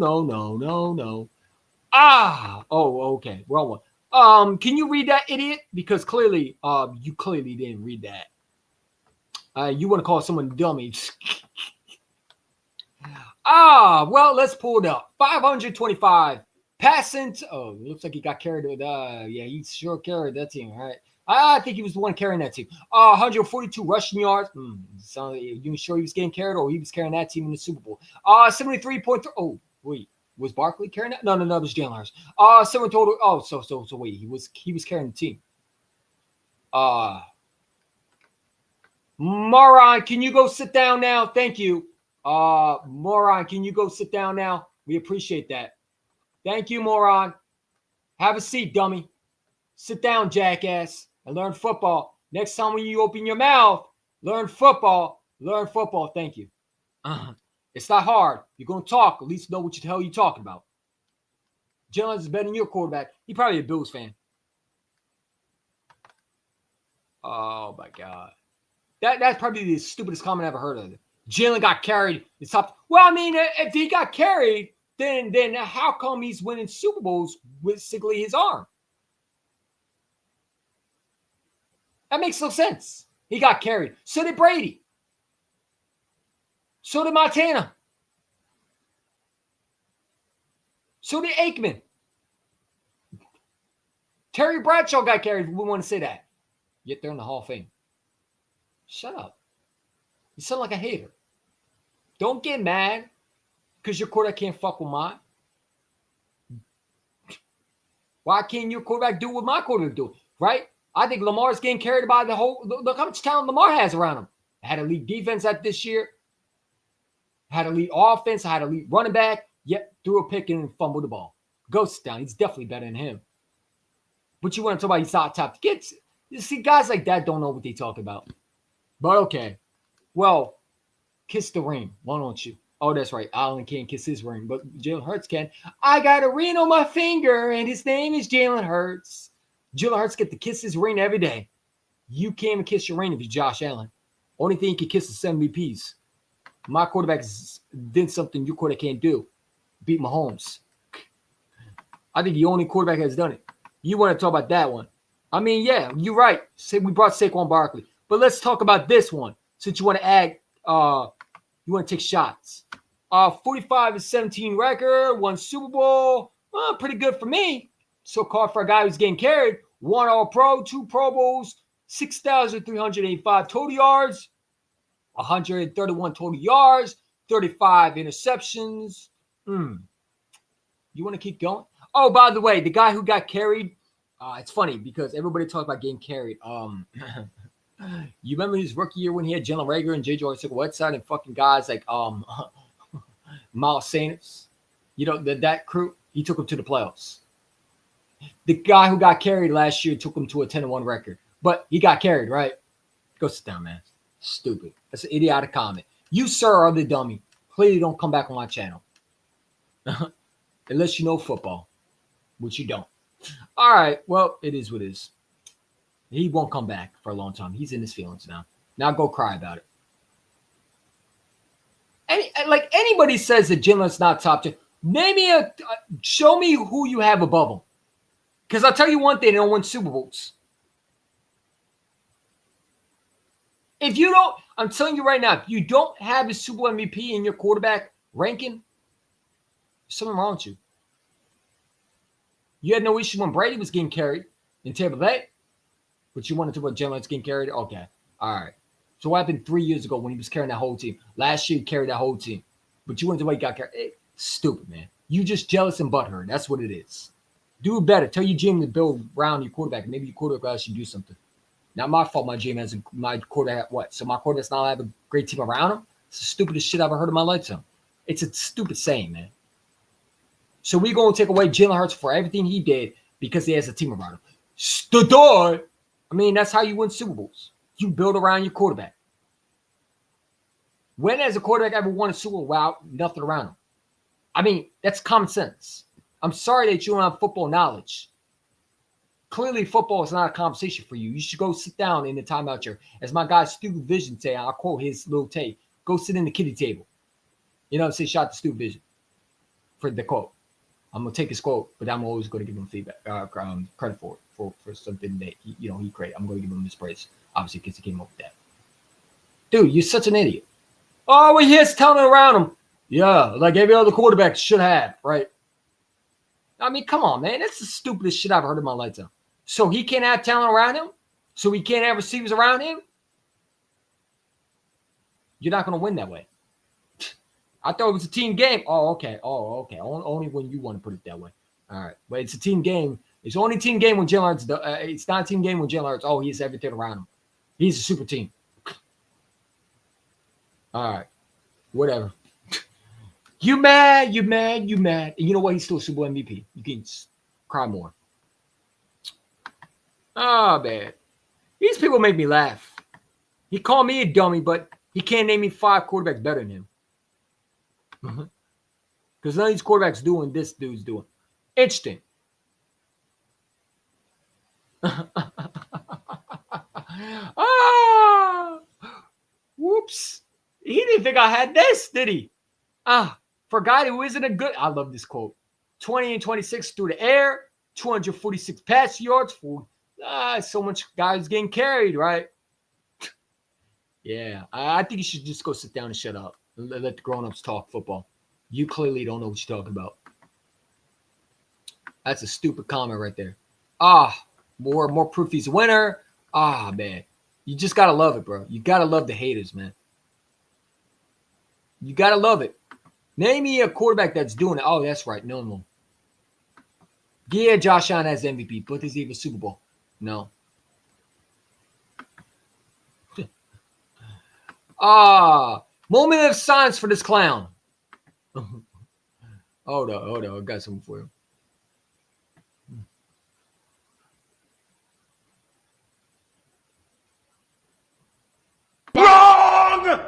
Okay. Wrong one. Can you read that, idiot? Because clearly, you clearly didn't read that. You want to call someone dummy. Well, let's pull it up. 525 passing. Oh, it looks like he got carried with, yeah, he sure carried that team, right? I think he was the one carrying that team. 142 rushing yards. So you sure he was getting carried or he was carrying that team in the Super Bowl? 73.3. Oh, wait. Was Barkley carrying that? No, it was Jalen Hurts. 7 total. Oh, so wait, he was carrying the team. Moron, can you go sit down now? Thank you. Moron, can you go sit down now? We appreciate that. Thank you, moron. Have a seat, dummy. Sit down, jackass, and learn football. Next time when you open your mouth, learn football. Learn football. Thank you. It's not hard. You're going to talk. At least know what the hell you're talking about. Jalen is better than your quarterback. He's probably a Bills fan. Oh, my God. That's probably the stupidest comment I've ever heard of. Jalen got carried. Well, I mean, if he got carried, then how come he's winning Super Bowls with simply his arm? That makes no sense. He got carried. So did Brady. So did Montana. So did Aikman. Terry Bradshaw got carried. We want to say that. Yet they're in the Hall of Fame. Shut up. You sound like a hater. Don't get mad because your quarterback can't fuck with mine. Why can't your quarterback do what my quarterback do? Right? I think Lamar's getting carried by the whole. Look how much talent Lamar has around him. Had a lead defense at this year. Had a lead offense. Had a lead running back. Yep, threw a pick and fumbled the ball. Ghost down. He's definitely better than him. But you want to talk about he's top kids? You see, guys like that don't know what they talk about. But okay. Well, kiss the ring. Why don't you? Oh, that's right. Allen can't kiss his ring, but Jalen Hurts can. I got a ring on my finger, and his name is Jalen Hurts. Jalen Hurts get to kiss his ring every day. You can't even kiss your ring if you're Josh Allen. Only thing you can kiss is MVPs. My quarterback did something your quarterback can't do. Beat Mahomes. I think the only quarterback has done it. You want to talk about that one. I mean, yeah, you're right. Say we brought Saquon Barkley. But let's talk about this one. Since you want to add, you want to take shots. 45-17 record, 1 Super Bowl. Pretty good for me. So-called for a guy who's getting carried. 1 All-Pro, 2 Pro Bowls, 6,385 total yards, 131 total yards, 35 interceptions. You want to keep going? Oh, by the way, the guy who got carried, it's funny because everybody talks about getting carried. You remember his rookie year when he had Jalen Reagor and J.J. Whiteside and fucking guys like Miles Sanders? You know, that crew, he took them to the playoffs. The guy who got carried last year took him to a 10-1 record. But he got carried, right? Go sit down, man. Stupid. That's an idiotic comment. You, sir, are the dummy. Clearly don't come back on my channel. Unless you know football, which you don't. All right. Well, it is what it is. He won't come back for a long time. He's in his feelings now. Now go cry about it. Like anybody says that Jim's not top 10, name me show me who you have above him. Because I'll tell you one thing, they don't win Super Bowls. If you don't, I'm telling you right now, if you don't have a Super Bowl MVP in your quarterback ranking, there's something wrong with you. You had no issue when Brady was getting carried in Tampa Bay, but you wanted to put Jalen getting carried? Okay. All right. So what happened 3 years ago when he was carrying that whole team? Last year, he carried that whole team. But you wanted to wait, got carried. Stupid, man. You just jealous and butthurt. That's what it is. Do it better. Tell your GM to build around your quarterback. Maybe your quarterback should do something. Not my fault my GM has my quarterback. What? So my quarterback's not have a great team around him? It's the stupidest shit I've ever heard in my lifetime. It's a stupid saying, man. So we're going to take away Jalen Hurts for everything he did because he has a team around him. Stupid. I mean, that's how you win Super Bowls. You build around your quarterback. When has a quarterback ever won a Super Bowl without nothing around him? I mean, that's common sense. I'm sorry that you don't have football knowledge. Clearly, football is not a conversation for you. You should go sit down in the timeout chair. As my guy Stu Vision say, I'll quote his little tape. Go sit in the kiddie table. You know, say shout to Stu Vision for the quote. I'm gonna take his quote, but I'm always going to give him feedback, credit for something that he created. I'm going to give him his praise, obviously, because he came up with that. Dude, you're such an idiot. Oh, well, he has talent around him. Yeah, like every other quarterback should have, right? I mean, come on, man. That's the stupidest shit I've heard in my lifetime. So he can't have talent around him? So he can't have receivers around him? You're not going to win that way. I thought it was a team game. Oh, okay. Only when you want to put it that way. All right. But it's a team game. It's only team game when Jalen Hurts. It's not a team game when Jalen Hurts. Oh, he has everything around him. He's a super team. All right. Whatever. You mad. And you know what? He's still a Super Bowl MVP. You can cry more. Oh, man. These people make me laugh. He called me a dummy, but he can't name me 5 quarterbacks better than him. Because none of these quarterbacks doing this dude's doing. Interesting. Whoops. He didn't think I had this, did he? For a guy who isn't a good, I love this quote. 20 and 26 through the air, 246 pass yards for so much guys getting carried, right? Yeah, I think you should just go sit down and shut up. Let the grown-ups talk football. You clearly don't know what you're talking about. That's a stupid comment right there. More proof he's a winner. Man. You just got to love it, bro. You got to love the haters, man. You got to love it. Name me a quarterback that's doing it. Oh, that's right. No. Yeah, Josh Allen has MVP, but does he have a Super Bowl? No. Moment of silence for this clown. Hold on. I got something for you. Wrong!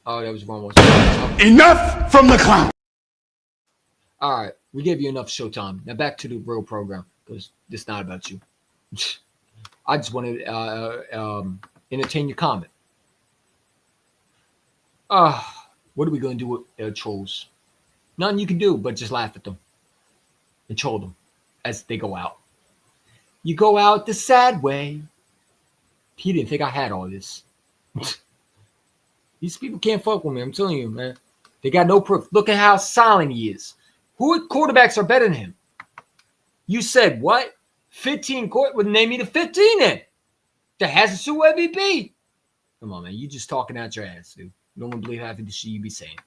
Oh, that was wrong. Enough from the clown. All right, we gave you enough showtime. Now back to the real program because it's not about you. I just wanted to entertain your comment. What are we going to do with trolls? Nothing you can do but just laugh at them and troll them as they go out. You go out the sad way. He didn't think I had all this. These people can't fuck with me. I'm telling you, man. They got no proof. Look at how silent he is. Who quarterbacks are better than him? You said what? 15 court would name me the 15 then. That has a Super MVP. Come on, man. You just talking out your ass, dude. No one believe half of the shit you be saying.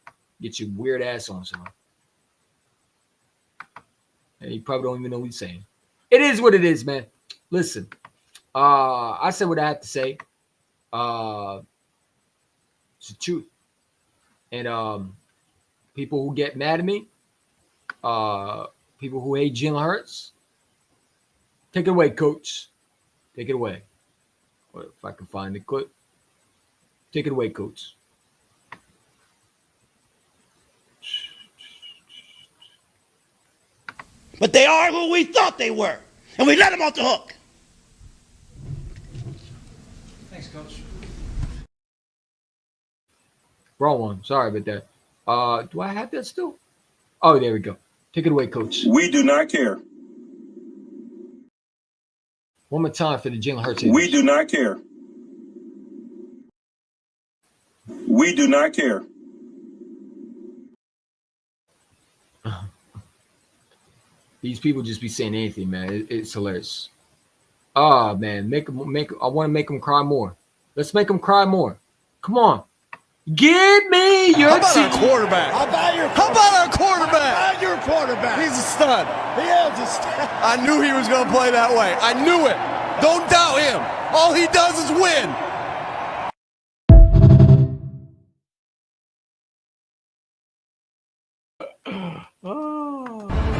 Get your weird ass on someone. And you probably don't even know what you're saying. It is what it is, man. Listen. I said what I had to say. It's the truth. And people who get mad at me, People who hate Jalen Hurts, take it away, coach. Take it away. Or if I can find the clip. Take it away, coach. But they are who we thought they were, and we let them off the hook. Thanks, coach. Wrong one. Sorry about that. Do I have that still? Oh, there we go. Take it away, coach. We do not care. One more time for the Jalen Hurts. We do not care. We do not care. These people just be saying anything, man. It's hilarious. Oh, man. I want to make them cry more. Let's make them cry more. Come on. Give me your team. Our quarterback? How about your How about our quarterback? How about your quarterback? He's a stud. He is a stud. I knew he was going to play that way. I knew it. Don't doubt him. All he does is win.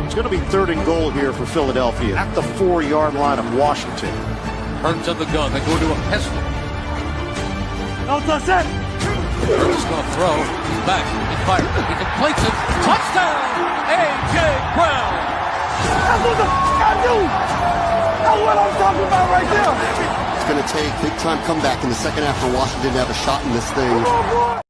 It's going to be 3rd and goal here for Philadelphia at the 4-yard line of Washington. Hurts on the gun. They go to a pistol. Don't touch it. Hurts is going to throw. He's back. He fires. He completes it. Touchdown, A.J. Brown. That's what I knew. That's what I'm talking about right there. It's going to take big-time comeback in the second half for Washington to have a shot in this thing.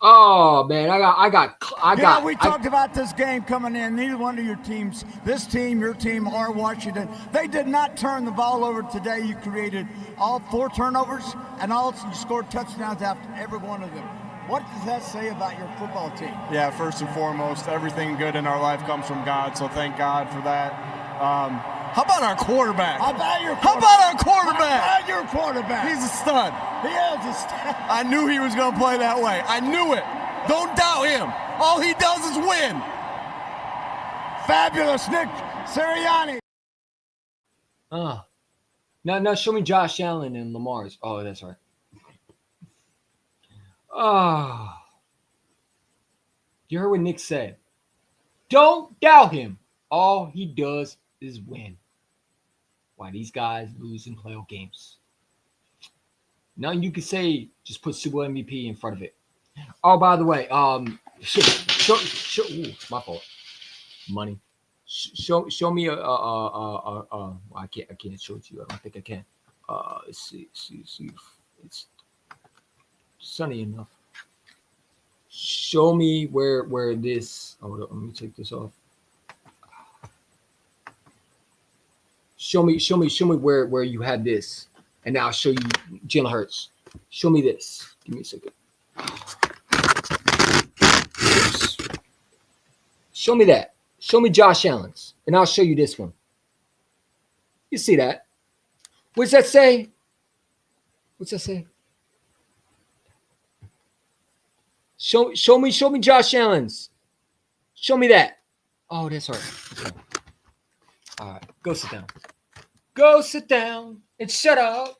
Oh, man. I got. We talked about this game coming in. Neither one of your teams, this team, your team, or Washington, they did not turn the ball over today. You created all 4 turnovers, and also you scored touchdowns after every one of them. What does that say about your football team? Yeah, first and foremost, everything good in our life comes from God, so thank God for that. How about our quarterback? How about your How about our quarterback? How about your quarterback? He's a stud. He is a stud. I knew he was going to play that way. I knew it. Don't doubt him. All he does is win. Fabulous, Nick Sirianni. Now show me Josh Allen and Lamar's. Oh, that's right. You heard what Nick said. Don't doubt him. All he does is win. Why these guys lose in playoff games. Nothing you can say, just put Super Bowl MVP in front of it. Oh, by the way, my fault. Money. Show me I can't show it to you. I don't think I can. Let's see. It's sunny enough. Show me where this. Hold up, let me take this off. Show me where you had this, and now I'll show you Jalen Hurts. Show me this. Give me a second. Oops. Show me that. Show me Josh Allen's, and I'll show you this one. You see that? What does that say? What's that say? Show me Josh Allen's. Show me that. Oh, that's right. Okay. All right, go sit down. Go sit down and shut up.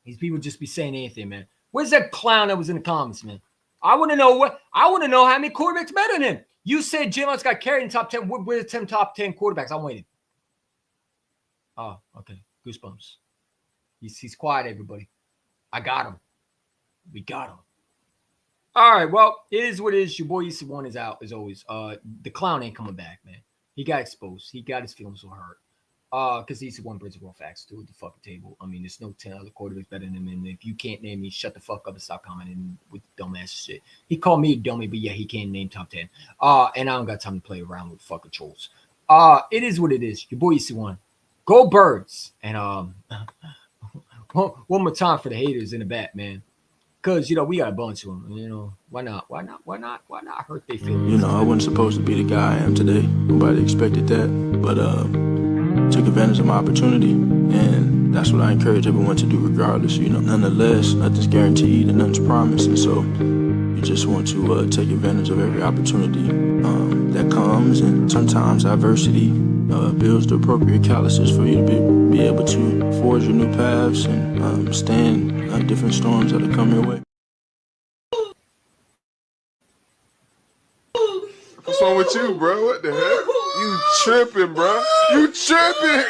These people just be saying anything, man. Where's that clown that was in the comments, man? I want to know how many quarterbacks better than him. You said Jalen's got carried in top 10. We're the 10 top 10 quarterbacks. I'm waiting. Oh, okay. Goosebumps. He's quiet, everybody. I got him. We got him. All right, well, it is what it is. Your boy EC1 is out, as always. The clown ain't coming back, man. He got exposed. He got his feelings so hurt. Because EC1 brings raw facts to the fucking table. I mean, there's no 10 other quarterbacks better than him. And if you can't name me, shut the fuck up and stop commenting with dumbass shit. He called me a dummy, but yeah, he can't name top 10. And I don't got time to play around with fucking trolls. It is what it is. Your boy EC1. Go Birds. And one more time for the haters in the back, man. Because, we got a bunch of them. Why not hurt their feelings? I wasn't supposed to be the guy I am today. Nobody expected that. But took advantage of my opportunity. And that's what I encourage everyone to do regardless. Nonetheless, nothing's guaranteed and nothing's promised. And so you just want to take advantage of every opportunity that comes. And sometimes adversity builds the appropriate calluses for you to be able to forge your new paths and stand different storms that are coming your way. wrong with you, bro? What the heck? You tripping, bro? You tripping?